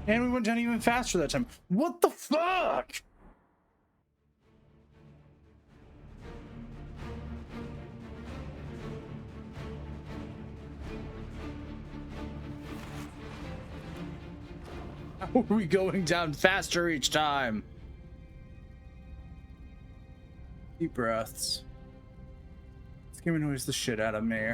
And we went down even faster that time. What the fuck? How are we going down faster each time? Deep breaths. It's gonna noise the shit out of me.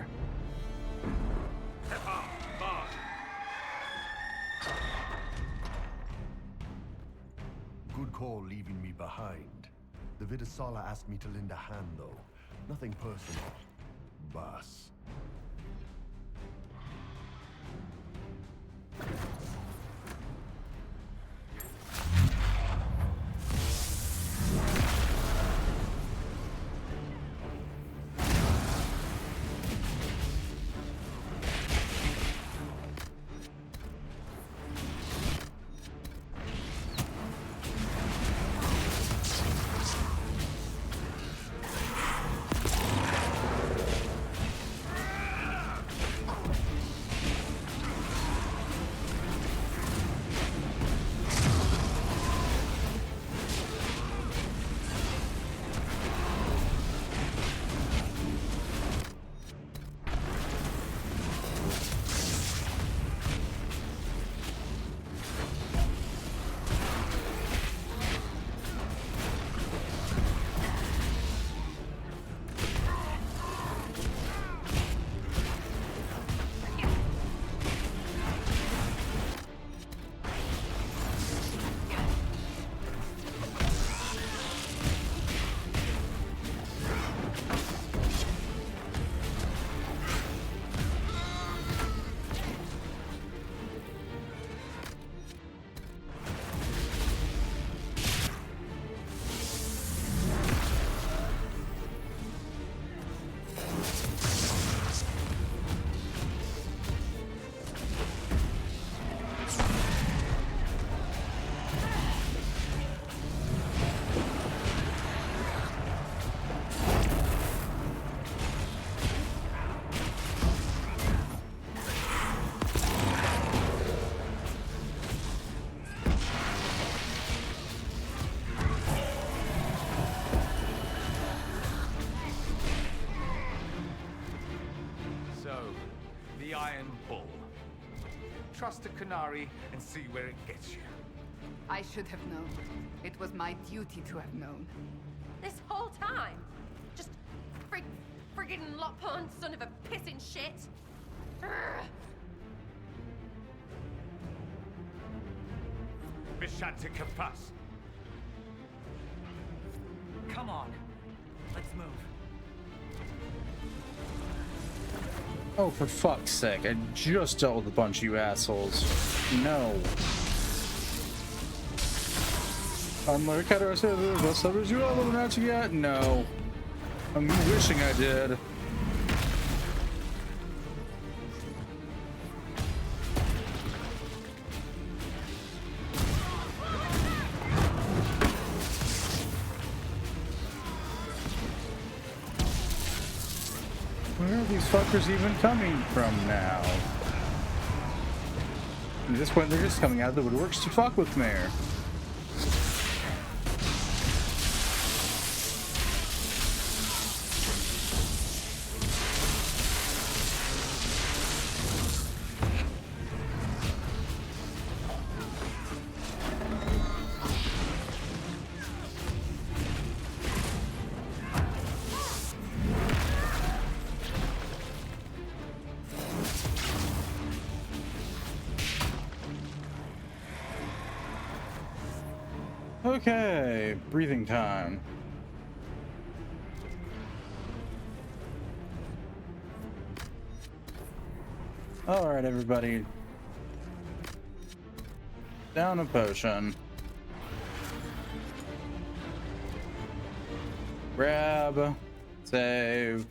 Good call leaving me behind. The Vidasala asked me to lend a hand, though. Nothing personal. Boss. The Iron Bull. Trust a canary and see where it gets you. I should have known. It was my duty to have known. This whole time? Just friggin' lot-pond son of a pissing shit. Urgh. Vishantika Fuss. Come on. Let's move. Oh, for fuck's sake. I just dealt with a bunch of you assholes. No. I'm like, how do I say this? What suburbs you all living out yet? No. I'm wishing I did. Where are these fuckers even coming from now? At this point, they're just coming out of the woodworks to fuck with me. Okay, breathing time. All right, everybody. Down a potion. Grab. Save.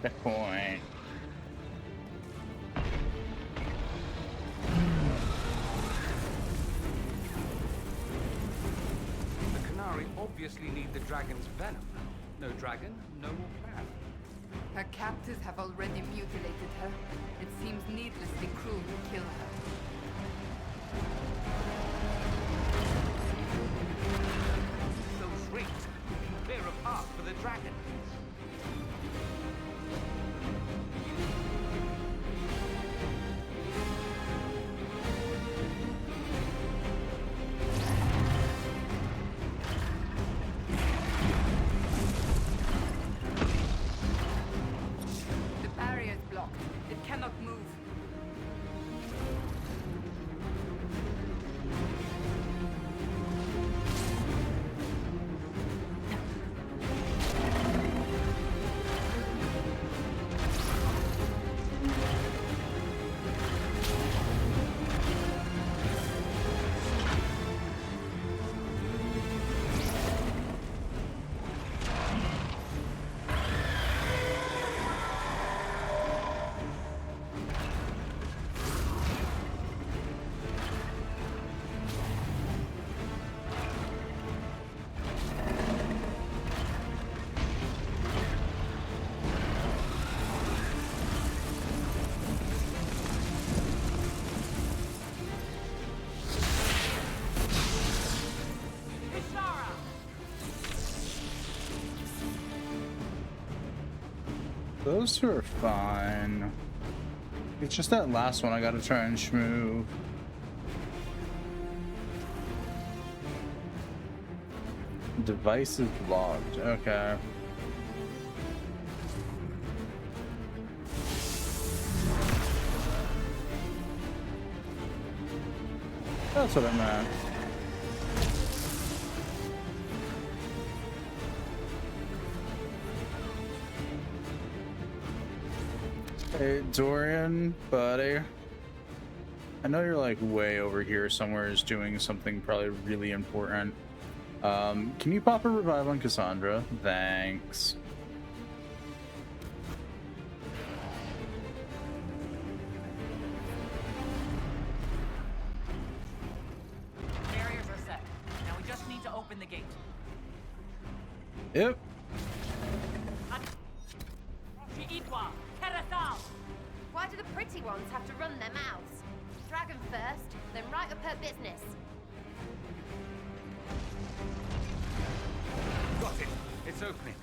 Checkpoint. Obviously need the dragon's venom. No dragon, no more plan. Her captors have already mutilated her. It seems needlessly cruel to kill her. Those rings can clear a path for the dragon. The barrier is blocked. It cannot move. Those two are fine. It's just that last one I gotta try and schmove. Device is logged. Okay. That's what I meant. Hey, Dorian, buddy. I know you're like way over here somewhere is doing something probably really important. Can you pop a revive on Cassandra? Thanks. Barriers are set. Now we just need to open the gate. Yep. Why do the pretty ones have to run their mouths? Dragon first, then right up her business. Got it. It's opening.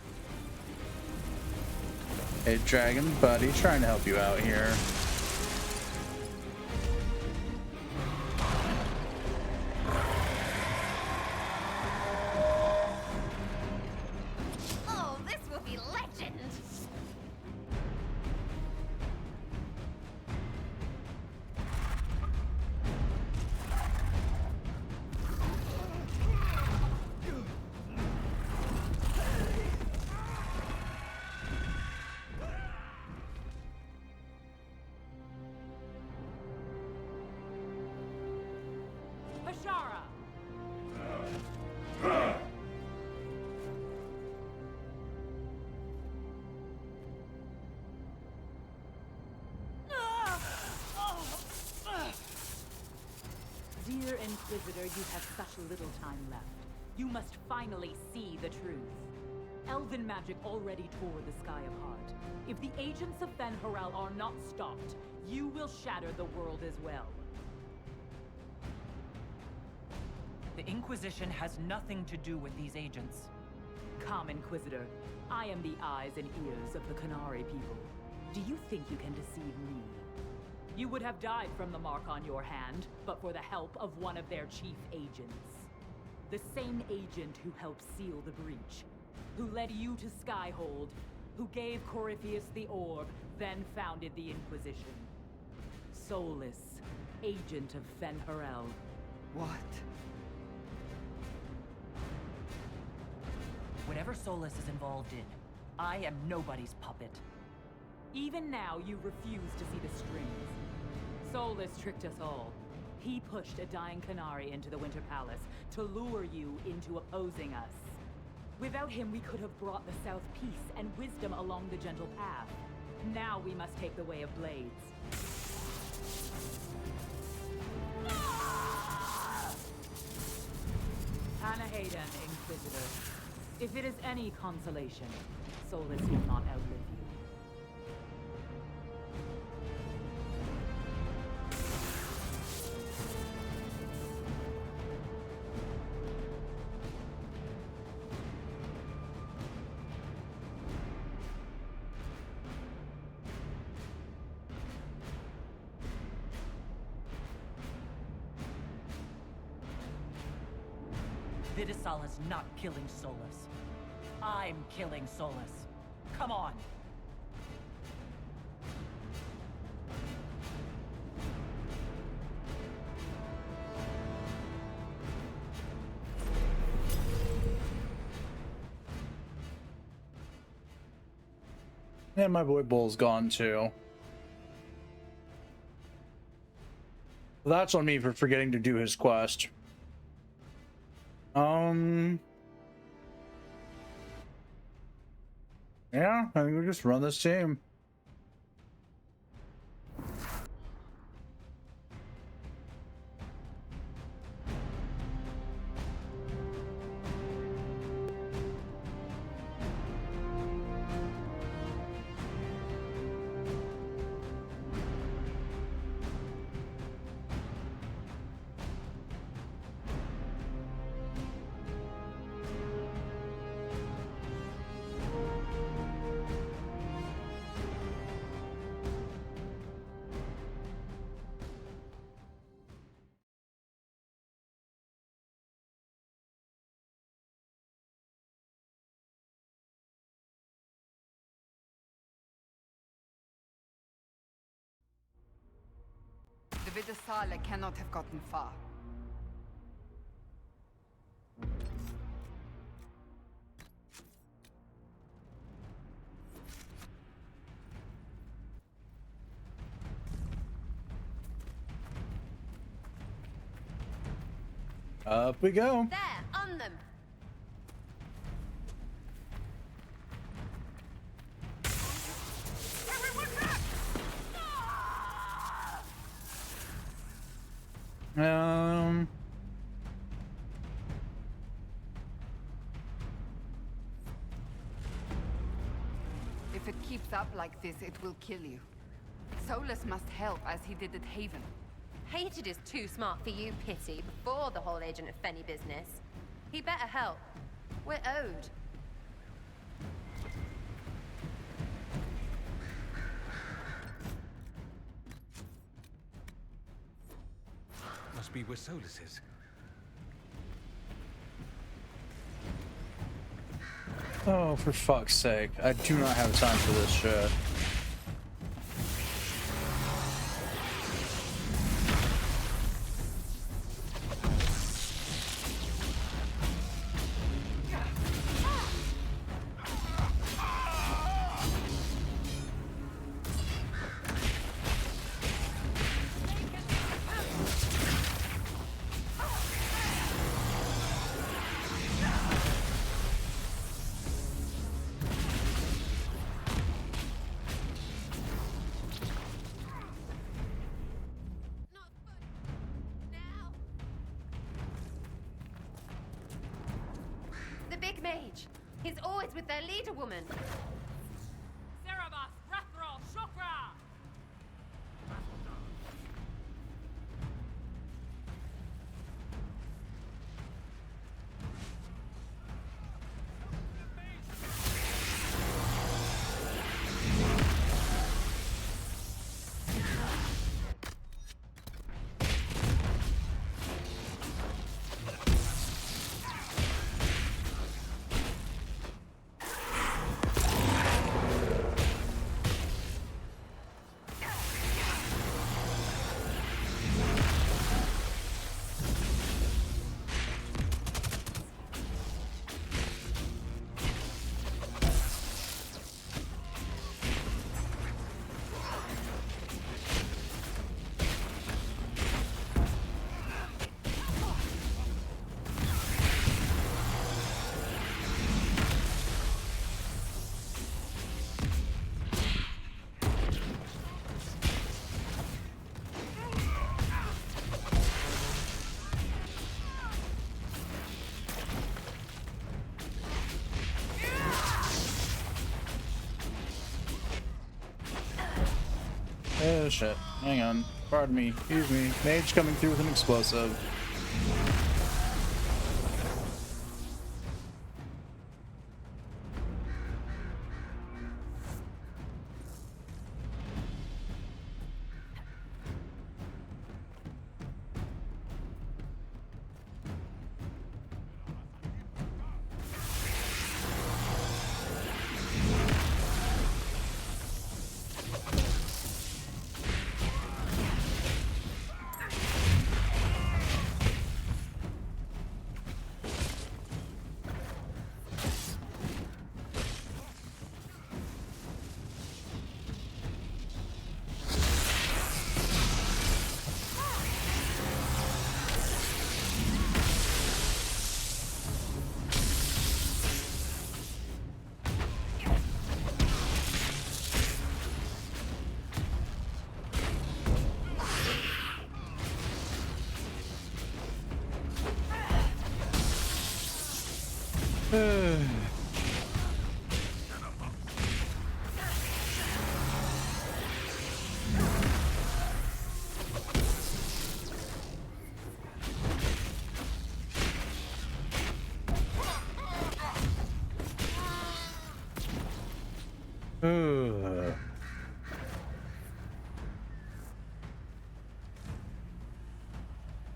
Hey, Dragon buddy, trying to help you out here. Oh, this will be legend! Dear Inquisitor, you have such little time left. You must finally see the truth. Elven magic already tore the Sky apart. If the agents of Fen'Harel are not stopped, you will shatter the world as well. The Inquisition has nothing to do with these agents. Come, Inquisitor. I am the eyes and ears of the Qunari people. Do you think you can deceive me? You would have died from the mark on your hand, but for the help of one of their chief agents. The same agent who helped seal the breach, who led you to Skyhold, who gave Corypheus the orb, then founded the Inquisition. Soulless, agent of Fen'Harel. What? Whatever Solus is involved in, I am nobody's puppet. Even now, you refuse to see the strings. Solus tricked us all. He pushed a dying Qunari into the Winter Palace to lure you into opposing us. Without him, we could have brought the South peace and wisdom along the gentle path. Now we must take the way of blades. Anahayden, Inquisitor. If it is any consolation, Solus will not outlive you. Vidisala's not killing Solus. I'm killing Solus. Come on. And my boy Bull's gone too. That's on me for forgetting to do his quest. Yeah, I think we'll just run this team. The Vidisala cannot have gotten far. Up we go. There, on them. If it keeps up like this, it will kill you. Solus must help as he did at Haven. Hated is too smart for you, Pity, before the whole Agent of Fenny business. He better help. We're owed. Must be where Solus is. Oh, for fuck's sake. I do not have time for this shit. The big mage. He's always with their leader woman. Cerebus, Rathral, Shokra! Oh shit. Hang on. Pardon me. Excuse me. Mage coming through with an explosive.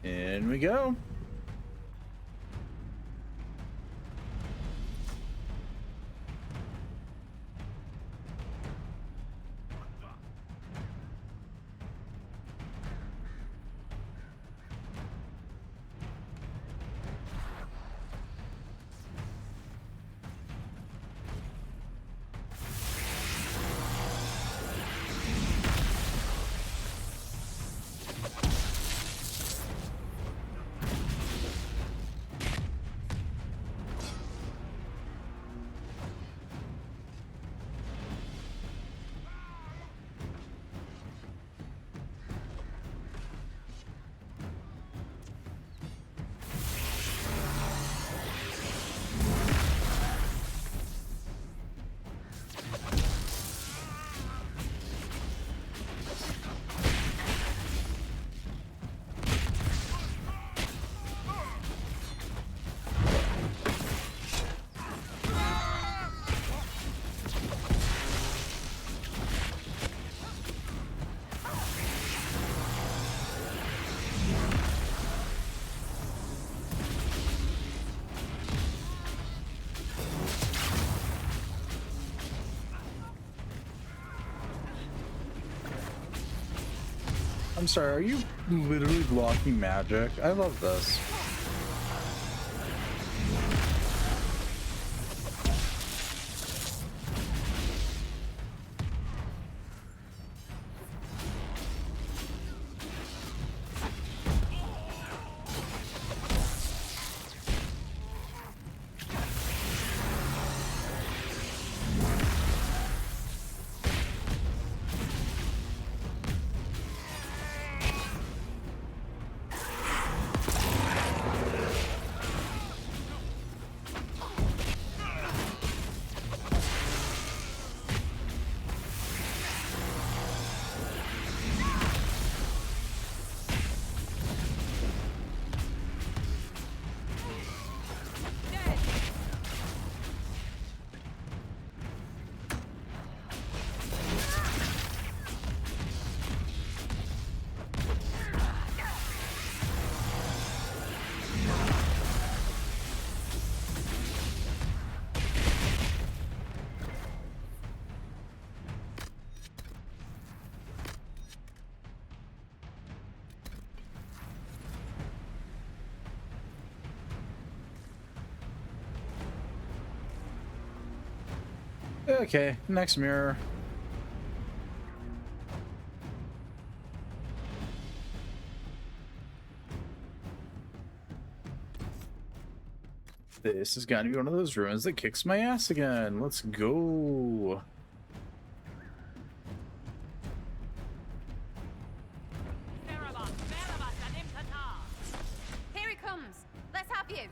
In we go. I'm sorry, are you literally blocking magic? I love this. Okay, next mirror. This is gotta be one of those ruins that kicks my ass again. Let's go. Here he comes. Let's have you.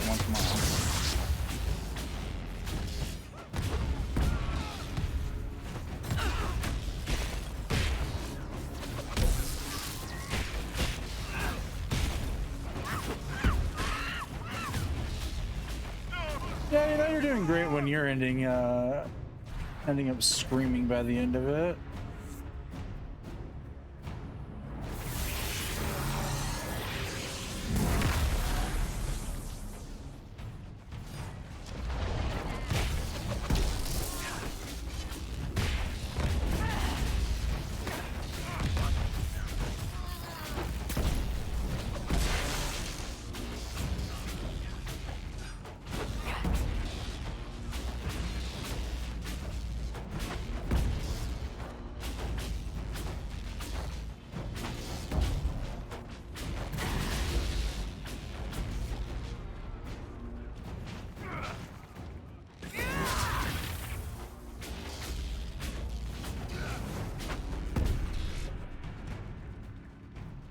come on. Yeah, you know you're doing great when you're ending up screaming by the end of it.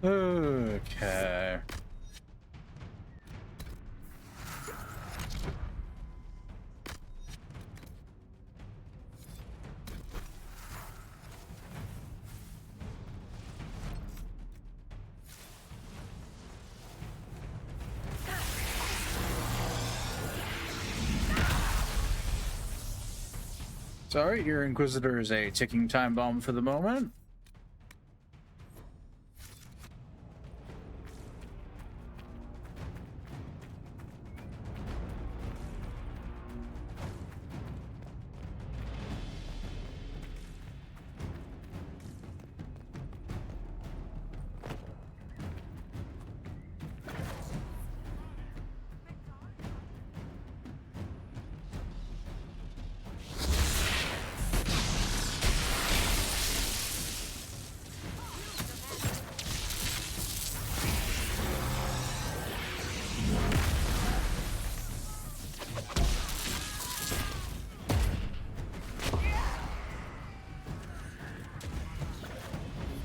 Okay. Sorry, your Inquisitor is a ticking time bomb for the moment.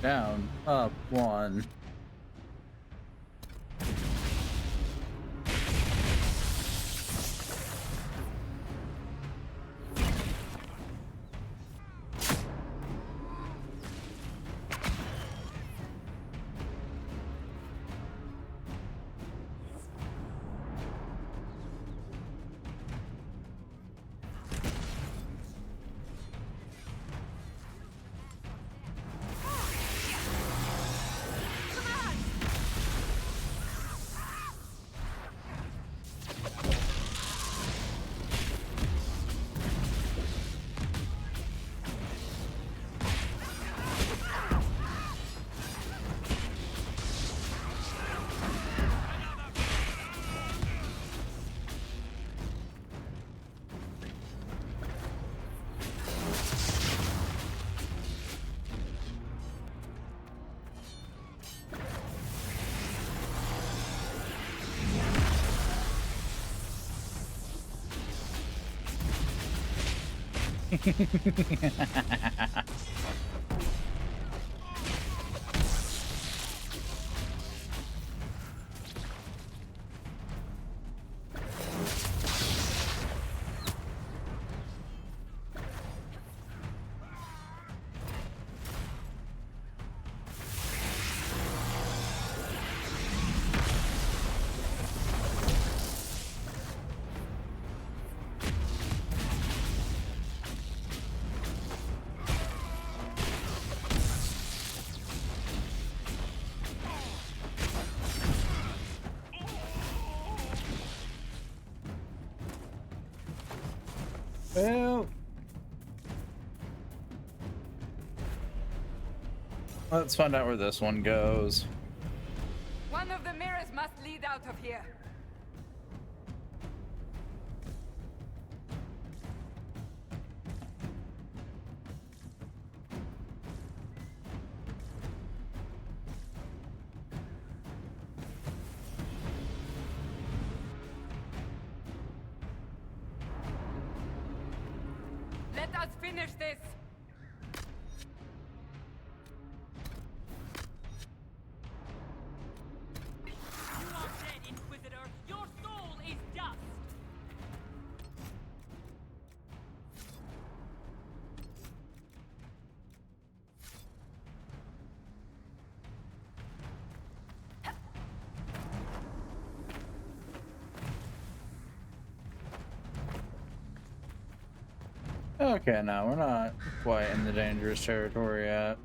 Down, up, one. Well, let's find out where this one goes. One of the mirrors must lead out of here. Let us finish this! You are dead, Inquisitor! Your soul is Okay, no, we're not quite in the dangerous territory yet.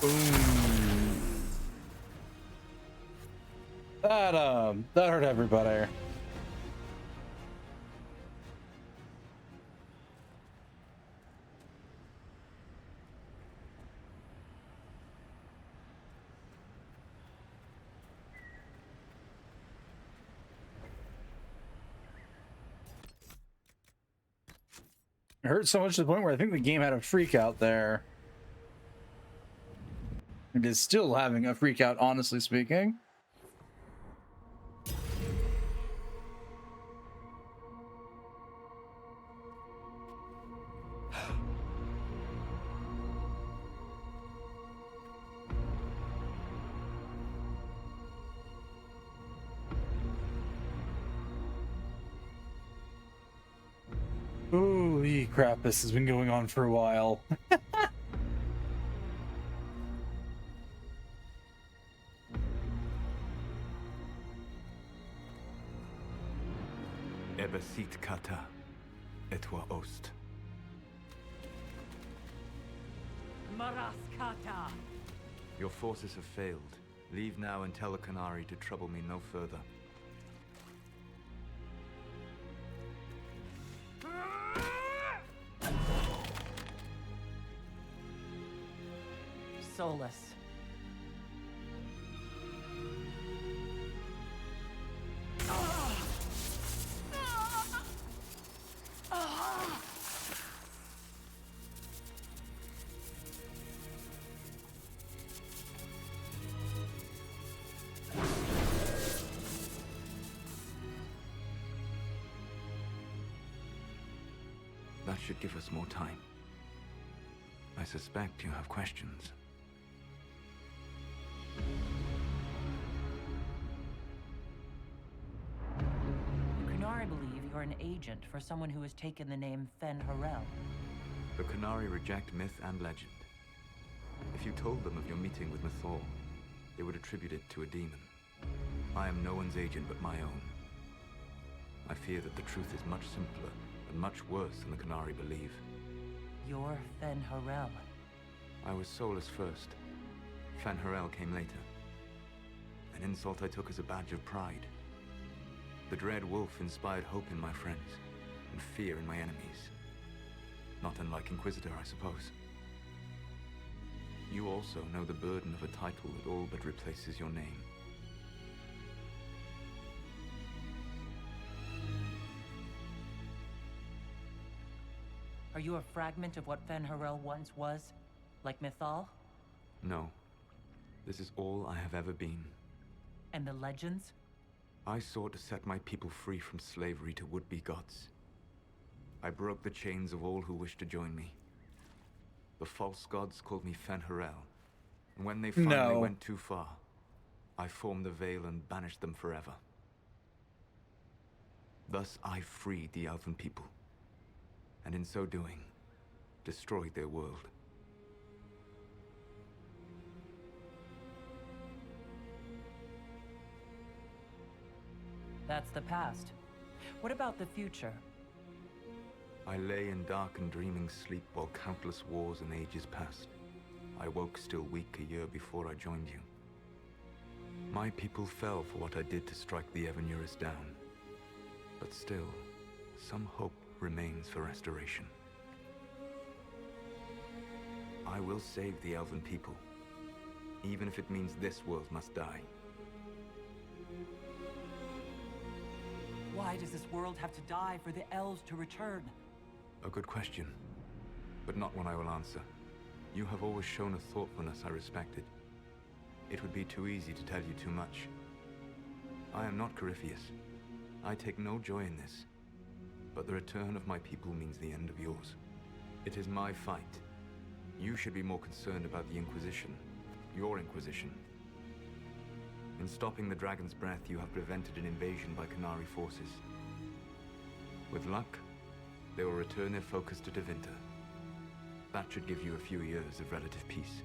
Boom. That hurt everybody. It hurt so much to the point where I think the game had a freak out there. It is still having a freak out, honestly speaking. Holy crap, this has been going on for a while. Ebesit kata, etwa ost. Maraskata! Your forces have failed. Leave now and tell the Qunari to trouble me no further. Solus. That should give us more time. I suspect you have questions. The Qunari believe you're an agent for someone who has taken the name Fen Harel. The Qunari reject myth and legend. If you told them of your meeting with Mythal, they would attribute it to a demon. I am no one's agent but my own. I fear that the truth is much simpler and much worse than the Qunari believe. You're Fen Harel. I was Solus first. Fen Harel came later. An insult I took as a badge of pride. The Dread Wolf inspired hope in my friends, and fear in my enemies. Not unlike Inquisitor, I suppose. You also know the burden of a title that all but replaces your name. Are you a fragment of what Fen Harel once was? Like Mythal? No. This is all I have ever been. And the legends? I sought to set my people free from slavery to would-be gods. I broke the chains of all who wished to join me. The false gods called me Fen Harel, and when they finally went too far, I formed the Veil and banished them forever. Thus I freed the Elven people, and in so doing, destroyed their world. That's the past. What about the future? I lay in dark and dreaming sleep while countless wars and ages passed. I woke still weak a year before I joined you. My people fell for what I did to strike the Evanuris down. But still, some hope remains for restoration. I will save the Elven people, even if it means this world must die. Why does this world have to die for the elves to return? A good question, but not one I will answer. You have always shown a thoughtfulness I respected. It would be too easy to tell you too much. I am not Corypheus. I take no joy in this. But the return of my people means the end of yours. It is my fight. You should be more concerned about the Inquisition. Your Inquisition. In stopping the Dragon's Breath, you have prevented an invasion by Qunari forces. With luck, they will return their focus to Tevinter. That should give you a few years of relative peace.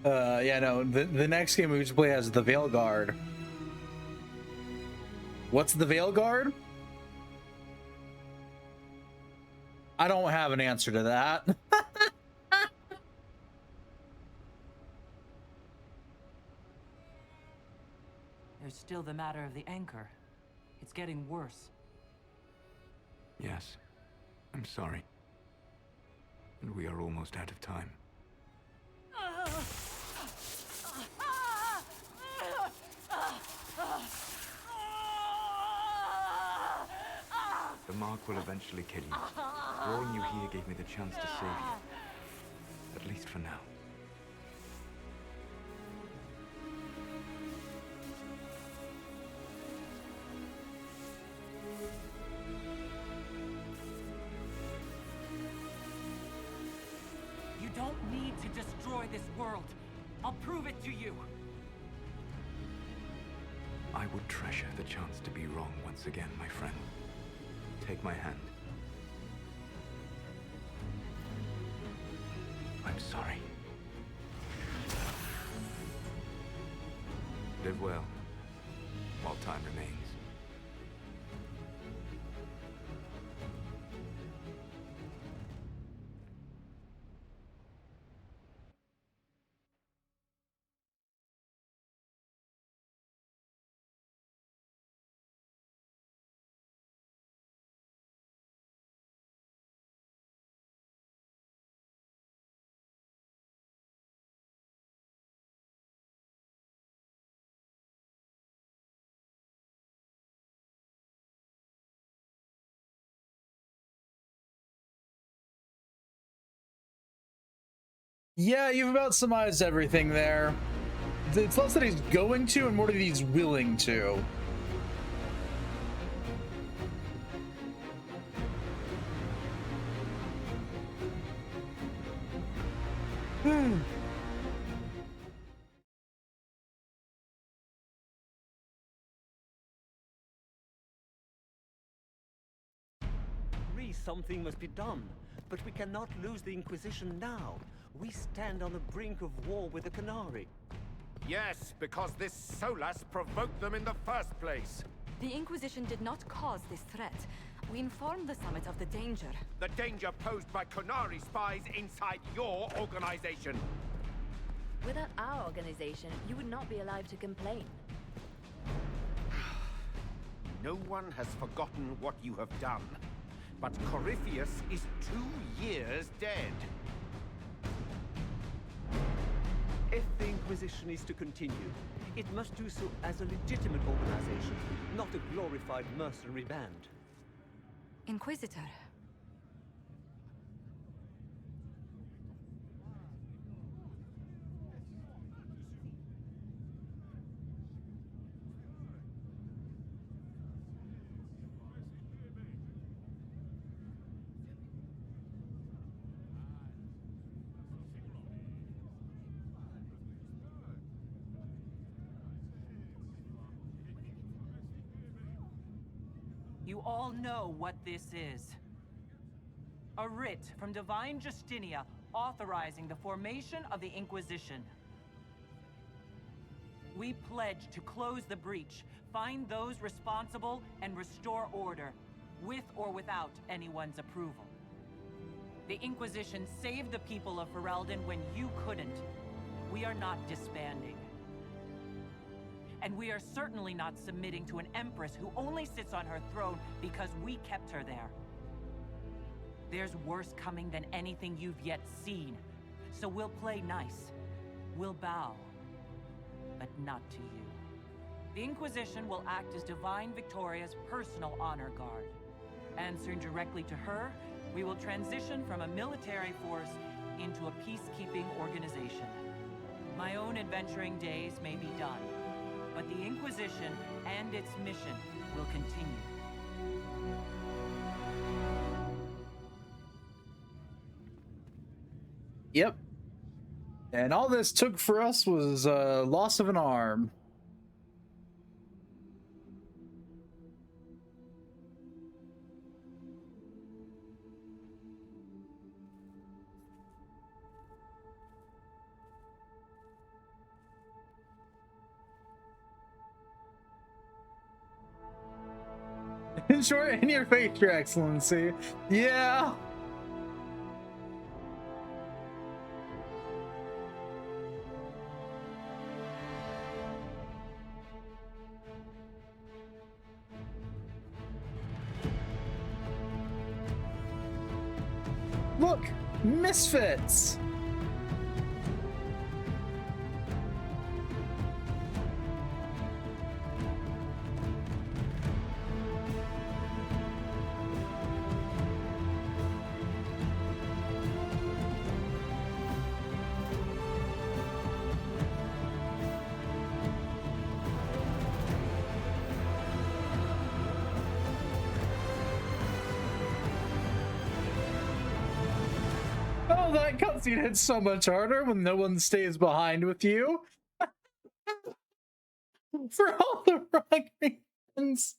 Yeah, no, the next game we should play as the Veil Guard. What's the Veil Guard? I don't have an answer to that. There's still the matter of the anchor. It's getting worse. Yes, I'm sorry. And we are almost out of time. The mark will eventually kill you. Drawing you here gave me the chance to save you. At least for now. You don't need to destroy this world. I'll prove it to you. I would treasure the chance to be wrong once again, my friend. Take my hand. I'm sorry. Live well, while time remains. Yeah, you've about surmised everything there. It's less that he's going to and more that he's willing to. Something must be done, but we cannot lose the Inquisition now. We stand on the brink of war with the Canary. Yes, because this Solas provoked them in the first place. The Inquisition did not cause this threat. We informed the Summit of the danger. The danger posed by Canary spies inside your organization. Without our organization, you would not be alive to complain. No one has forgotten what you have done. But Corypheus is 2 years dead. If the Inquisition is to continue, it must do so as a legitimate organization, not a glorified mercenary band. Inquisitor. You all know what this is. A writ from Divine Justinia authorizing the formation of the Inquisition. We pledge to close the breach, find those responsible, and restore order, with or without anyone's approval. The Inquisition saved the people of Ferelden when you couldn't. We are not disbanding. And we are certainly not submitting to an empress who only sits on her throne because we kept her there. There's worse coming than anything you've yet seen. So we'll play nice. We'll bow. But not to you. The Inquisition will act as Divine Victoria's personal honor guard. Answering directly to her, we will transition from a military force into a peacekeeping organization. My own adventuring days may be done. But the Inquisition and its mission will continue. Yep. And all this took for us was loss of an arm. Sure, in your face, Your Excellency. Yeah. look! Misfits! Oh, that cutscene hits so much harder when no one stays behind with you. For all the wrong reasons.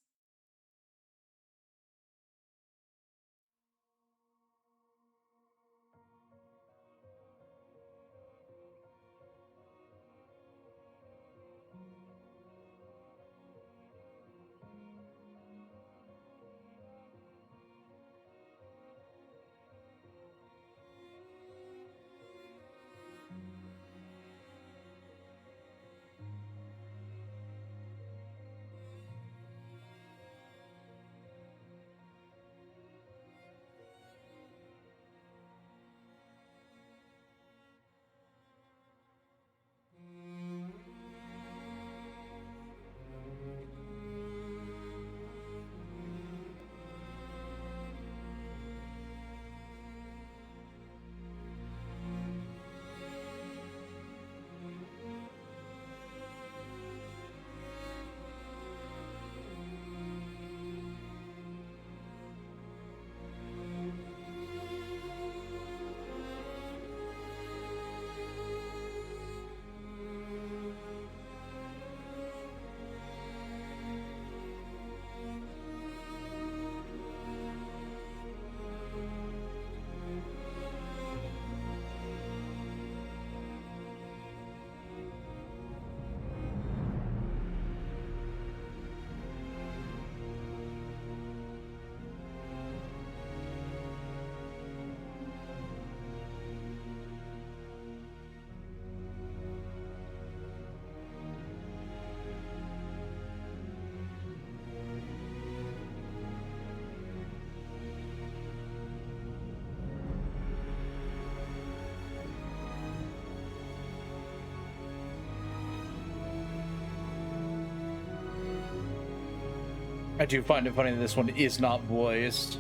I do find it funny that this one is not voiced.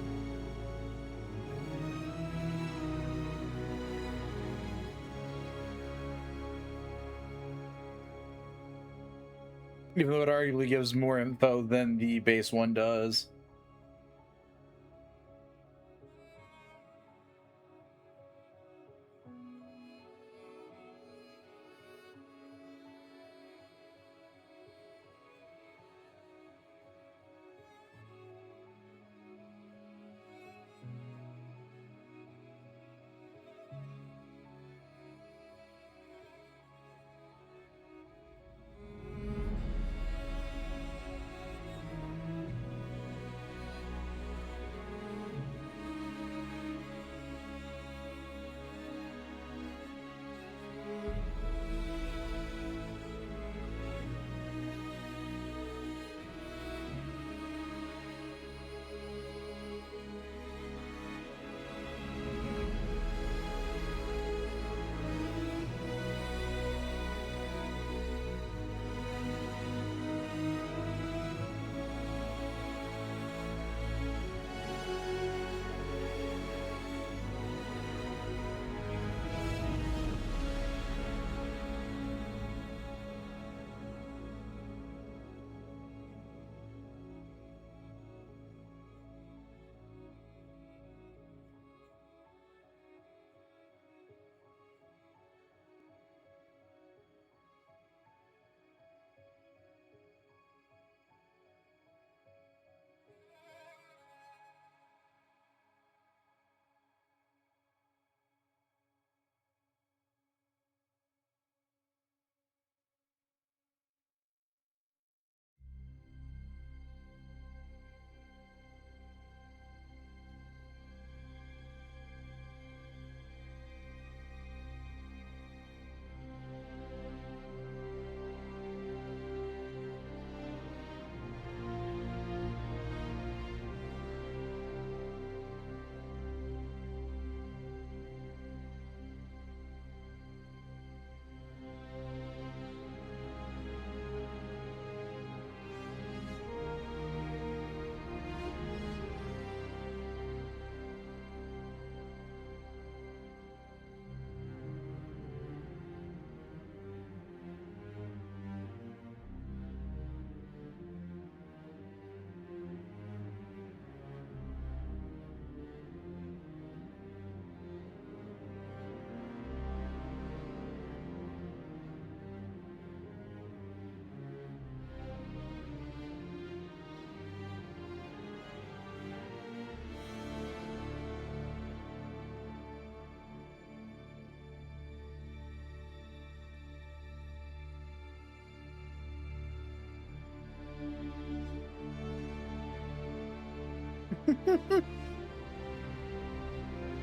Even though it arguably gives more info than the base one does.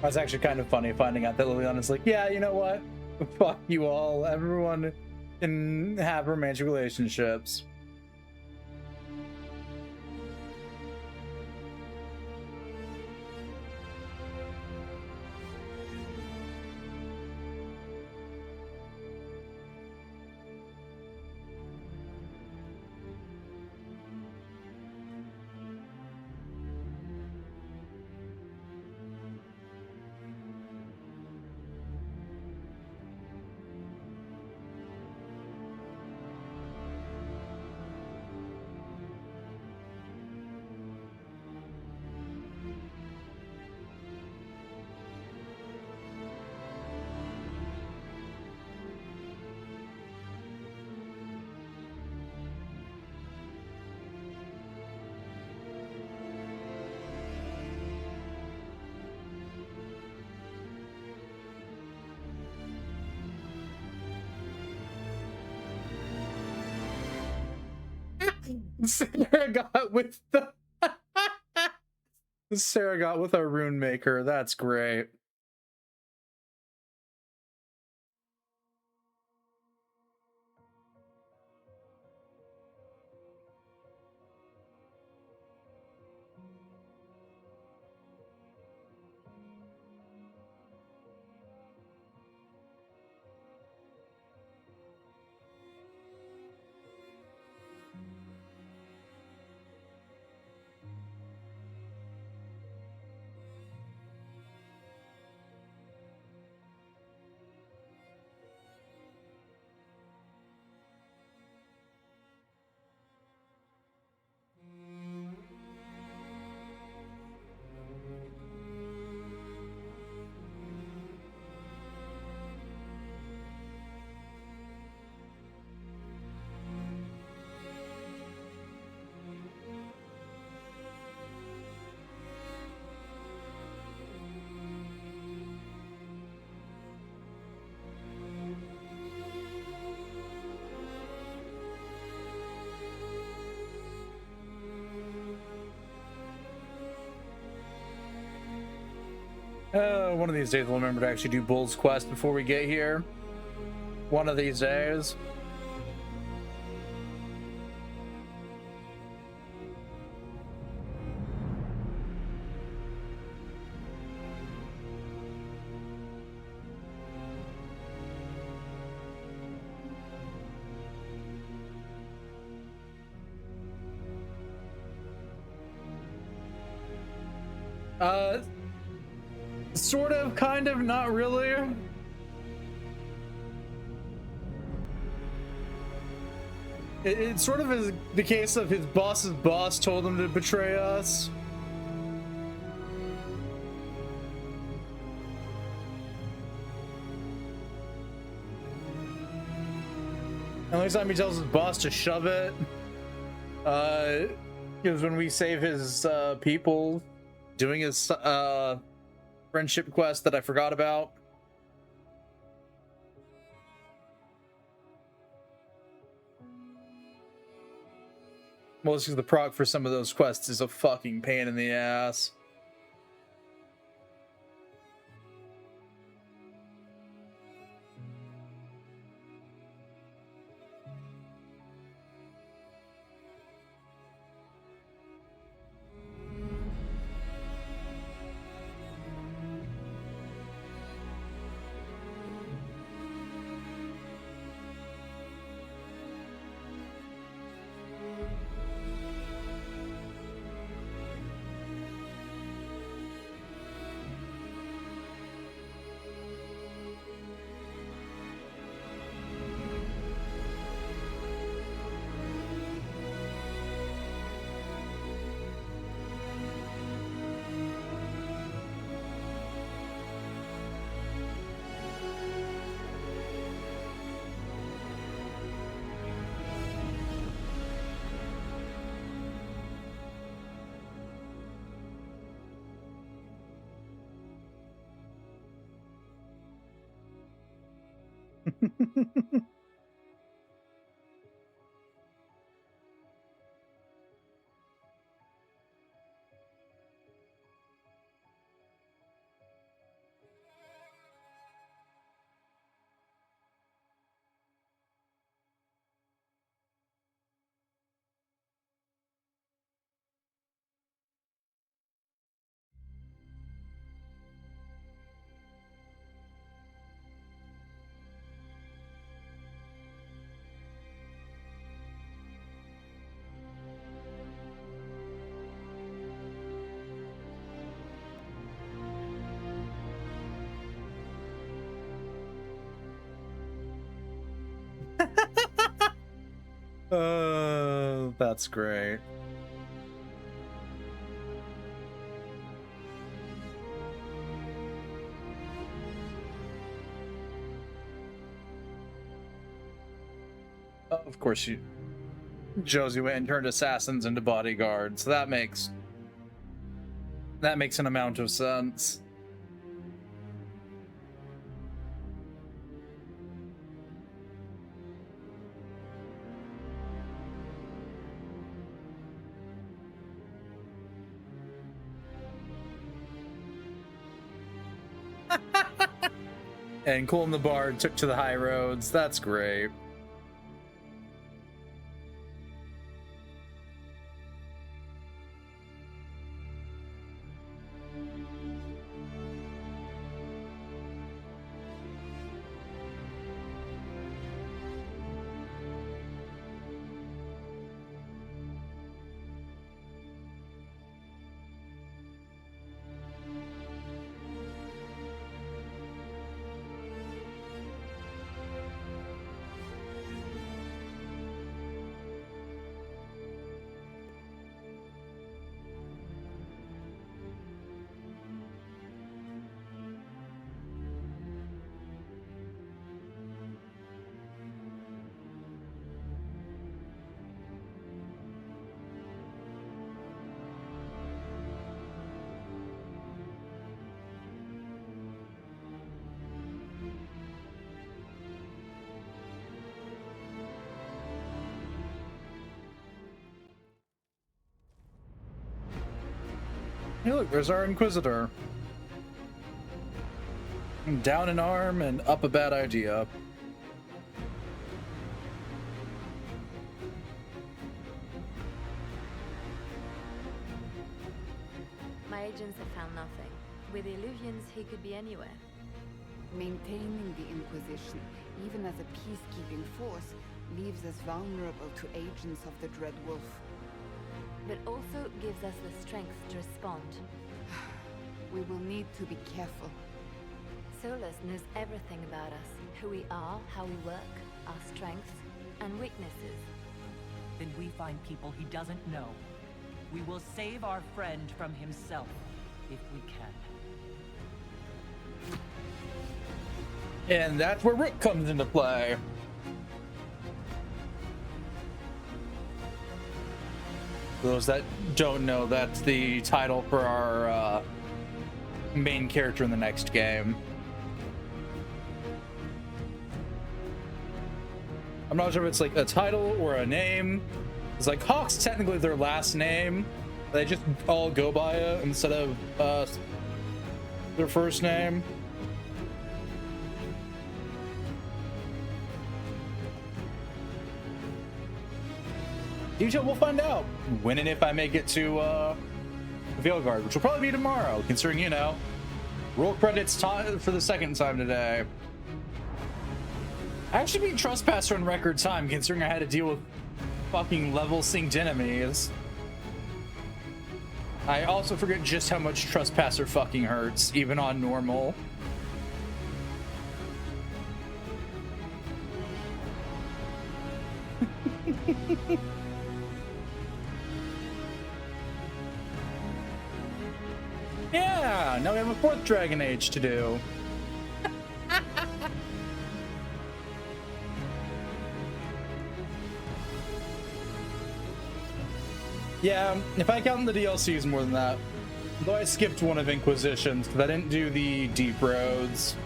That's actually kind of funny finding out that Liliana's like, yeah, you know what? Fuck you all. Everyone can have romantic relationships. Sarah got with the Sarah got with our rune maker. That's great. One of these days we'll remember to actually do Bull's Quest before we get here. One of these days. Sort of, kind of, not really. It sort of is the case of his boss's boss told him to betray us. And every time he tells his boss to shove it, because when we save his people doing his friendship quest that I forgot about. Well, this is the proc for some of those quests is a fucking pain in the ass. That's great. Of course, Josie went and turned assassins into bodyguards. That makes an amount of sense. And Colin the Bard took to the high roads. That's great. Hey, look, there's our Inquisitor. Down an arm and up a bad idea. My agents have found nothing. With the illusions, he could be anywhere. Maintaining the Inquisition, even as a peacekeeping force, leaves us vulnerable to agents of the Dread Wolf. But also gives us the strength to respond. We will need to be careful. Solus knows everything about us. Who we are, how we work, our strengths and weaknesses. Then we find people he doesn't know. We will save our friend from himself, if we can. And that's where Rook comes into play. Those that don't know, that's the title for our main character in the next game. I'm not sure if it's like a title or a name. It's like Hawk's technically their last name. They just all go by it instead of their first name. Detail, we'll find out when and if I make it to Veilguard, which will probably be tomorrow, considering, you know, roll credits for the second time today. I actually beat Trespasser in record time, considering I had to deal with fucking level synced enemies. I also forget just how much Trespasser fucking hurts, even on normal. Yeah, now we have a 4th Dragon Age to do. Yeah, if I count the DLCs more than that. Though I skipped one of Inquisitions because I didn't do the Deep Roads.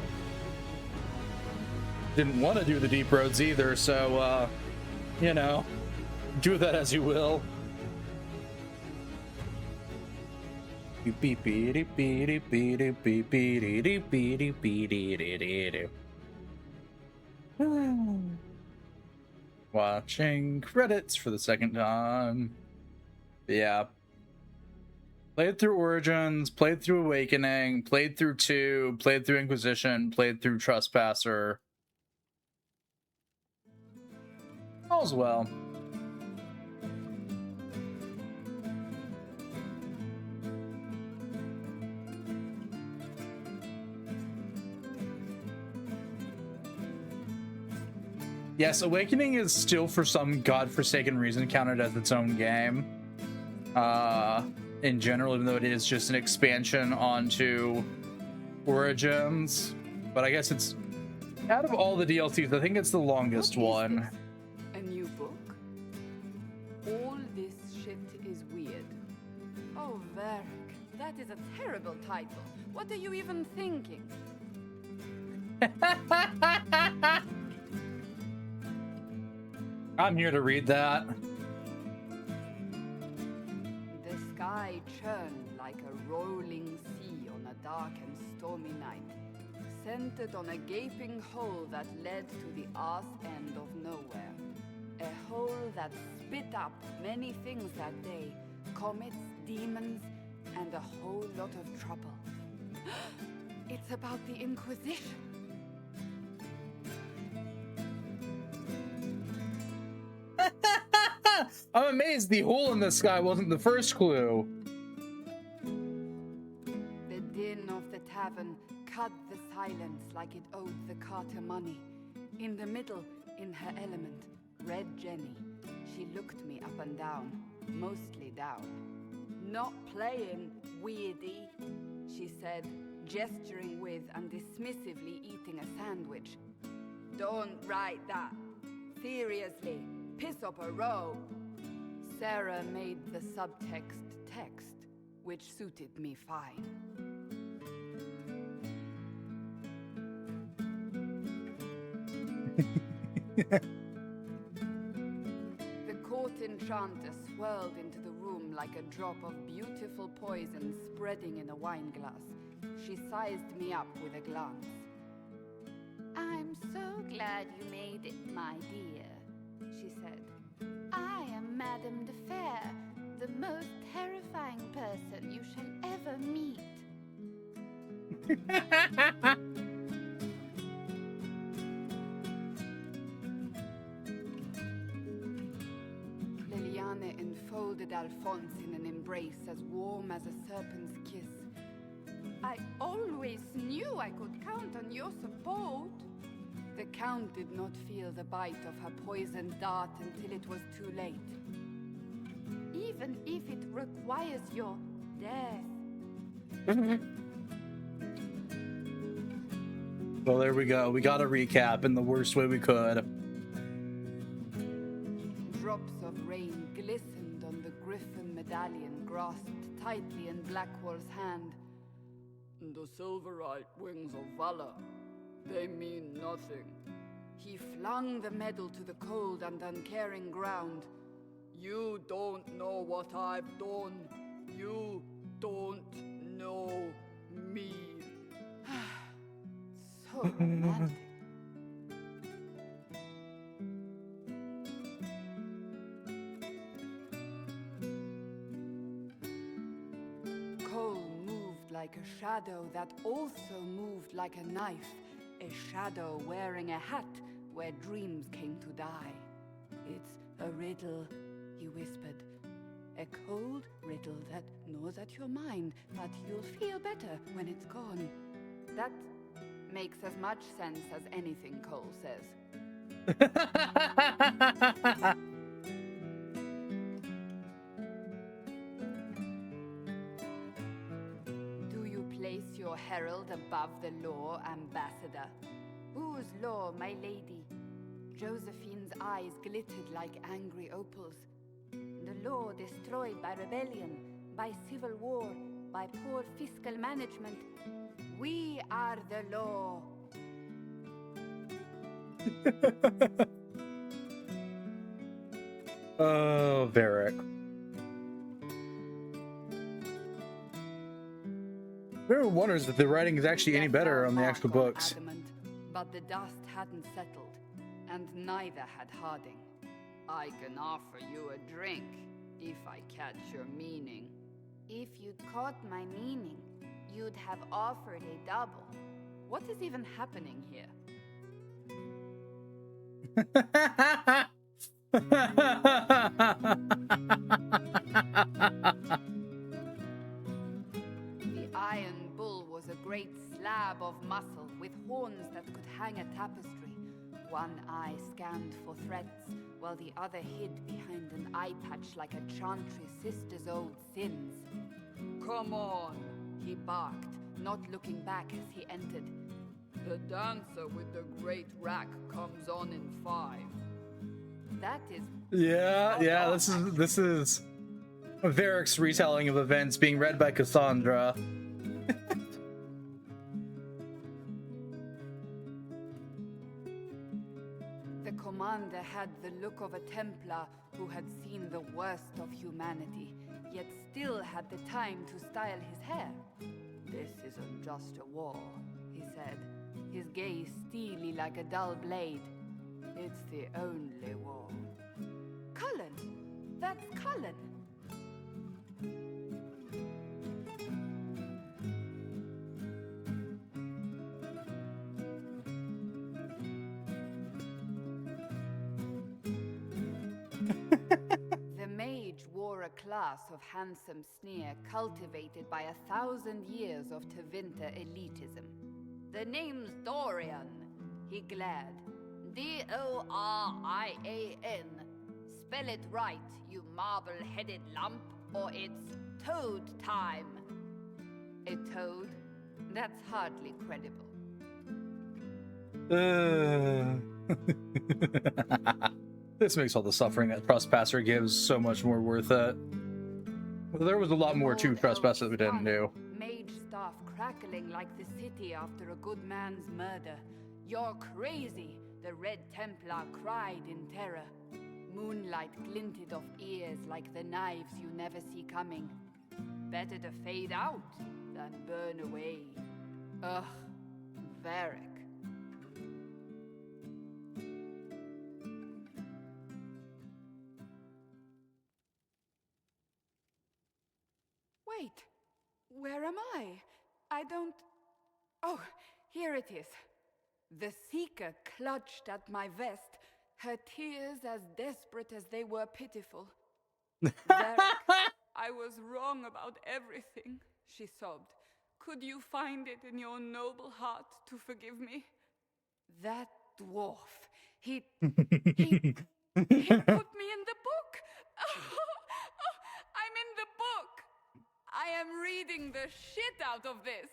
Didn't want to do the Deep Roads either, so, you know, do that as you will. Watching credits for the second time. Yeah. Played through Origins, played through Awakening, played through 2, played through Inquisition, played through Trespasser. All's well. Yes, Awakening is still, for some godforsaken reason, counted as its own game. In general, even though it is just an expansion onto Origins. But I guess it's, out of all the DLCs, I think it's the longest one. A new book? All this shit is weird. Oh, Varric, that is a terrible title. What are you even thinking? I'm here to read that. The sky churned like a rolling sea on a dark and stormy night, centered on a gaping hole that led to the arse end of nowhere. A hole that spit up many things that day, comets, demons, and a whole lot of trouble. It's about the Inquisition. I'm amazed the hole in the sky wasn't the first clue. The din of the tavern cut the silence like it owed the carter money. In the middle, in her element, Red Jenny. She looked me up and down, mostly down. Not playing, weirdy, she said, gesturing with and dismissively eating a sandwich. Don't write that. Seriously, piss up a row. Sarah made the subtext text, which suited me fine. The court enchanter swirled into the room like a drop of beautiful poison spreading in a wineglass. She sized me up with a glance. I'm so glad you made it, my dear, she said. I am Madame de Fair, the most terrifying person you shall ever meet. Liliane enfolded Alphonse in an embrace as warm as a serpent's kiss. I always knew I could count on your support. The Count did not feel the bite of her poisoned dart until it was too late. Even if it requires your death. Well, there we go. We got a recap in the worst way we could. Drops of rain glistened on the griffin medallion grasped tightly in Blackwall's hand. The silverite wings of valor. They mean nothing. He flung the medal to the cold and uncaring ground. You don't know what I've done. You don't know me. So romantic. Cole moved like a shadow that also moved like a knife. A shadow wearing a hat where dreams came to die. It's a riddle, he whispered. A cold riddle that gnaws at your mind, but you'll feel better when it's gone. That makes as much sense as anything Cole says. Do you place your herald above the law, ambassador? Whose law, my lady? Josephine's eyes glittered like angry opals. The law destroyed by rebellion, by civil war, by poor fiscal management. We are the law. Oh, Varric. Everyone wonders if the writing is actually any better on the actual books. Adamant, but the dust hadn't settled, and neither had Harding. I can offer you a drink, if I catch your meaning. If you'd caught my meaning, you'd have offered a double. What is even happening here? The Iron Bull was a great slab of muscle with horns that could hang a tapestry. One eye scanned for threats, while the other hid behind an eye patch like a chantry sister's old sins. "Come on," he barked, not looking back as he entered. "The dancer with the great rack comes on in 5. That is... Yeah, this is Varric's retelling of events being read by Cassandra. The commander had the look of a Templar who had seen the worst of humanity, yet still had the time to style his hair. "This isn't just a war," he said, his gaze steely like a dull blade. "It's the only war." Cullen! That's Cullen! The mage wore a class of handsome sneer cultivated by 1,000 years of Tevinter elitism. "The name's Dorian," he glared. D-O-R-I-A-N. Spell it right, you marble-headed lump, or it's toad time. A toad? That's hardly credible. This makes all the suffering that Trespasser gives so much more worth it. Well, there was a lot more to Trespasser that we didn't do. Mage staff crackling like the city after a good man's murder. "You're crazy," the Red Templar cried in terror. Moonlight glinted off ears like the knives you never see coming. Better to fade out than burn away. Ugh, Varric. Wait, where am I? I don't... Oh, here it is. The Seeker clutched at my vest, her tears as desperate as they were pitiful. "Varric, I was wrong about everything," she sobbed. "Could you find it in your noble heart to forgive me?" That dwarf, he put me in the book! I'm in the book! I am reading the shit out of this!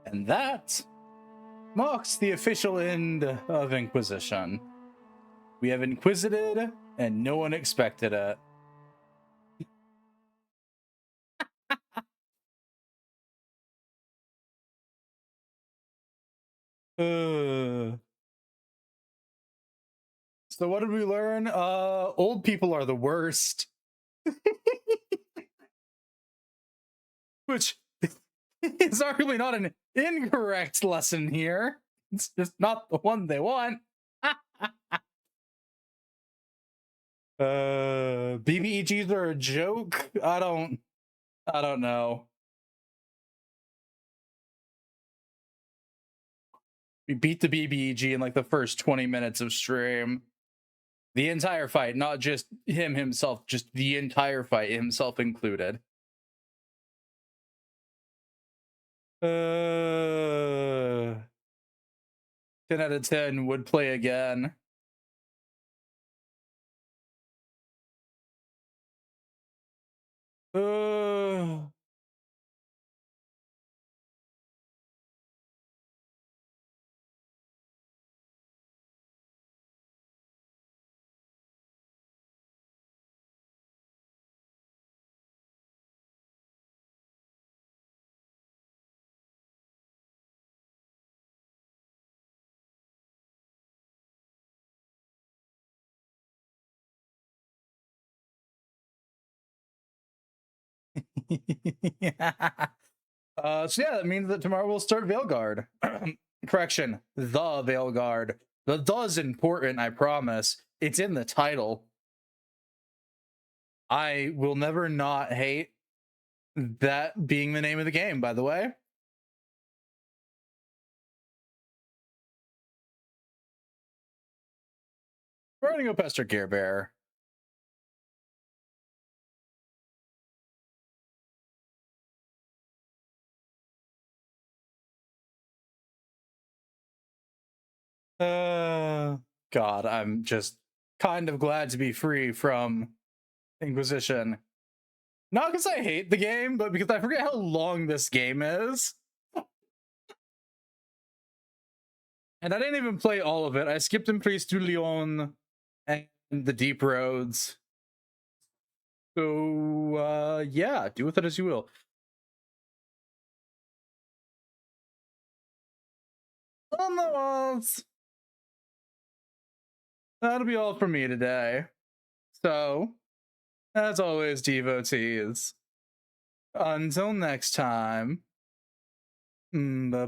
And that marks the official end of Inquisition. We have inquisited, and no one expected it. So what did we learn? Old people are the worst. Which is arguably not an incorrect lesson here. It's just not the one they want. BBEGs are a joke? I don't know. We beat the BBEG in like the first 20 minutes of stream. The entire fight, not just him himself, just the entire fight, himself included. 10 out of 10 would play again. So yeah, that means that tomorrow we'll start Veilguard. Correction, the Veilguard. The "the's" important, I promise. It's in the title. I will never not hate that being the name of the game, by the way. We're gonna go pester Gear Bear. God, I'm just kind of glad to be free from Inquisition. Not because I hate the game, but because I forget how long this game is. And I didn't even play all of it. I skipped Emprise du Lion and the Deep Roads. So, yeah, do with it as you will. On the walls. That'll be all for me today. So, as always, devotees, until next time, bye-bye.